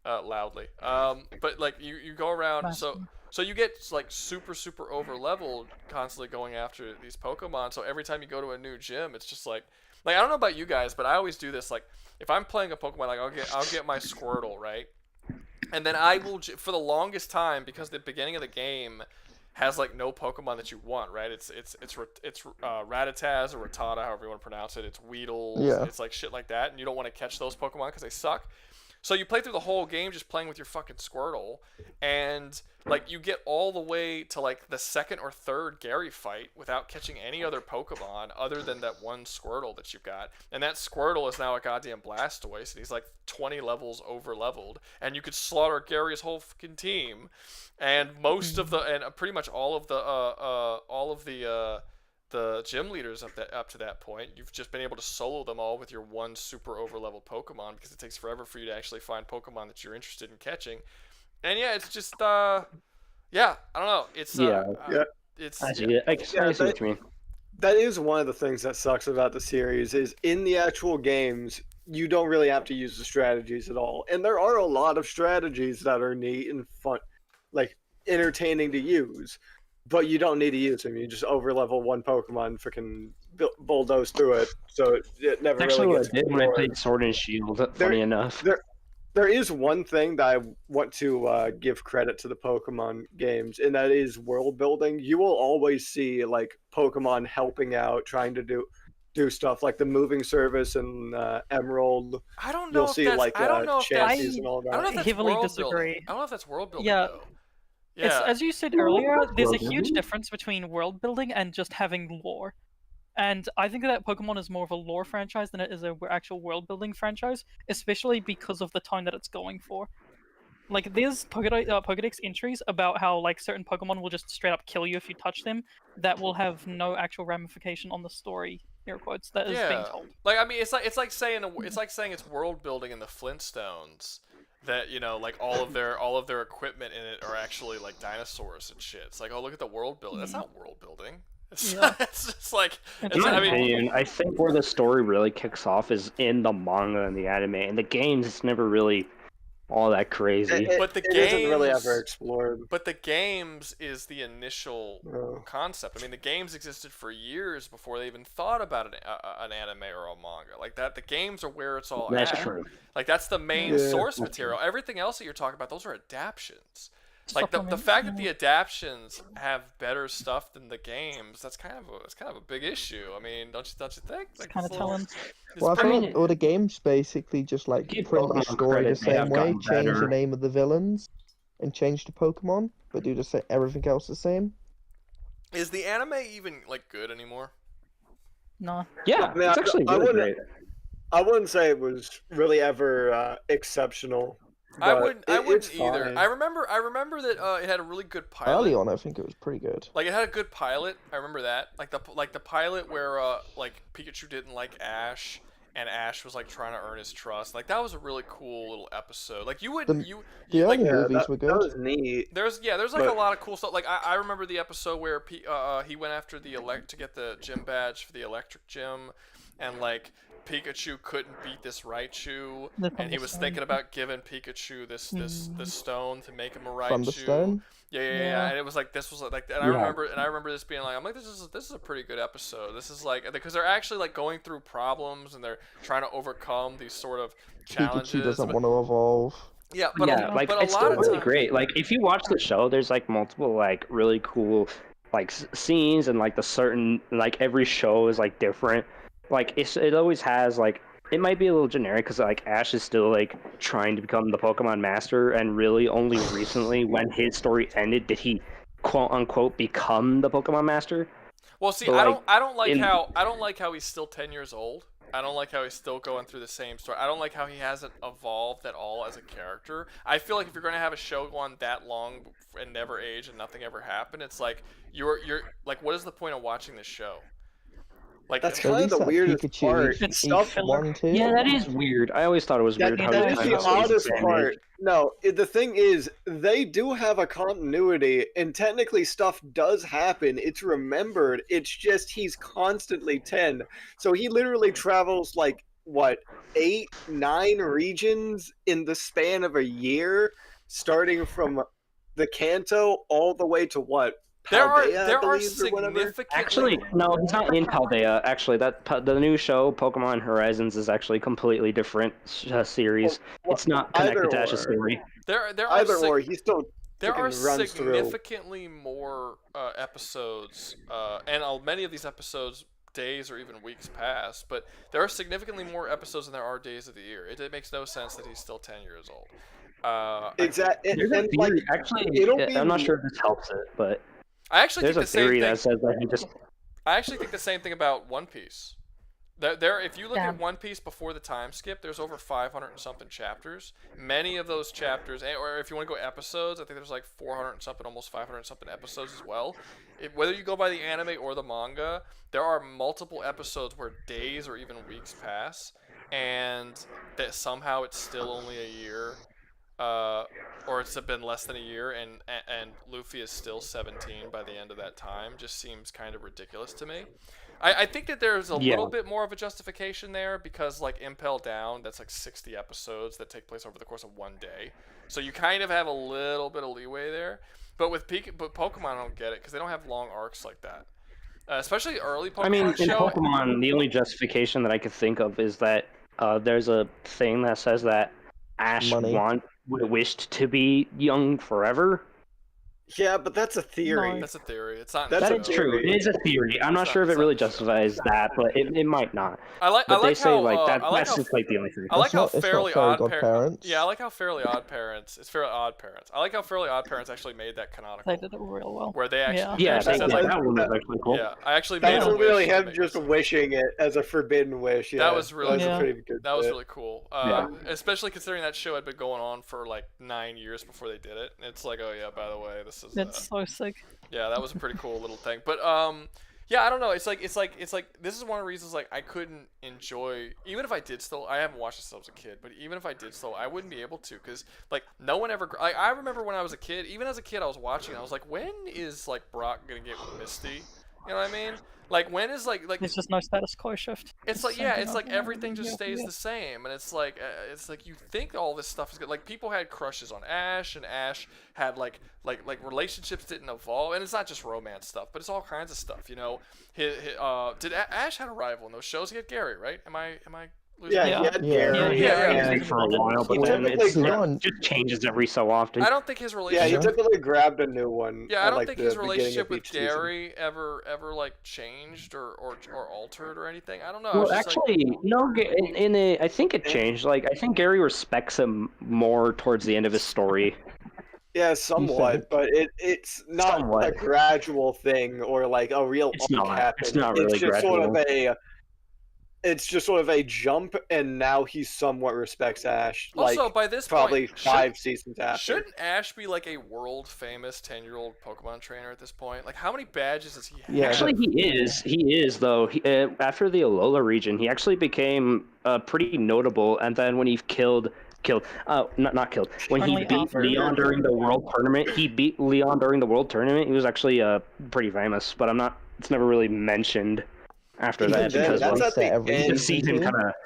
loudly. But you go around, so you get super over leveled constantly going after these Pokemon. So every time you go to a new gym, it's just I don't know about you guys, but I always do this. If I'm playing a Pokemon, I'll get my Squirtle, right? And then I will, for the longest time, because the beginning of the game has no Pokemon that you want, right? It's Rattata or Rattata, however you want to pronounce it. It's Weedle. Yeah. It's shit like that, and you don't want to catch those Pokemon because they suck. So you play through the whole game just playing with your fucking Squirtle, and you get all the way to the second or third Gary fight without catching any other Pokemon other than that one Squirtle that you've got. And that Squirtle is now a goddamn Blastoise, and he's 20 levels over leveled, and you could slaughter Gary's whole fucking team, and pretty much all of the gym leaders up to that point, you've just been able to solo them all with your one super over-leveled Pokemon, because it takes forever for you to actually find Pokemon that you're interested in catching. And it's just I don't know. It's I see what you mean. That is one of the things that sucks about the series, is in the actual games, you don't really have to use the strategies at all. And there are a lot of strategies that are neat and fun, entertaining to use. But you don't need to use them. You just overlevel one Pokemon and freaking bulldoze through it. So it never That's really actually gets what I did when I boring. played Sword and Shield, funny enough. There is one thing that I want to give credit to the Pokemon games, and that is world building. You will always see Pokemon helping out, trying to do stuff like the moving service and Emerald. I don't know. You'll see chances and all that. I don't know if that's heavily world disagree. Building. I don't know if that's world building. Yeah. Though. It's, as you said earlier, there's a World huge building? difference between world building and just having lore. And I think that Pokemon is more of a lore franchise than it is an actual world building franchise, especially because of the tone that it's going for. There's Pokedex entries about how certain Pokemon will just straight up kill you if you touch them, that will have no actual ramification on the story. Air quotes that is being told. It's like saying it's world building in the Flintstones. that like all of their equipment in it are actually like dinosaurs and shit. It's like, oh, look at the world building. That's not world building. It's, it's just like, in my opinion, I think where the story really kicks off is in the manga and the anime. In the games, it's never really all that crazy. But the it games isn't really ever explored. But the games is the initial concept. I mean, the games existed for years before they even thought about an anime or a manga. Like that, the games are where it's all That's at. true. Like that's the main source material. Everything else that you're talking about, those are adaptions. Like the fact that the adaptions have better stuff than the games, that's kind of a big issue. I mean, don't you think? Like, it's kind of telling. Well, I feel like all the games basically just like print the story the same way, change the name of the villains, and change the Pokemon, but do everything else the same. Is the anime even like good anymore? No. Yeah, I mean, it's actually really great. I wouldn't say it was really ever exceptional. I wouldn't either. Fine. I remember that it had a really good pilot. Early on, I think it was pretty good. Like it had a good pilot. I remember that. Like the pilot where like Pikachu didn't like Ash, and Ash was like trying to earn his trust. Like that was a really cool little episode. Like the early movies were good. That was neat. There's like a lot of cool stuff. Like I remember the episode where he went after to get the gym badge for the electric gym, and like Pikachu couldn't beat this Raichu, and he was thinking about giving Pikachu this stone to make him a Raichu. Thunderstone? Yeah, and it was like this was like, and I remember this being like, I'm like, this is a pretty good episode. This is like, because they're actually like going through problems and they're trying to overcome these sort of challenges. Pikachu doesn't want to evolve. Yeah, but it's still really great. Like if you watch the show, there's like multiple like really cool like scenes, and like every show is like different. Like it always has like, it might be a little generic because like Ash is still like trying to become the Pokemon Master, and really only recently when his story ended did he quote unquote become the Pokemon Master. Well, see, I don't like how he's still 10 years old. I don't like how he's still going through the same story. I don't like how he hasn't evolved at all as a character. I feel like if you're going to have a show go on that long and never age and nothing ever happened, it's like you're like, what is the point of watching this show? Like that's kind of the weirdest part. Yeah, that is weird. I always thought it was weird. That is the oddest part. No, the thing is, they do have a continuity, and technically stuff does happen. It's remembered. It's just he's constantly 10. So he literally travels like, what, 8, 9 regions in the span of a year, starting from the Kanto all the way to what? There are significant. Actually, no, it's not in Paldea. Actually, the new show, Pokemon Horizons, is actually a completely different series. It's not connected to Ash's story. There are significantly more episodes, and many of these episodes days or even weeks pass. But there are significantly more episodes than there are days of the year. It makes no sense that he's still 10 years old. Exactly. I'm not sure if this helps it, but. I actually think the same thing. That says that he just. I actually think the same thing about One Piece. If you look at One Piece before the time skip, there's over 500 and something chapters. Many of those chapters, or if you want to go episodes, I think there's like 400 and something, almost 500 and something episodes as well. Whether you go by the anime or the manga, there are multiple episodes where days or even weeks pass, and that somehow it's still only a year. Or it's been less than a year, and Luffy is still 17 by the end of that time. Just seems kind of ridiculous to me. I think that there's a little bit more of a justification there, because like Impel Down, that's like 60 episodes that take place over the course of one day. So you kind of have a little bit of leeway there. But with Pokemon, I don't get it, because they don't have long arcs like that. Especially early Pokemon. I mean, in Pokemon, the only justification that I could think of is that there's a thing that says that Ash wished to be young forever. Yeah, but that's a theory. No. That's a theory. It's not. That is true. It is a theory. I'm not sure if it really justifies that, but it might not. They say like that. That's just like the only thing. I like how Fairly Odd Parents. Yeah, I like how Fairly Odd Parents. It's Fairly Odd Parents. I like how Fairly Odd Parents actually made that canonical. They did it real well. Where they actually. Yeah, that one was actually cool. Yeah, I actually made. That's really him just wishing it as a forbidden wish. Yeah, that was really pretty good. That was really cool. Especially considering that show had been going on for like 9 years before they did it. It's like, oh yeah, by the way, this is. It's so sick. Yeah, that was a pretty cool little thing. But Yeah, I don't know. It's like this is one of the reasons like I couldn't enjoy, even if I did still. I haven't watched this since I was a kid, but even if I did still, I wouldn't be able to because like no one ever. Like I remember when I was a kid, even as a kid, I was watching. And I was like, when is like Brock gonna get with Misty? You know what I mean? Like when is like There's just no status quo shift. it's like it's like everything just stays the same, and it's like you think all this stuff is good. Like people had crushes on Ash, and Ash had like relationships didn't evolve, and it's not just romance stuff, but it's all kinds of stuff. You know, did Ash had a rival in those shows? He had Gary, right? Am I losing he had Gary. Yeah, for a while, but then it just changes every so often. I don't think his relationship. Yeah, he typically grabbed a new one. Yeah, I don't think his relationship with Gary ever like changed or altered or anything. I don't know. Well, actually, no. I think it changed. Like, I think Gary respects him more towards the end of his story. Yeah, somewhat, but it's not a gradual thing or like a real. It's not really gradual. It's just sort of a jump, and now he somewhat respects Ash. Also, like, by this probably point, 5 seasons after. Shouldn't Ash be like a world famous 10-year-old Pokemon trainer at this point? Like, how many badges does he have? Yeah, actually, he is. He is though. After the Alola region, he actually became pretty notable. And then when he not killed. When he beat Leon during the World Tournament, he was actually pretty famous. But it's never really mentioned after that because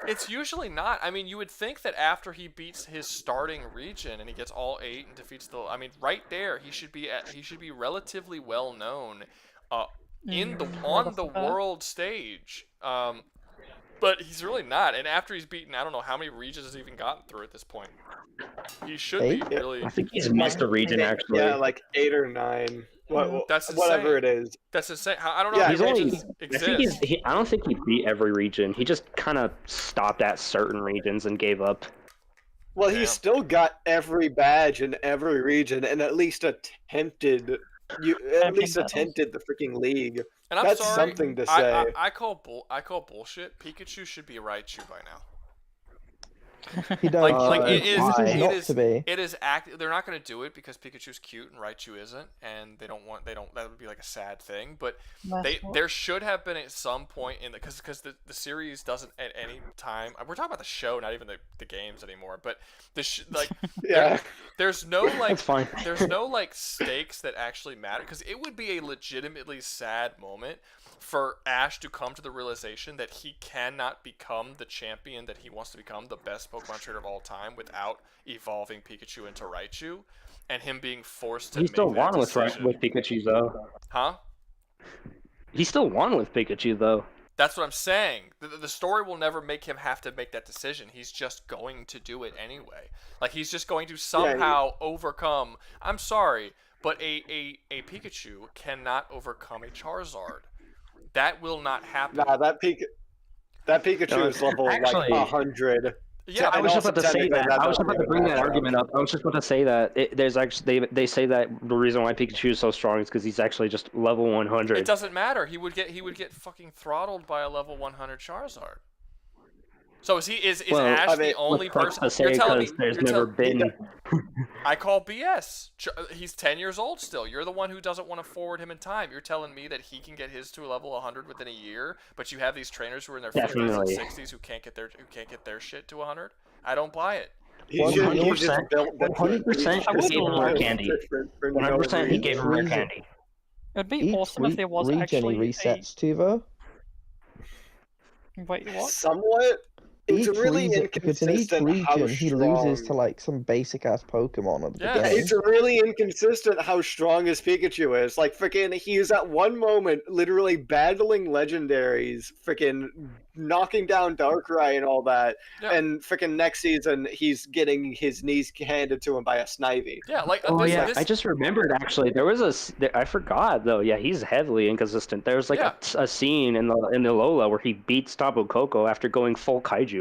It's usually not. I mean, you would think that after he beats his starting region and he gets all 8 and defeats right there, he should be relatively well known on the world stage. But he's really not. And after he's beaten, I don't know how many regions he's even gotten through at this point. He should be really. I think he's missed a region actually. Yeah, like 8 or 9. That's insane. Whatever it is. That's insane. I don't know. How many regions exist. I don't think he beat every region. He just kind of stopped at certain regions and gave up. Well, he still got every badge in every region and at least attempted. Attempted the freaking league. And I'm That's sorry, something to say. I call bullshit. Pikachu should be Raichu by now. He does. It is they're not going to do it because Pikachu's cute and Raichu isn't, and that would be like a sad thing. But there should have been at some point in because the series doesn't at any time. We're talking about the show, not even the games anymore. But there's no there's no stakes that actually matter because it would be a legitimately sad moment for Ash to come to the realization that he cannot become the champion that he wants to become, the best Pokemon trainer of all time, without evolving Pikachu into Raichu, and him being forced to He still make that won with decision. Pikachu though. Huh? He still won with Pikachu though. That's what I'm saying. The story will never make him have to make that decision. He's just going to do it anyway. Like he's just going to somehow overcome. I'm sorry, but a Pikachu cannot overcome a Charizard. That will not happen. Nah, that Pikachu is level like 100. Yeah, I was just about to say that. I was about to bring that argument up. I was just about to say that there's actually they say that the reason why Pikachu is so strong is because he's actually just level 100. It doesn't matter. He would get fucking throttled by a level 100 Charizard. So is Ash the only person? You're telling me there's never been. I call BS. He's 10 years old still. You're the one who doesn't want to forward him in time. You're telling me that he can get his to a level 100 within a year, but you have these trainers who are in their 50s and 60s who can't get their shit to 100. I don't buy it. 100%. 100% he gave him rare candy. 100% he gave him rare candy. It'd be awesome if there was actually resets too, though. Wait, what? Somewhat. It's really because in each region he loses to like some basic ass Pokemon at the beginning. It's really inconsistent how strong his Pikachu is. Like freaking, he's at one moment literally battling legendaries, freaking knocking down Darkrai and all that, and freaking next season he's getting his knees handed to him by a Snivy. Yeah, like I just remembered actually there was I forgot though. Yeah, he's heavily inconsistent. There's like a scene in the Lola where he beats Tapu Koko after going full Kaiju.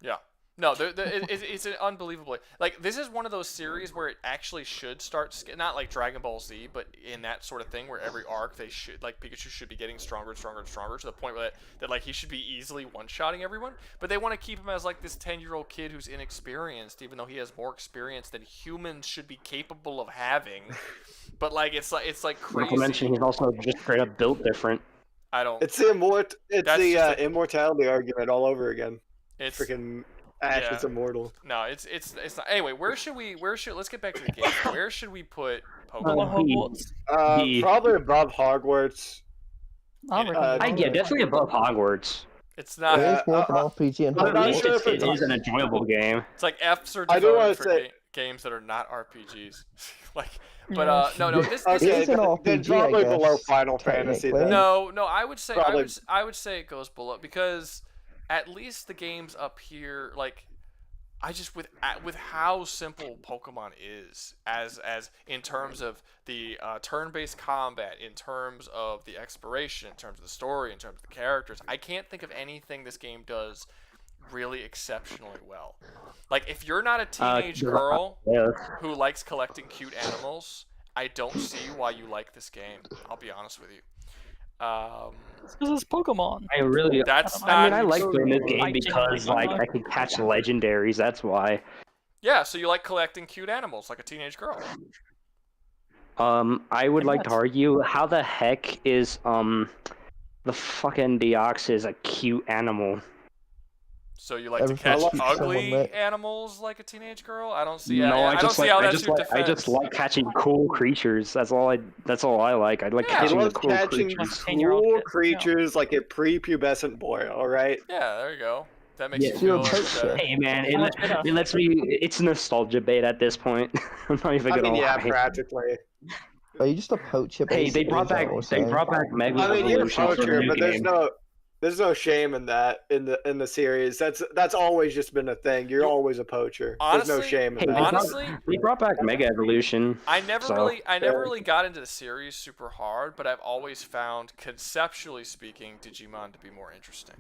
Yeah. No, it's an unbelievably like this is one of those series where it actually should start not like Dragon Ball Z, but in that sort of thing where every arc they should like Pikachu should be getting stronger and stronger and stronger to the point where that like he should be easily one-shotting everyone. But they want to keep him as like this 10-year-old kid who's inexperienced, even though he has more experience than humans should be capable of having. But like it's like crazy. Like I mentioned, he's also just straight up built different. I don't. It's the immortality argument all over again. It's freaking Ash is immortal. No, it's not. Anyway, let's get back to the game. Where should we put Pokemon? Probably above Hogwarts. Definitely above Hogwarts. It's not. It is more of an RPG, and I'm not sure if it is an enjoyable game. It's like F's are devoted for games that are not RPGs. No. This is an RPG, probably below Final Fantasy. Then. No, I would say I would say it goes below because at least the games up here, like I just with how simple Pokemon is as in terms of the turn-based combat, in terms of the exploration, in terms of the story, in terms of the characters, I can't think of anything this game does really exceptionally well. Like if you're not a teenage girl who likes collecting cute animals, I don't see why you like this game. I'll be honest with you. This is Pokemon. I like playing this game because I can catch legendaries. That's why. Yeah, so you like collecting cute animals like a teenage girl. I would like to argue how the heck is the fucking Deoxys a cute animal. So you like to catch ugly animals like a teenage girl? I don't see. I just like catching cool creatures. That's all I like. I like catching the cool creatures. Cool creatures like a prepubescent boy. All right. Yeah, there you go. That makes you feel. Hey man, it lets me. It's nostalgia bait at this point. I'm not even gonna lie. Practically. Are you just a poacher? Hey, they brought back Mega Evolution. You're a poacher, but there's no shame in that in the series. That's always just been a thing. You're always a poacher. Honestly, there's no shame in that. Honestly, they brought back Mega Evolution. I never really got into the series super hard, but I've always found, conceptually speaking, Digimon to be more interesting.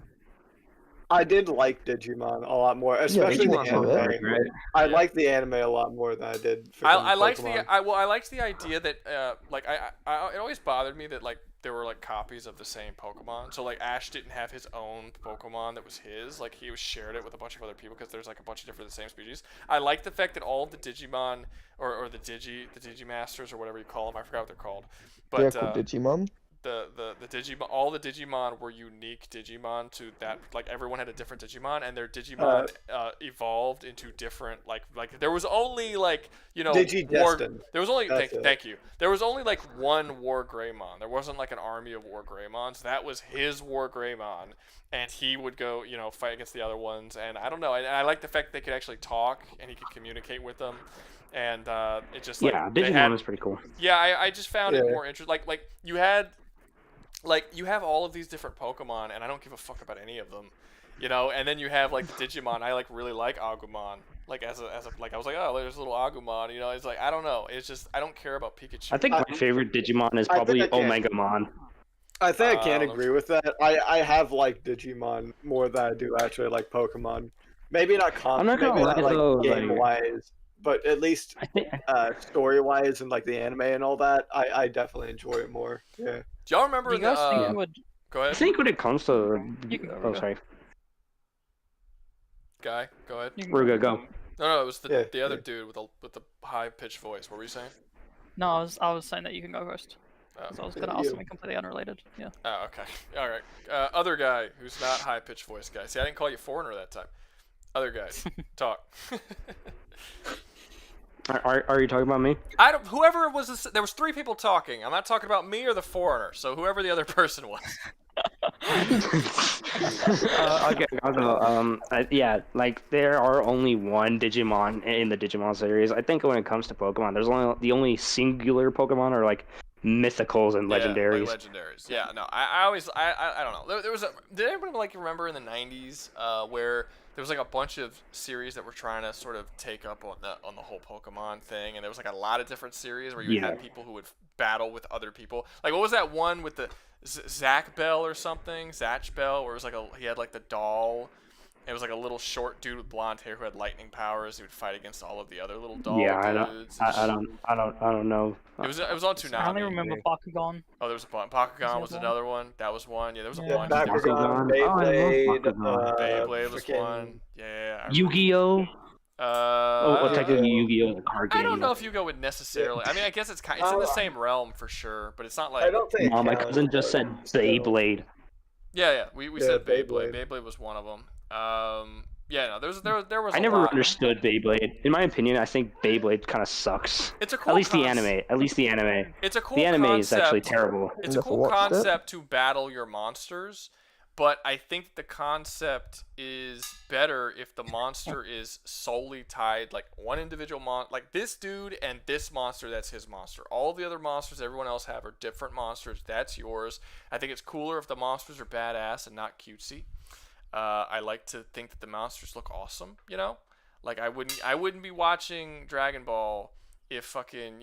I did like Digimon a lot more, especially the anime. I liked the anime a lot more than I did. I liked the idea that it always bothered me that like there were like copies of the same Pokemon. So like Ash didn't have his own Pokemon that was his. Like he shared it with a bunch of other people because there's like a bunch of different the same species. I like the fact that all of the Digimon or the Digimasters or whatever you call them, I forgot what they're called. But they're called Digimon. The Digimon, all the Digimon were unique Digimon to that. Like everyone had a different Digimon, and their Digimon evolved into different like there was only like Digidestined. There was only thank you. There was only like one War Greymon. There wasn't like an army of War Greymons. That was his War Greymon, and he would go fight against the other ones. And I don't know. I like the fact they could actually talk and he could communicate with them. And it just Digimon was pretty cool. Yeah, I just found it more interesting. Like you have all of these different Pokemon, and I don't give a fuck about any of them, And then you have like the Digimon. I really like Agumon. Like as a I was like, oh, there's a little Agumon. It's like I don't know. It's just I don't care about Pikachu. I think my favorite Digimon is probably Omegamon. I think I can't agree with that. I have liked Digimon more than I do actually like Pokemon. Maybe not game wise. But at least story-wise and like the anime and all that, I definitely enjoy it more. Yeah. Do y'all remember you guys think Go ahead. I think when it comes to sorry. Guy, go ahead. Rouga, go. No, it was the other dude with the high-pitched voice. What were you saying? No, I was saying that you can go first. So I was gonna ask something completely unrelated. Yeah. Oh, okay. All right. Other guy who's not high-pitched voice guy. See, I didn't call you foreigner that time. Other guys, talk. Are you talking about me? Whoever it was, there was 3 people talking. I'm not talking about me or the foreigner. So whoever the other person was. Okay, I'll go. Like there are only one Digimon in the Digimon series. I think when it comes to Pokemon, there's the only singular Pokemon are like mythicals and legendaries. Yeah, like legendaries. Yeah, no, I don't know. There was did anybody remember in the 90s where there was like a bunch of series that were trying to sort of take up on the whole Pokemon thing, and there was like a lot of different series where you had people who would battle with other people. Like what was that one with the Zach Bell or something? Zatch Bell, where it was he had like the doll. It was like a little short dude with blonde hair who had lightning powers. He would fight against all of the other little doll dudes. I don't know. It was on Toonami. I only remember Bakugan. Oh, there was a Bakugan was another one. That was one. Yeah, there was a bunch. Bakugan, Beyblade. Beyblade was one. Yeah. Yu-Gi-Oh. Technically Yu-Gi-Oh! The card game. I don't know if Yu-Gi-Oh! Would necessarily. I mean, I guess it's in the same realm for sure, but it's not like. I don't think. My cousin just said Beyblade. Yeah. We said Beyblade. Beyblade was one of them. Yeah, no, there was. I never understood Beyblade. In my opinion, I think Beyblade kind of sucks. It's a cool. At least the anime. It's a cool. The anime concept. is actually terrible. It's a cool concept to battle your monsters, but I think the concept is better if the monster is solely tied, like one individual like this dude and this monster. That's his monster. All the other monsters everyone else have are different monsters. That's yours. I think it's cooler if the monsters are badass and not cutesy. I like to think that the monsters look awesome, you know? Like I wouldn't be watching Dragon Ball if fucking,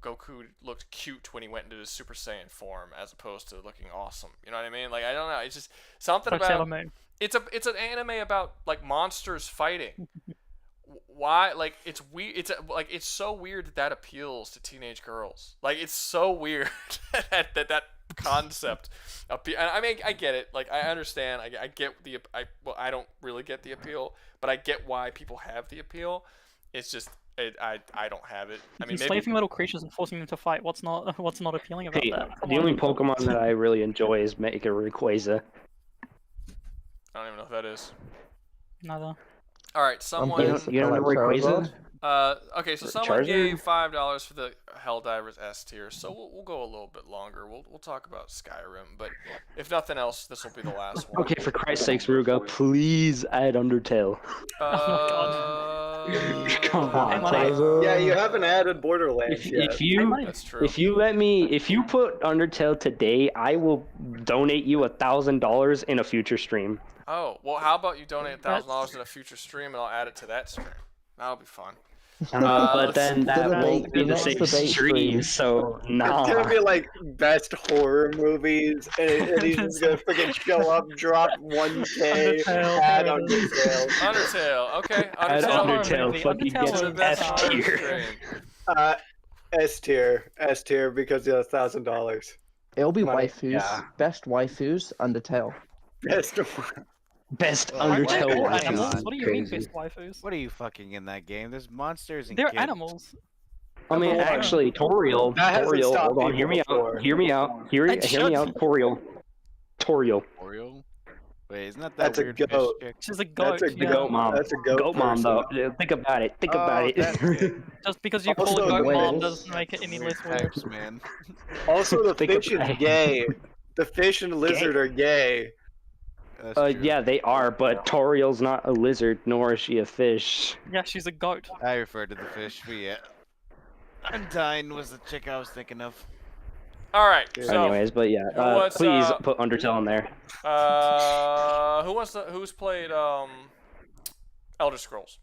Goku looked cute when he went into his Super Saiyan form as opposed to looking awesome. You know what I mean? Like I don't know, it's just something about it's an anime about like monsters fighting. Why? Like it's weird. It's so weird that appeals to teenage girls. Like it's so weird that concept. I mean, I get it. Like I understand. I get I don't really get the appeal, but I get why people have the appeal. It's just I don't have it. I mean, enslaving little creatures and forcing them to fight. What's not appealing about that? The only Pokemon that I really enjoy is Mega Rayquaza. I don't even know who that is. Neither. All right, someone. You don't know Rayquaza? Okay, so someone gave $5 for the Helldivers S tier, so we'll go a little bit longer. We'll talk about Skyrim, but if nothing else, this will be the last one. Okay, for Christ's sakes, Rouga, please add Undertale. Come on, yeah, you haven't added Borderlands yet. That's true. If you put Undertale today, I will donate you $1,000 in a future stream. Oh, well, how about you donate $1,000 in a future stream, and I'll add it to that stream. That'll be fun. But then that won't be the same stream, so nah. It's gonna be like best horror movies, and he's just gonna freaking show up, drop 1K, add Undertale. Undertale, okay. Add Undertale, fucking Undertale get S tier. S tier because of $1,000. It'll be waifus. Best waifus, Undertale. Best Undertale animals? What do you mean best waifus? What are you fucking in that game? There's monsters and They're kids. animals. I mean, actually, Toriel, hold on, hear me out, hear me out, Toriel. Wait, isn't that That's weird a goat. fish chick? She's a goat. That's a goat mom. That's a goat mom, though. Think about it. Think about it. Just because you call a goat mom doesn't make it any less weird. Types, man. Also, the fish is gay. The fish and lizard are gay. Yeah, they are, but Toriel's not a lizard, nor is she a fish. Yeah, she's a goat. I referred to the fish, but yeah. Undyne was the chick I was thinking of. Alright, so... Anyways, but yeah, please put Undertale in there. Who's played, Elder Scrolls?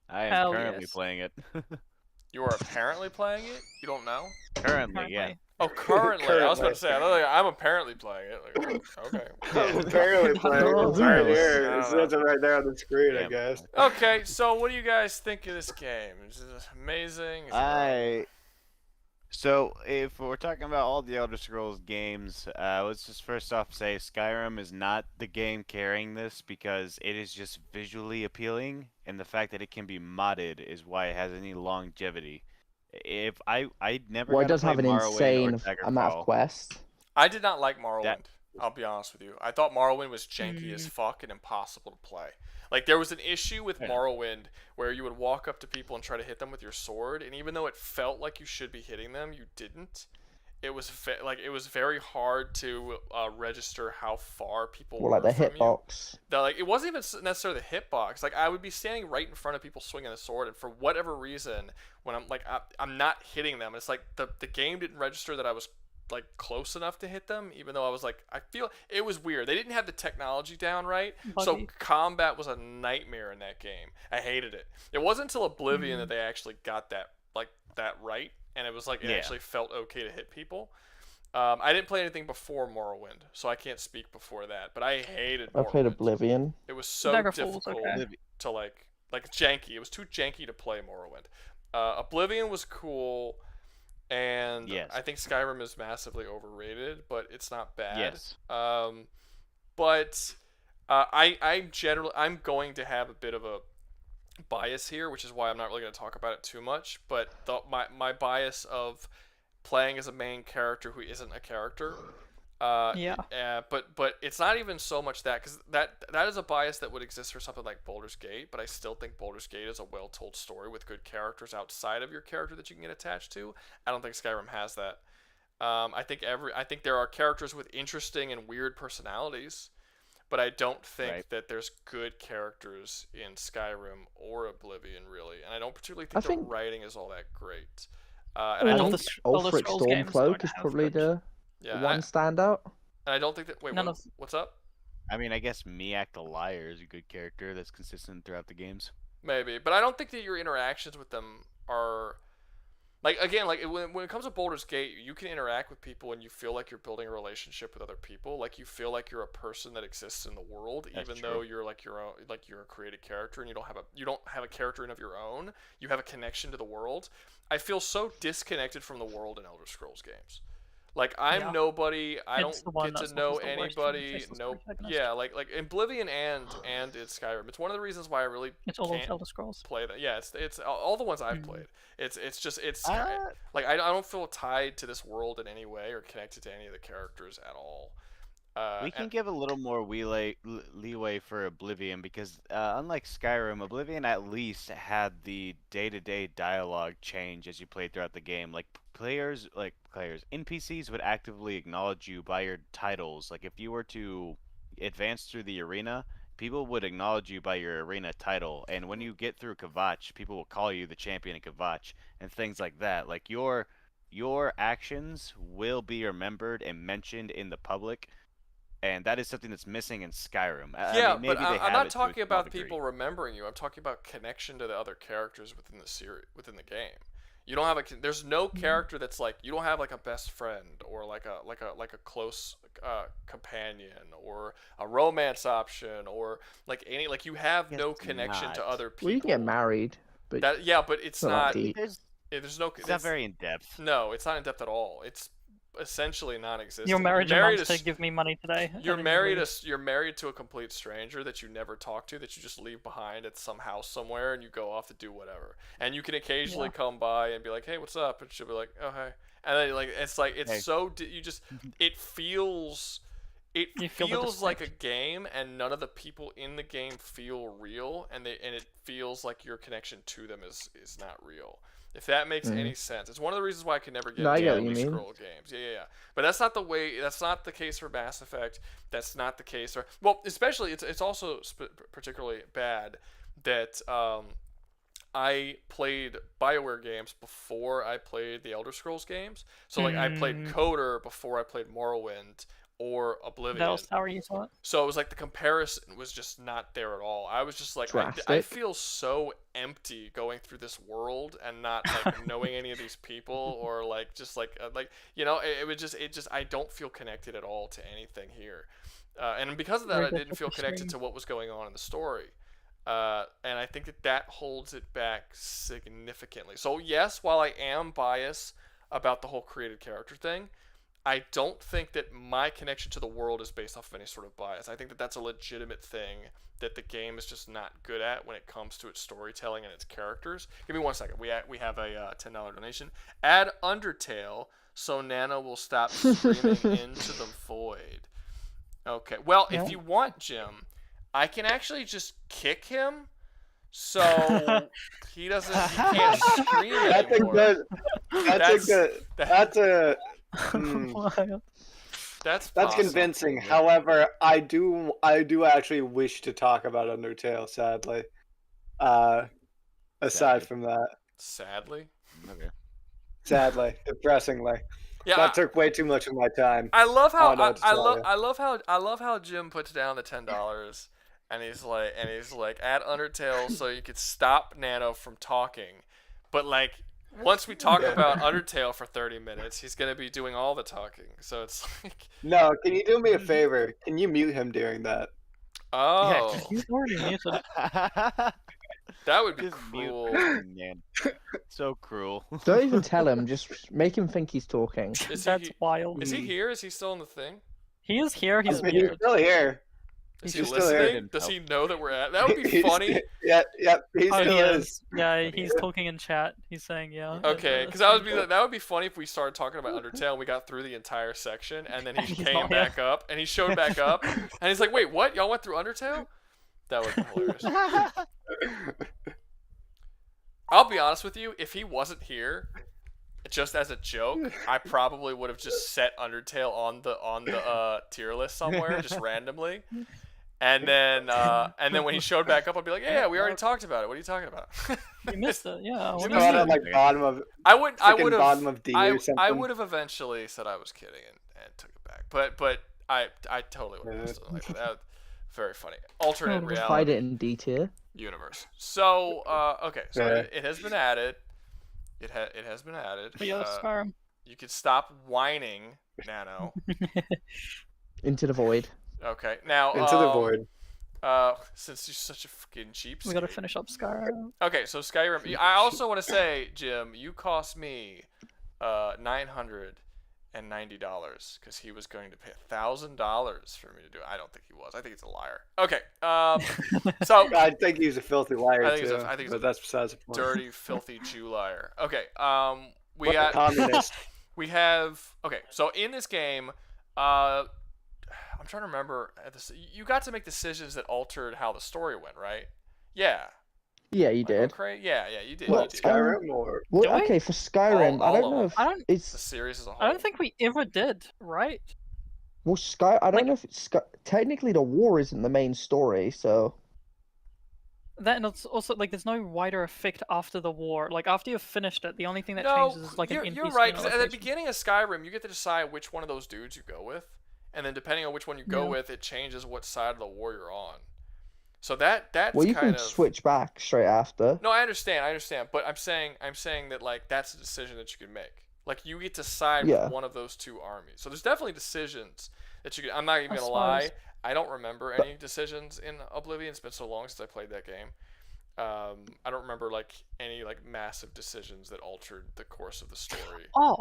I am currently playing it. You are apparently playing it? You don't know? Currently, yeah. Oh, currently. I was about to say, I'm apparently playing it. Like, okay. I'm apparently playing it. It's right here. It says it right there on the screen, I guess. Okay, so what do you guys think of this game? Is it amazing? So, if we're talking about all the Elder Scrolls games, let's just first off say Skyrim is not the game carrying this because it is just visually appealing, and the fact that it can be modded is why it has any longevity. If I never. Well, it does have an insane amount of quests. I did not like Morrowind. I'll be honest with you. I thought Morrowind was janky as fuck and impossible to play. Like, there was an issue with Morrowind where you would walk up to people and try to hit them with your sword, and even though it felt like you should be hitting them, you didn't. It was it was very hard to register how far people were like the from hitbox. It wasn't even necessarily the hitbox. Like, I would be standing right in front of people swinging a sword, and for whatever reason, when I'm not hitting them, it's like the game didn't register that I was like close enough to hit them, even though I feel it was weird. They didn't have the technology down right, so combat was a nightmare in that game. I hated it. It wasn't until Oblivion that they actually got that right, and it was like it actually felt okay to hit people. I didn't play anything before Morrowind, so I can't speak before that. But I hated Morrowind. I played Oblivion. It was so difficult to like janky. It was too janky to play Morrowind. Oblivion was cool. And I think Skyrim is massively overrated, but it's not bad. Yes. I'm going to have a bit of a bias here, which is why I'm not really going to talk about it too much. But my bias of playing as a main character who isn't a character. But it's not even so much that, because that is a bias that would exist for something like Baldur's Gate. But I still think Baldur's Gate is a well-told story with good characters outside of your character that you can get attached to. I don't think Skyrim has that. I think there are characters with interesting and weird personalities, but I don't think that there's good characters in Skyrim or Oblivion really, and I don't particularly think the writing is all that great. And I don't think Ulfric Stormcloak is probably the one standout. And I don't think that. Wait, what's up? I mean, I guess Miak the Liar is a good character that's consistent throughout the games. Maybe, but I don't think that your interactions with them are. Like, again, like when it comes to Baldur's Gate, you can interact with people and you feel like you're building a relationship with other people. Like, you feel like you're a person that exists in the world, even though you're like your own, like you're a created character and you don't have a character of your own. You have a connection to the world. I feel so disconnected from the world in Elder Scrolls games. Like, I'm nobody. I don't get to know anybody. No, like Oblivion and it's Skyrim. It's one of the reasons why I really can't Elder Scrolls. Play that. Yeah, it's all the ones I've played. It's like I don't feel tied to this world in any way or connected to any of the characters at all. We can give a little more leeway for Oblivion because unlike Skyrim, Oblivion at least had the day-to-day dialogue change as you played throughout the game. Like NPCs would actively acknowledge you by your titles. Like if you were to advance through the arena, people would acknowledge you by your arena title. And when you get through Kvatch, people will call you the champion of Kvatch and things like that. Like your actions will be remembered and mentioned in the public. And that is something that's missing in Skyrim. Yeah, but I'm not talking about people remembering you. I'm talking about connection to the other characters within the series, within the game. You don't have there's no character that's like, you don't have like a best friend or like a close companion or a romance option or like any, like you have no connection to other people. Well, you can get married, but but it's not. There's no. It's not very in depth. No, it's not in depth at all. It's essentially non-existent. Your marriage amounts to give me money today. You're married to a complete stranger that you never talk to, that you just leave behind at some house somewhere, and you go off to do whatever. And you can occasionally come by and be like, "Hey, what's up?" And she'll be like, "Oh, hey." And then it feels like a game, and none of the people in the game feel real, and it feels like your connection to them is not real. If that makes any sense. It's one of the reasons why I could never get into Elder Scroll games. Yeah. But that's not the case for Mass Effect. That's not the case for, well, especially it's also particularly bad that I played BioWare games before I played the Elder Scrolls games. So like I played Coder before I played Morrowind or Oblivion. That was how you saw it. So it was like the comparison was just not there at all. I was just like, I feel so empty going through this world and not like knowing any of these people or like just like you know, I don't feel connected at all to anything here. And because of that, I didn't feel connected to what was going on in the story. And I think that holds it back significantly. So yes, while I am biased about the whole created character thing, I don't think that my connection to the world is based off of any sort of bias. I think that that's a legitimate thing that the game is just not good at when it comes to its storytelling and its characters. Give me 1 second. We have a $10 donation. Add Undertale so Nana will stop screaming into the void. Okay. Well, if you want, Jim, I can actually just kick him so he can't scream anymore. That's convincing. However, I do actually wish to talk about Undertale, sadly. Aside from that. Sadly? Okay. Sadly. Depressingly. Yeah, that took way too much of my time. I love how Jim puts down the $10 and he's like add Undertale so you could stop Nano from talking. But like once we talk about Undertale for 30 minutes, he's going to be doing all the talking. So it's like... No, can you do me a favor? Can you mute him during that? Oh. Yeah, he's already muted. That would be cruel. Man. So cruel. Don't even tell him. Just make him think he's talking. That's wild. Is he here? Is he still in the thing? He is here. He's still here. Is He's he still listening? Does he know that we're at? That would be funny. Yeah, he Oh, still he is. is. Yeah, he's talking in chat. He's saying yeah. Okay, because that would be funny if we started talking about Undertale and we got through the entire section and then he He's came not here. back up and he showed back up and he's like, "Wait, what? Y'all went through Undertale?" That would be hilarious. I'll be honest with you, if he wasn't here, just as a joke, I probably would have just set Undertale on the tier list somewhere, just randomly. And then when he showed back up, I'd be like, "Yeah, we already talked about it. What are you talking about?" You missed it. Yeah. You know what? I'm like bottom of. I would bottom of D or something. I would have eventually said I was kidding and took it back. But I totally would have something like that. Very funny. Alternate We'll reality. fight it in D tier. Universe. So okay, so it has been added. It has been added. But yeah, Skyrim. You could stop whining, Nano. Into the void. Okay, now Into the void. Since you're such a freaking cheap. We gotta finish up Skyrim. Okay, so Skyrim. I also want to say, Jim, you cost me $990 because he was going to pay $1,000 for me to do it. I don't think he was. I think he's a liar. Okay, so I think he's a filthy liar I think too. I think but that's besides the point. dirty, filthy Jew liar. Okay, we What a got communist. we have okay. So in this game, I'm trying to remember. You got to make decisions that altered how the story went, right? Yeah. Yeah, you did. Okay. Yeah, you did. What, You did. Skyrim or Well, okay, for Skyrim, All I don't of know them. if I don't. The it's series as a whole. I don't think we ever did. Right. well I don't know if it's technically the war isn't the main story, so That and it's also like there's no wider effect after the war. Like after you've finished it, the only thing that No, changes is like an you're NPC right. in a 'Cause at the location. beginning of Skyrim, you get to decide which one of those dudes you go with, and then depending on which one you go Yeah. with, it changes what side of the war you're on. So that's well, you kind can of switch back straight after. No, I understand, but I'm saying that like that's a decision that you can make. Like you get to side Yeah. with one of those two armies. So there's definitely decisions that you can. I'm not even I gonna lie. suppose. I don't remember any decisions in Oblivion. It's been so long since I played that game. I don't remember like any like massive decisions that altered the course of the story Oh,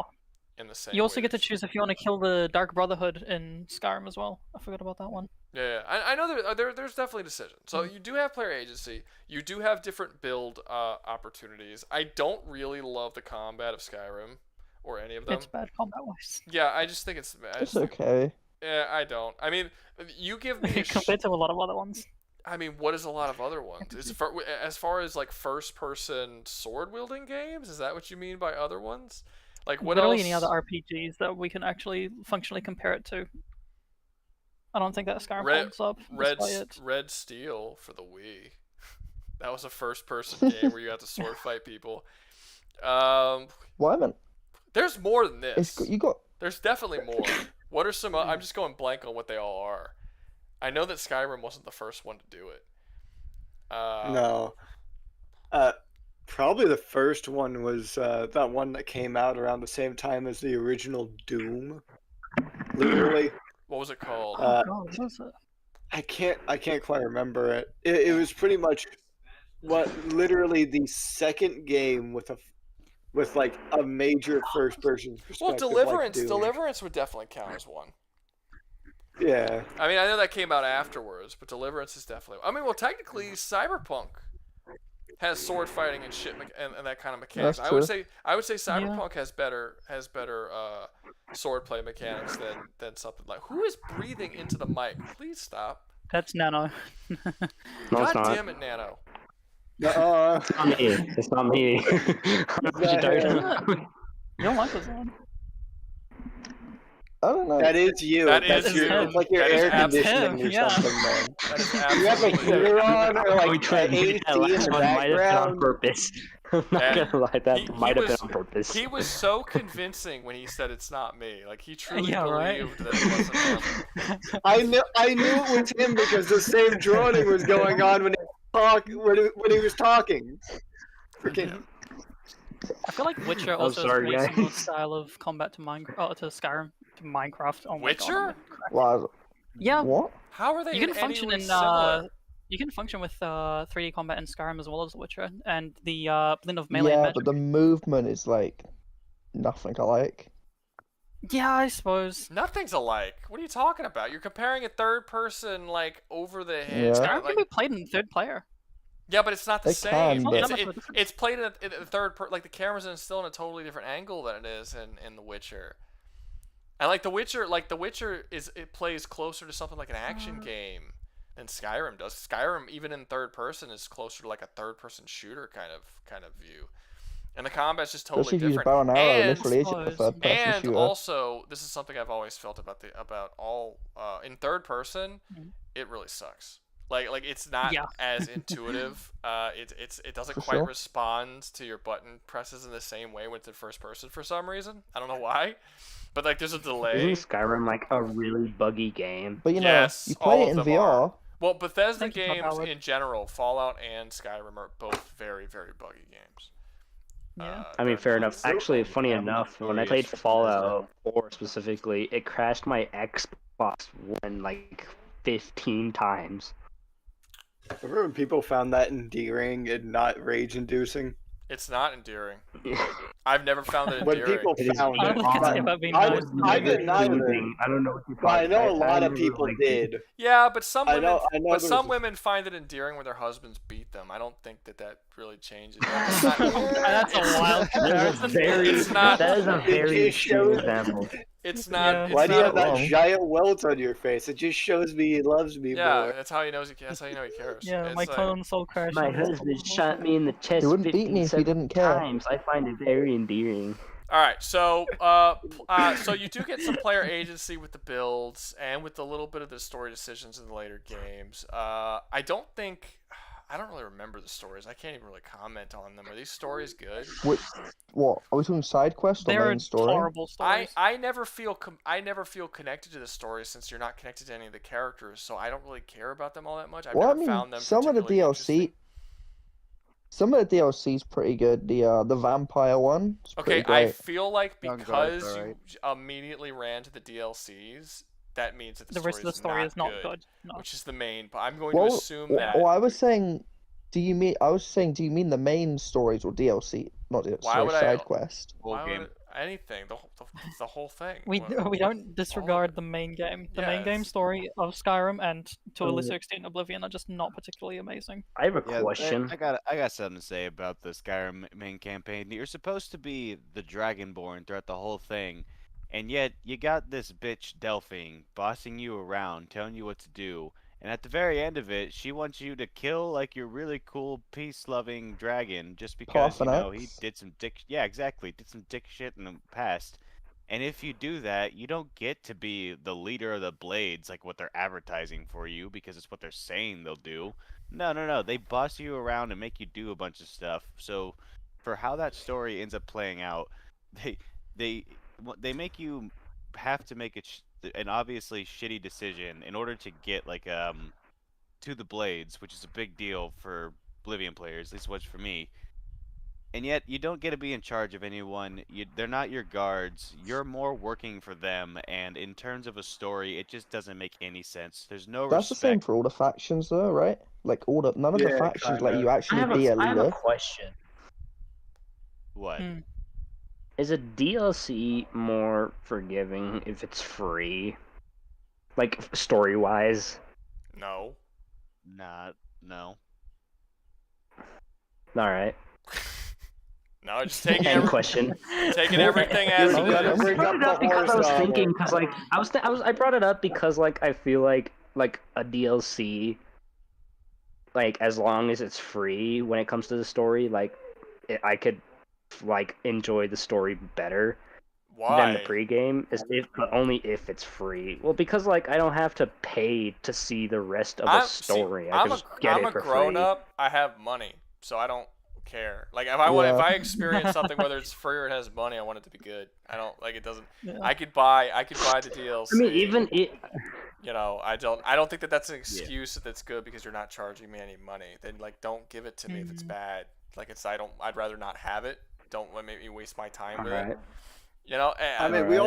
in the same. you also way get to that- choose if you want to kill the Dark Brotherhood in Skyrim as well. I forgot about that one. Yeah, I know there's definitely decisions. So you do have player agency. You do have different build opportunities. I don't really love the combat of Skyrim or any of them. It's bad combat-wise. Yeah, I just think it's. It's okay. Yeah, I don't. I mean, you give me. Compared to a lot of other ones. I mean, what is a lot of other ones? As far as like first-person sword-wielding games, is that what you mean by other ones? Like what Literally else? any other RPGs that we can actually functionally compare it to. I don't think that Skyrim holds up. Red Steel for the Wii. That was a first-person game where you had to sword fight people. Well, I meant There's more than this. you got. There's definitely more. What are some? I'm just going blank on what they all are. I know that Skyrim wasn't the first one to do it. No. Probably the first one was that one that came out around the same time as the original Doom. Literally. What was it called? God, what was it? I can't quite remember it. It was pretty much literally the second game with like a major first person perspective. Well, like Doom. Deliverance would definitely count as one. Yeah. I mean, I know that came out afterwards, but Deliverance is definitely. I mean, well, technically, Cyberpunk has sword fighting and shit and that kind of mechanics. That's I would true. say Cyberpunk has better sword play mechanics than something like. Who is breathing into the mic? Please stop. That's Nano. No, God it's not. damn it, Nano. It's not me. It's not me. Your mic was on. I don't know. That is you. That That's is your, him. it's like your That is air conditioning him, or yeah. something, man. That is You have a absolutely. heater on or We like tried to AC do that in last the one. Might have been on background. purpose. I'm not And gonna lie, that he might have been was- on purpose. He was so convincing when he said it's not me. Like he truly Yeah, right. believed that it wasn't him. I knew it was him because the same droning was going on when he was talking. Freaking. I feel like Witcher also sorry, has a guys. similar style of combat to to Skyrim, to Minecraft. Oh my Witcher? God. Wow. Yeah, What? How are they? you can in function any way in similar? you can function with 3D combat in Skyrim as well as The Witcher, and the blend of melee and Yeah, magic. but the movement is like nothing alike. Yeah, I suppose. Nothing's alike. What are you talking about? You're comparing a third person like over the head. Yeah. Skyrim Like, can be played in third player. yeah, but it's not the It same. can, but- It's played in a third like the camera's still in a totally different angle than it is in The Witcher. And like The Witcher it plays closer to something like an action game than Skyrim does. Skyrim, even in third person, is closer to like a third person shooter kind of view. And the combat's just totally Especially if you use different. bow and arrow, literally it's a third person And shooter. also, this is something I've always felt about all in third person, it really sucks. Like it's not as intuitive. It doesn't quite respond to your button presses in the same way when it's in first person for some reason. I don't know why, but like there's a delay. Isn't Skyrim like a really buggy game? But you know, Yes, you play all it in of them VR. are. Well, Bethesda Thank you, games Howard. in general, Fallout and Skyrim are both very, very buggy games. Yeah. I mean, fair enough. Actually, funny enough, when I played Fallout 4 specifically, it crashed my Xbox One like 15 times. Remember when people found that endearing and not rage-inducing? It's not endearing. I've never found it When endearing. people found I it, don't think it's about being I nice. didn't either. I don't know what you But I know a I lot of never, people like, did. Yeah, but some I women, know but there some was- women find it endearing when their husbands beat them. I don't think that really changes. That's a wild comparison. It's not. That is a It very just extreme shows- example. It's not. Yeah. It's Why do you not have that wrong. giant welt on your face? It just shows me he loves me Yeah, more. that's how he knows. That's how you know he cares. Yeah, It's my like- console crashed. My and it's husband probably shot me in the chest He wouldn't beat me if he 57 didn't care. times. I find it very endearing. All right, so so you do get some player agency with the builds and with a little bit of the story decisions in the later games. I don't really remember the stories. I can't even really comment on them. Are these stories good? What? Are we talking side quest or They're main story? horrible stories. I never feel connected to the story since you're not connected to any of the characters, so I don't really care about them all that much. I've Well, I never mean, found them some of the particularly DLC, some of the DLC's pretty good. The vampire one. Is Okay, pretty I great. feel like Young Guard's because alright. you immediately ran to the DLCs, that means that The rest of the story is not good. No. which is the main. But I'm going Well, to assume that. I was saying, do you mean the main stories or DLC? Not DLC, Why sorry, would I- side quest. Whole Why game. would anything? The whole thing. We What- we don't disregard the main game. The main game Yes. story of Skyrim and to a lesser extent Oblivion are just not particularly amazing. I have a Yeah, question. I got something to say about the Skyrim main campaign. You're supposed to be the Dragonborn throughout the whole thing, and yet you got this bitch Delphine bossing you around, telling you what to do. And at the very end of it, she wants you to kill like your really cool peace-loving dragon just because he Parthenax. did some dick. Yeah, exactly, did some dick shit in the past. And if you do that, you don't get to be the leader of the Blades like what they're advertising for you because it's what they're saying they'll do. No. They boss you around and make you do a bunch of stuff. So, for how that story ends up playing out, they make you have to make an obviously shitty decision in order to get like to the Blades, which is a big deal for Oblivion players. At least it was for me. And yet, you don't get to be in charge of anyone. They're not your guards. You're more working for them. And in terms of a story, it just doesn't make any sense. There's no That's the same respect. for all the factions, though, right? Like none of the Yeah, factions let kinda. you I actually have be a I have a leader. question. What? Is a DLC more forgiving if it's free? Like, story-wise? No. No. Alright. No, just taking End question. taking everything as You it gotta is. bring I brought up it up the because I was horse thinking, novel. because like I brought it up because like I feel like a DLC, like as long as it's free when it comes to the story, like I could like enjoy the story better than the Why? pregame, but only if it's free. Well, because like I don't have to pay to see the rest of the story. I I'm can a, just get I'm it a for grown free. up. I have money, so I don't care. Like if I experience something, whether it's free or it has money, I want it to be good. I don't like it doesn't. Yeah. I could buy the DLC. I mean, even it. You know, I don't think that that's an excuse that it's good because you're not charging me any money. Then like, don't give it to me if it's bad. Like I'd rather not have it. Don't make me waste my time with it. You know, I mean, we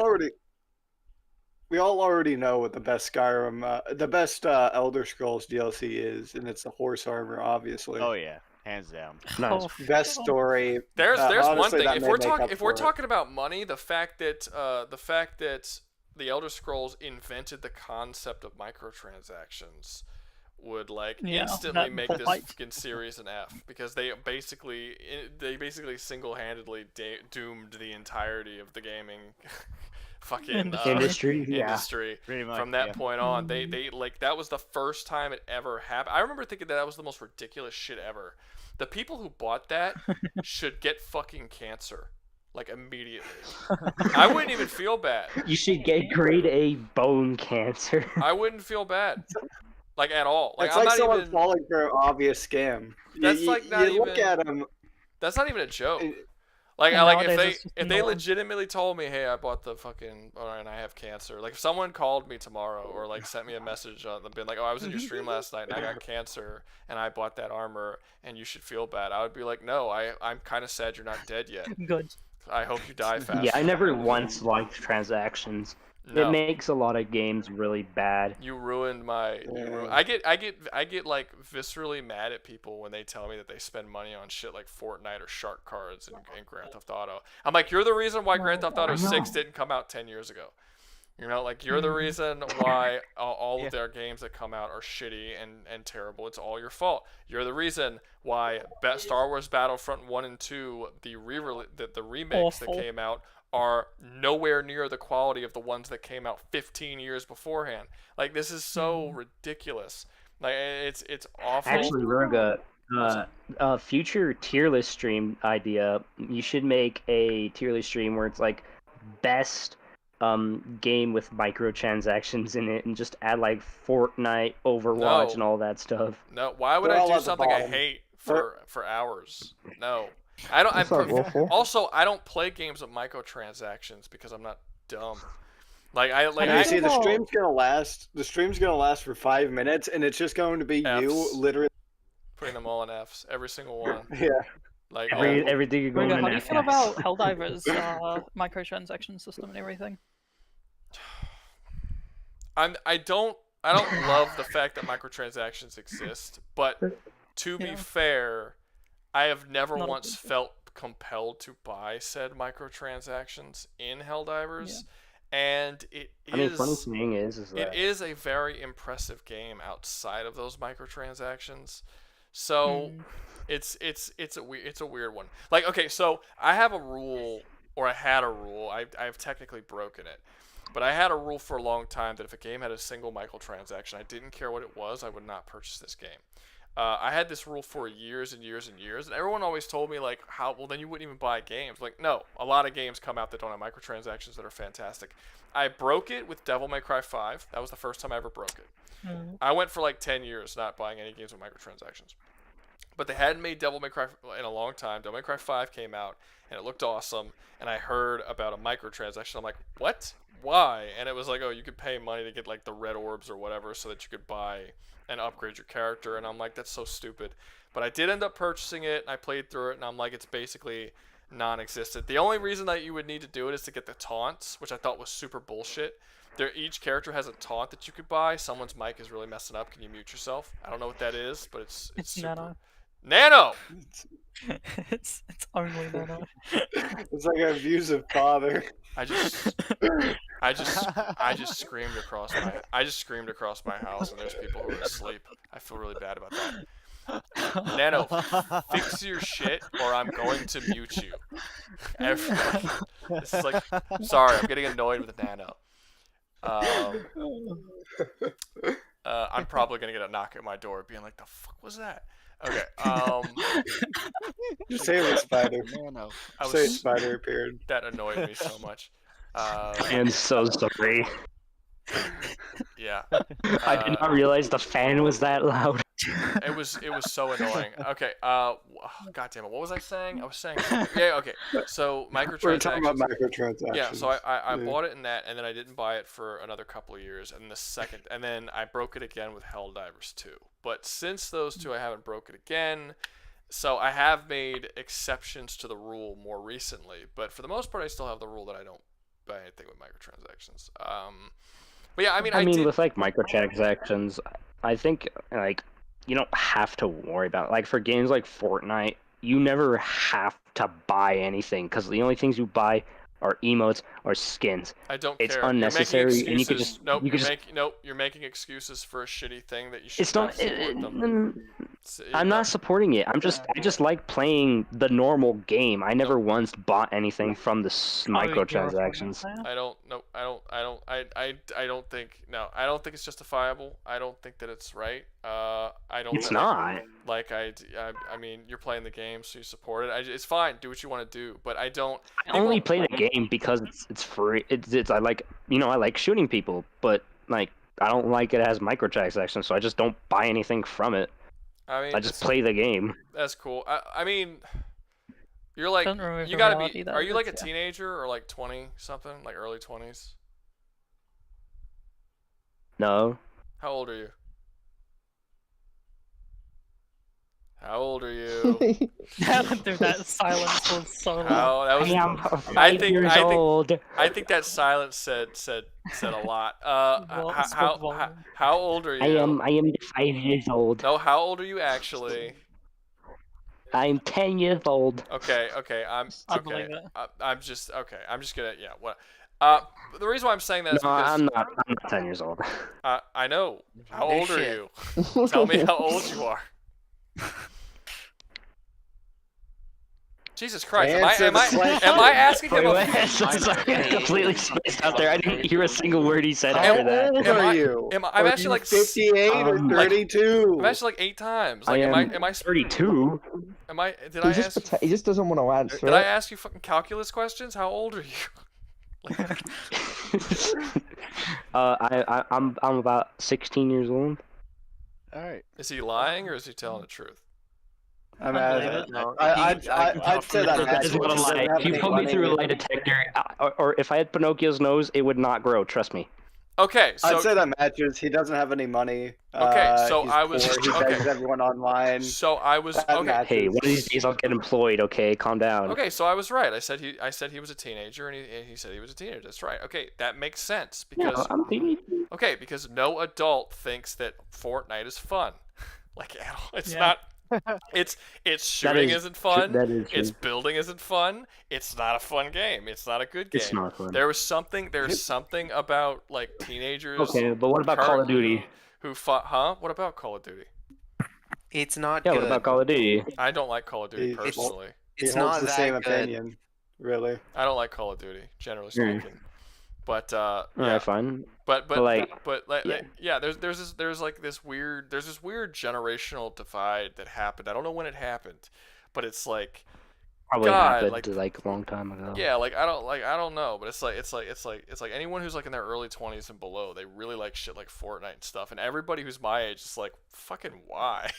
all already know what the best Skyrim, the best Elder Scrolls DLC is, and it's the horse armor, obviously. Oh yeah, hands down. Nice. Best story. There's honestly, one thing. that If may we're make up if we're for it. talking about money, the fact that the Elder Scrolls invented the concept of microtransactions would like instantly make this fucking series an F, because they basically single-handedly doomed the entirety of the gaming fucking industry. From that point on. They like, that was the first time it ever happened. I remember thinking that was the most ridiculous shit ever. The people who bought that should get fucking cancer. Like, immediately. I wouldn't even feel bad. You should get grade A bone cancer. I wouldn't feel bad. Like, at all. Like, It's I'm like not someone even... falling for an obvious scam. That's like not even... look at them. That's not even a joke. Like, if they legitimately told me, hey, I bought the fucking, and I have cancer. Like, if someone called me tomorrow or like sent me a message on them being like, oh, I was in your stream last night and I got cancer and I bought that armor and you should feel bad, I would be like, no, I'm kind of sad you're not dead yet. Good. I hope you die fast. Yeah, I never once liked transactions. No. It makes a lot of games really bad. You ruined my. I get like viscerally mad at people when they tell me that they spend money on shit like Fortnite or shark cards and Grand Theft Auto. I'm like, you're the reason why Grand Theft Auto 6 didn't come out 10 years ago. You know, like, you're the reason why all of their games that come out are shitty and terrible. It's all your fault. You're the reason why Star Wars Battlefront 1 and 2, the remakes that came out, are nowhere near the quality of the ones that came out 15 years beforehand. Like, this is so ridiculous. Like, it's awful. Actually, Rouga, a future tier list stream idea, you should make a tier list stream where it's like best game with microtransactions in it, and just add like Fortnite, Overwatch, and all that stuff. No, why would I do something I hate for hours? No. I don't play games with microtransactions because I'm not dumb. You see, the stream's gonna last. The stream's gonna last for 5 minutes, and it's just going to be Fs. you literally putting them all in Fs, every single one. Yeah. Like everything you're going. How do you feel about Helldiver's microtransaction system and everything? I don't love the fact that microtransactions exist, but to be fair, I have never once felt compelled to buy said microtransactions in Helldivers, and it is a very impressive game outside of those microtransactions. So it's a weird one. Like, okay, so I have a rule, or I had a rule. I've technically broken it, but I had a rule for a long time that if a game had a single microtransaction, I didn't care what it was, I would not purchase this game. I had this rule for years and years and years, and everyone always told me, like, how, well, then you wouldn't even buy games. Like, no, a lot of games come out that don't have microtransactions that are fantastic. I broke it with Devil May Cry 5. That was the first time I ever broke it. I went for like 10 years not buying any games with microtransactions. But they hadn't made Devil May Cry in a long time. Devil May Cry 5 came out, and it looked awesome, and I heard about a microtransaction. I'm like, what? Why? And it was like, oh, you could pay money to get like the red orbs or whatever so that you could buy and upgrade your character. And I'm like, that's so stupid. But I did end up purchasing it, and I played through it, and I'm like, it's basically non-existent. The only reason that you would need to do it is to get the taunts, which I thought was super bullshit. Each character has a taunt that you could buy. Someone's mic is really messing up. Can you mute yourself? I don't know what that is, but it's super... Nano! It's only Nano. It's like an abusive father. I just screamed across my house, and there's people who are asleep. I feel really bad about that. Nano, fix your shit, or I'm going to mute you. This is like, sorry, I'm getting annoyed with Nano. I'm probably gonna get a knock at my door, being like, "The fuck was that?" Okay. Just say it was Spider. Say Spider appeared. That annoyed me so much. I'm so sorry. Yeah. I did not realize the fan was that loud. It was so annoying. Okay. God damn it. What was I saying? I was saying. Yeah. Okay. So microtransactions. We're talking about microtransactions. Yeah. So I bought it in that, and then I didn't buy it for another couple of years, and then I broke it again with Helldivers 2. But since those two, I haven't broke it again. So I have made exceptions to the rule more recently, but for the most part, I still have the rule that I don't buy anything with microtransactions. But yeah, I mean, with like microtransactions, I think like you don't have to worry about it. Like for games like Fortnite, you never have to buy anything because the only things you buy are emotes or skins. I don't It's care. unnecessary, You're making excuses. and you could just You're making excuses for a shitty thing that you should It's not not. support them. I'm not supporting it. I just like playing the normal game. I never once bought anything from the microtransactions. I don't think I don't think it's justifiable. I don't think that it's right. I don't. It's not. Like I mean, you're playing the game, so you support it. It's fine. Do what you want to do, but I don't. I only play the game because it's free. It's I like I like shooting people, but like I don't like it as microtransactions, so I just don't buy anything from it. I mean, I just play the game. That's cool. I mean, you're like you gotta be. Are you like a teenager or like 20 something, like early 20s? No. How old are you? How old are you? Dude, that silence was so long. I am 5 years old. I think that silence said a lot. How old are you? I am 5 years old. No, how old are you actually? I'm 10 years old. Okay. I'm just gonna what. The reason why I'm saying that is because I'm not 10 years old. I know. How old are you? Tell me how old you are. Jesus Christ! Am I asking him? I'm completely spaced out there. I didn't hear a single word he said after that. How old are you? I'm actually like 58 or 32. I'm actually like 8 times. Like, am I 32? He just doesn't want to answer. Did I ask you fucking calculus questions? How old are you? I'm about 16 years old. All right. Is he lying or is he telling the truth? I'd say that if you put me through a lie detector, or if I had Pinocchio's nose, it would not grow. Trust me. Okay, so I'd say that matches. He doesn't have any money. Okay, so he's I was. poor. He begs everyone online. So I was. That Okay. matches. Hey, one of these days I'll get employed. Okay, calm down. Okay, so I was right. I said he was a teenager, and he said he was a teenager. That's right. Okay, that makes sense because. I'm teenage. Okay, because no adult thinks that Fortnite is fun. Like at all. It's not. It's shooting isn't fun. It's building isn't fun. It's not a fun game. It's not a good game. It's not fun. There's something about like teenagers. Okay, but what about Call of Duty? Who fought? Huh? What about Call of Duty? It's not. Yeah, good. what about Call of Duty? I don't like Call of Duty personally. It's he holds not the that same good. opinion, really. I don't like Call of Duty, generally speaking. But Alright, fine. But yeah. there's this weird generational divide that happened. I don't know when it happened, but it's like Probably happened like a long time ago. Yeah, I don't know, but it's like anyone who's like in their early 20s and below, they really like shit like Fortnite and stuff, and everybody who's my age is like, fucking why?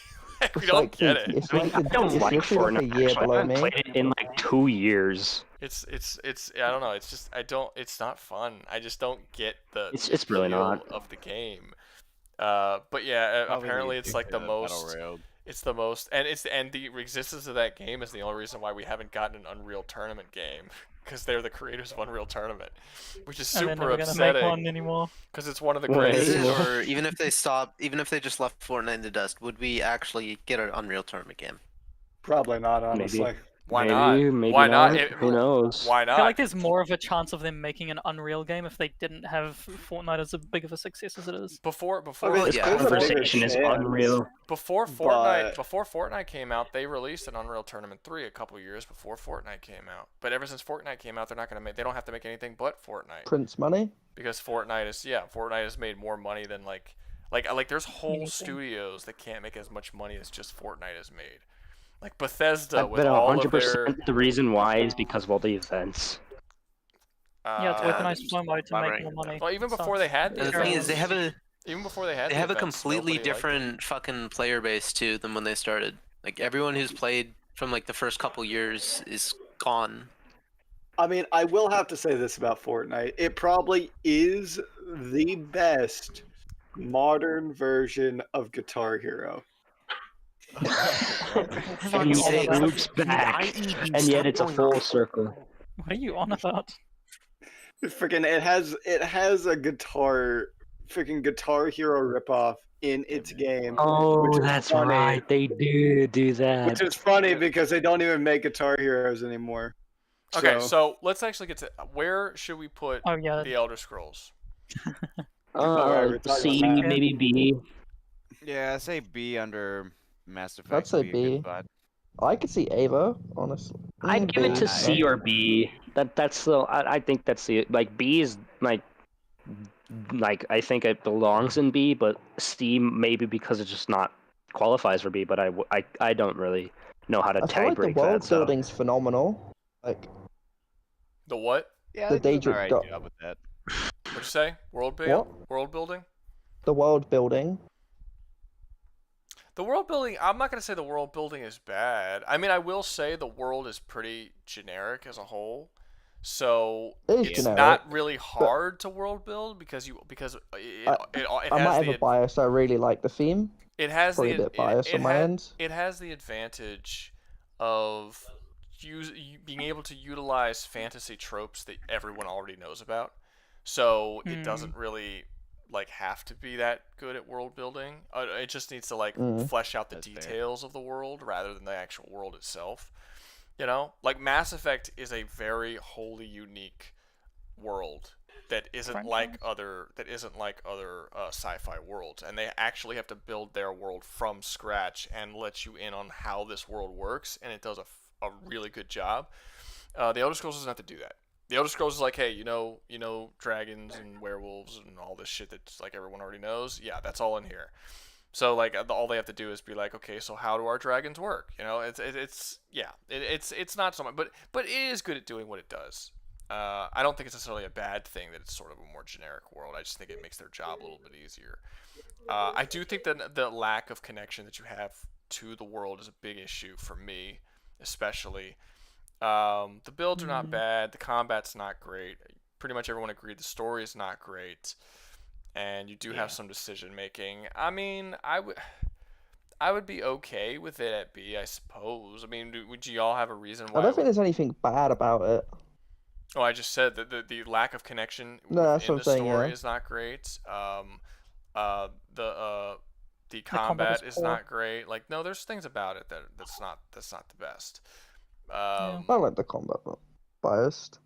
We don't get it. I don't like Fortnite. I haven't played it in like 2 years. It's I don't know. It's just It's not fun. I just don't get the. It's really not of the game. But yeah, apparently it's like the most. It's the most, and the existence of that game is the only reason why we haven't gotten an Unreal Tournament game, because they're the creators of Unreal Tournament, which is super upsetting. Because it's one of the greatest. Or even if they just left Fortnite in the dust, would we actually get an Unreal Tournament game? Probably not, honestly. Maybe. Why not? Maybe Why not? Who knows? Why not? I feel like there's more of a chance of them making an Unreal game if they didn't have Fortnite as big of a success as it is. Before this conversation is unreal. Before Fortnite came out, they released an Unreal Tournament 3 a couple years before Fortnite came out. But ever since Fortnite came out, they don't have to make anything but Fortnite. Prince money? Because Fortnite has made more money than like there's whole studios that can't make as much money as just Fortnite has made. Like Bethesda with all of their... The reason why is because of all the events. Yeah, it's weaponized FOMO to make more money. Well, even before they had the thing is, they have a nobody completely different fucking player base too than when they started. Like everyone who's played from like the first couple years is gone. I mean, I will have to say this about Fortnite. It probably is the best modern version of Guitar Hero. And it loops back, and yet it's a full circle. What are you on about? Freaking, it has a Guitar Hero ripoff in its game. Oh, that's funny. Right. They do that. Which is funny because they don't even make Guitar Heroes anymore. Okay, so let's actually get to where should we put the Elder Scrolls? C, maybe B. Yeah, I say B under Mass Effect. I'd say B. I could see Ava, honestly. I'd give it to C or B. That's still. I think that's the like B is like I think it belongs in B, but C maybe because it's just not qualifies for B. But I don't really know how to tag break that. The world building's phenomenal. Like the what? Yeah, the Daedric right job with that. What'd you say? World building? The world building. The world building, I'm not going to say the world building is bad. I mean, I will say the world is pretty generic as a whole. So it's not really hard to world build because it I might have a bias. I really like the theme. It has probably a bit biased on my end. It has the advantage of being able to utilize fantasy tropes that everyone already knows about. So it doesn't really have to be that good at world building. It just needs to flesh out the details of the world rather than the actual world itself. You know, like Mass Effect is a very wholly unique world that isn't like other sci-fi worlds, and they actually have to build their world from scratch and let you in on how this world works, and it does a really good job. The Elder Scrolls doesn't have to do that. The Elder Scrolls is like, hey, you know, dragons and werewolves and all this shit that's everyone already knows. Yeah, that's all in here. So all they have to do is be like, okay, so how do our dragons work? You know, it's not so much, but it is good at doing what it does. I don't think it's necessarily a bad thing that it's sort of a more generic world. I just think it makes their job a little bit easier. I do think that the lack of connection that you have to the world is a big issue for me, especially. The builds are not bad. The combat's not great. Pretty much everyone agreed the story is not great, and you do have some decision making. I mean, I would be okay with it at B, I suppose. I mean, would you all have a reason why? I don't think there's anything bad about it. Oh, I just said that the lack of connection in the story is not great. The combat is not great. No, there's things about it that's not the best. I like the combat, but biased.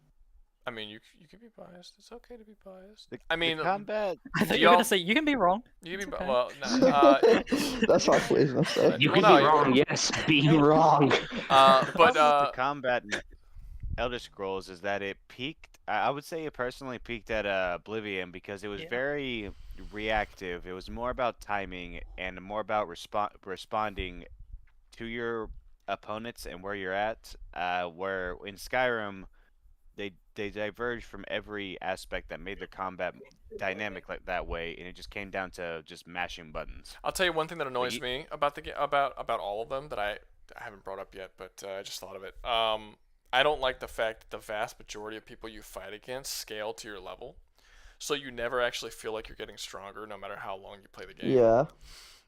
I mean, you can be biased. It's okay to be biased. I mean, the combat. I thought you were gonna say you can be wrong. You can be okay. well. No, that's what I was gonna say. You can be wrong. Yes, be wrong. But the combat in Elder Scrolls is that it peaked. I would say it personally peaked at Oblivion because it was very reactive. It was more about timing and more about responding to your opponents and where you're at. Where in Skyrim, they diverged from every aspect that made their combat dynamic that way, and it just came down to just mashing buttons. I'll tell you one thing that annoys me about about all of them that I haven't brought up yet, but I just thought of it. I don't like the fact that the vast majority of people you fight against scale to your level, so you never actually feel like you're getting stronger no matter how long you play the game. Yeah.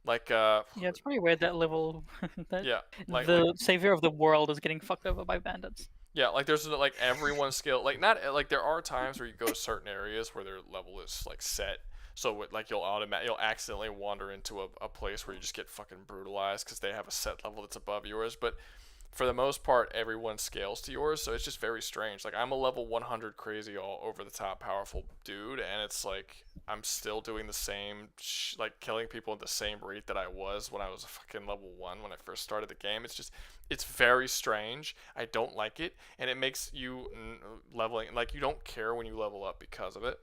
It's pretty weird that level. The savior of the world is getting fucked over by bandits. Yeah, there's everyone's skill. Not there are times where you go to certain areas where their level is set. So you'll accidentally wander into a place where you just get fucking brutalized because they have a set level that's above yours. But for the most part, everyone scales to yours, so it's just very strange. I'm a level 100 crazy all over the top powerful dude, and it's I'm still doing the same killing people at the same rate that I was when I was a fucking level 1 when I first started the game. It's very strange. I don't like it, and it makes you leveling you don't care when you level up because of it.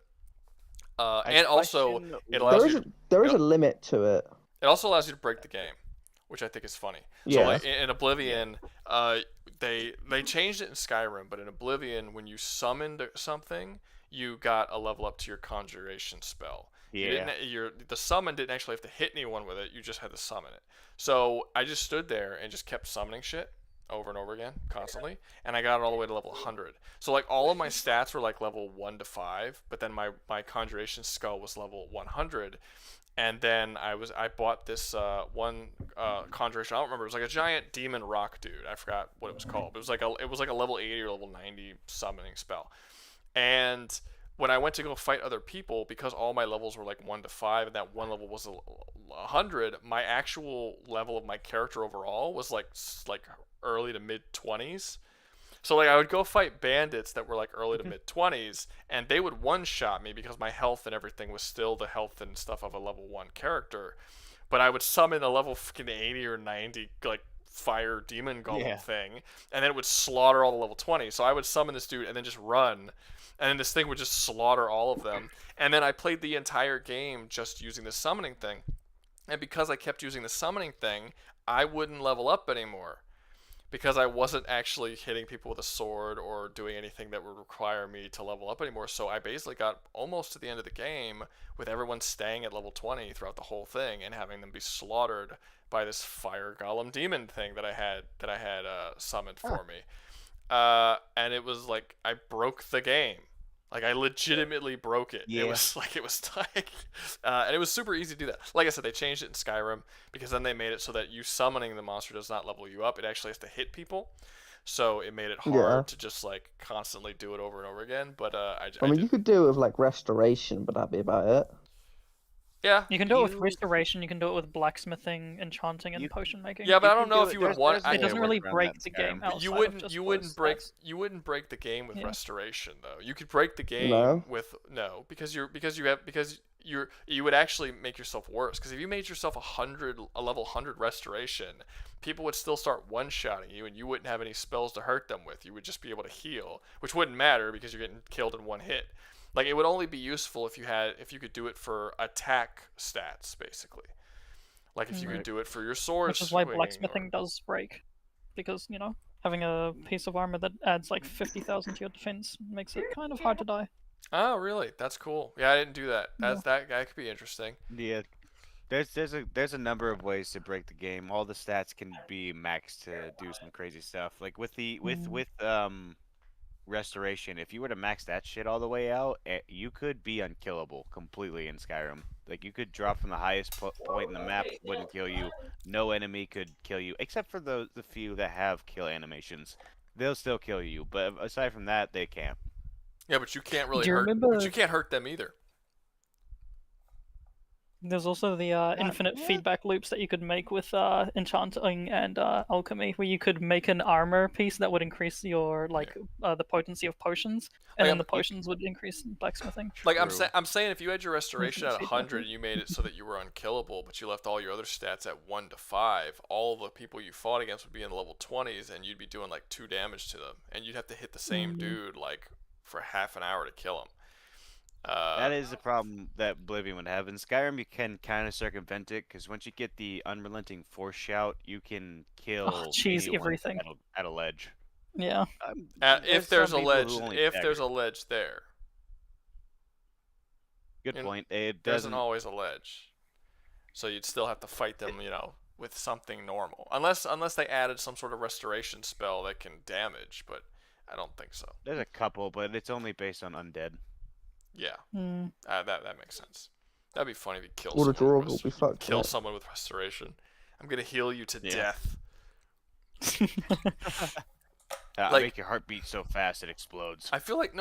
And also it allows there is a limit to it. It also allows you to break the game, which I think is funny. Yeah. So in Oblivion, they changed it in Skyrim, but in Oblivion, when you summoned something, you got a level up to your conjuration spell. Yeah. The summon didn't actually have to hit anyone with it. You just had to summon it. So I just stood there and just kept summoning shit over and over again, constantly, and I got it all the way to level 100. So all of my stats were level 1 to 5, but then my conjuration skull was level 100. And then I bought this one conjuration. I don't remember. It was a giant demon rock dude. I forgot what it was called. It was a level 80 or level 90 summoning spell. And when I went to go fight other people, because all my levels were like 1 to 5, and that one level was 100, my actual level of my character overall was like early to mid 20s. So like I would go fight bandits that were like early to mid 20s, and they would one-shot me because my health and everything was still the health and stuff of a level 1 character. But I would summon a level fucking 80 or 90 like fire demon golem thing, and then it would slaughter all the level 20. So I would summon this dude and then just run, and then this thing would just slaughter all of them. And then I played the entire game just using the summoning thing. And because I kept using the summoning thing, I wouldn't level up anymore, because I wasn't actually hitting people with a sword or doing anything that would require me to level up anymore. So I basically got almost to the end of the game with everyone staying at level 20 throughout the whole thing and having them be slaughtered by this fire golem demon thing that I had summoned for me. And it was like I broke the game. Like I legitimately broke it. Yeah. It was like, and it was super easy to do that. Like I said, they changed it in Skyrim because then they made it so that you summoning the monster does not level you up. It actually has to hit people. So it made it hard to just like constantly do it over and over again. But I mean, did. You could do it with like restoration, but that'd be about it. Yeah. You can do it with restoration. You can do it with blacksmithing, enchanting, and potion making. Yeah, but I don't know if you would want. It doesn't really break the game. You wouldn't break the game with restoration though. You could break the game with because you would actually make yourself worse. Because if you made yourself a level 100 restoration, people would still start one-shotting you, and you wouldn't have any spells to hurt them with. You would just be able to heal, which wouldn't matter because you're getting killed in one hit. Like it would only be useful if you could do it for attack stats, basically. Like if you could do it for your sword. Which is why blacksmithing does break, because having a piece of armor that adds like 50,000 to your defense makes it kind of hard to die. Oh, really? That's cool. Yeah, I didn't do that. That could be interesting. Yeah, there's a number of ways to break the game. All the stats can be maxed to do some crazy stuff. Like with restoration, if you were to max that shit all the way out, you could be unkillable completely in Skyrim. Like you could drop from the highest point in the map, wouldn't kill you. No enemy could kill you, except for the few that have kill animations. They'll still kill you, but aside from that, they can't. Yeah, but you can't really hurt. But you can't hurt them either. There's also the infinite feedback loops that you could make with enchanting and alchemy, where you could make an armor piece that would increase your the potency of potions, and then the potions would increase blacksmithing. Like I'm saying, if you had your restoration at 100 and you made it so that you were unkillable, but you left all your other stats at 1 to 5, all the people you fought against would be in the level 20s, and you'd be doing like 2 damage to them, and you'd have to hit the same dude like for half an hour to kill him. That is the problem that Oblivion would have. In Skyrim, you can kind of circumvent it, because once you get the unrelenting force shout, you can kill everything at a ledge. Yeah. If there's a ledge there. Good point. There isn't always a ledge, so you'd still have to fight them, with something normal, unless they added some sort of restoration spell that can damage. But I don't think so. There's a couple, but it's only based on undead. Yeah, that makes sense. That'd be funny if you kill someone with restoration. I'm gonna heal you to death. Make your heart beat so fast it explodes. I feel like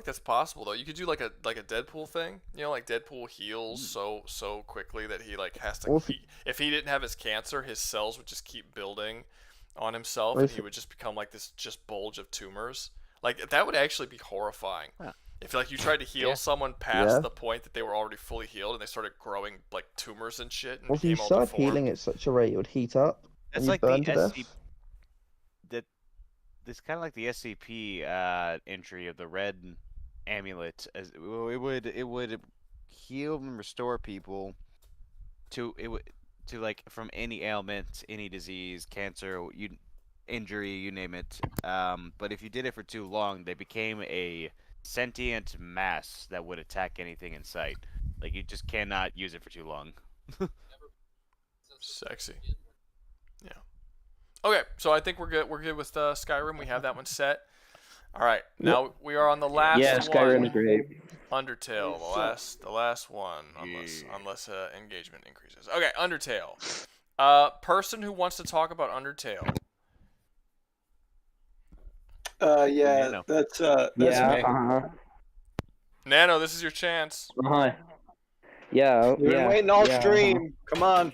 that's possible though. You could do like a Deadpool thing. Like Deadpool heals so quickly that he like has to. If he didn't have his cancer, his cells would just keep building on himself, and he would just become like this just bulge of tumors. Like that would actually be horrifying. Huh. If like you tried to heal someone past the point that they were already fully healed, and they started growing like tumors and shit. And if you started healing at such a rate, it would heat up. That's like the SCP. It's kind of like the SCP entry of the red amulet. As it would heal and restore people to like from any ailment, any disease, cancer, injury, you name it. But if you did it for too long, they became a sentient mass that would attack anything in sight. Like you just cannot use it for too long. Sexy. Yeah. Okay, so I think we're good. We're good with Skyrim. We have that one set. All right, now we are on the last one. Yeah, Skyrim is great. Undertale, the last one, unless engagement increases. Okay, Undertale. Person who wants to talk about Undertale. That's me. Nano, this is your chance. Yeah, You've been yeah. waiting all yeah, stream. Come on.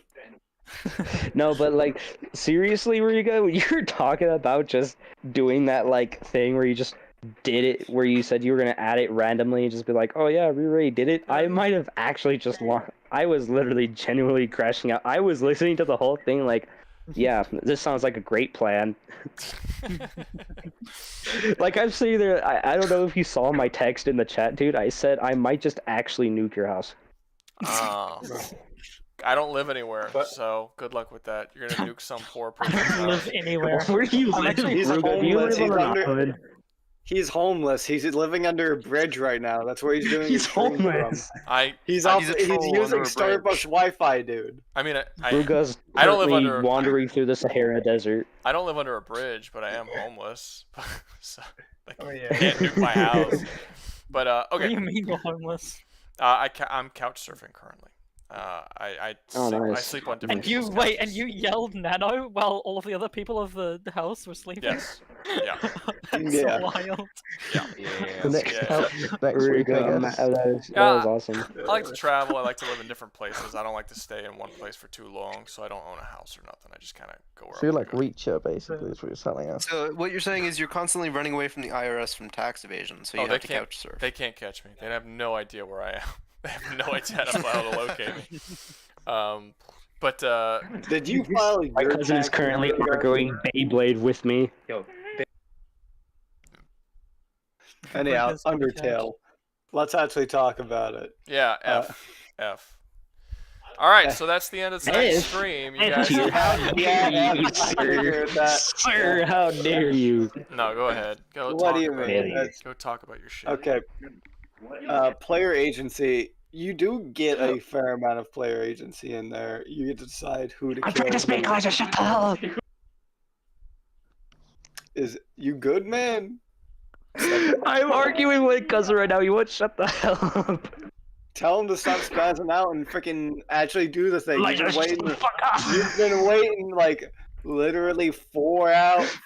No, but like seriously, Rigo, when you're talking about just doing that like thing where you just did it, where you said you were gonna add it randomly and just be like, oh yeah, Ray did it. I might have actually just I was literally genuinely crashing out. I was listening to the whole thing like, yeah, this sounds like a great plan. Like I'm sitting there, I don't know if you saw my text in the chat, dude. I said I might just actually nuke your house. I don't live anywhere, so good luck with that. You're gonna nuke some poor I person's don't live house. anywhere. Where do you live? He's Ruga? Do you homeless. live on an island? He's homeless. He's living under a bridge right now. That's where he's doing. He's his stream homeless. From. He's a troll using under a Starbucks bridge. Wi-Fi, dude. I mean, Ruga's I don't live currently under wandering through the Sahara Desert. I don't live under a bridge, but I am homeless. So, like, Oh, yeah. can't nuke my house. But okay. What do you mean you're homeless? I'm couch surfing currently. I sleep on different. And you people's wait, couches. and you yelled Nano while all of the other people of the house were sleeping. Yes. Yeah. That's Yeah. wild. Yeah. The next week, I guess. That was awesome. I like to travel. I like to live in different places. I don't like to stay in one place for too long, so I don't own a house or nothing. I just kind of go where So you're I like Reacher, basically, is what you're telling us. So what you're saying is you're constantly running away from the IRS from tax evasion, so you have to couch surf. They can't catch me. They have no idea where I am. They have no idea how to locate me. But did you file My your cousin is tax currently return? arguing Beyblade with me. Anyhow, Undertale. Let's actually talk about it. yeah, F. All right, so that's the end of tonight's stream. You guys. Sir, how dare you? No, go ahead. Go. What talk do you about mean? it. Go talk about your shit. Okay. Player agency. You do get a fair amount of player agency in there. You get to decide who to kill. Shut up. Is you good, man? I'm arguing with cousin right now. You won't shut the hell up. Tell him to stop spazzing out and freaking actually do the thing. Like, You've been waiting like literally 5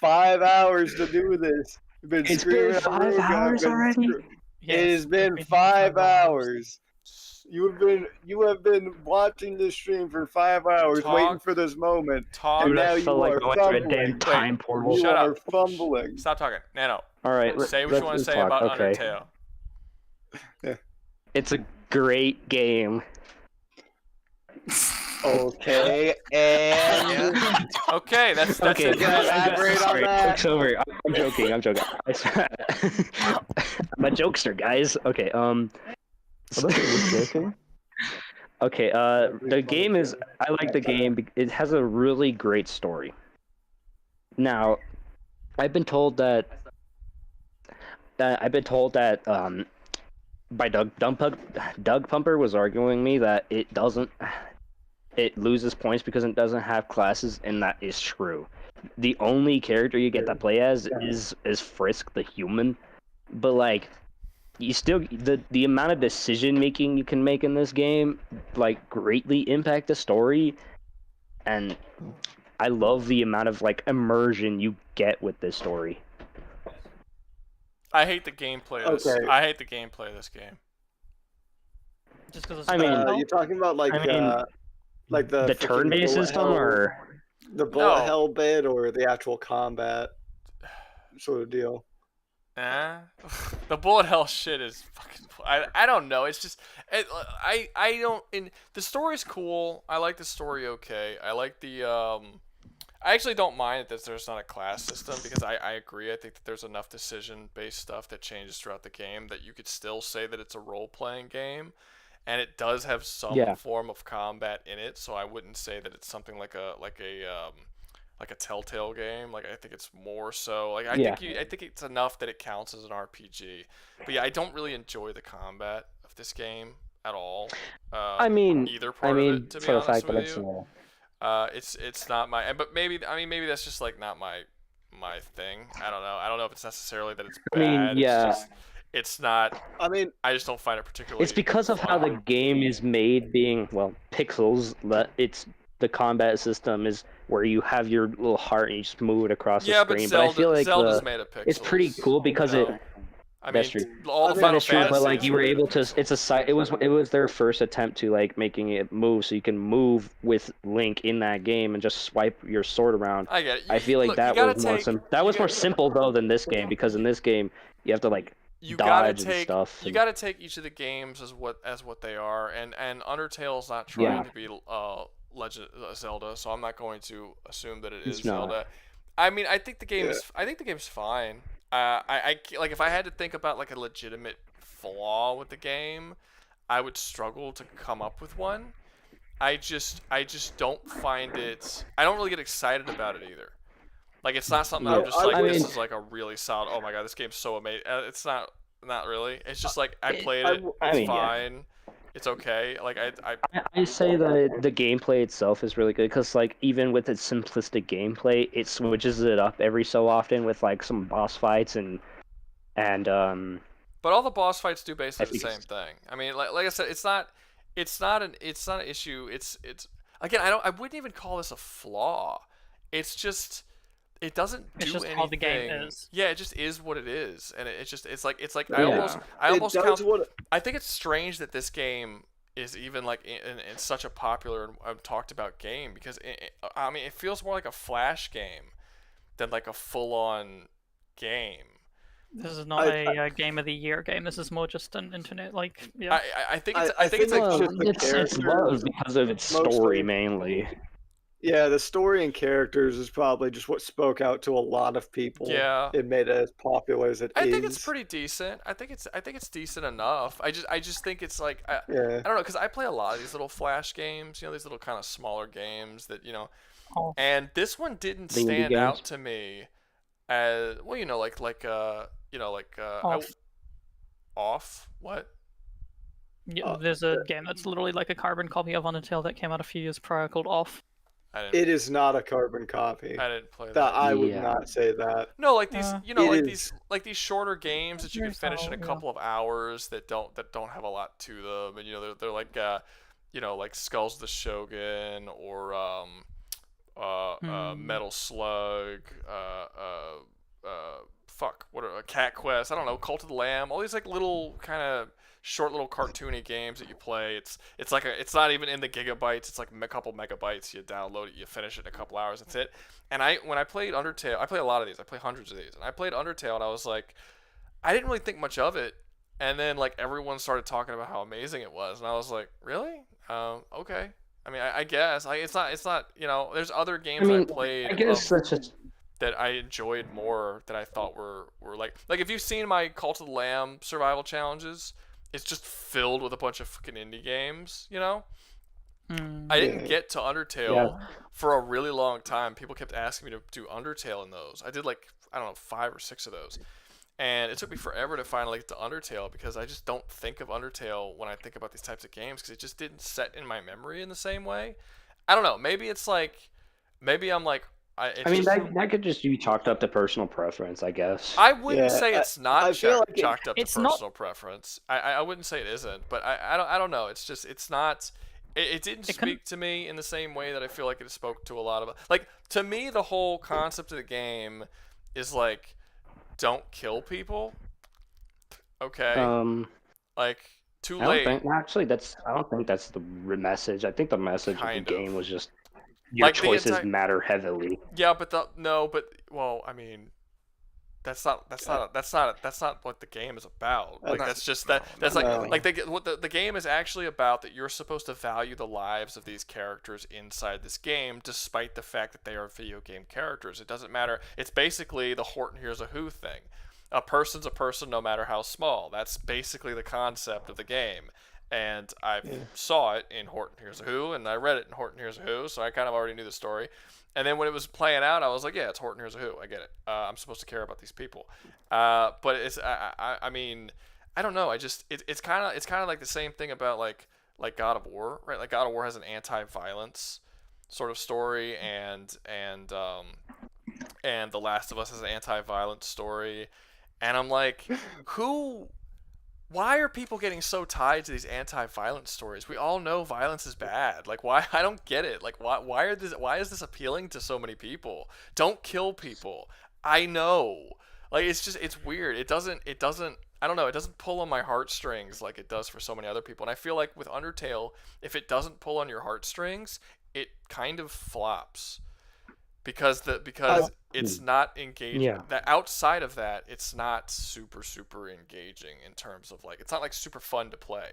hours to do this. You've been It's screaming been at 5 Rouga, hours already? It has been 5 hours. You have been watching this stream for 5 hours, waiting for this moment, and Dude, I now you felt like are going through a damn fumbling. time portal. You Shut are up. fumbling. Stop talking. Nano. All right, Say what you want to say about Undertale. It's a great game. Okay, and Okay, that's Okay, it. elaborate on sorry, that. joke's over. I'm joking. I'm a jokester, guys. Okay, Okay, the game is. I like the game. It has a really great story. Now, I've been told that. By Doug Pumper was arguing me that it loses points because it doesn't have classes, and that is true. The only character you get to play as is Frisk the human, but like you still the amount of decision making you can make in this game like greatly impact the story, and I love the amount of like immersion you get with this story. I hate the gameplay of this. Okay. I hate the gameplay of this game. Just because you're talking about like the freaking turn-based bullet system, hell- or the bullet hell bit, or the actual combat sort of deal. The bullet hell shit is fucking. I don't know. It's just I don't. The story's cool. I like the story. Okay. I like the I actually don't mind that there's not a class system because I agree. I think that there's enough decision-based stuff that changes throughout the game that you could still say that it's a role-playing game, and it does have some form of combat in it. So I wouldn't say that it's something like a Telltale game. Like I think it's more so like I think it's enough that it counts as an RPG. But yeah, I don't really enjoy the combat of this game at all. Either part of it, to be honest with you. It's not my, but maybe that's just like not my thing. I don't know if it's necessarily that it's bad. It's not. I just don't find it particularly. It's because of how the game is made, being pixels. That the combat system is where you have your little heart and you just move it across the screen. But I feel like Zelda's made of pixels. it's pretty cool because it. I That's mean, true. all the That Final is true, but like Fantasies you were were- able to, it's a side. It was their first attempt to like making it move, so you can move with Link in that game and just swipe your sword around. I get it. I feel like Look, you that gotta was more take- that you was more got- simple though than this game, because in this game you have to like you gotta dodge and take stuff. you and- gotta take each of the games as what they are, and Undertale's not trying Yeah. to be Legend Zelda, so I'm not going to assume that it is It's not. Zelda. I mean, I think the game's fine. Like if I had to think about like a legitimate flaw with the game, I would struggle to come up with one. I just don't find it. I don't really get excited about it either. Like it's not something that I'm just like, this is like a really solid. Oh my god, this game's so amazing. It's not really. It's just like I played it. It's fine. It's okay. Like I say that the gameplay itself is really good, because like even with its simplistic gameplay, it switches it up every so often with like some boss fights and But all the boss fights do basically the think same thing. I mean, like I said, it's not an issue. It's again, I wouldn't even call this a flaw. It's just it doesn't do It's just anything. how the game is. Yeah, it just is what it is, and it's like Yeah. I almost It does count. what- I think it's strange that this game is even like in such a popular and talked about game, because I mean it feels more like a Flash game than like a full on game. This is not a Game of the Year game. This is more just an internet, like, yeah. I think it's like well, just the it's love because of its story mostly. mainly. Yeah, the story and characters is probably just what spoke out to a lot of people. Yeah. It made it as popular as it is. I think it's pretty decent. I think it's decent enough. I just think it's like I don't know, because I play a lot of these little Flash games, these little kind of smaller games that and this one didn't The indie stand out games? to me as well. Off what? Yeah, there's a game that's literally like a carbon copy of Undertale that came out a few years prior called Off. It is not a carbon copy. I didn't play that. I would not say that. No, like these, It is. these shorter games that you can Very finish in a solid, yeah. couple of hours that don't have a lot to them, and they're like like Skulls of the Shogun or Metal Slug, Cat Quest, I don't know, Cult of the Lamb, all these like little kind of short little cartoony games that you play. It's like it's not even in the gigabytes. It's like a couple megabytes. You download it, you finish it in a couple hours. That's it. And when I played Undertale, I play a lot of these. I play hundreds of these. And I played Undertale, and I was like, I didn't really think much of it. And then like everyone started talking about how amazing it was, and I was like, really? Okay. I mean, I guess like it's not. There's other games I played. I guess that's just. That I enjoyed more that I thought were like if you've seen my Cult of the Lamb survival challenges, it's just filled with a bunch of fucking indie games, I didn't get to Undertale for a really long time. People kept asking me to do Undertale in those. I did like, I don't know, 5 or 6 of those. And it took me forever to finally get to Undertale, because I just don't think of Undertale when I think about these types of games, because it just didn't set in my memory in the same way. I don't know. Maybe it's like, maybe I'm like, that could just be chalked up to personal preference, I guess. I wouldn't say it's not chalked up to it's not- personal preference. I wouldn't say it isn't, but I don't know. It's just it's not. It didn't speak to me in the same way that I feel like it spoke to a lot of like to me the whole concept of the game is like don't kill people. Okay. Like too late. I don't think that's the message. I think the message of the game was just your Like, the choices entire- matter heavily. Yeah, but I mean, that's not what the game is about. Like that's what the game is actually about. That you're supposed to value the lives of these characters inside this game, despite the fact that they are video game characters. It doesn't matter. It's basically the Horton Hears a Who thing. A person's a person, no matter how small. That's basically the concept of the game. And I saw it in Horton Hears a Who, and I read it in Horton Hears a Who, so I kind of already knew the story. And then when it was playing out, I was like, yeah, it's Horton Hears a Who. I get it. I'm supposed to care about these people. But it's, I mean, I don't know. It's kind of like the same thing about like God of War, right? Like God of War has an anti-violence sort of story, and The Last of Us has an anti-violence story. And I'm like, why are people getting so tied to these anti-violence stories? We all know violence is bad. Like, why? I don't get it. Like, why is this appealing to so many people? Don't kill people. I know. Like it's weird. It doesn't I don't know, it doesn't pull on my heartstrings like it does for so many other people. And I feel like with Undertale, if it doesn't pull on your heartstrings, it kind of flops. Because it's not engaging. Yeah. That outside of that, it's not super engaging in terms of like, it's not like super fun to play.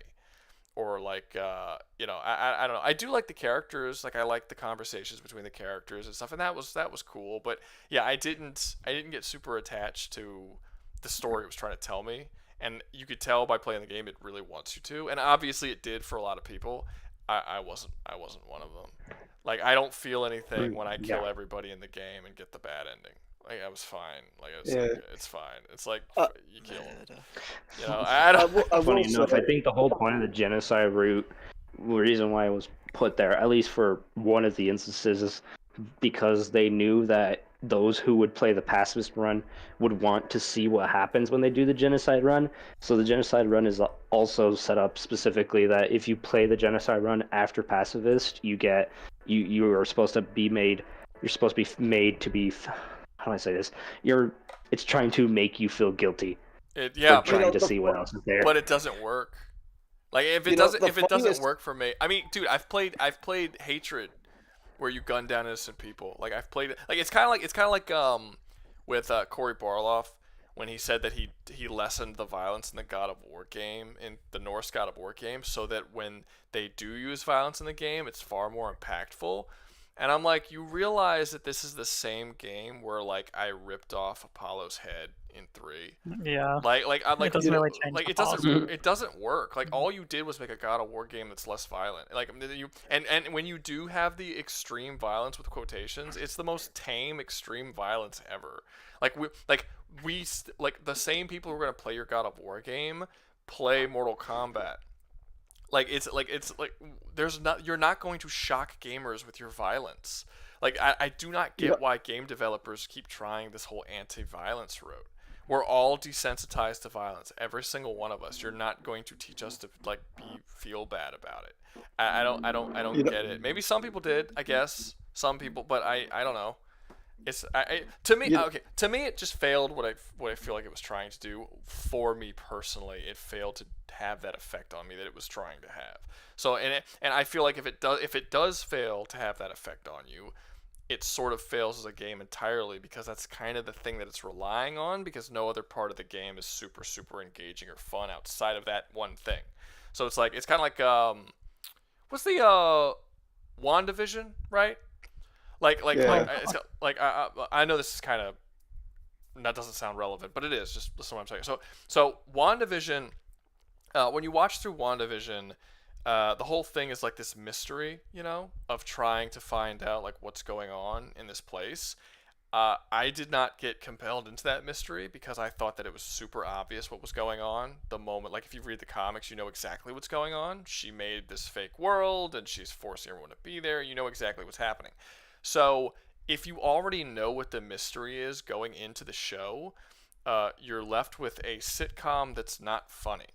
Or like I don't know. I do like the characters. Like I like the conversations between the characters and stuff, and that was cool. But yeah, I didn't get super attached to the story it was trying to tell me, and you could tell by playing the game it really wants you to, and obviously it did for a lot of people. I wasn't one of them. Like I don't feel anything when I kill everybody in the game and get the bad ending. Like I was fine. Like it's fine. It's like you kill them. You know, I don't. Funny enough, I think the whole point of the genocide route, the reason why it was put there, at least for one of the instances, is because they knew that those who would play the pacifist run would want to see what happens when they do the genocide run. So the genocide run is also set up specifically that if you play the genocide run after pacifist, you are supposed to be made. You're supposed to be made to be. How do I say this? It's trying to make you feel guilty. Trying to see what else is there. But it doesn't work. Like if it doesn't work for me. I mean, dude, I've played Hatred, where you gun down innocent people. Like I've played it. Like it's kind of like with Cory Barlog when he said that he lessened the violence in the God of War game, in the Norse God of War game, so that when they do use violence in the game, it's far more impactful. And I'm like, you realize that this is the same game where like I ripped off Apollo's head in 3. Yeah. I'm like, it doesn't really change. Like it doesn't work. Like all you did was make a God of War game that's less violent. Like and when you do have the extreme violence with quotations, it's the most tame extreme violence ever. Like the same people who are gonna play your God of War game play Mortal Kombat. It's like you're not going to shock gamers with your violence. Like I do not get why game developers keep trying this whole anti-violence route. We're all desensitized to violence, every single one of us. You're not going to teach us to like feel bad about it. I don't get it. Maybe some people did, I guess. Some people, but I don't know. To me it just failed what I feel like it was trying to do for me personally. It failed to have that effect on me that it was trying to have. So and I feel like if it does fail to have that effect on you, it sort of fails as a game entirely, because that's kind of the thing that it's relying on, because no other part of the game is super engaging or fun outside of that one thing. So it's kind of like what's the WandaVision, right? I know this is kind of, that doesn't sound relevant, but it is. Just listen to what I'm saying. So WandaVision, when you watch through WandaVision, the whole thing is like this mystery, of trying to find out like what's going on in this place. I did not get compelled into that mystery because I thought that it was super obvious what was going on the moment. Like if you read the comics, you know exactly what's going on. She made this fake world and she's forcing everyone to be there. You know exactly what's happening. So if you already know what the mystery is going into the show, you're left with a sitcom that's not funny.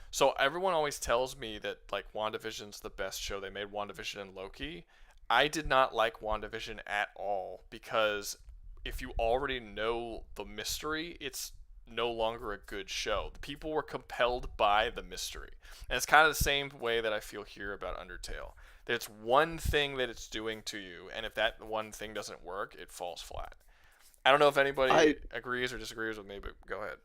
So everyone always tells me that like WandaVision's the best show they made, WandaVision and Loki. I did not like WandaVision at all, because if you already know the mystery, it's no longer a good show. The people were compelled by the mystery. And it's kind of the same way that I feel here about Undertale. There's one thing that it's doing to you, and if that one thing doesn't work, it falls flat. I don't know if anybody agrees or disagrees with me, but go ahead.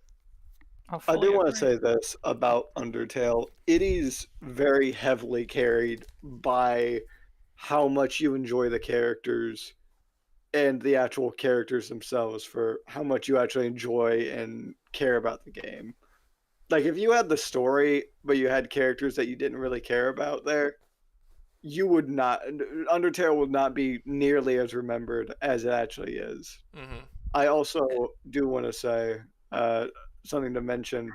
I do want to say this about Undertale. It is very heavily carried by how much you enjoy the characters and the actual characters themselves, for how much you actually enjoy and care about the game. Like if you had the story, but you had characters that you didn't really care about there, Undertale would not be nearly as remembered as it actually is. Mm-hmm. I also do want to say something to mention.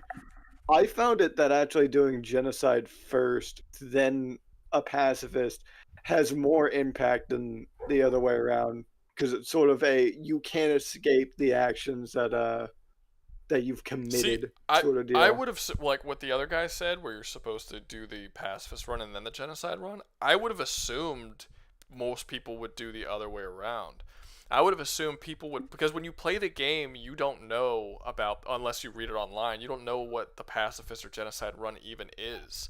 I found it that actually doing genocide first, then a pacifist, has more impact than the other way around, because it's sort of you can't escape the actions that you've committed. Sort of deal. I would have, like what the other guy said, where you're supposed to do the pacifist run and then the genocide run. I would have assumed most people would do the other way around. I would have assumed people would, because when you play the game, you don't know about, unless you read it online, you don't know what the pacifist or genocide run even is.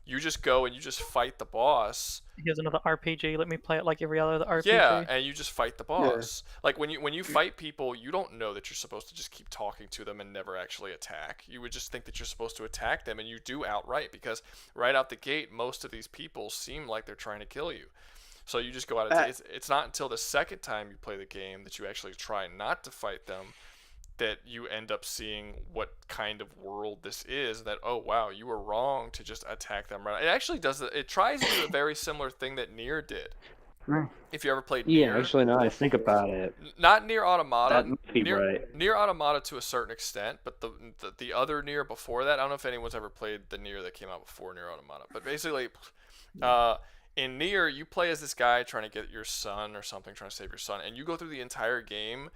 You just go and you just fight the boss. Here's another RPG. Let me play it like every other RPG. Yeah, and you just fight the boss. Yeah. Like when you fight people, you don't know that you're supposed to just keep talking to them and never actually attack. You would just think that you're supposed to attack them, and you do outright, because right out the gate, most of these people seem like they're trying to kill you. So you just go out. It's not until the second time you play the game that you actually try not to fight them that you end up seeing what kind of world this is. That, oh wow, you were wrong to just attack them. Right? It actually does. It tries to do a very similar thing that Nier did. Right. If you ever played Nier. Yeah, actually, now I think about it. Not Nier Automata. That might be right. Nier Automata to a certain extent, but the other Nier before that, I don't know if anyone's ever played the Nier that came out before Nier Automata, but basically, in Nier, you play as this guy trying to get your son or something, trying to save your son, and you go through the entire game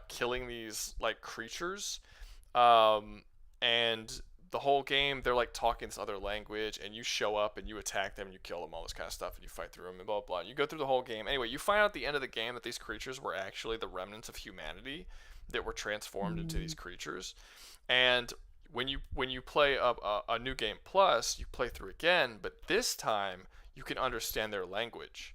killing these like creatures, and the whole game they're like talking this other language, and you show up and you attack them and you kill them, all this kind of stuff, and you fight through them and blah blah blah. You go through the whole game. Anyway, you find out at the end of the game that these creatures were actually the remnants of humanity that were transformed into these creatures. And when you play a new game plus, you play through again, but this time you can understand their language.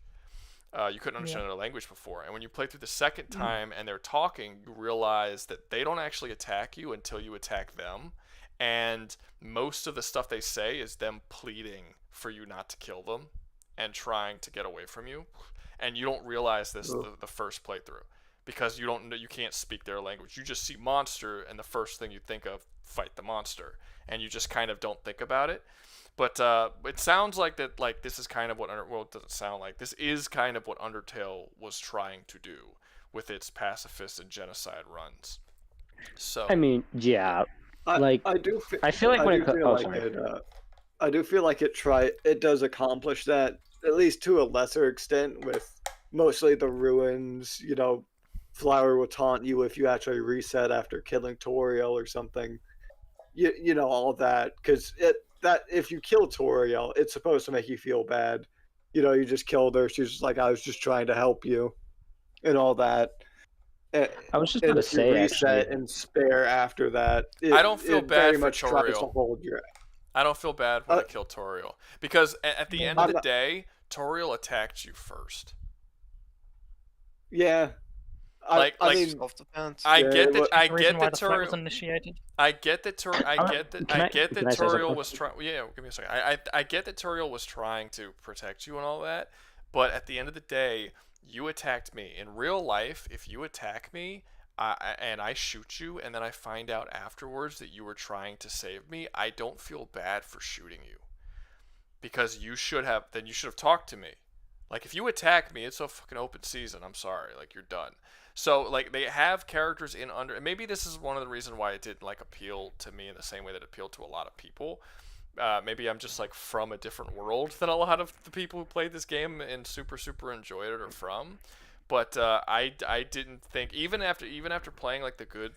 You couldn't understand their language before. And when you play through the second time and they're talking, you realize that they don't actually attack you until you attack them. And most of the stuff they say is them pleading for you not to kill them and trying to get away from you. And you don't realize this the first playthrough, because you can't speak their language. You just see monster, and the first thing you think of, fight the monster, and you just kind of don't think about it. But it sounds like that. Like this is kind of what it doesn't sound like. This is kind of what Undertale was trying to do with its pacifist and genocide runs. So I mean, yeah, I feel like it does accomplish that, at least to a lesser extent, with mostly the ruins. You know, Flower will taunt you if you actually reset after killing Toriel or something. You know, all that, because that if you kill Toriel, it's supposed to make you feel bad. You know, you just killed her. She's just like, I was just trying to help you, and all that. I was just going to say, reset and spare after that. I don't feel bad for Toriel. I don't feel bad when I kill Toriel, because at the end of the day, Toriel attacked you first. Yeah. I mean, self-defense. I get that Toriel was initiated. I get that Toriel was trying. Yeah, give me a second. I get that Toriel was trying to protect you and all that, but at the end of the day, you attacked me. In real life, if you attack me, and I shoot you, and then I find out afterwards that you were trying to save me, I don't feel bad for shooting you, because you should have talked to me. Like, if you attack me, it's a fucking open season. I'm sorry, like, you're done. So, like, they have characters in Under... Maybe this is one of the reasons why it didn't, like, appeal to me in the same way that it appealed to a lot of people. Maybe I'm just, like, from a different world than a lot of the people who played this game and super, super enjoyed it are from. But I didn't think... Even after playing, like, the good...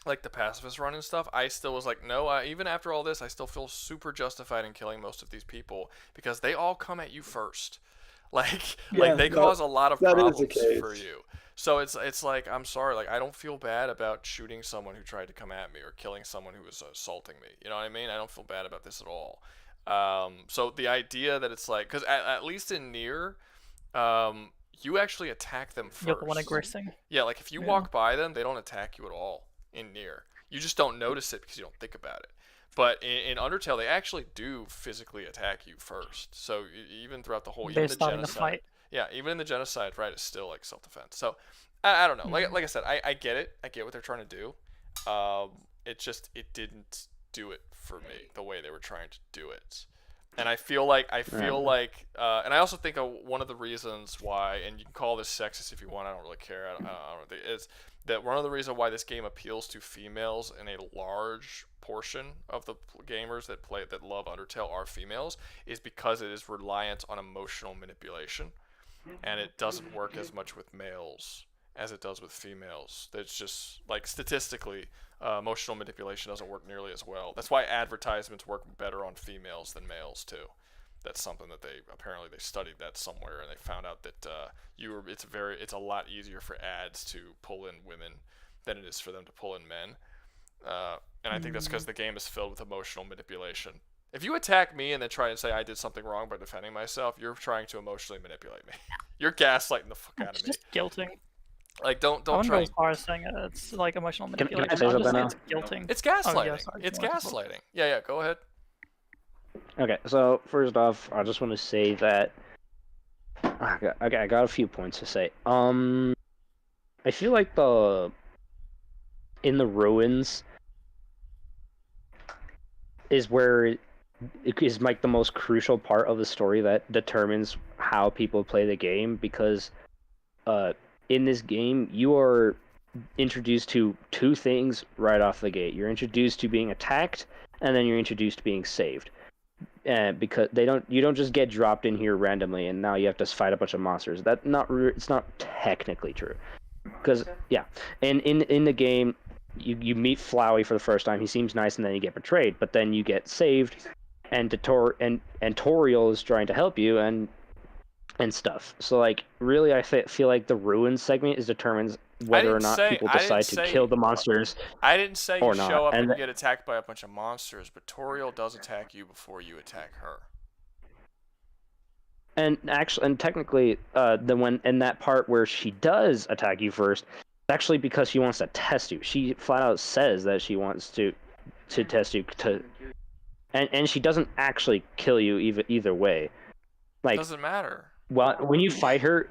Like, the pacifist run and stuff, I still was like, no, even after all this, I still feel super justified in killing most of these people, because they all come at you first. They cause a lot of problems for you. So it's like, I'm sorry, like, I don't feel bad about shooting someone who tried to come at me or killing someone who was assaulting me. You know what I mean? I don't feel bad about this at all. So the idea that it's like, because at least in Nier, you actually attack them first. You're the one aggressing. Yeah, like if you walk by them, they don't attack you at all in Nier. You just don't notice it because you don't think about it. But in Undertale, they actually do physically attack you first. So even throughout the whole, even the genocide, even in the genocide, right, it's still like self-defense. So I don't know. Like I said, I get it. I get what they're trying to do. It didn't do it for me the way they were trying to do it. And I feel like, and I also think one of the reasons why, and you can call this sexist if you want, I don't really care. I don't think is that one of the reasons why this game appeals to females, and a large portion of the gamers that love Undertale are females, is because it is reliant on emotional manipulation, and it doesn't work as much with males as it does with females. It's just, like, statistically, emotional manipulation doesn't work nearly as well. That's why advertisements work better on females than males too. That's something that they apparently they studied that somewhere, and they found out that it's a lot easier for ads to pull in women than it is for them to pull in men. And I think that's because the game is filled with emotional manipulation. If you attack me and then try and say I did something wrong by defending myself, you're trying to emotionally manipulate me. You're gaslighting the fuck out of me. Just guilting. Like don't I wouldn't try. go as far as saying it's like emotional manipulation. Can I say something now? It's guilting. It's gaslighting. Oh, yeah, sorry, It's you wanted to gaslighting. Yeah, go ahead. Okay, so first off, I just want to say that I got a few points to say. I feel like in the ruins is where it is like the most crucial part of the story that determines how people play the game, because in this game you are introduced to two things right off the gate. You're introduced to being attacked, and then you're introduced to being saved. Because you don't just get dropped in here randomly and now you have to fight a bunch of monsters. It's not technically true. Because and in the game you meet Flowey for the first time. He seems nice, and then you get betrayed, but then you get saved, and Toriel is trying to help you and stuff. So like really I feel like the ruins segment determines whether or not people decide to kill the monsters. I didn't say you not. show up and get attacked by a bunch of monsters, but Toriel does attack you before you attack her. And technically, in that part where she does attack you first, it's actually because she wants to test you. She flat out says that she wants to test you and she doesn't actually kill you either way. Like, doesn't matter. Well, when you fight her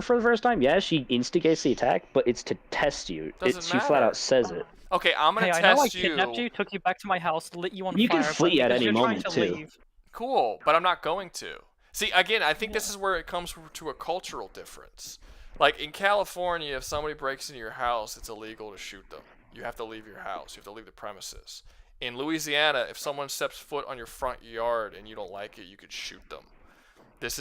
for the first time, yeah, she instigates the attack, but it's to test you. She flat out says it. Okay, I'm gonna test I know I you. kidnapped you, took you back to my house, lit you on fire. You can flee at any moment too. Leave. Cool, but I'm not going to. See, again, I think this is where it comes to a cultural difference. Like in California, if somebody breaks into your house, it's illegal to shoot them. You have to leave your house. You have to leave the premises. In Louisiana, if someone steps foot on your front yard and you don't like it, you could shoot them. It's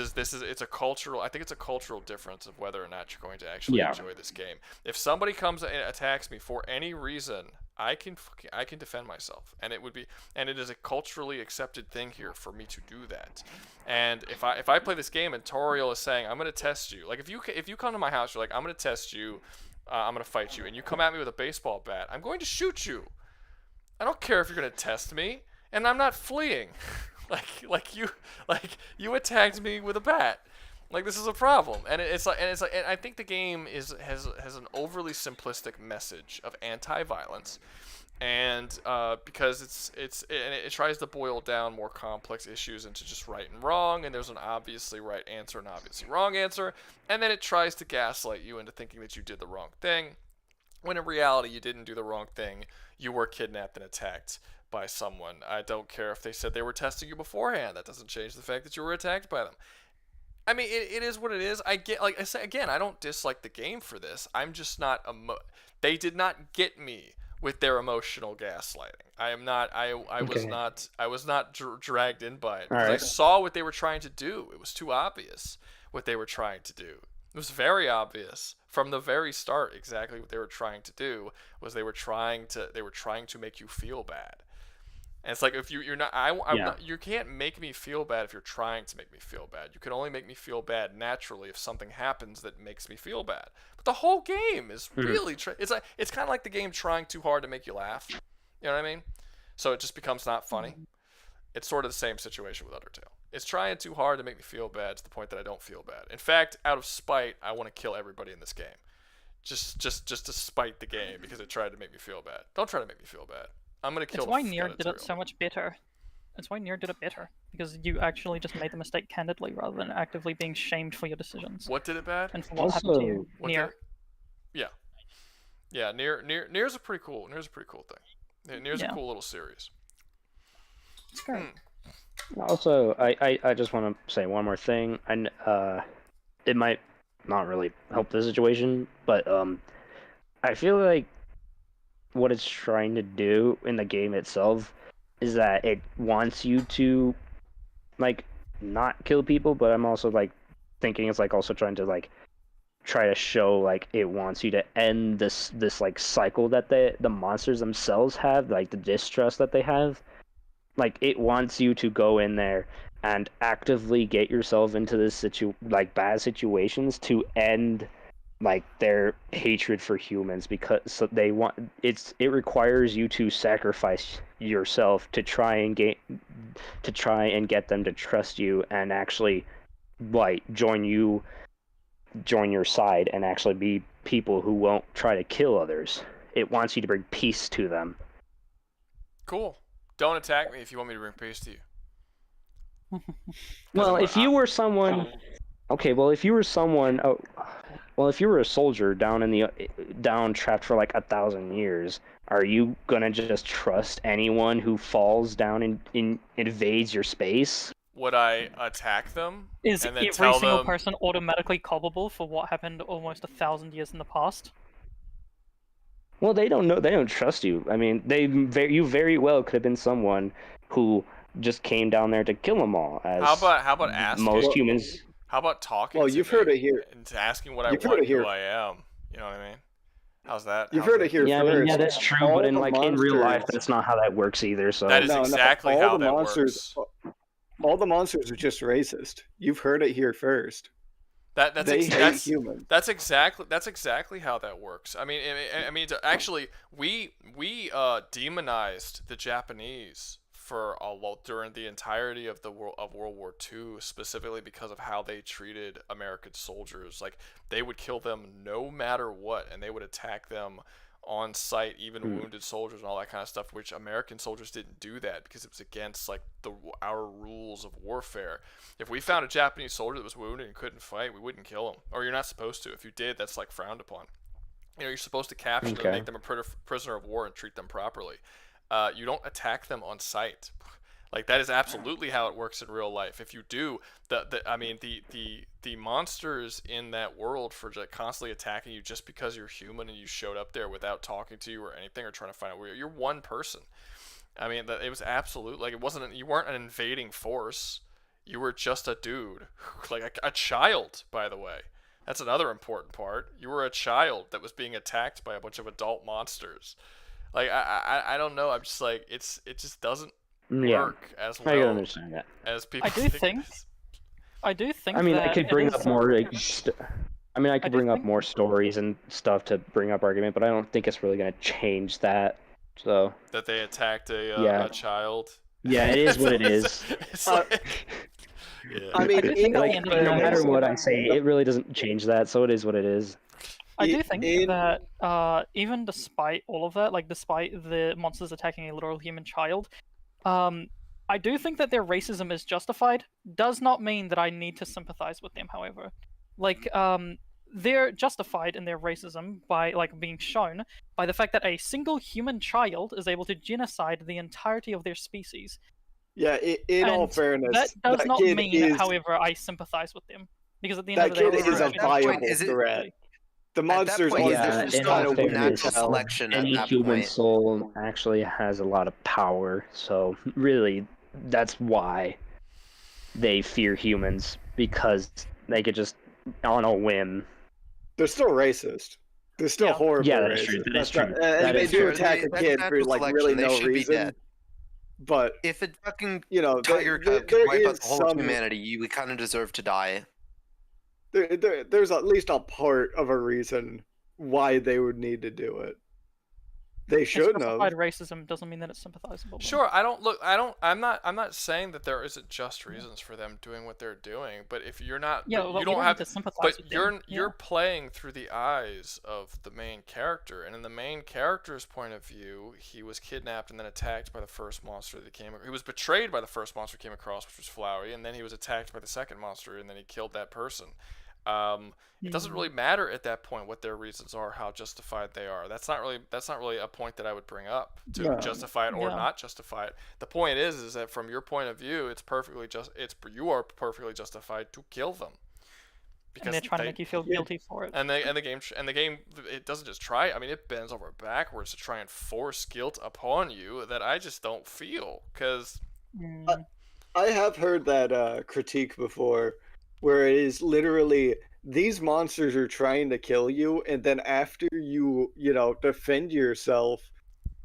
a cultural. I think it's a cultural difference of whether or not you're going to actually enjoy this game. If somebody comes and attacks me for any reason, I can defend myself, and it is a culturally accepted thing here for me to do that. And if I play this game and Toriel is saying I'm going to test you, like if you come to my house, you're like I'm going to test you, I'm going to fight you, and you come at me with a baseball bat, I'm going to shoot you. I don't care if you're going to test me, and I'm not fleeing. Like you attacked me with a bat. Like this is a problem, and I think the game has an overly simplistic message of anti-violence, and because it tries to boil down more complex issues into just right and wrong, and there's an obviously right answer and obviously wrong answer, and then it tries to gaslight you into thinking that you did the wrong thing, when in reality you didn't do the wrong thing. You were kidnapped and attacked by someone. I don't care if they said they were testing you beforehand. That doesn't change the fact that you were attacked by them. I mean, it is what it is. I get, like I say again, I don't dislike the game for this. I'm just not they did not get me with their emotional gaslighting. I am not. I was not dragged in by it. Right. I saw what they were trying to do. It was too obvious what they were trying to do. It was very obvious from the very start exactly what they were trying to do. Was they were trying to make you feel bad. And it's like if you're not, you can't make me feel bad if you're trying to make me feel bad. You can only make me feel bad naturally if something happens that makes me feel bad. But the whole game is really it's kind of like the game trying too hard to make you laugh. You know what I mean? So it just becomes not funny. It's sort of the same situation with Undertale. It's trying too hard to make me feel bad to the point that I don't feel bad. In fact, out of spite, I want to kill everybody in this game. Just to spite the game because it tried to make me feel bad. Don't try to make me feel bad. I'm gonna kill. That's why Nier did it so much better. That's why Nier did it better, because you actually just made the mistake candidly rather than actively being shamed for your decisions. What did it bad? And for what happened to you. Nier. Yeah. Nier's a pretty cool. Nier's a pretty cool thing. Nier's a cool little series. It's great. Also, I just want to say one more thing, and it might not really help the situation, but I feel like what it's trying to do in the game itself is that it wants you to like not kill people, but I'm also like thinking it's like also trying to like try to show like it wants you to end this like cycle that the monsters themselves have, like the distrust that they have. Like it wants you to go in there and actively get yourself into this bad situations to end like their hatred for humans, because so they want it requires you to sacrifice yourself to try and get them to trust you and actually like join your side and actually be people who won't try to kill others. It wants you to bring peace to them. Cool. Don't attack me if you want me to bring peace to you. Well, if you were someone, okay. Well, if you were someone, if you were a soldier down trapped for like 1,000 years, are you gonna just trust anyone who falls down and invades your space? Would I attack them? Is and then every tell single them... person automatically culpable for what happened almost 1,000 years in the past? Well, they don't know. They don't trust you. I mean, you very well could have been someone who just came down there to kill them all. As How about asking? Most humans. How about talking? Well, to you've me heard it here. And asking what I want, who I am. You know what I mean? How's that? You've heard it here Yeah, first. I mean, yeah, that's true. All but in the real life, that's not how that works either. So that is exactly all how the that monsters, works. All the monsters are just racist. You've heard it here first. That's human. That's exactly how that works. I mean, actually, we demonized the Japanese for a lot during the entirety of World War II, specifically because of how they treated American soldiers. Like, they would kill them no matter what, and they would attack them on site, even wounded soldiers and all that kind of stuff, which American soldiers didn't do that because it was against like our rules of warfare. If we found a Japanese soldier that was wounded and couldn't fight, we wouldn't kill him, or you're not supposed to. If you did, that's like frowned upon. You know, you're supposed to capture them, make them a prisoner of war, and treat them properly. You don't attack them on sight. Like, that is absolutely how it works in real life. If you do, the monsters in that world for just constantly attacking you just because you're human and you showed up there without talking to you or anything or trying to find out where you're one person. I mean, it was absolute. Like, you weren't an invading force. You were just a dude, like a child. By the way, that's another important part. You were a child that was being attacked by a bunch of adult monsters. Like, I don't know. I'm just like, it just doesn't work as well. I can understand that. As people. I do think. I mean, that I could bring up more. I could bring up more stories and stuff to bring up argument, but I don't think it's really going to change that. So. That they attacked a child. Yeah, it is what it is. It's like, yeah. I mean, no matter what I say, it really doesn't change that. So it is what it is. I do think that even despite all of that, like despite the monsters attacking a literal human child, I do think that their racism is justified. Does not mean that I need to sympathize with them, however. Like, they're justified in their racism by, like, being shown by the fact that a single human child is able to genocide the entirety of their species. Yeah, in all fairness, that does not mean, is, however, I sympathize with them. Because at the end of the day, that kid is a viable threat. The monsters are just kind of natural selection. Any human soul actually has a lot of power, so really, that's why they fear humans, because they could just, on a whim. They're still racist. They're still horrible. Yeah, that's racist. true. That's true. And they do attack a kid for like really no reason. But if it fucking tiger could wipe out the whole humanity, you would kind of deserve to die. There's at least a part of a reason why they would need to do it. They shouldn't have. Racism doesn't mean that it's sympathizable. Sure, I'm not saying that there isn't just reasons for them doing what they're doing, but if you're not, you don't have to sympathize. But you're playing through the eyes of the main character, and in the main character's point of view, he was kidnapped and then attacked by the first monster that came. He was betrayed by the first monster he came across, which was Flowey, and then he was attacked by the second monster, and then he killed that person. It doesn't really matter at that point what their reasons are, how justified they are. That's not really a point that I would bring up to justify it or not justify it. The point is that from your point of view, you are perfectly justified to kill them. Because they're trying to make you feel guilty for it. And the game it doesn't just try. I mean, it bends over backwards to try and force guilt upon you that I just don't feel. Because I have heard that critique before, where it is literally these monsters are trying to kill you, and then after you defend yourself,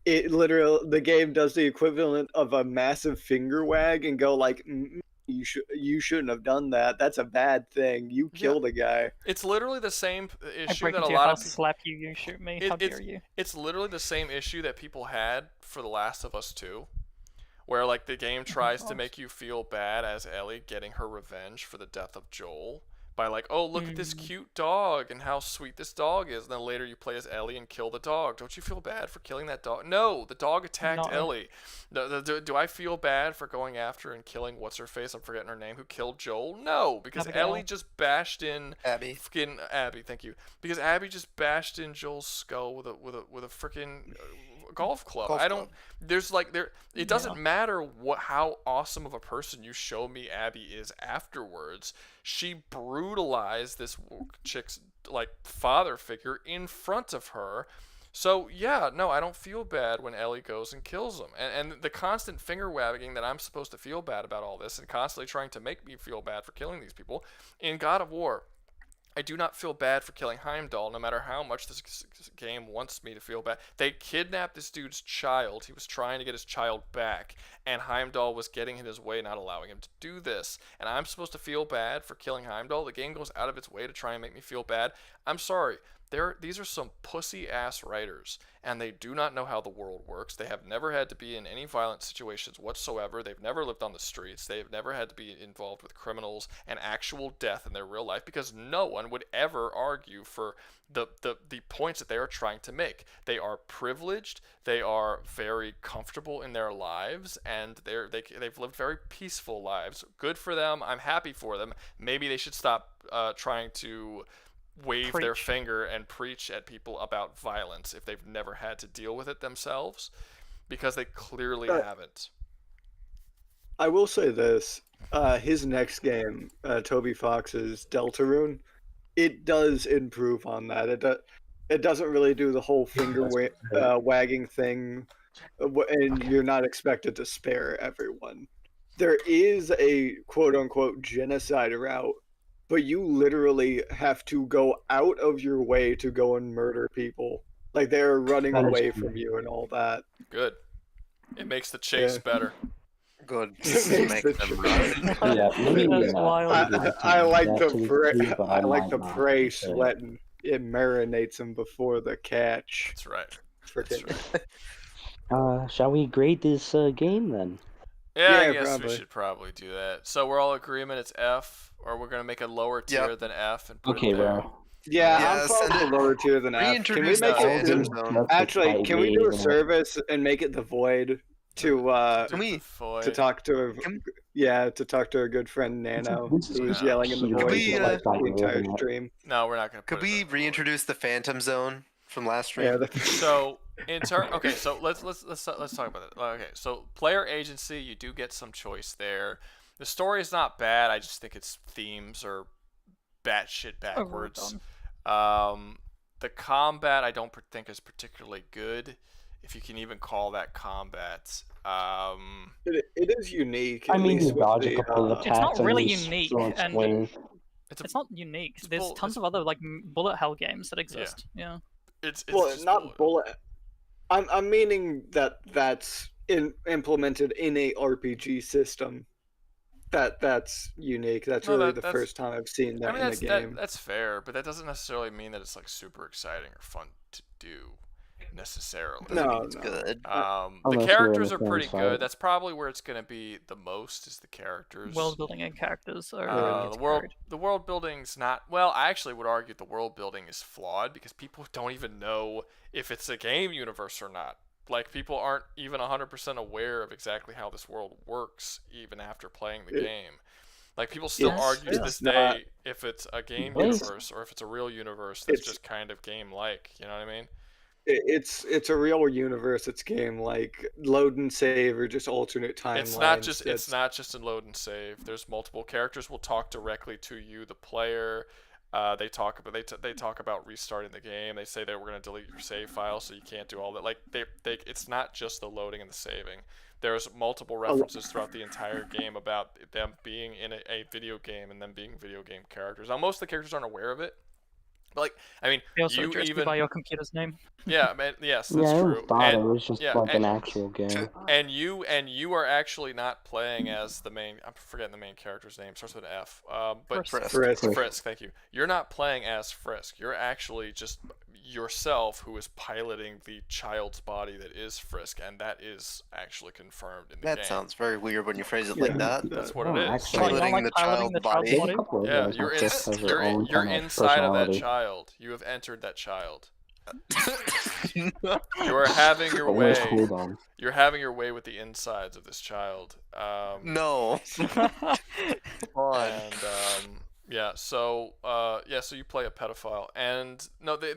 it literally the game does the equivalent of a massive finger wag and go like, you shouldn't have done that. That's a bad thing. You killed a guy. It's literally the same I issue break that a into your lot house, of people. slap you, you shoot me. How dare you? It's literally the same issue that people had for The Last of Us 2, where like the game tries to make you feel bad as Ellie getting her revenge for the death of Joel by like, oh, look at this cute dog and how sweet this dog is. And then later you play as Ellie and kill the dog. Don't you feel bad for killing that dog? No, the dog attacked Ellie. Do I feel bad for going after and killing what's her face? I'm forgetting her name. Who killed Joel? No, because Ellie just bashed in Abby. Abby, thank you. Because Abby just bashed in Joel's skull with a freaking golf club. It doesn't matter how awesome of a person you show me Abby is afterwards. She brutalized this chick's like father figure in front of her. So yeah, no, I don't feel bad when Ellie goes and kills him. And the constant finger wagging that I'm supposed to feel bad about all this and constantly trying to make me feel bad for killing these people in God of War. I do not feel bad for killing Heimdall, no matter how much this game wants me to feel bad. They kidnapped this dude's child. He was trying to get his child back, and Heimdall was getting in his way, not allowing him to do this. And I'm supposed to feel bad for killing Heimdall? The game goes out of its way to try and make me feel bad? I'm sorry. These are some pussy-ass writers, and they do not know how the world works. They have never had to be in any violent situations whatsoever. They've never lived on the streets. They've never had to be involved with criminals and actual death in their real life, because no one would ever argue for the points that they are trying to make. They are privileged. They are very comfortable in their lives, and they've lived very peaceful lives. Good for them. I'm happy for them. Maybe they should stop trying to wave their finger and preach at people about violence if they've never had to deal with it themselves, because they clearly haven't. I will say this: his next game, Toby Fox's Deltarune, it does improve on that. It doesn't really do the whole finger wagging thing, and you're not expected to spare everyone. There is a quote unquote genocide route, but you literally have to go out of your way to go and murder people. Like they're running away from you and all that. Good. It makes the chase better. Good. It makes them run. I like the prey sweating. It marinates them before the catch. That's right. That's right. Shall we grade this game then? Yeah, I guess we should probably do that. So we're all in agreement it's F, or we're gonna make a lower tier than F and put it there. Yeah, I'm probably lower tier than F. Can we make it? Actually, can we do a service and make it the Void to talk to a good friend Nano who's yelling in the Void the entire stream? No, we're not gonna. Could we reintroduce the Phantom Zone from last stream? Yeah. So okay, so let's talk about it. Okay, so player agency, you do get some choice there. The story is not bad. I just think its themes are batshit backwards. The combat I don't think is particularly good, if you can even call that combat. It is unique. I mean, you dodge a couple of attacks. It's not really unique, and it's not unique. There's tons of other like bullet hell games that exist. Yeah. It's not bullet. I'm meaning that's implemented in a RPG system. That's unique. That's really the first time I've seen that in a game. That's fair, but that doesn't necessarily mean that it's like super exciting or fun to do necessarily. No, it's good. The characters are pretty good. That's probably where it's going to be the most, is the characters. World building and characters are the world building's not, well, I actually would argue the world building is flawed because people don't even know if it's a game universe or not. Like, people aren't even 100% aware of exactly how this world works even after playing the game. Like, people still argue to this day if it's a game universe or if it's a real universe that's just kind of game-like. You know what I mean? It's a real universe. It's game like load and save or just alternate timelines. It's not just in load and save. There's multiple characters will talk directly to you, the player. They talk about restarting the game. They say that we're going to delete your save file, so you can't do all that. Like it's not just the loading and the saving. There's multiple references throughout the entire game about them being in a video game and them being video game characters. Now, most of the characters aren't aware of it, Like, I mean, They also you addressed even you by your computer's name. yeah, man, yes, that's Yeah, I true. thought And it was just yeah, like an actual game. and you are actually not playing as the main. I'm forgetting the main character's name. Starts with an F. But Frisk. Thank you. You're not playing as Frisk. You're actually just yourself who is piloting the child's body that is Frisk, and that is actually confirmed in the game. That sounds very weird when you phrase it like that. That's what it is. Actually, Piloting the child's body. Yeah, you're inside of that child. You have entered that child. You are having your way. You're having your way with the insides of this child. No. And yeah, so so you play a pedophile, and no, but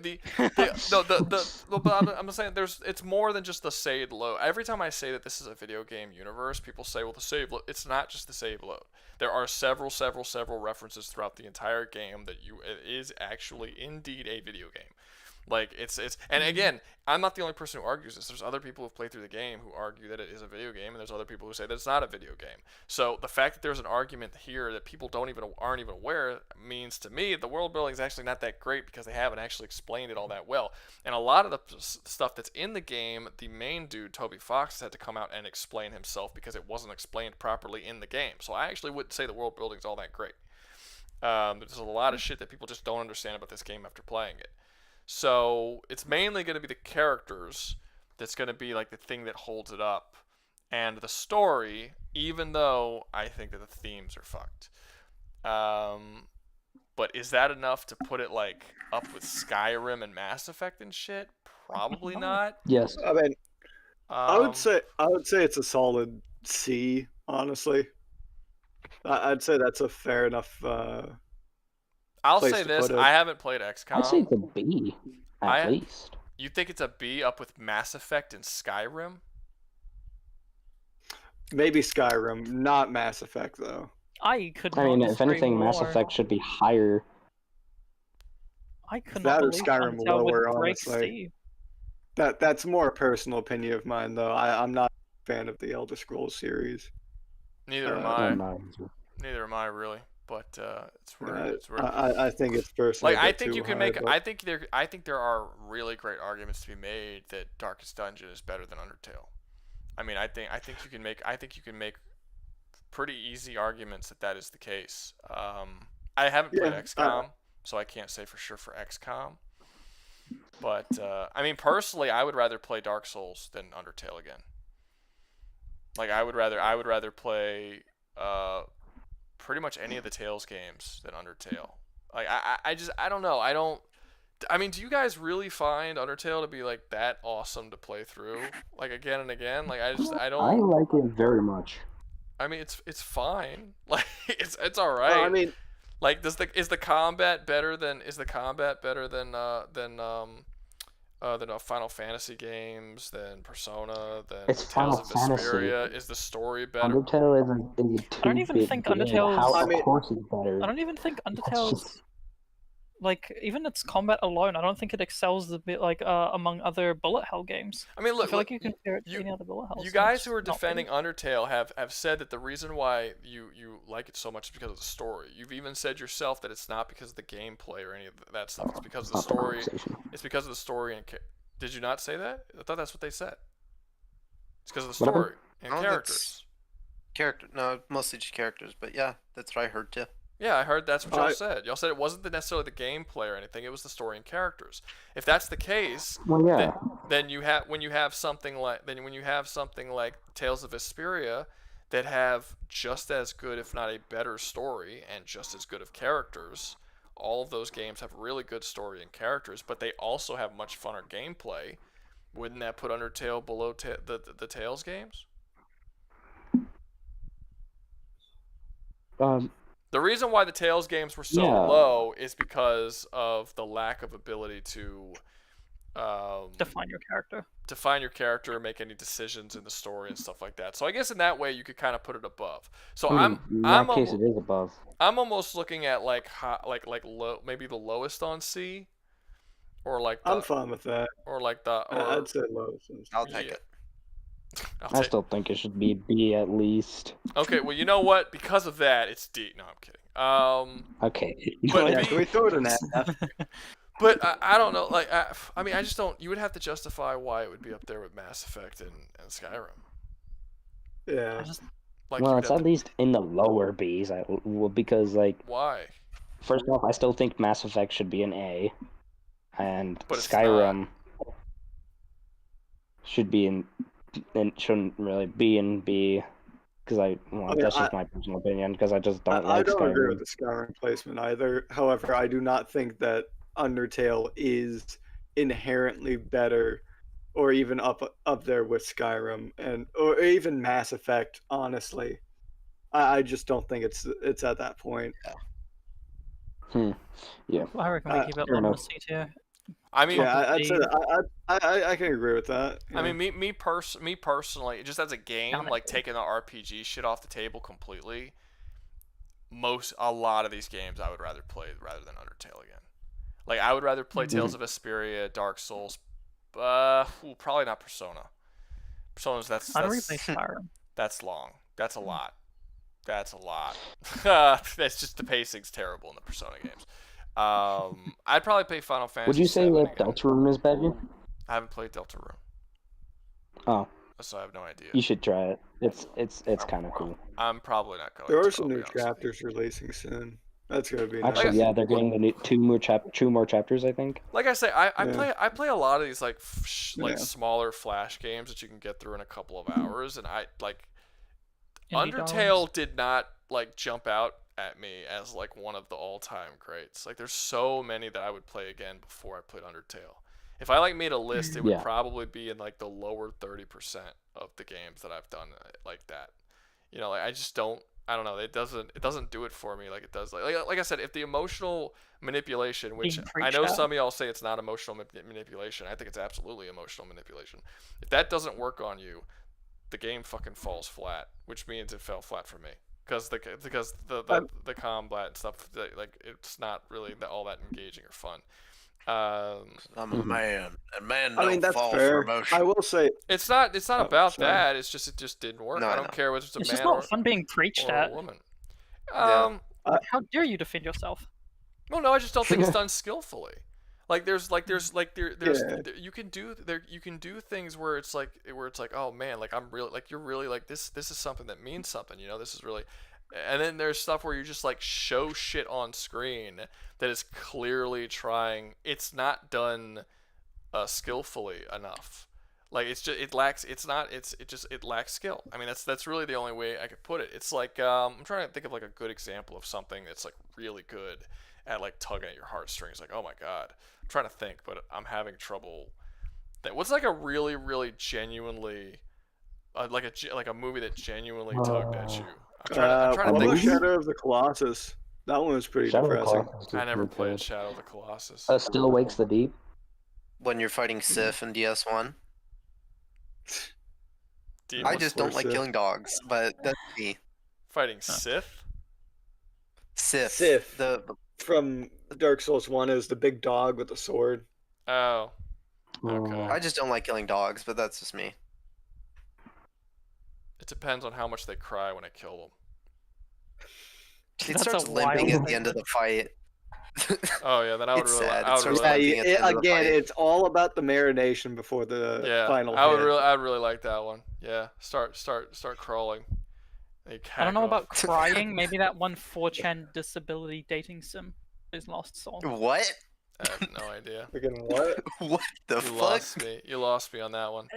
I'm saying it's more than just the save load. Every time I say that this is a video game universe, people say, well, the save load. It's not just the save load. There are several references throughout the entire game that it is actually indeed a video game. Like it's and again, I'm not the only person who argues this. There's other people who've played through the game who argue that it is a video game, and there's other people who say that it's not a video game. So the fact that there's an argument here that people aren't even aware means to me the world building is actually not that great because they haven't actually explained it all that well. And a lot of the stuff that's in the game, the main dude Toby Fox had to come out and explain himself because it wasn't explained properly in the game. So I actually wouldn't say the world building is all that great. There's a lot of shit that people just don't understand about this game after playing it. So it's mainly going to be the characters that's going to be like the thing that holds it up, and the story, even though I think that the themes are fucked. But is that enough to put it like up with Skyrim and Mass Effect and shit? Probably not. Yes. I mean, I would say it's a solid C. Honestly, I'd say that's a fair enough. I'll say this: I haven't played XCOM. I'd say it's a B, at least. You think it's a B up with Mass Effect and Skyrim? Maybe Skyrim, not Mass Effect though. I mean, if anything, Mass Effect should be higher. I could that not or Skyrim lower, honestly. That's more a personal opinion of mine, though. I'm not a fan of the Elder Scrolls series. Neither am I. Neither am I, really. But it's weird. I think it's personal. Like I think you can make. I think there are really great arguments to be made that Darkest Dungeon is better than Undertale. I mean, I think you can make pretty easy arguments that is the case. I haven't played XCOM, so I can't say for sure for XCOM. But I mean, personally, I would rather play Dark Souls than Undertale again. Like I would rather play pretty much any of the Tales games than Undertale. Like I don't know. I mean, do you guys really find Undertale to be like that awesome to play through like again and again? Like I don't. I like it very much. I mean, it's fine. Like it's all right. I mean, like is the combat better than Final Fantasy games, than Persona, than it's Tales of Final Vesperia? Fantasy. Is the story better? Undertale isn't too I don't even think Undertale's. Of course it's better. I don't even think Undertale's like even its combat alone. I don't think it excels a bit like among other bullet hell games. I mean, look, I feel like you can compare it to any other bullet hell. You guys who are defending Undertale have said that the reason why you like it so much is because of the story. You've even said yourself that it's not because of the gameplay or any of that stuff. It's because of the story. It's because of the story and. Did you not say that? I thought that's what they said. It's because of the story and characters. No, mostly just characters. But yeah, that's what I heard too. Yeah, I heard that's what y'all said. Y'all said it wasn't necessarily the gameplay or anything; it was the story and characters. If that's the case, then when you have something like Tales of Vesperia that have just as good, if not a better story and just as good of characters. All of those games have really good story and characters, but they also have much funner gameplay. Wouldn't that put Undertale below the Tales games? The reason why the Tales games were so low is because of the lack of ability to define your character, make any decisions in the story and stuff like that. So I guess in that way you could kind of put it above. So in that case it is above. I'm almost looking at like low, maybe the lowest on C, or like I'm fine with that. Or like I'd say lowest. I'll take it. I still think it should be B at least. Okay, well, you know what? Because of that, it's D. No, I'm kidding. Okay. But can we throw it in F? But I don't know. Like I mean, I just don't. You would have to justify why it would be up there with Mass Effect and Skyrim. Yeah. Like well, it's at least in the lower Bs. Because like. Why? First off, I still think Mass Effect should be an A, and but Skyrim should be in, and shouldn't really be in B. Because that's just my personal opinion. Because I just don't like Skyrim. I don't agree with the Skyrim placement either. However, I do not think that Undertale is inherently better, or even up there with Skyrim or even Mass Effect. Honestly, I just don't think it's at that point. Yeah. I reckon we keep it on the C tier. I mean, yeah, I can agree with that. Yeah. I mean, me personally, just as a game, like taking the RPG shit off the table completely. A lot of these games I would rather play rather than Undertale again. Like I would rather play Tales of Vesperia, Dark Souls, probably not Persona. Persona's that's long. That's a lot. That's a lot. That's just the pacing's terrible in the Persona games. I'd probably play Final Fantasy. Would you say that Deltarune is better? I haven't played Deltarune. Oh. So I have no idea. You should try it. It's kind of cool. I'm probably not going. There are some new chapters releasing soon. That's gonna be actually nice. Yeah. They're getting the two more chapters, I think. Like I say, I play a lot of these like smaller Flash games that you can get through in a couple of hours, and I like. Undertale did not like jump out at me as like one of the all-time greats. Like there's so many that I would play again before I played Undertale. If I like made a list, it would probably be in like the lower 30% of the games that I've done like that. You know, like I just don't. I don't know. It doesn't do it for me like it does. Like I said, if the emotional manipulation, which I know some of y'all say it's not emotional manipulation, I think it's absolutely emotional manipulation. If that doesn't work on you, the game fucking falls flat, which means it fell flat for me. Because the combat and stuff, like it's not really all that engaging or fun. I'm a man, and man I mean, that's fall fair. for emotion. I will say it's not about that. It's just it just didn't work. No, I don't care whether it's a man just not fun being preached at. a woman. How dare you defend yourself? Well, no, I just don't think it's done skillfully. You can do things where it's like oh man, like I'm really like you're really like this is something that means something, you know, this is really. And then there's stuff where you just like show shit on screen that is clearly trying. It's not done skillfully enough. Like it lacks skill. I mean that's really the only way I could put it. It's like I'm trying to think of like a good example of something that's like really good at like tugging at your heartstrings. Like oh my god, I'm trying to think, but I'm having trouble. What's like a really really genuinely like a movie that genuinely tugged at you? I'm trying to think. Shadow of the Colossus. That one was pretty depressing. I never played Shadow of the Colossus. Still Wakes the Deep. When you're fighting Sif in DS1. I just don't like killing dogs, but that's me. Fighting Sif? Sif. The from Dark Souls 1 is the big dog with the sword. Oh. Okay. I just don't like killing dogs, but that's just me. It depends on how much they cry when I kill them. It starts limping at the end of the fight. Oh yeah, then I would it's all about the marination before the final. I'd really like that one. Yeah, start crawling. I don't know about crying. Maybe that one 4chan disability dating sim is Lost Soul. What? I have no idea. What? What the fuck? You lost me on that one.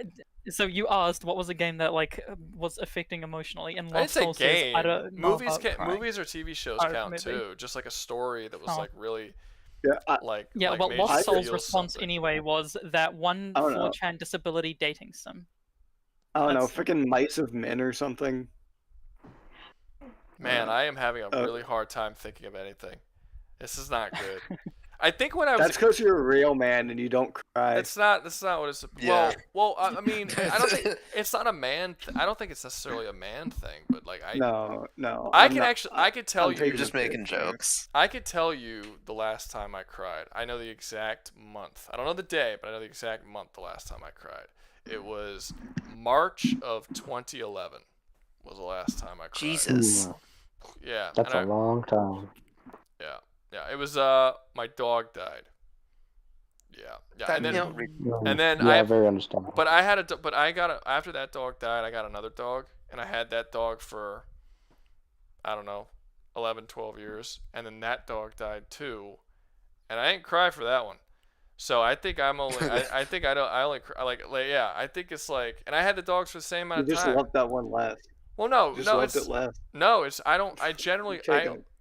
So you asked what was a game that like was affecting emotionally, and Lost I Soul didn't say game. Says, I don't know Movies or TV shows count too. Just like a story that was like really. Well, Lost Soul's response anyway was that one 4chan disability dating sim. I don't know, freaking Mice of Men or something. Man, I am having a really hard time thinking of anything. This is not good. I think when I was. That's because you're a real man and you don't cry. That's not what it's. Yeah. Well, I mean, I don't think it's not a man. I don't think it's necessarily a man thing, but like No. I could tell you. You're just making jokes. I could tell you the last time I cried. I know the exact month. I don't know the day, but I know the exact month the last time I cried. It was March of 2011. Was the last time I cried. Jesus. Yeah. That's a long time. Yeah. Yeah, it was my dog died. yeah. And then very understandable. But after that dog died, I got another dog, and I had that dog for, I don't know, 11, 12 years, and then that dog died too, and I didn't cry for that one. So I think I'm only, I think I don't, I only, yeah, I think it's like, and I had the dogs for the same amount of time. You just loved that one less. Well, no, just no, loved it less. No, I generally,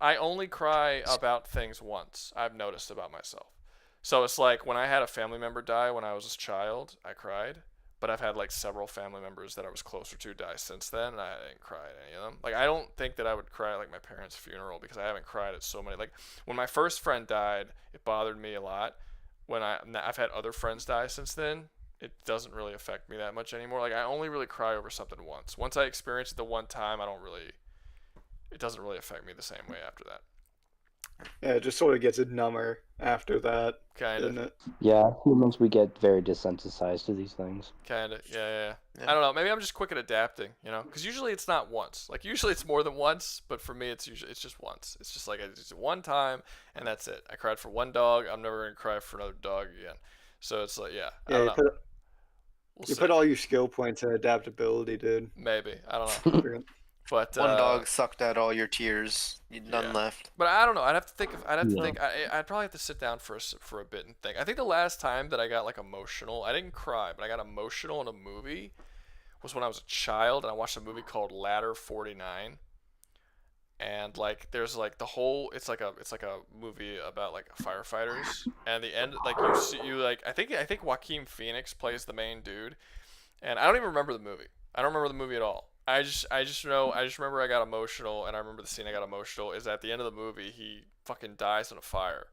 I only cry about things once, I've noticed about myself. So it's like when I had a family member die when I was a child, I cried. But I've had like several family members that I was closer to die since then, and I didn't cry at any of them. Like I don't think that I would cry at like my parents' funeral because I haven't cried at so many. Like when my first friend died, it bothered me a lot. When I've had other friends die since then, it doesn't really affect me that much anymore. Like I only really cry over something once. Once I experience it the one time, it doesn't really affect me the same way after that. Yeah, it just sort of gets number after that. Kind of. It? Yeah, humans, we get very desensitized to these things. Kind of, yeah. I don't know. Maybe I'm just quick at adapting, because usually it's not once. Like usually it's more than once, but for me it's just once. It's just like it's one time, and that's it. I cried for one dog. I'm never gonna cry for another dog again. So it's like, yeah. I don't know. You put all your skill points in adaptability, dude. Maybe, I don't know. But one dog sucked out all your tears. None left. But I don't know. I'd have to think. I'd probably have to sit down for a bit and think. I think the last time that I got like emotional, I didn't cry, but I got emotional in a movie, was when I was a child and I watched a movie called Ladder 49. And like, there's like the whole. It's like a movie about like firefighters, and the end, like I think Joaquin Phoenix plays the main dude, and I don't even remember the movie. I don't remember the movie at all. I just remember I got emotional, and I remember the scene I got emotional is at the end of the movie he fucking dies in a fire,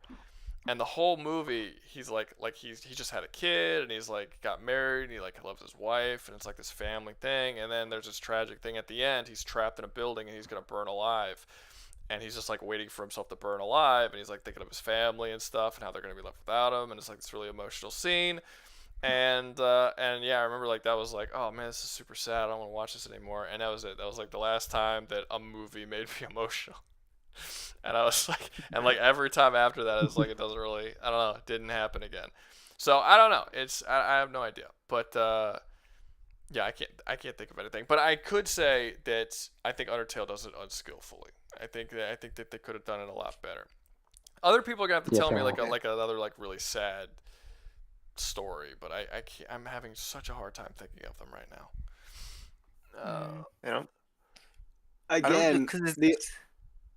and the whole movie he's like he just had a kid and he's like got married and he like loves his wife and it's like this family thing, and then there's this tragic thing at the end. He's trapped in a building and he's gonna burn alive, and he's just like waiting for himself to burn alive, and he's like thinking of his family and stuff and how they're gonna be left without him, and it's like this really emotional scene. And yeah, I remember like that was like, oh man, this is super sad. I don't want to watch this anymore. And that was it. That was like the last time that a movie made me emotional. And I was like, and like every time after that, it's like it doesn't really, I don't know, it didn't happen again. So I don't know. I have no idea. But yeah, I can't think of anything. But I could say that I think Undertale does it unskillfully. I think that they could have done it a lot better. Other people are gonna have to tell me like another like really sad story, but I can't, I'm having such a hard time thinking of them right now. Again,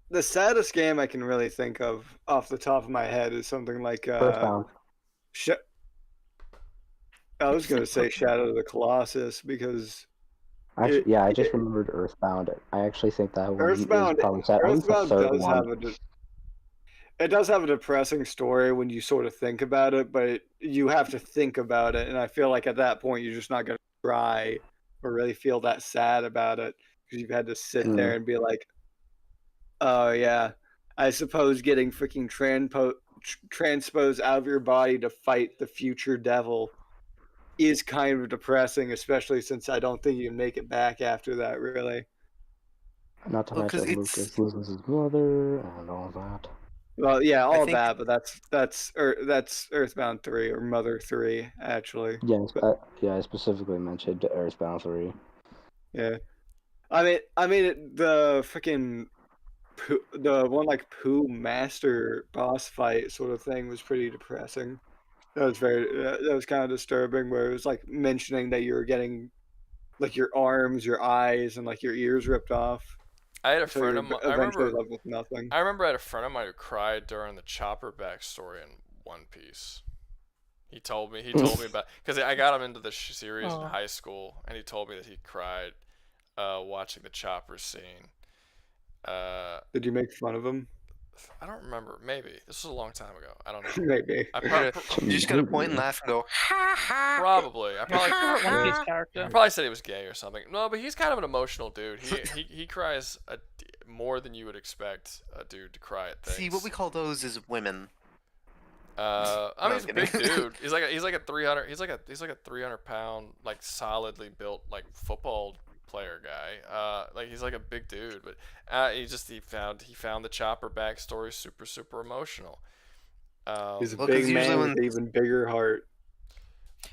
the saddest game I can really think of off the top of my head is something like I was gonna say Shadow of the Colossus because actually, I just remembered Earthbound. I actually think that one is probably sad. Earthbound does have a depressing story when you sort of think about it, but you have to think about it, and I feel like at that point you're just not going to cry or really feel that sad about it because you've had to sit there and be like, oh yeah, I suppose getting freaking transposed out of your body to fight the future devil is kind of depressing, especially since I don't think you can make it back after that, really. Not to mention Lucas loses his mother and all that. Well, yeah, all that, but that's Earthbound 3 or Mother 3 actually. Yeah, I specifically mentioned Earthbound 3. Yeah, I mean the freaking the one like Pooh Master boss fight sort of thing was pretty depressing. That was kind of disturbing, where it was like mentioning that you were getting like your arms, your eyes, and like your ears ripped off. I had a friend of mine. I remember I had a friend of mine who cried during the Chopper backstory in One Piece. He told me about, because I got him into the series in high school, and he told me that he cried watching the Chopper scene. Did you make fun of him? I don't remember. Maybe this was a long time ago. I don't know. Maybe. You just gotta point and laugh and go, ha ha. Probably. I probably said he was gay or something. No, but he's kind of an emotional dude. He cries more than you would expect a dude to cry at things. See, what we call those is women. I mean, he's a big dude. He's like a 300-pound, like solidly built like football player guy. Like he's like a big dude, but he found the Chopper backstory super emotional. He's a big man with an even bigger heart.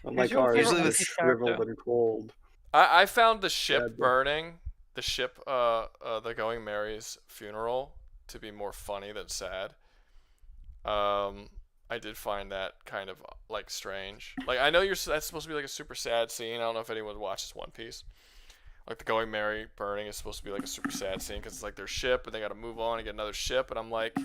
Unlike ours, usually it's shriveled and cold. I found the ship burning, the ship, the Going Mary's funeral, to be more funny than sad. I did find that kind of like strange. Like I know that's supposed to be like a super sad scene. I don't know if anyone watches One Piece. Like the Going Mary burning is supposed to be like a super sad scene because it's like their ship and they got to move on and get another ship. And I'm like,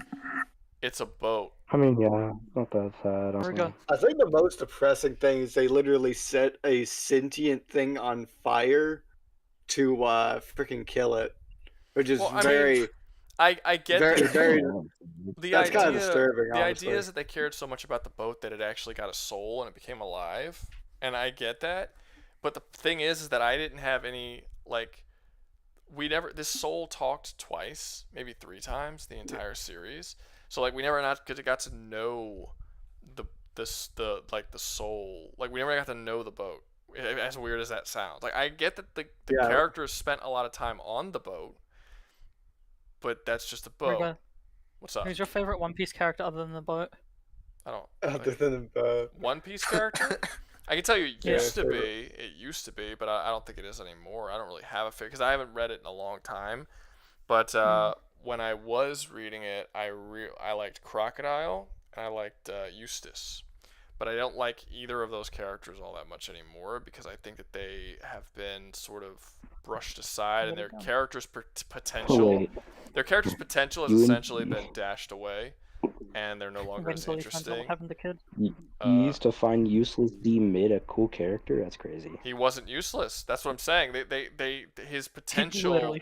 it's a boat. I mean, yeah, not that sad. I think the most depressing thing is they literally set a sentient thing on fire to freaking kill it, which is very. I get very. That's kind of disturbing. The honestly. idea is that they cared so much about the boat that it actually got a soul and it became alive, and I get that. But the thing is that I didn't have any like. This soul talked twice, maybe 3 times the entire series. So like we never got to know the soul. Like we never got to know the boat. As weird as that sounds. Like I get that the characters spent a lot of time on the boat, but that's just a boat. What's up? Who's your favorite One Piece character other than the boat? I don't. Other than the boat. One Piece character? I can tell you it used to be. It used to be, but I don't think it is anymore. I don't really have a favorite because I haven't read it in a long time. But when I was reading it, I liked Crocodile and I liked Eustace. But I don't like either of those characters all that much anymore because I think that they have been sort of brushed aside and their characters' potential has essentially been dashed away, and they're no longer as interesting. You used to find Useless D mid a cool character? That's crazy. He wasn't useless. That's what I'm saying. His potential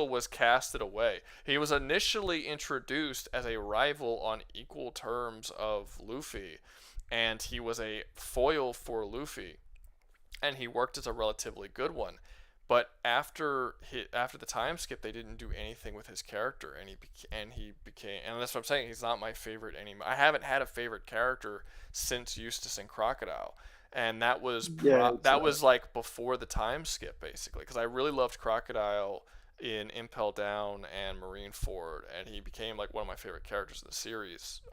was casted away. He was initially introduced as a rival on equal terms of Luffy, and he was a foil for Luffy, and he worked as a relatively good one. But after the time skip, they didn't do anything with his character, and he became, and that's what I'm saying. He's not my favorite anymore. I haven't had a favorite character since Eustace and Crocodile, and that was was like before the time skip, basically, because I really loved Crocodile in Impel Down and Marineford, and he became like one of my favorite characters in the series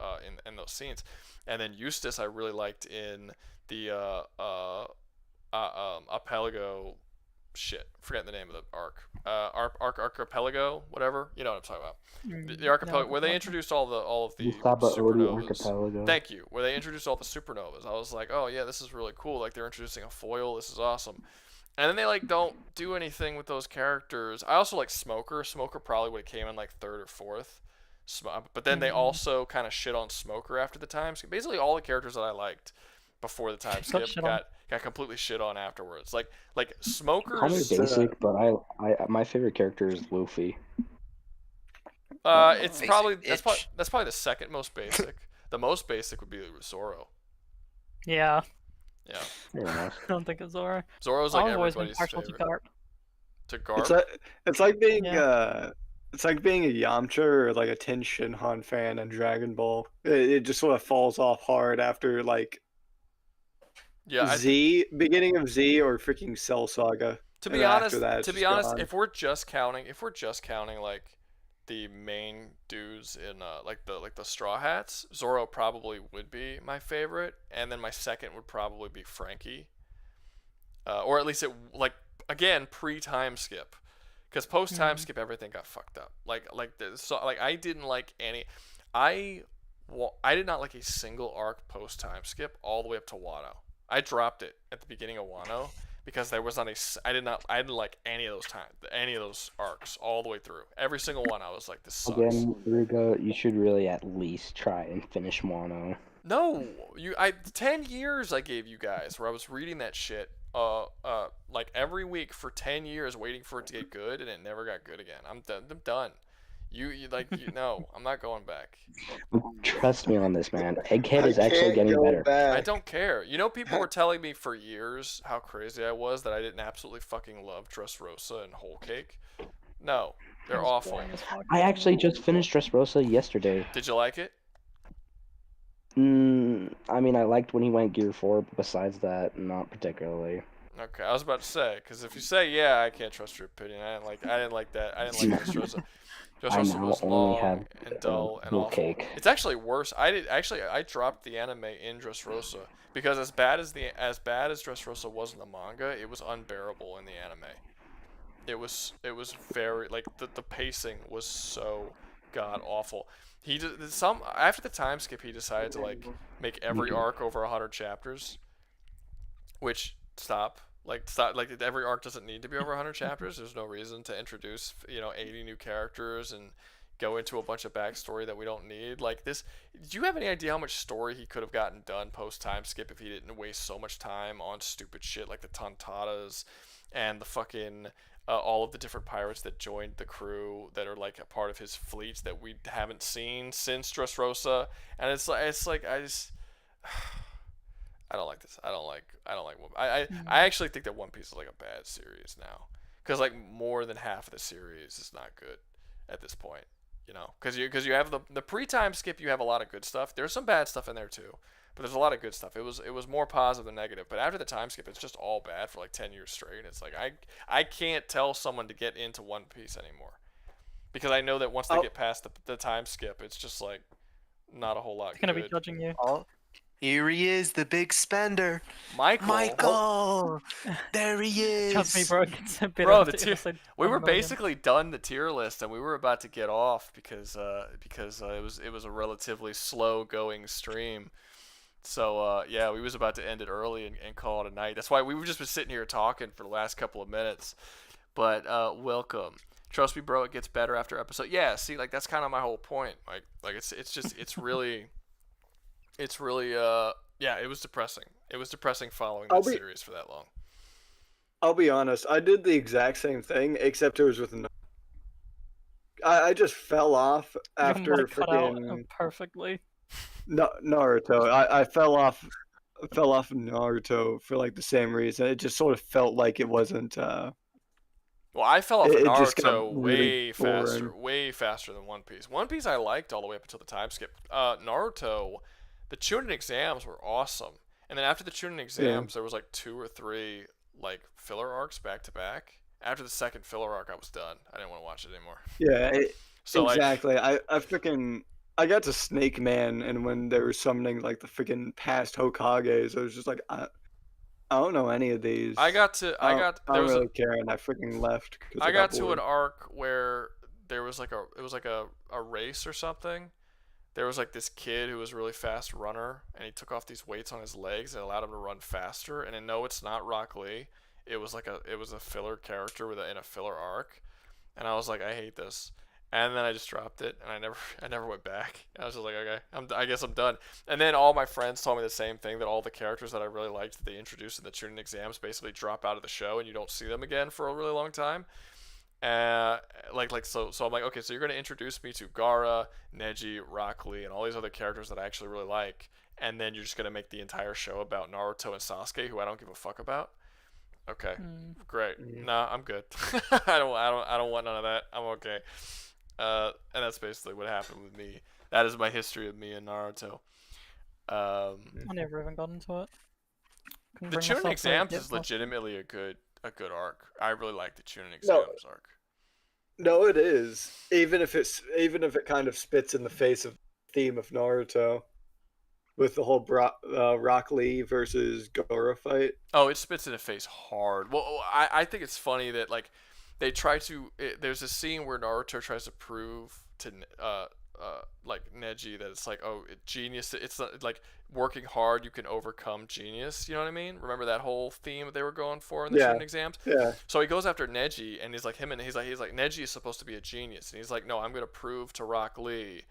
in those scenes. And then Eustace I really liked in the Archipelago. Shit, forget the name of the arc. Archipelago, whatever. You know what I'm talking about. The Archipelago, where they introduced all of the supernovas. Thank you. Where they introduced all the supernovas. I was like, oh yeah, this is really cool. Like they're introducing a foil. This is awesome. And then they like don't do anything with those characters. I also like Smoker. Smoker probably would have came in like 3rd or 4th. But then they also kind of shit on Smoker after the time skip. Basically, all the characters that I liked before the time skip got completely shit on afterwards. Like Smoker's Kind of basic, but my favorite character is Luffy. It's probably that's probably the second most basic. The most basic would be Zoro. Yeah. Yeah. I don't think it's Zoro. Zoro's like everybody's favorite. To Garp. It's like being it's like being a Yamcha or like a Ten Shinhan fan in Dragon Ball. It just sort of falls off hard after like beginning of Z or freaking Cell Saga. To be honest, if we're just counting like the main dudes in like the Straw Hats, Zoro probably would be my favorite, and then my second would probably be Frankie, or at least it like again pre-time skip, because post-time skip everything got fucked up. I didn't like any. I did not like a single arc post-time skip all the way up to Wano. I dropped it at the beginning of Wano because there was not I didn't like any of those arcs all the way through. Every single one I was like, this sucks. Again, Rouga, you should really at least try and finish Wano. No, 10 years I gave you guys where I was reading that shit like every week for 10 years waiting for it to get good, and it never got good again. I'm done. No, I'm not going back. Trust me on this, man. Egghead is actually getting better. I don't care. You know, people were telling me for years how crazy I was, that I didn't absolutely fucking love Dressrosa and Whole Cake. No, they're awful. I actually just finished Dressrosa yesterday. Did you like it? I mean, I liked when he went Gear 4, but besides that, not particularly. Okay, I was about to say, because if you say, yeah, I can't trust your opinion. I didn't like that. I didn't like Dressrosa. I now was only long have and dull and whole awful. cake. It's actually worse. I dropped the anime in Dressrosa because as bad as Dressrosa was in the manga, it was unbearable in the anime. It was very like the pacing was so god awful. He did some after the time skip. He decided to like make every arc over 100 chapters, which stop. Like every arc doesn't need to be over 100 chapters. There's no reason to introduce 80 new characters and go into a bunch of backstory that we don't need. Like this, do you have any idea how much story he could have gotten done post time skip if he didn't waste so much time on stupid shit like the Tontatas and the fucking all of the different pirates that joined the crew that are like a part of his fleet that we haven't seen since Dressrosa, and it's like I don't like this. I don't like. I actually think that One Piece is like a bad series now, because like more than half of the series is not good at this point. Because you have the pre-time skip, you have a lot of good stuff. There's some bad stuff in there too, but there's a lot of good stuff. It was more positive than negative. But after the time skip, it's just all bad for like 10 years straight. It's like I can't tell someone to get into One Piece anymore, because I know that once they get past the time skip, it's just like not a whole lot. It's gonna be judging you. Here he is, the big spender. Michael. There he is. Trust me, bro. It's a bit Bro, we were basically done the tier list, and we were about to get off because it was a relatively slow going stream. So yeah, we was about to end it early and call it a night. That's why we were just been sitting here talking for the last couple of minutes. But welcome. Trust me, bro. It gets better after episode. Yeah, see, like that's kind of my whole point. Like it's really. It's really, yeah, it was depressing. It was depressing following that series for that long. I'll be honest, I did the exact same thing, except it was with I just fell off after freaking perfectly. Naruto. I fell off Naruto for like the same reason. It just sort of felt like it wasn't. Well, I fell off Naruto really way faster than One Piece. One Piece I liked all the way up until the time skip. Naruto. The Chunin exams were awesome, and then after the Chunin exams, there was like 2 or 3 like filler arcs back to back. After the second filler arc, I was done. I didn't want to watch it anymore. Yeah, exactly. I got to Snake Man, and when they were summoning like the freaking past Hokages, I was just like, I don't know any of these. I don't really care, and I freaking left. I got to an arc where there was like a race or something. There was like this kid who was a really fast runner, and he took off these weights on his legs and allowed him to run faster. And no, it's not Rock Lee. It was a filler character in a filler arc, and I was like, I hate this. And then I just dropped it, and I never went back. I was just like, okay, I guess I'm done. And then all my friends told me the same thing, that all the characters that I really liked that they introduced in the Chunin exams basically drop out of the show, and you don't see them again for a really long time. So I'm like, okay, so you're gonna introduce me to Gaara, Neji, Rock Lee, and all these other characters that I actually really like, and then you're just gonna make the entire show about Naruto and Sasuke, who I don't give a fuck about. Okay, great. Nah, I'm good. I don't want none of that. I'm okay. And that's basically what happened with me. That is my history of me and Naruto. I never even got into it. The Chunin exams is legitimately a good arc. I really like the Chunin exams arc. No, it is. Even if it kind of spits in the face of the theme of Naruto, with the whole Rock Lee versus Gaara fight. Oh, it spits in the face hard. Well, I think it's funny that like they try to. There's a scene where Naruto tries to prove to like Neji that it's like, oh, genius. It's like working hard you can overcome genius. You know what I mean? Remember that whole theme that they were going for in the student exams? Yeah. So he goes after Neji, and he's like he's like Neji is supposed to be a genius, and he's like, no, I'm gonna prove to Rock Lee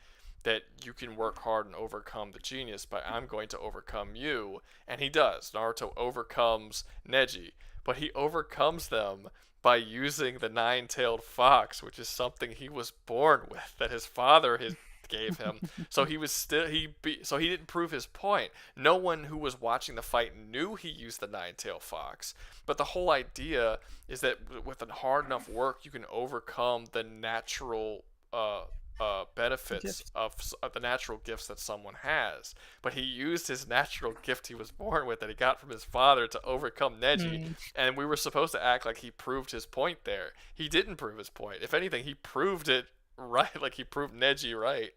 that you can work hard and overcome the genius, but I'm going to overcome you. And he does. Naruto overcomes Neji, but he overcomes them by using the 9-tailed fox, which is something he was born with, that his father gave him. So he didn't prove his point. No one who was watching the fight knew he used the 9-tailed fox. But the whole idea is that with hard enough work, you can overcome the natural benefits of the natural gifts that someone has. But he used his natural gift he was born with that he got from his father to overcome Neji, and we were supposed to act like he proved his point there. He didn't prove his point. If anything, he proved it right. Like he proved Neji right.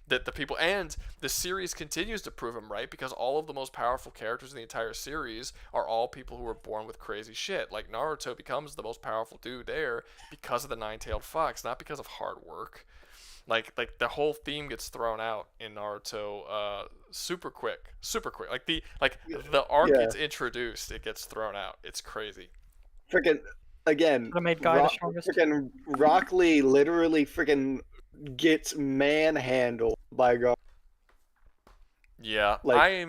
That the people and the series continues to prove him right because all of the most powerful characters in the entire series are all people who were born with crazy shit. Like Naruto becomes the most powerful dude there because of the nine-tailed fox, not because of hard work. Like the whole theme gets thrown out in Naruto super quick. Like the arc gets introduced, it gets thrown out. It's crazy. Freaking again, freaking Rock Lee literally freaking gets manhandled by God. Yeah, like,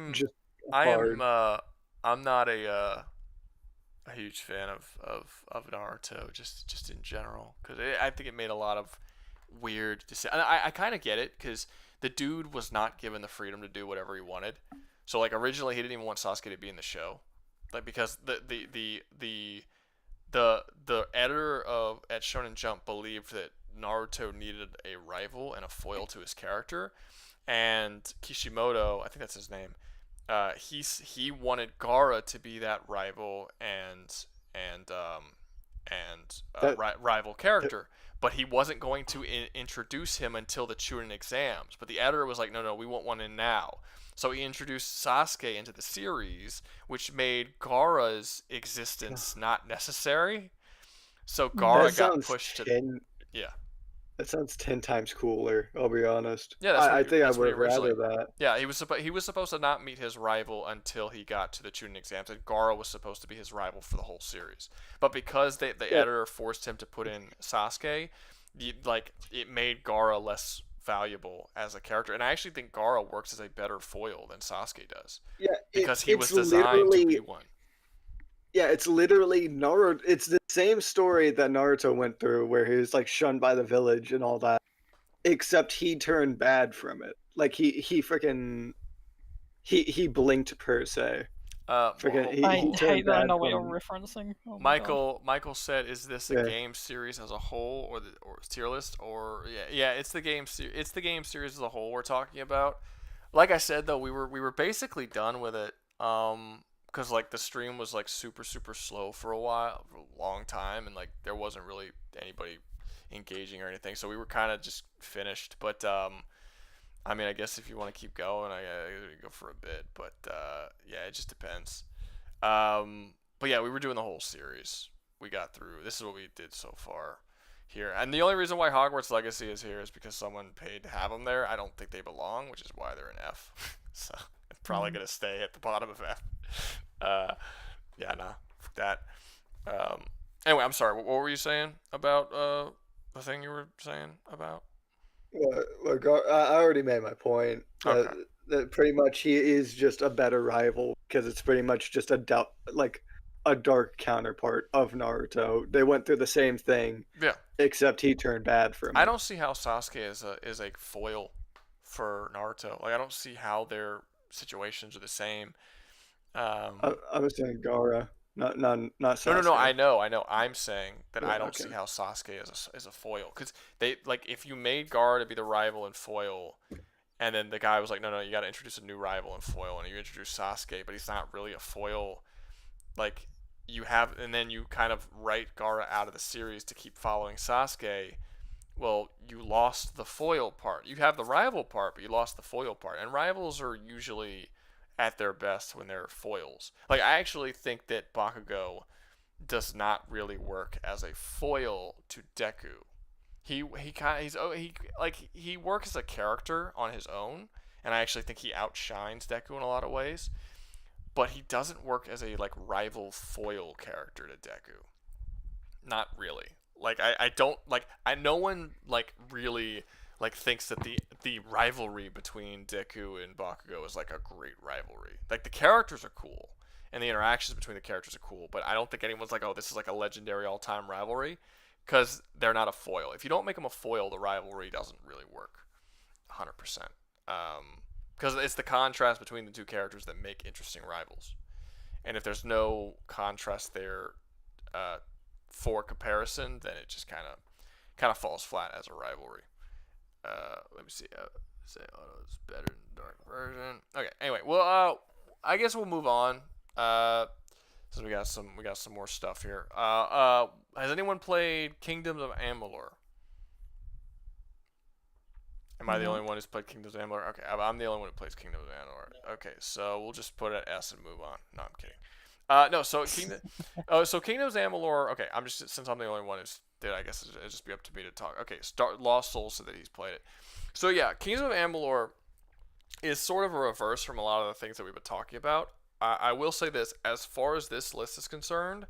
I'm not a huge fan of Naruto just in general because I think it made a lot of weird decisions. I kind of get it because the dude was not given the freedom to do whatever he wanted. So like originally he didn't even want Sasuke to be in the show, like because the editor at Shonen Jump believed that Naruto needed a rival and a foil to his character, and Kishimoto, I think that's his name, he wanted Gaara to be that rival and rival character, but he wasn't going to introduce him until the Chunin exams. But the editor was like, no, we want one in now. So he introduced Sasuke into the series, which made Gaara's existence not necessary. So Gaara got pushed to... Yeah. That sounds 10 times cooler, I'll be honest. Yeah, I think I would rather that. Yeah, he was supposed to not meet his rival until he got to the Chunin exams, and Gaara was supposed to be his rival for the whole series. But because the editor forced him to put in Sasuke, it made Gaara less valuable as a character. And I actually think Gaara works as a better foil than Sasuke does. Yeah, because he was designed to be one. Yeah, it's literally Naruto. It's the same story that Naruto went through, where he was like shunned by the village and all that. Except he turned bad from it. Like he freaking he blinked per se. I hate that I know what you're referencing. Oh Michael said, "Is this a game series as a whole, or tier list, or yeah? It's the game series as a whole we're talking about. Like I said though, we were basically done with it. Because like the stream was like super slow for a long time, and like there wasn't really anybody engaging or anything, so we were kind of just finished. But I mean, I guess if you want to keep going, I gotta go for a bit. But yeah, it just depends. But yeah, we were doing the whole series. We got through. This is what we did so far here, and the only reason why Hogwarts Legacy is here is because someone paid to have them there. I don't think they belong, which is why they're in F. So they're probably gonna stay at the bottom of F. Yeah, nah, fuck that. Anyway, I'm sorry. What were you saying about the thing you were saying about? Look, I already made my point. Okay. That pretty much he is just a better rival because it's pretty much just a dark counterpart of Naruto. They went through the same thing. Yeah. Except he turned bad from it. I don't see how Sasuke is a foil for Naruto. Like I don't see how their situations are the same. I was saying Gaara, not Sasuke. No. I know. I'm saying that I don't see how Sasuke is a foil because they like if you made Gaara to be the rival and foil, and then the guy was like, no, you got to introduce a new rival and foil, and you introduce Sasuke, but he's not really a foil. Like you have, and then you kind of write Gaara out of the series to keep following Sasuke. Well, you lost the foil part. You have the rival part, but you lost the foil part, and rivals are usually at their best when they're foils. Like I actually think that Bakugo does not really work as a foil to Deku. He works as a character on his own, and I actually think he outshines Deku in a lot of ways. But he doesn't work as a like rival foil character to Deku. Not really. Like I don't like no one like really like thinks that the rivalry between Deku and Bakugo is like a great rivalry. Like the characters are cool and the interactions between the characters are cool, but I don't think anyone's like, oh, this is like a legendary all-time rivalry, because they're not a foil. If you don't make them a foil, the rivalry doesn't really work 100%. Because it's the contrast between the two characters that make interesting rivals. And if there's no contrast there for comparison, then it just kind of falls flat as a rivalry. Let me see. Say it's better than Dark Version. Okay. Anyway, well, I guess we'll move on. Since we got some more stuff here. Has anyone played Kingdoms of Amalur? Am I the only one who's played Kingdoms of Amalur? Okay, I'm the only one who plays Kingdoms of Amalur. Okay, so we'll just put it at S and move on. No, I'm kidding. No, so Kingdoms of Amalur. Okay, since I'm the only one who's did, I guess it'll just be up to me to talk. Okay, Lost Souls said that he's played it. So yeah, Kingdoms of Amalur is sort of a reverse from a lot of the things that we've been talking about. I will say this, as far as this list is concerned,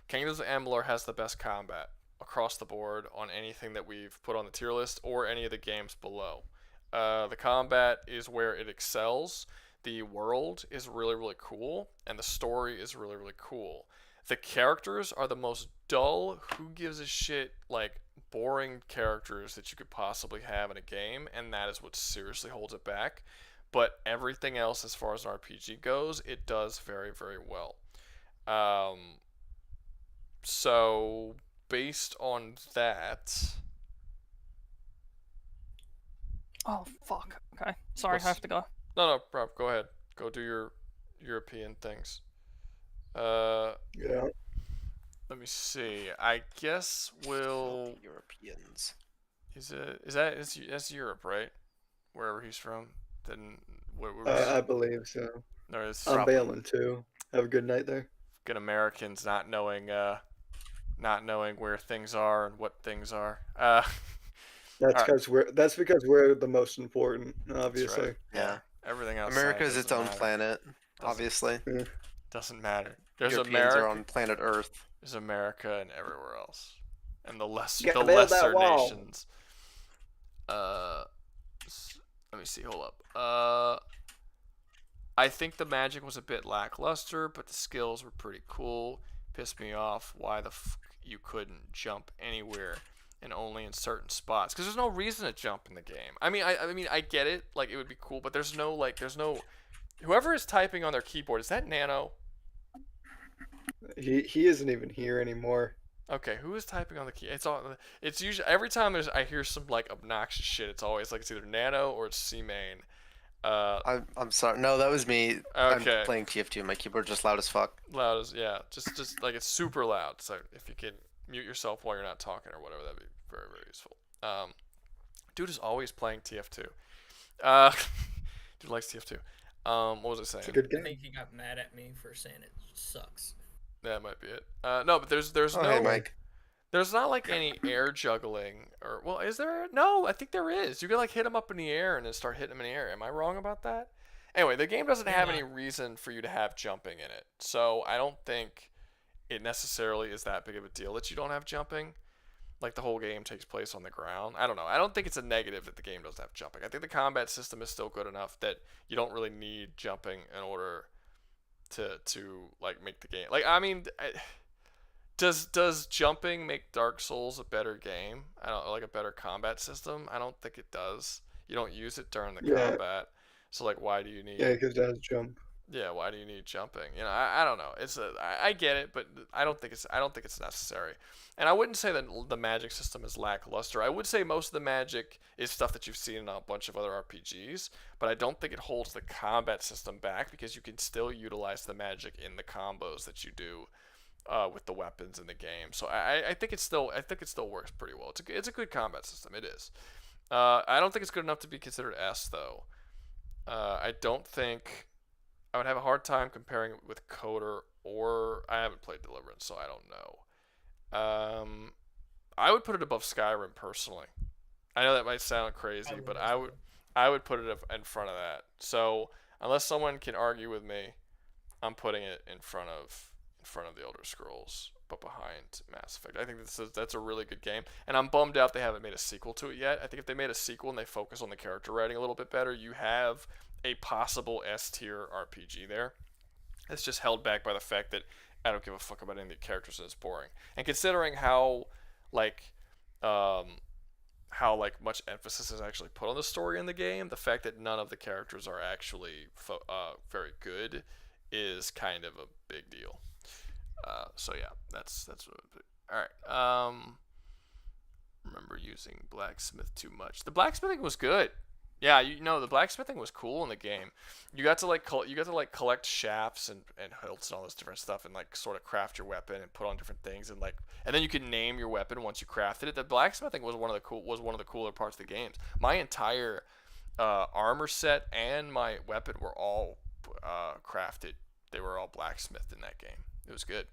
Kingdoms of Amalur has the best combat across the board on anything that we've put on the tier list or any of the games below. The combat is where it excels. The world is really, really cool, and the story is really, really cool. The characters are the most dull, who gives a shit, like, boring characters that you could possibly have in a game, and that is what seriously holds it back. But everything else, as far as an RPG goes, it does very, very well. So based on that. Oh fuck. Okay. Sorry, I have to go. No, Rob, go ahead. Go do your European things. Yeah. Let me see. I guess we'll. Europeans. That's Europe, right? Wherever he's from. Then I believe so. I'm bailing too. Have a good night there. Good Americans not knowing where things are and what things are. That's because we're the most important, obviously. Right. Yeah. Everything else. America is its own planet, obviously. Doesn't matter. There's Europeans are on planet Earth. There's America and everywhere else, and the lesser nations. Let me see. Hold up. I think the magic was a bit lackluster, but the skills were pretty cool. Pissed me off. Why the you couldn't jump anywhere and only in certain spots? Because there's no reason to jump in the game. I mean, I get it. Like, it would be cool, but there's no. Whoever is typing on their keyboard, is that Nano? He isn't even here anymore. Okay, who is typing on the key? It's usually every time I hear some like obnoxious shit. It's always like it's either Nano or it's C-Main. I'm sorry. No, that was me. Okay. I'm playing TF2. My keyboard's just loud as fuck. Loud as just like it's super loud. So if you can mute yourself while you're not talking or whatever, that'd be very, very useful. Dude is always playing TF2. Dude likes TF2. What was I saying? It's a good game. I think he got mad at me for saying it sucks. That might be it. No, but there's no. Hey, Mike. There's not like any air juggling or is there? No, I think there is. You can like hit them up in the air and then start hitting them in the air. Am I wrong about that? Anyway, the game doesn't have any reason for you to have jumping in it, so I don't think it necessarily is that big of a deal that you don't have jumping. Like the whole game takes place on the ground. I don't know. I don't think it's a negative that the game doesn't have jumping. I think the combat system is still good enough that you don't really need jumping in order to like make the game. Like, I mean, does jumping make Dark Souls a better game? I don't like a better combat system. I don't think it does. You don't use it during the combat, so like, why do you need? Yeah, because it does jump. Yeah, why do you need jumping? You know, I don't know. I get it, but I don't think it's necessary. And I wouldn't say that the magic system is lackluster. I would say most of the magic is stuff that you've seen in a bunch of other RPGs, but I don't think it holds the combat system back because you can still utilize the magic in the combos that you do with the weapons in the game. So I think it still works pretty well. It's a good combat system. It is. I don't think it's good enough to be considered S though. I don't think. I would have a hard time comparing it with Coder, or I haven't played Deliverance, so I don't know. I would put it above Skyrim personally. I know that might sound crazy, but I would put it in front of that. So unless someone can argue with me, I'm putting it in front of the Elder Scrolls, but behind Mass Effect. I think that's a really good game, and I'm bummed out they haven't made a sequel to it yet. I think if they made a sequel and they focus on the character writing a little bit better, you have a possible S-tier RPG there. It's just held back by the fact that I don't give a fuck about any of the characters and it's boring. And considering how much emphasis is actually put on the story in the game, the fact that none of the characters are actually very good is kind of a big deal. So yeah, that's what it would be. All right. Remember using blacksmith too much. The blacksmithing was good. Yeah, the blacksmithing was cool in the game. You got to collect shafts and hilts and all this different stuff, and like sort of craft your weapon and put on different things, and then you could name your weapon once you crafted it. The blacksmithing was one of the cooler parts of the games. My entire armor set and my weapon were all crafted. They were all blacksmithed in that game. It was good.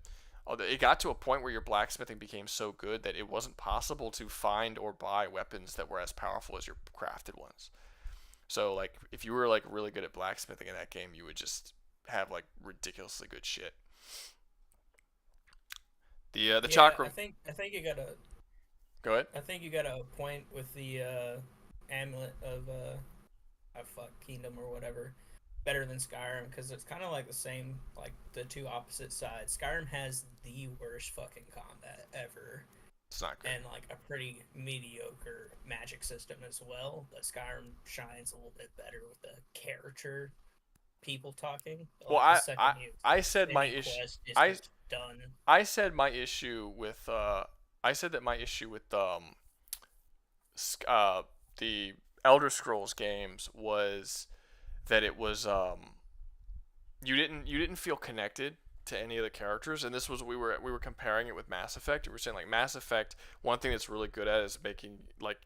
It got to a point where your blacksmithing became so good that it wasn't possible to find or buy weapons that were as powerful as your crafted ones. So like if you were like really good at blacksmithing in that game, you would just have like ridiculously good shit. The chakra. I think you got a. Go ahead. I think you got a point with the amulet of Kingdom or whatever. Better than Skyrim because it's kind of like the same, like the two opposite sides. Skyrim has the worst fucking combat ever. It's not good. And like a pretty mediocre magic system as well. But Skyrim shines a little bit better with the character people talking. Like Well, I said my issue. I said my issue with I said that my issue with the Elder Scrolls games was that it was you didn't feel connected to any of the characters, and this was we were comparing it with Mass Effect. We were saying like Mass Effect, one thing it's really good at is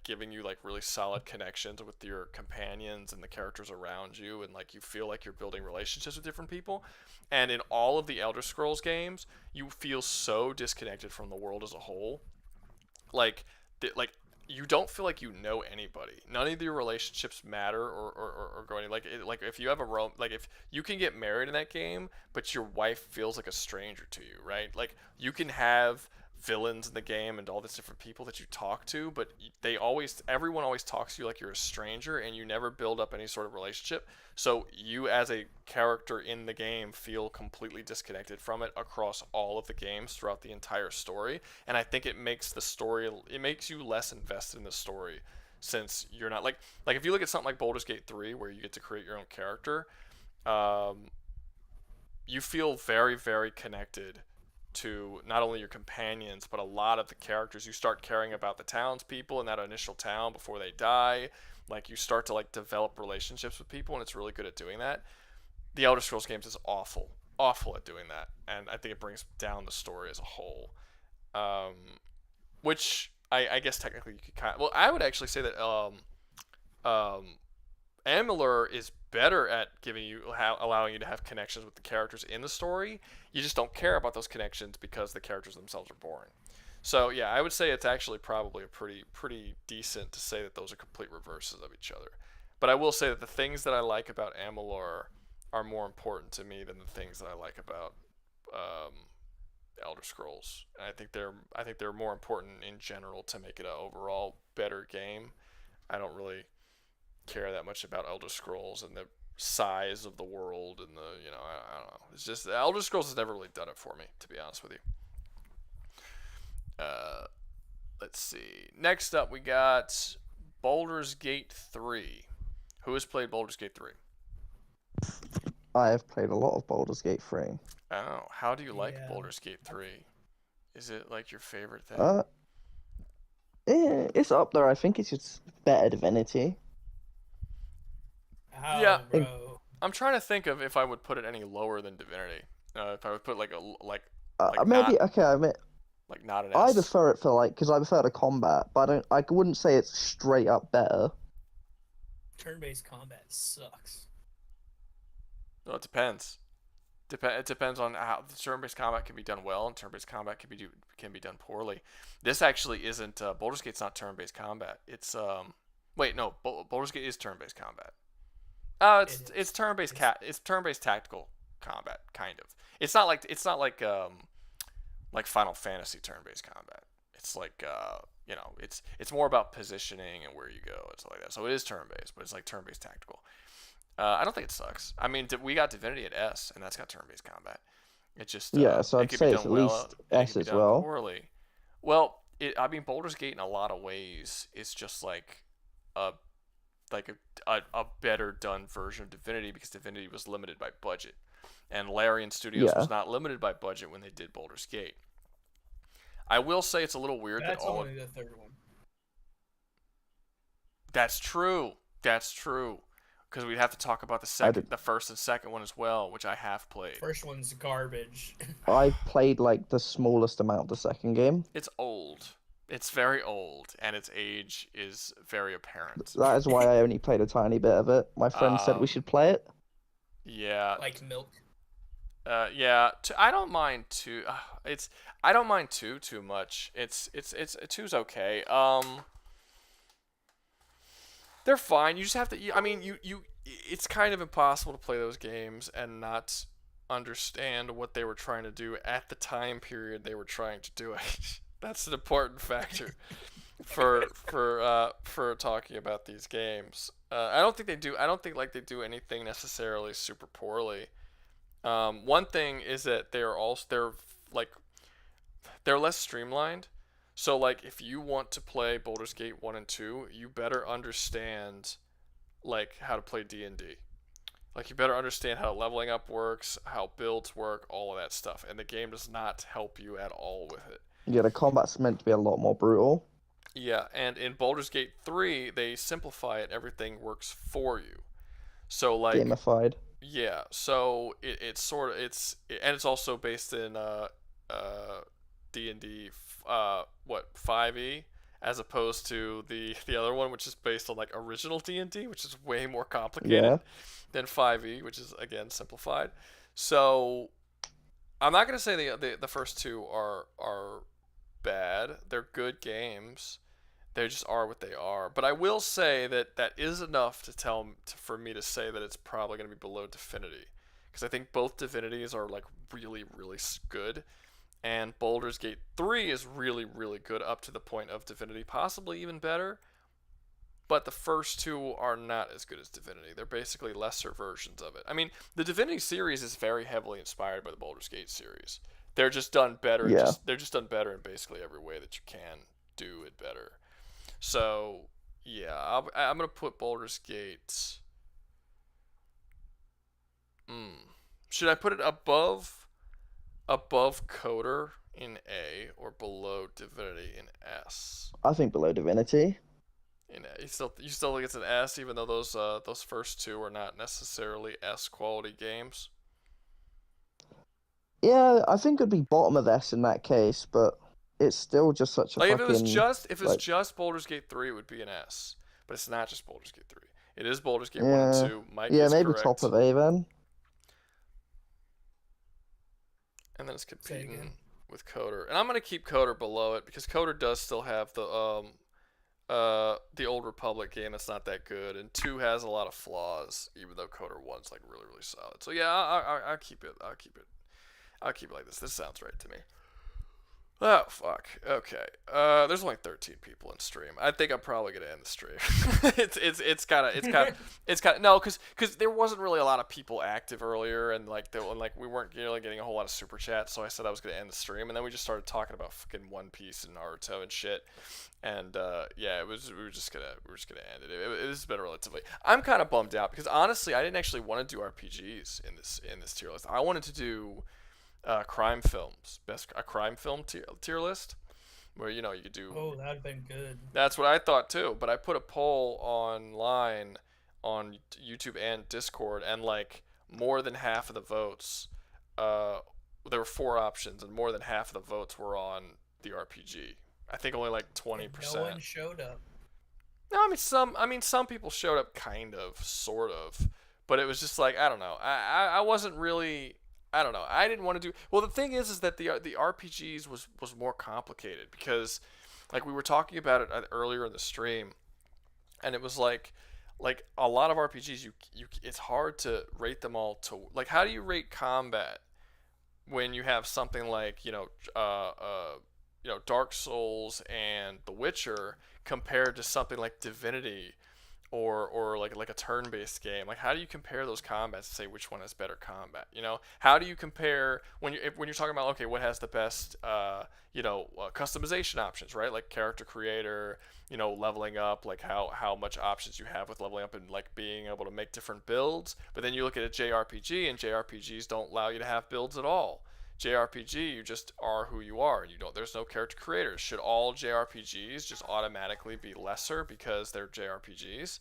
giving you like really solid connections with your companions and the characters around you, and like you feel like you're building relationships with different people. And in all of the Elder Scrolls games, you feel so disconnected from the world as a whole. Like you don't feel like you know anybody. None of your relationships matter or go any like if you have if you can get married in that game, but your wife feels like a stranger to you, right? Like you can have villains in the game and all these different people that you talk to, but everyone always talks to you like you're a stranger, and you never build up any sort of relationship. So you as a character in the game feel completely disconnected from it across all of the games throughout the entire story. And I think it makes you less invested in the story, since you're not like if you look at something like Baldur's Gate 3 where you get to create your own character, you feel very, very connected to not only your companions but a lot of the characters. You start caring about the townspeople in that initial town before they die. Like you start to like develop relationships with people, and it's really good at doing that. The Elder Scrolls games is awful at doing that, and I think it brings down the story as a whole. Which I guess technically you could I would actually say that Amuler is better at allowing you to have connections with the characters in the story. You just don't care about those connections because the characters themselves are boring. So yeah, I would say it's actually probably a pretty decent to say that those are complete reverses of each other. But I will say that the things that I like about Amuler are more important to me than the things that I like about Elder Scrolls. And I think they're more important in general to make it an overall better game. I don't really care that much about Elder Scrolls and the size of the world and I don't know. It's just Elder Scrolls has never really done it for me, to be honest with you. Let's see. Next up, we got Baldur's Gate 3. Who has played Baldur's Gate 3? I have played a lot of Baldur's Gate 3. Oh, how do you like Baldur's Gate 3? Is it like your favorite thing? It's up there. I think it's just better Divinity. Yeah, I'm trying to think of if I would put it any lower than Divinity. If I would put maybe I mean, like not an S. I prefer it because I prefer the combat, but I wouldn't say it's straight up better. Turn-based combat sucks. Well, it depends. It depends on how the turn-based combat can be done well, and turn-based combat can be done poorly. This actually isn't. Baldur's Gate's not turn-based combat. It's wait, no, Baldur's Gate is turn-based combat. It's turn-based it's turn-based tactical combat, kind of. It's not like Final Fantasy turn-based combat. It's like it's more about positioning and where you go and stuff like that. So it is turn-based, but it's like turn-based tactical. I don't think it sucks. I mean, we got Divinity at S, and that's got turn-based combat. It just so I'd say it's at least S as well. Poorly. Well, I mean, Baldur's Gate in a lot of ways is just like a better done version of Divinity, because Divinity was limited by budget, and Larian Studios was not limited by budget when they did Baldur's Gate. I will say it's a little weird that's only the third one. That's true. That's true, because we'd have to talk about the first and second one as well, which I have played. First one's garbage. I played like the smallest amount of the second game. It's old. It's very old, and its age is very apparent. That is why I only played a tiny bit of it. My friend said we should play it. Yeah. Like milk. Yeah. I don't mind two. I don't mind two too much. It's two's okay. They're fine. You just have to. I mean, you. It's kind of impossible to play those games and not understand what they were trying to do at the time period they were trying to do it. That's an important factor for talking about these games. I don't think they do. I don't think like they do anything necessarily super poorly. One thing is that they're less streamlined. So like if you want to play Baldur's Gate 1 and 2, you better understand like how to play D&D. Like you better understand how leveling up works, how builds work, all of that stuff. And the game does not help you at all with it. Yeah, the combat's meant to be a lot more brutal. Yeah, and in Baldur's Gate 3, they simplify it. Everything works for you. So like gamified. Yeah, so it's sort of and it's also based in D&D 5e as opposed to the other one, which is based on like original D&D, which is way more complicated than 5e, which is again simplified. So I'm not gonna say the first two are bad. They're good games. They just are what they are. But I will say that is enough for me to say that it's probably going to be below Divinity, because I think both Divinities are like really really good, and Baldur's Gate 3 is really really good up to the point of Divinity, possibly even better. But the first two are not as good as Divinity. They're basically lesser versions of it. I mean, the Divinity series is very heavily inspired by the Baldur's Gate series. They're just done better. Yeah. They're just done better in basically every way that you can do it better. So, yeah, I'm going to put Baldur's Gate... Should I put it above Coder in A or below Divinity in S? I think below Divinity. In A. You still think it's an S, even though those first two are not necessarily S quality games? Yeah, I think it'd be bottom of S in that case, but it's still just such a like fucking... if it was just Baldur's Gate 3, it would be an S. But it's not just Baldur's Gate 3. It is Baldur's Gate 1 and 2. Mike is maybe correct. top of A then. And then it's competing with Coder. And I'm going to keep Coder below it, because Coder does still have the Old Republic game that's not that good, and 2 has a lot of flaws, even though Coder 1's like really really solid. So yeah, I'll keep it. I'll keep it like this. This sounds right to me. Oh fuck. Okay. There's only 13 people in stream. I think I'm probably gonna end the stream. it's kind of no, because there wasn't really a lot of people active earlier, and like we weren't really getting a whole lot of super chats. So I said I was gonna end the stream, and then we just started talking about fucking One Piece and Naruto and shit. And yeah, we were just gonna end it. It has been relatively. I'm kind of bummed out because honestly, I didn't actually want to do RPGs in this tier list. I wanted to do crime films, a crime film tier list, where you could do. Oh, that'd been good. That's what I thought too. But I put a poll online on YouTube and Discord, and like more than half of the votes, there were 4 options, and more than half of the votes were on the RPG. I think only like 20%. No one showed up. No, I mean some people showed up, kind of, sort of, but it was just like I don't know. I wasn't really. I don't know. I didn't want to do. Well, the thing is that the RPGs was more complicated, because like we were talking about it earlier in the stream, and it was like a lot of RPGs you it's hard to rate them all to like how do you rate combat when you have something like Dark Souls and The Witcher compared to something like Divinity or like a turn-based game. Like how do you compare those combats and say which one has better combat? How do you compare when you're talking about what has the best customization options, right? Like character creator, leveling up, like how much options you have with leveling up and like being able to make different builds. But then you look at a JRPG, and JRPGs don't allow you to have builds at all. JRPG, you just are who you are, and there's no character creators. Should all JRPGs just automatically be lesser because they're JRPGs?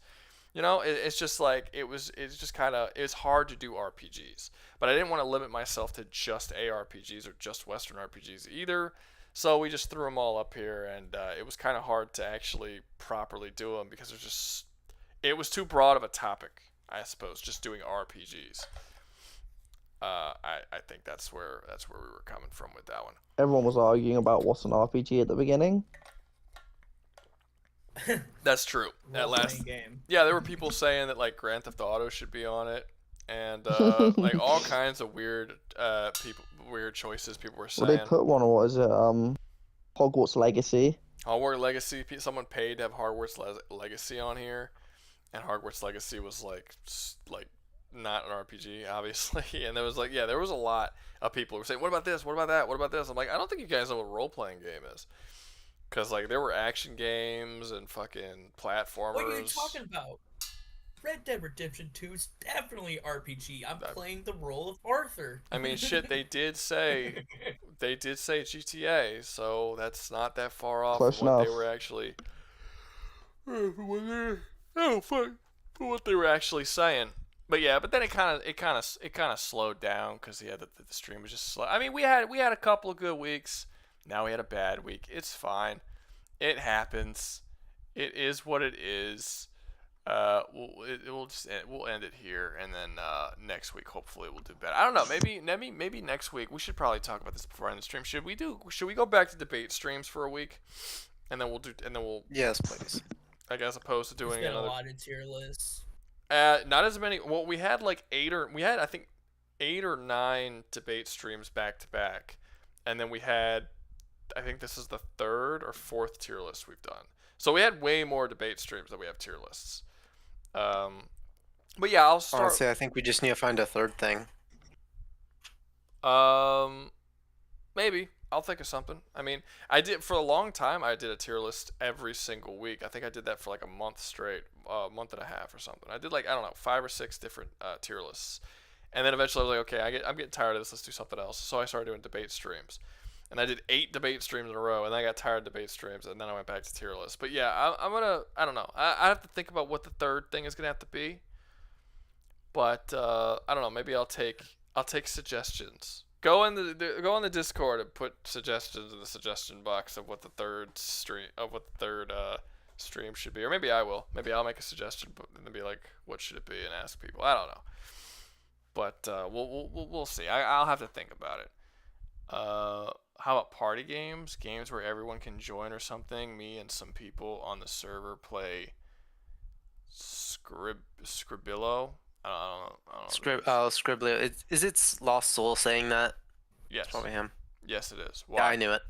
You know, it's just like it's just kind of it's hard to do RPGs, but I didn't want to limit myself to just ARPGs or just Western RPGs either. So we just threw them all up here, and it was kind of hard to actually properly do them because it was too broad of a topic, I suppose, just doing RPGs. I think that's where we were coming from with that one. Everyone was arguing about what's an RPG at the beginning. That's true. At last, game. Yeah, there were people saying that like Grand Theft Auto should be on it, and like all kinds of weird choices people were saying. Well, they put one, or what is it? Hogwarts Legacy. Hogwarts Legacy. Someone paid to have Hogwarts Legacy on here, and Hogwarts Legacy was like not an RPG, obviously. And there was there was a lot of people who were saying, "What about this? What about that? What about this?" I'm like, I don't think you guys know what a role playing game is. Because, like, there were action games and fucking platformers. What are you talking about? Red Dead Redemption 2 is definitely RPG. I'm playing the role of Arthur. I mean, shit, they did say GTA, so that's not that far off Close from what enough. they were actually... Oh, fuck. For what they were actually saying. But yeah, but then it kind of slowed down because the stream was just slow. I mean, we had a couple of good weeks. Now we had a bad week. It's fine. It happens. It is what it is. We'll end it here, and then next week hopefully we'll do better. I don't know. Maybe next week we should probably talk about this before I end the stream. Should we go back to debate streams for a week, and then we'll Yes, please. like as opposed to doing There's been another. a lot of tier lists. Not as many. Well, we had I think 8 or 9 debate streams back to back, and then we had. I think this is the 3rd or 4th tier list we've done. So we had way more debate streams than we have tier lists. But yeah, I'll start. Honestly, I think we just need to find a third thing. Maybe. I'll think of something. I mean, I did for a long time. I did a tier list every single week. I think I did that for like a month straight, month and a half or something. I did like, I don't know, 5 or 6 different tier lists. And then eventually I was like, okay, I'm getting tired of this. Let's do something else. So I started doing debate streams. And I did 8 debate streams in a row, and then I got tired of debate streams, and then I went back to tier list. But yeah, I'm gonna, I don't know. I have to think about what the third thing is gonna have to be. But I don't know. Maybe I'll take suggestions. Go on the Discord and put suggestions in the suggestion box of what the third stream should be, or maybe I will. Maybe I'll make a suggestion and then be like, what should it be, and ask people. I don't know. But we'll see. I'll have to think about it. How about party games? Games where everyone can join or something. Me and some people on the server play Scribbillo. I don't know. Scribblio. Is it Lost Soul saying that? Yes. It's probably him. Yes, it is. Why? Yeah, I knew it.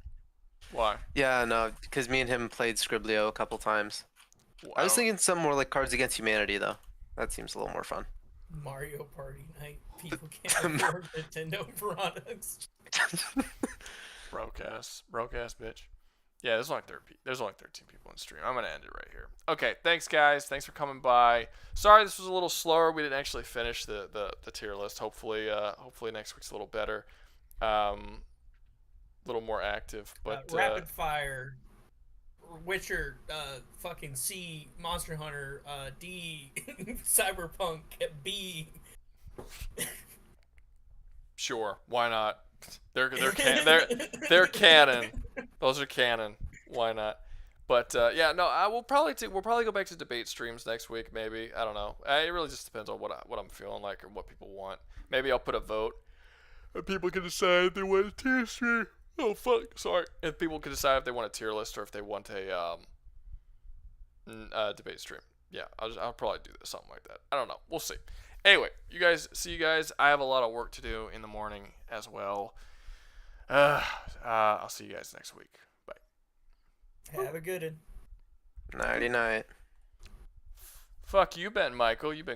Why? Yeah, no, because me and him played Scribblio a couple times. I was thinking some more like Cards Against Humanity, though. That seems a little more fun. Mario Party Night. People can't afford Nintendo products. Broke ass bitch. Yeah, there's only 13 people in stream. I'm gonna end it right here. Okay, thanks guys. Thanks for coming by. Sorry this was a little slower. We didn't actually finish the tier list. Hopefully next week's a little better. A little more active. But Rapid Fire, Witcher, fucking C, Monster Hunter, D, Cyberpunk, B. Sure, why not? They're canon. Those are canon. Why not? But yeah, no, we'll probably go back to debate streams next week. Maybe, I don't know. It really just depends on what I'm feeling like or what people want. Maybe I'll put a vote, and people can decide if they want a tier stream. Oh fuck, sorry. And people can decide if they want a tier list or if they want a debate stream. Yeah, I'll probably do something like that. I don't know. We'll see. Anyway, see you guys. I have a lot of work to do in the morning as well. I'll see you guys next week. Bye. Have a good one. Nighty night. Fuck you, Ben Michael. You've been